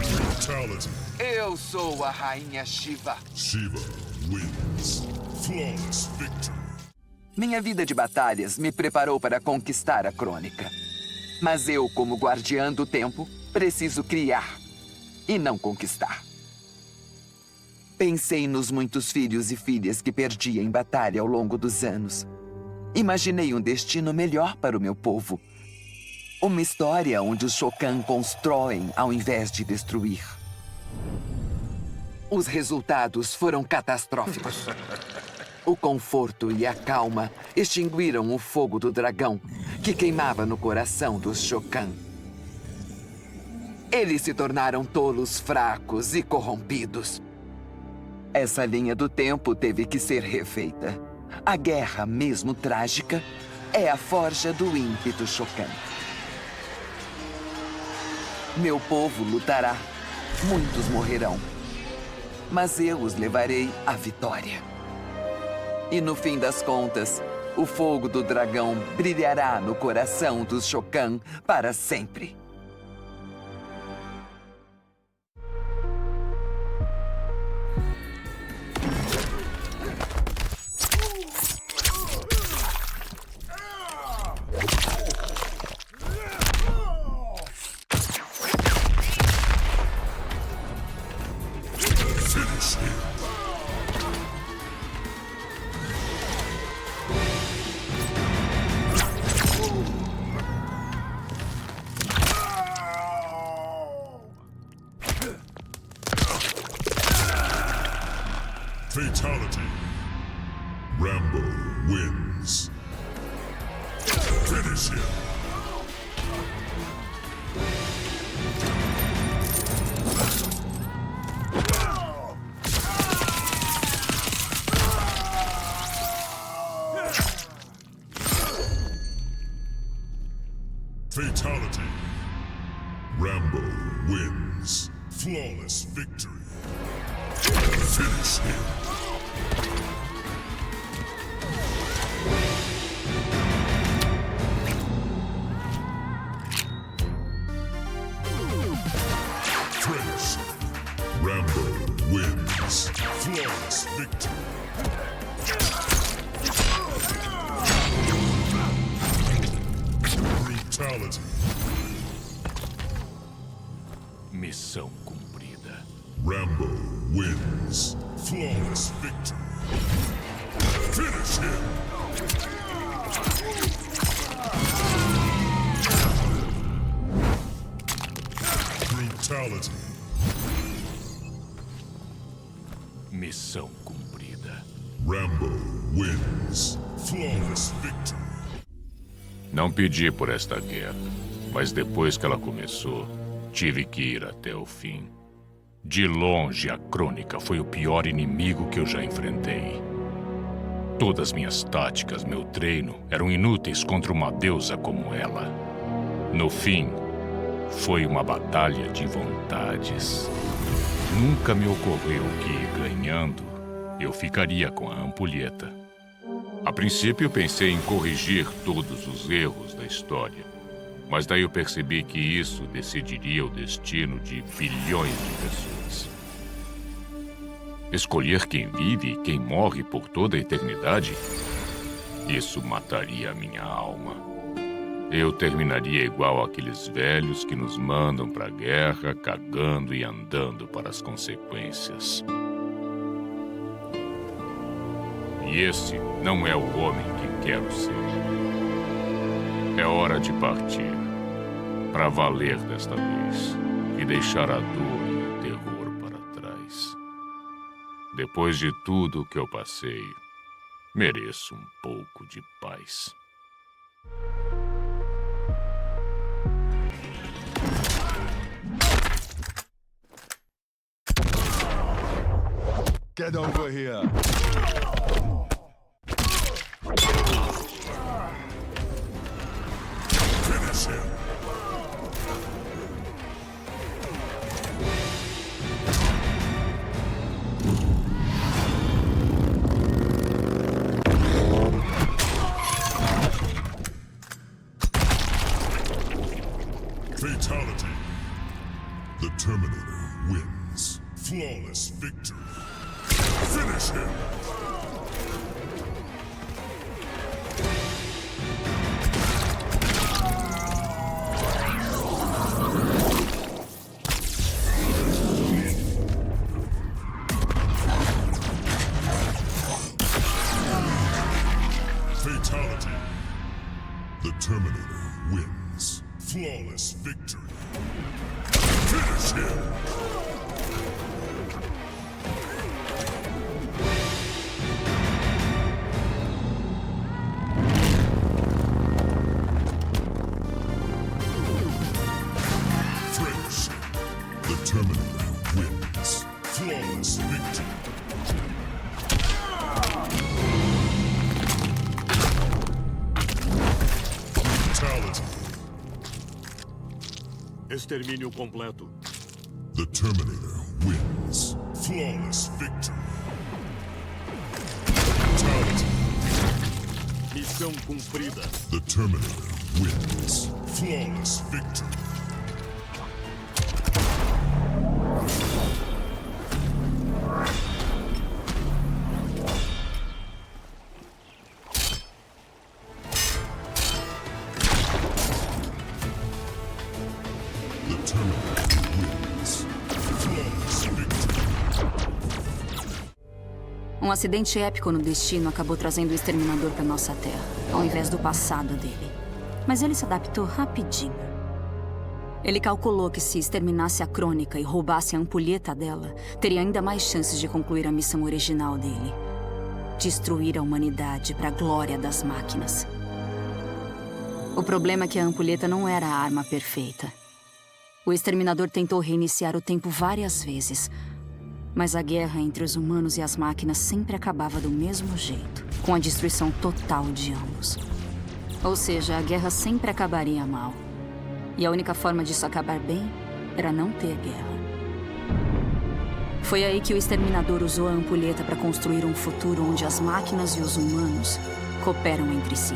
Brutality. Eu sou a Rainha Shiva. Shiva wins. Flawless victory. Minha vida de batalhas me preparou para conquistar a Crônica. Mas eu, como guardiã do tempo, preciso criar e não conquistar. Pensei nos muitos filhos e filhas que perdi em batalha ao longo dos anos. Imaginei um destino melhor para o meu povo. Uma história onde os Shokan constroem ao invés de destruir. Os resultados foram catastróficos. O conforto e a calma extinguiram o fogo do dragão que queimava no coração dos Shokan. Eles se tornaram tolos fracos e corrompidos. Essa linha do tempo teve que ser refeita. A guerra, mesmo trágica, é a forja do ímpeto Shokan. Meu povo lutará, muitos morrerão, mas eu os levarei à vitória. E no fim das contas, o fogo do dragão brilhará no coração dos Shokan para sempre. Fatality. Rambo wins. Finish him. Fatality. Rambo wins. Flawless victory. Finish him. Finish. Rambo wins. Flawless victory. Brutality. Missão cumprida. Rambo wins. Flawless victory. Finish him. Brutality. Missão cumprida. Rambo wins. Flawless victory. Não pedi por esta guerra, mas depois que ela começou, tive que ir até o fim. De longe, a Crônica foi o pior inimigo que eu já enfrentei. Todas minhas táticas, meu treino, eram inúteis contra uma deusa como ela. No fim, foi uma batalha de vontades. Nunca me ocorreu que, ganhando, eu ficaria com a ampulheta. A princípio, eu pensei em corrigir todos os erros da história. Mas daí eu percebi que isso decidiria o destino de bilhões de pessoas. Escolher quem vive e quem morre por toda a eternidade? Isso mataria a minha alma. Eu terminaria igual aqueles velhos que nos mandam para a guerra, cagando e andando para as consequências. E esse não é o homem que quero ser. É hora de partir, para valer desta vez, e deixar a dor e o terror para trás. Depois de tudo que eu passei, mereço um pouco de paz. Get over here. Finish him. Fatality. The Terminator wins. Flawless victory. Finish him. Fatality. The Terminator wins. Flawless victory. Finish him. Finish. The Terminator wins. Flawless victory. Extermínio completo. The Terminator wins. Flawless victory. Fatality. Missão cumprida. The Terminator wins. Flawless victory. Um acidente épico no destino acabou trazendo o Exterminador para nossa Terra, ao invés do passado dele. Mas ele se adaptou rapidinho. Ele calculou que se exterminasse a Crônica e roubasse a ampulheta dela, teria ainda mais chances de concluir a missão original dele. Destruir a humanidade para a glória das máquinas. O problema é que a ampulheta não era a arma perfeita. O Exterminador tentou reiniciar o tempo várias vezes, mas a guerra entre os humanos e as máquinas sempre acabava do mesmo jeito, com a destruição total de ambos. Ou seja, a guerra sempre acabaria mal. E a única forma disso acabar bem era não ter guerra. Foi aí que o Exterminador usou a ampulheta para construir um futuro onde as máquinas e os humanos cooperam entre si.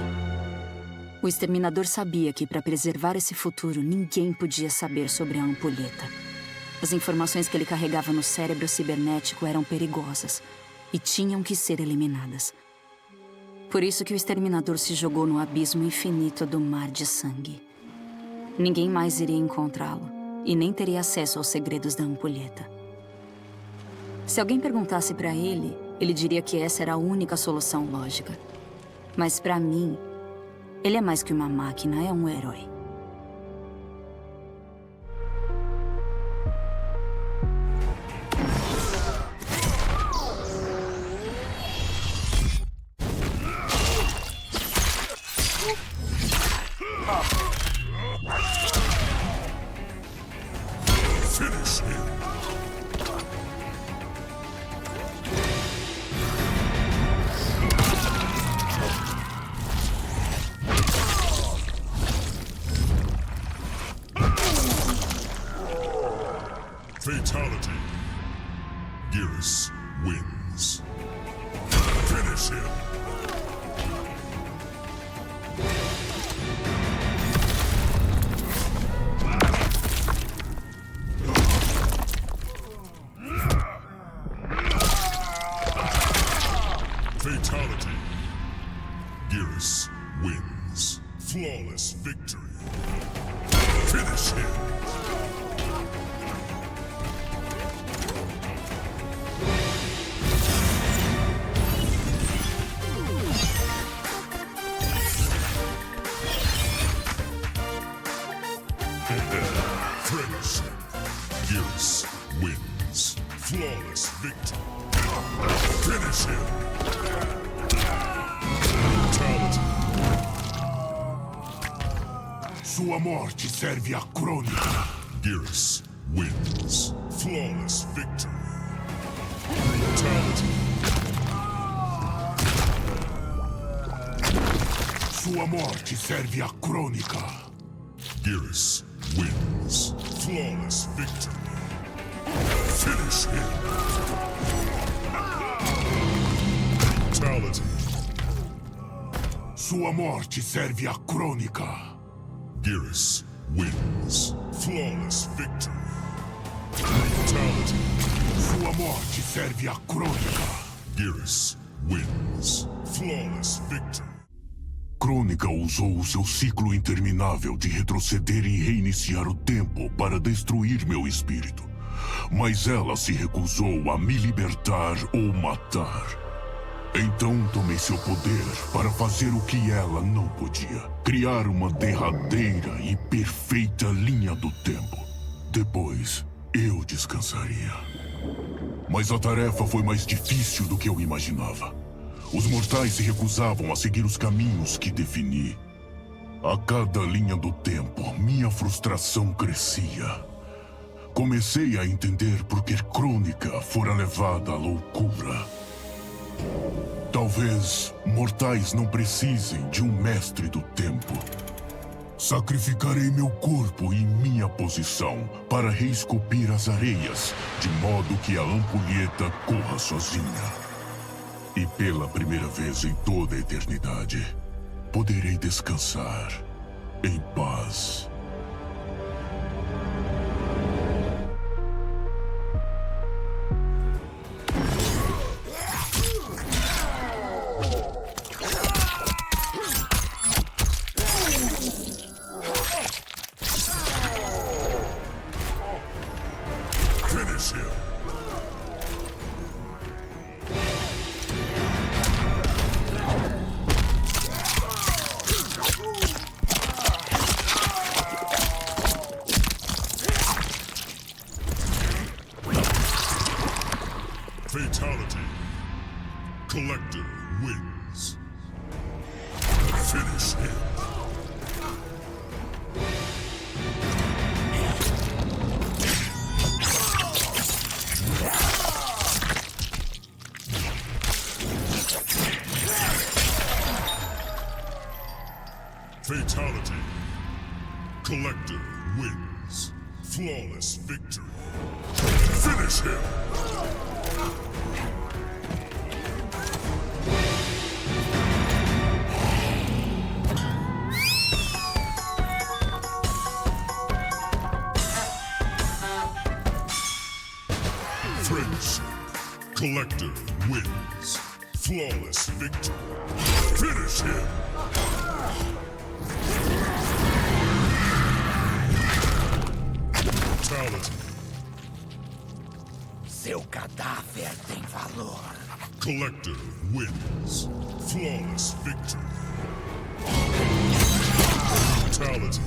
O Exterminador sabia que, para preservar esse futuro, ninguém podia saber sobre a ampulheta. As informações que ele carregava no cérebro cibernético eram perigosas e tinham que ser eliminadas. Por isso que o Exterminador se jogou no abismo infinito do mar de sangue. Ninguém mais iria encontrá-lo e nem teria acesso aos segredos da ampulheta. Se alguém perguntasse para ele, ele diria que essa era a única solução lógica. Mas para mim, ele é mais que uma máquina, é um herói. Finish him. Fatality. Geras wins. Finish him. Fatality. Geras wins. Flawless victory. Finish him. Finish him. Geras wins. Flawless victory. Finish him. Fatality. Sua morte serve à Crônica. Geras wins. Flawless victory. Fatality. Sua morte serve à Crônica. Geras wins. Flawless victory. Finish him. Fatality. Sua morte serve à Crônica. Geras wins. Flawless victory. Fatality. Sua morte serve à Crônica. Geras wins. Flawless victory. Crônica usou o seu ciclo interminável de retroceder e reiniciar o tempo para destruir meu espírito. Mas ela se recusou a me libertar ou matar. Então tomei seu poder para fazer o que ela não podia. Criar uma derradeira e perfeita linha do tempo. Depois, eu descansaria. Mas a tarefa foi mais difícil do que eu imaginava. Os mortais se recusavam a seguir os caminhos que defini. A cada linha do tempo, minha frustração crescia. Comecei a entender por que Crônica fora levada à loucura. Talvez mortais não precisem de um mestre do tempo. Sacrificarei meu corpo e minha posição para reesculpir as areias, de modo que a ampulheta corra sozinha. E pela primeira vez em toda a eternidade, poderei descansar em paz. Finish him. Fatality. Collector wins. Finish him. Fatality. Collector wins. Flawless victory. Finish him. Friendship. Collector wins. Flawless victory. Finish him. Fatality. Seu cadáver tem valor. Collector wins. Flawless victory. Fatality.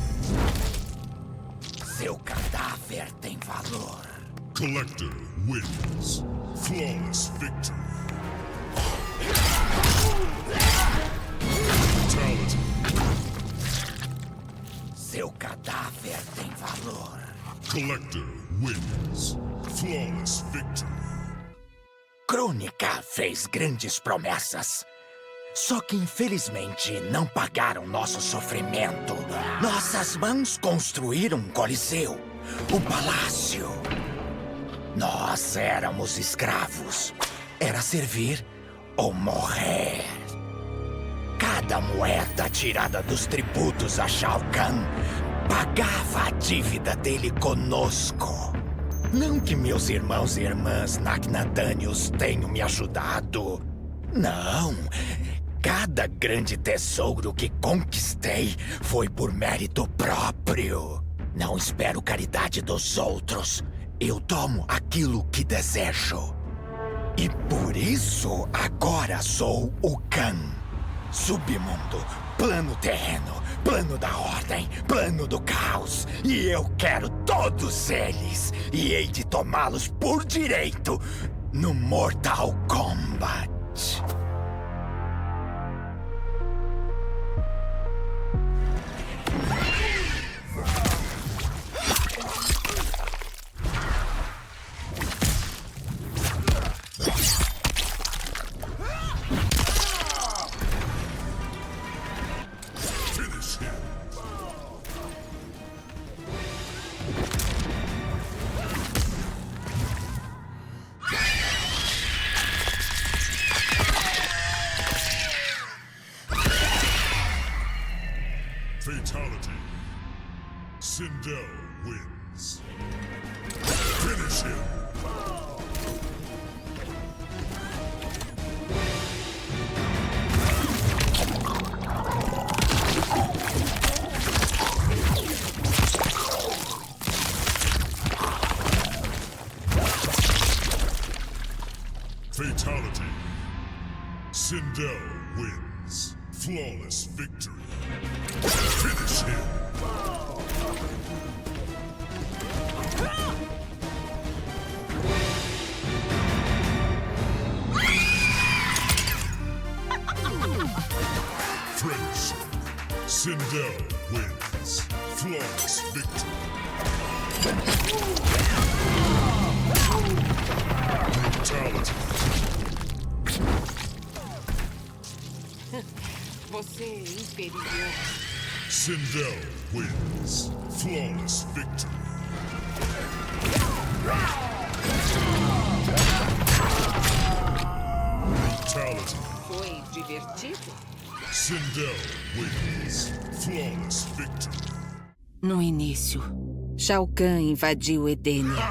Seu cadáver tem valor. Collector wins. Flawless victory. Fatality. Seu cadáver tem valor. Collector wins. Flawless victory. Crônica fez grandes promessas. Só que infelizmente não pagaram nosso sofrimento. Nossas mãos construíram um coliseu, um palácio. Nós éramos escravos. Era servir ou morrer. Cada moeda tirada dos tributos a Shao Kahn pagava a dívida dele conosco. Não que meus irmãos e irmãs Nagnadanios tenham me ajudado. Não. Cada grande tesouro que conquistei foi por mérito próprio. Não espero caridade dos outros. Eu tomo aquilo que desejo. E por isso agora sou o Kahn. Submundo, plano terreno, plano da ordem, plano do caos. E eu quero todos eles. E hei de tomá-los por direito no Mortal Kombat. Fatality. Sindel wins. Finish him. Fatality. Sindel wins. Flawless victory. Finish him. Friendship. Sindel wins. Flawless victory. Brutality. Você é inferior. Sindel wins. Flawless victory. Brutality. Foi divertido? Sindel wins. Flawless victory. No início, Shao Kahn invadiu Edenia.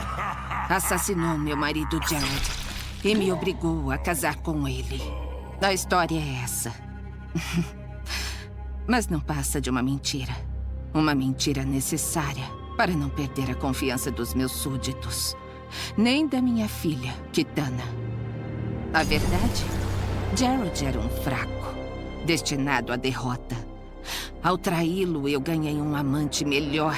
Assassinou meu marido Jared e me obrigou a casar com ele. A história é essa. Mas não passa de uma mentira. Uma mentira necessária para não perder a confiança dos meus súditos. Nem da minha filha, Kitana. A verdade? Jared era um fraco, destinado à derrota. Ao traí-lo, eu ganhei um amante melhor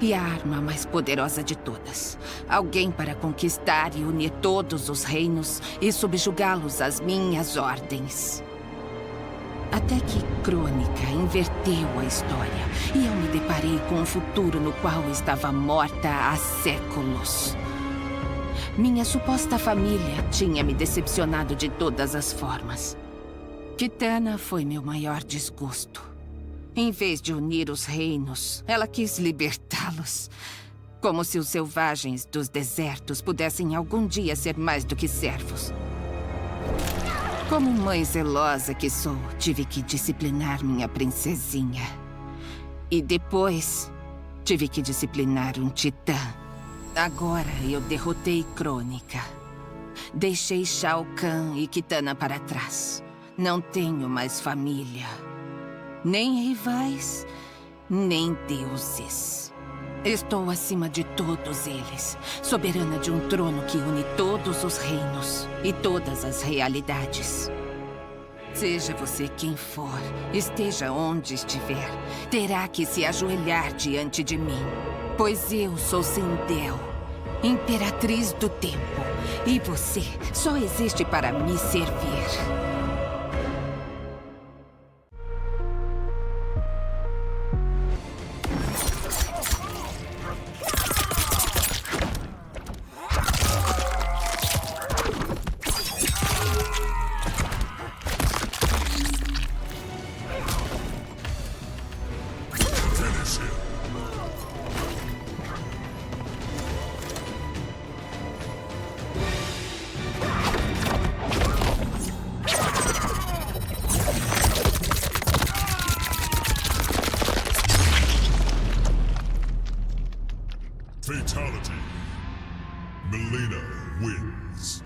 e a arma mais poderosa de todas. Alguém para conquistar e unir todos os reinos e subjugá-los às minhas ordens. Até que Crônica inverteu a história e eu me deparei com um futuro no qual estava morta há séculos. Minha suposta família tinha me decepcionado de todas as formas. Kitana foi meu maior desgosto. Em vez de unir os reinos, ela quis libertá-los. Como se os selvagens dos desertos pudessem algum dia ser mais do que servos. Como mãe zelosa que sou, tive que disciplinar minha princesinha. E depois, tive que disciplinar um titã. Agora eu derrotei Crônica. Deixei Shao Kahn e Kitana para trás. Não tenho mais família. Nem rivais, nem deuses. Estou acima de todos eles, soberana de um trono que une todos os reinos e todas as realidades. Seja você quem for, esteja onde estiver, terá que se ajoelhar diante de mim, pois eu sou Sindel, imperatriz do tempo, e você só existe para me servir. Fatality. Mileena wins.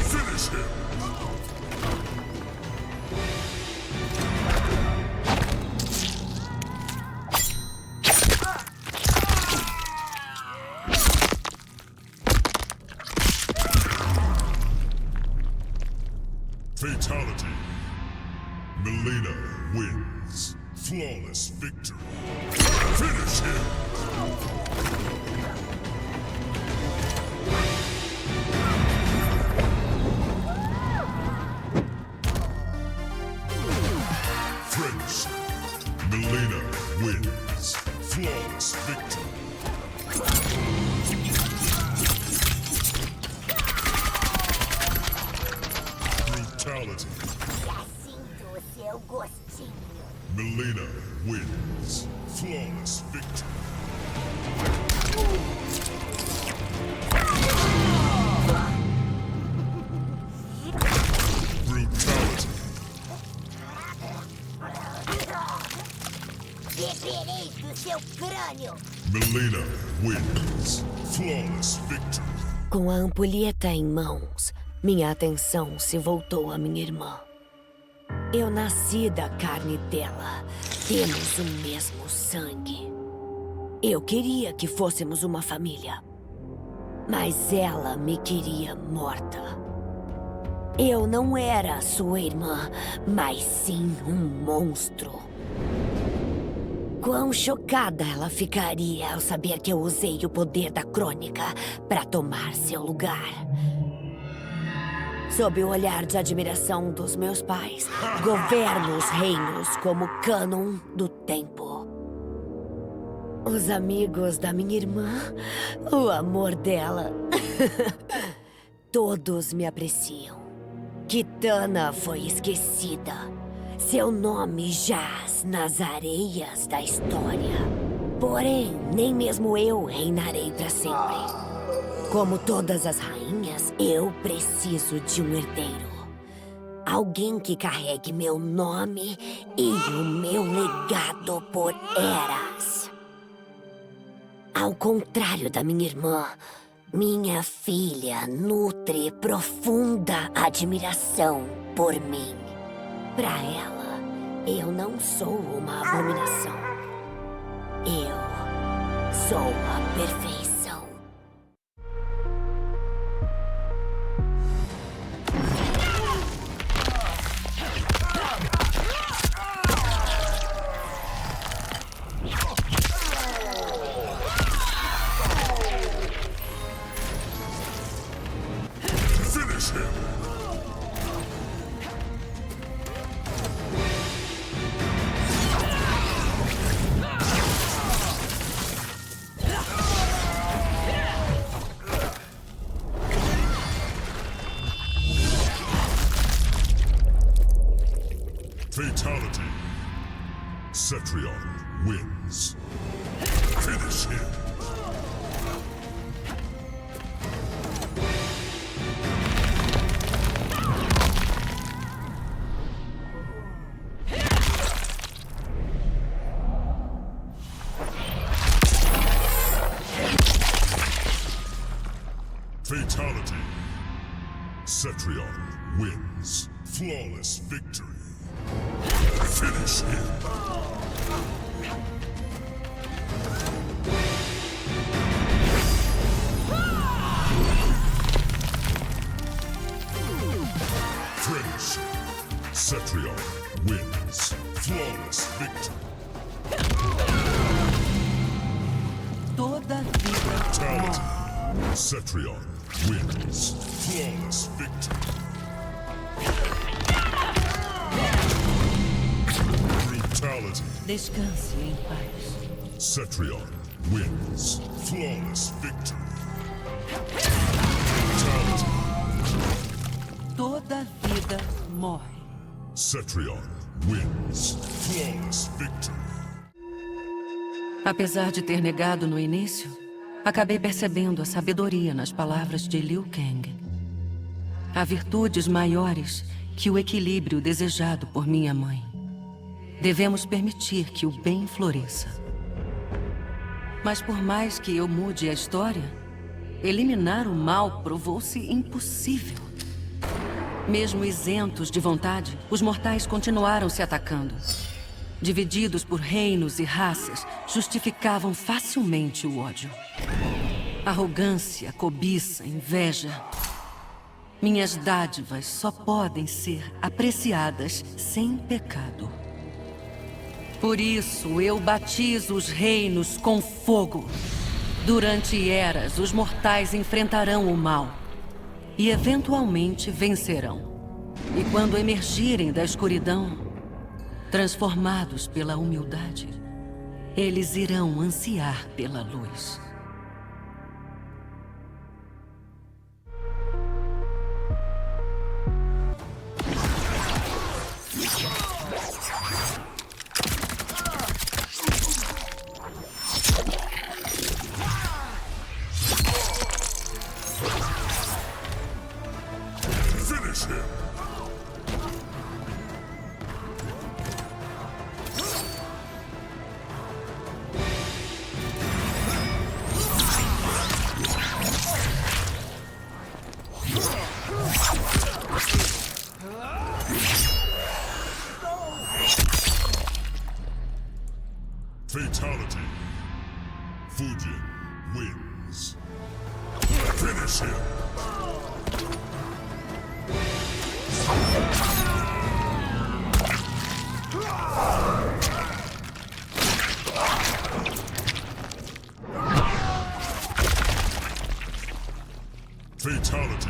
Finish him. Fatality. Mileena wins. Flawless victory. Finish him. Friends, Mileena wins. Flawless victory. Brutality. Já sinto o seu gostinho. Mileena wins. Flawless victory. Brutality. Beberei do seu crânio. Mileena wins. Flawless victory. Com a ampulheta em mãos, minha atenção se voltou à minha irmã. Eu nasci da carne dela. Temos o mesmo sangue. Eu queria que fôssemos uma família. Mas ela me queria morta. Eu não era sua irmã, mas sim um monstro. Quão chocada ela ficaria ao saber que eu usei o poder da Crônica para tomar seu lugar. Sob o olhar de admiração dos meus pais, governo os reinos como cânon do tempo. Os amigos da minha irmã, o amor dela, todos me apreciam. Kitana foi esquecida. Seu nome jaz vez nas areias da história. Porém, nem mesmo eu reinarei para sempre. Como todas as rainhas, eu preciso de um herdeiro. Alguém que carregue meu nome e o meu legado por eras. Ao contrário da minha irmã, minha filha nutre profunda admiração por mim. Para ela, eu não sou uma abominação. Eu sou a perfeição. Fatality. Cetrion wins. Finish him. Fatality. Cetrion wins. Flawless victory. Finish him. Friendship. Cetrion wins. Flawless victory. Toda vida. Fatality. Cetrion wins. Flawless victory. Brutality. Descanse em paz. Cetrion wins. Flawless victory. Brutality. Toda vida morre. Cetrion wins. Flawless victory. Apesar de ter negado no início, acabei percebendo a sabedoria nas palavras de Liu Kang. Há virtudes maiores que o equilíbrio desejado por minha mãe. Devemos permitir que o bem floresça. Mas por mais que eu mude a história, eliminar o mal provou-se impossível. Mesmo isentos de vontade, os mortais continuaram se atacando. Divididos por reinos e raças, justificavam facilmente o ódio. Arrogância, cobiça, inveja. Minhas dádivas só podem ser apreciadas sem pecado. Por isso, eu batizo os reinos com fogo. Durante eras, os mortais enfrentarão o mal e, eventualmente, vencerão. E quando emergirem da escuridão, transformados pela humildade, eles irão ansiar pela luz. Finish him. Fatality. Fujian wins. Finish him. Fatality.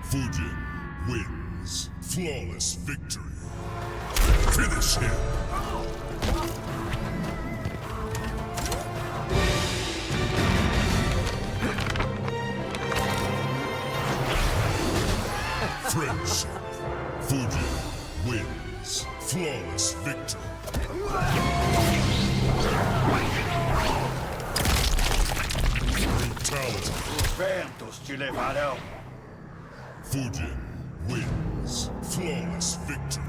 Fujian wins. Flawless victory. Finish him. Friendship. Fujian wins. Flawless victory. Brutality. Os ventos te levarão. Fujin wins. Flawless victory.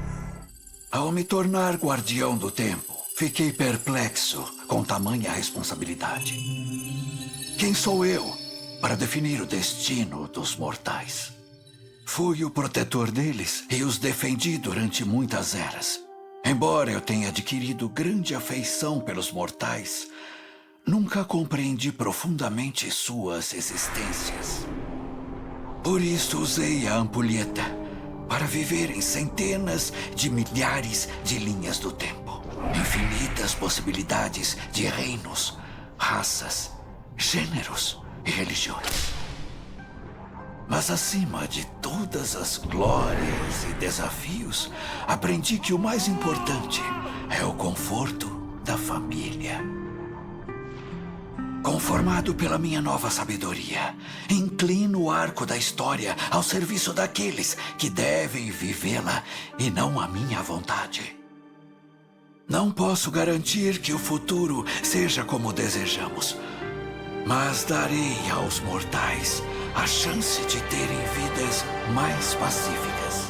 Ao me tornar guardião do tempo, fiquei perplexo com tamanha responsabilidade. Quem sou eu para definir o destino dos mortais? Fui o protetor deles e os defendi durante muitas eras. Embora eu tenha adquirido grande afeição pelos mortais, nunca compreendi profundamente suas existências. Por isso usei a ampulheta para viver em centenas de milhares de linhas do tempo. Infinitas possibilidades de reinos, raças, gêneros e religiões. Mas acima de todas as glórias e desafios, aprendi que o mais importante é o conforto da família. Conformado pela minha nova sabedoria, inclino o arco da história ao serviço daqueles que devem vivê-la e não a minha vontade. Não posso garantir que o futuro seja como desejamos, mas darei aos mortais a chance de terem vidas mais pacíficas.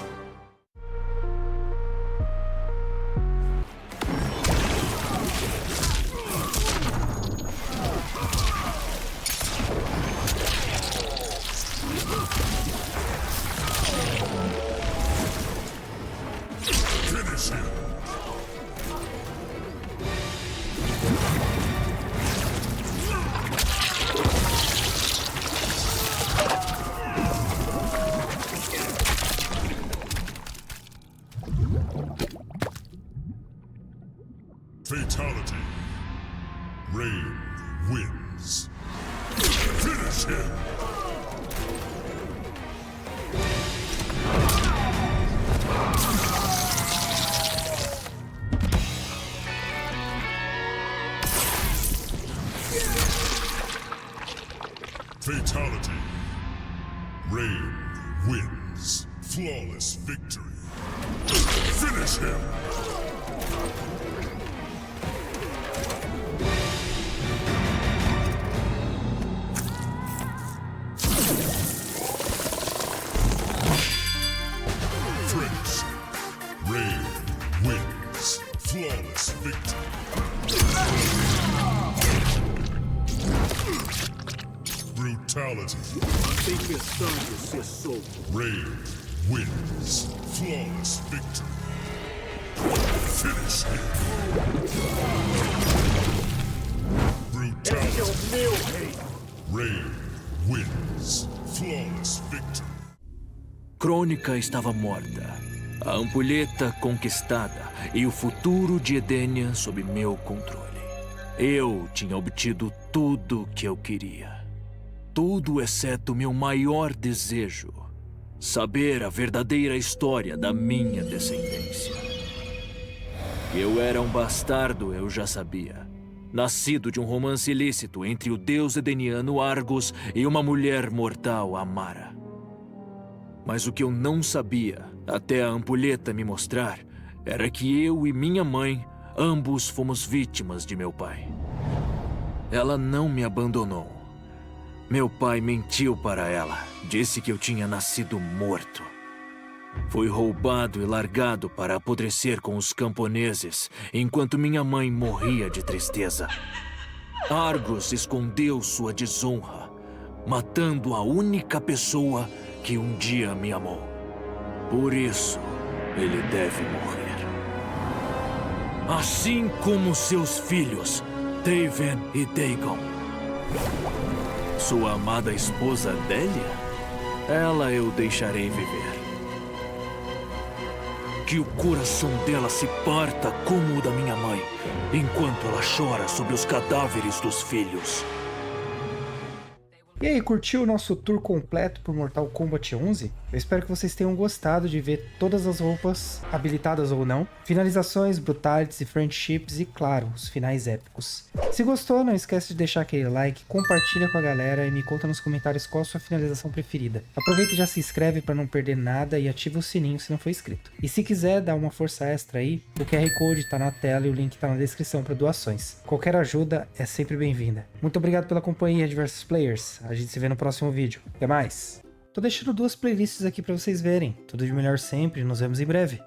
Finish him. Fatality. Rain wins. Finish him. Fatality. Rain wins. Flawless victory. Finish him. Finish. Rain wins. Flawless victory. Brutality. A tempestade cessou. Rain wins. Flawless victory. Finish him. Brutality. Esse é o meu rei. Rain wins. Flawless victory. Crônica estava morta, a ampulheta conquistada e o futuro de Edenia sob meu controle. Eu tinha obtido tudo o que eu queria. Tudo exceto meu maior desejo: saber a verdadeira história da minha descendência. Que eu era um bastardo, eu já sabia. Nascido de um romance ilícito entre o deus edeniano Argus e uma mulher mortal, Amara. Mas o que eu não sabia, até a ampulheta me mostrar, era que eu e minha mãe, ambos fomos vítimas de meu pai. Ela não me abandonou. Meu pai mentiu para ela, disse que eu tinha nascido morto. Fui roubado e largado para apodrecer com os camponeses, enquanto minha mãe morria de tristeza. Argus escondeu sua desonra, matando a única pessoa que um dia me amou. Por isso, ele deve morrer. Assim como seus filhos, Taven e Dagon. Sua amada esposa Delia? Ela eu deixarei viver. Que o coração dela se parta como o da minha mãe, enquanto ela chora sobre os cadáveres dos filhos. E aí, curtiu o nosso tour completo por Mortal Kombat 11? Eu espero que vocês tenham gostado de ver todas as roupas, habilitadas ou não, finalizações, brutalities e friendships e, claro, os finais épicos. Se gostou, não esquece de deixar aquele like, compartilha com a galera e me conta nos comentários qual a sua finalização preferida. Aproveita e já se inscreve para não perder nada e ativa o sininho se não for inscrito. E se quiser dar uma força extra aí, o QR Code tá na tela e o link tá na descrição para doações. Qualquer ajuda é sempre bem-vinda. Muito obrigado pela companhia, Diversos Players. A gente se vê no próximo vídeo. Até mais! Tô deixando 2 playlists aqui para vocês verem. Tudo de melhor sempre, nos vemos em breve.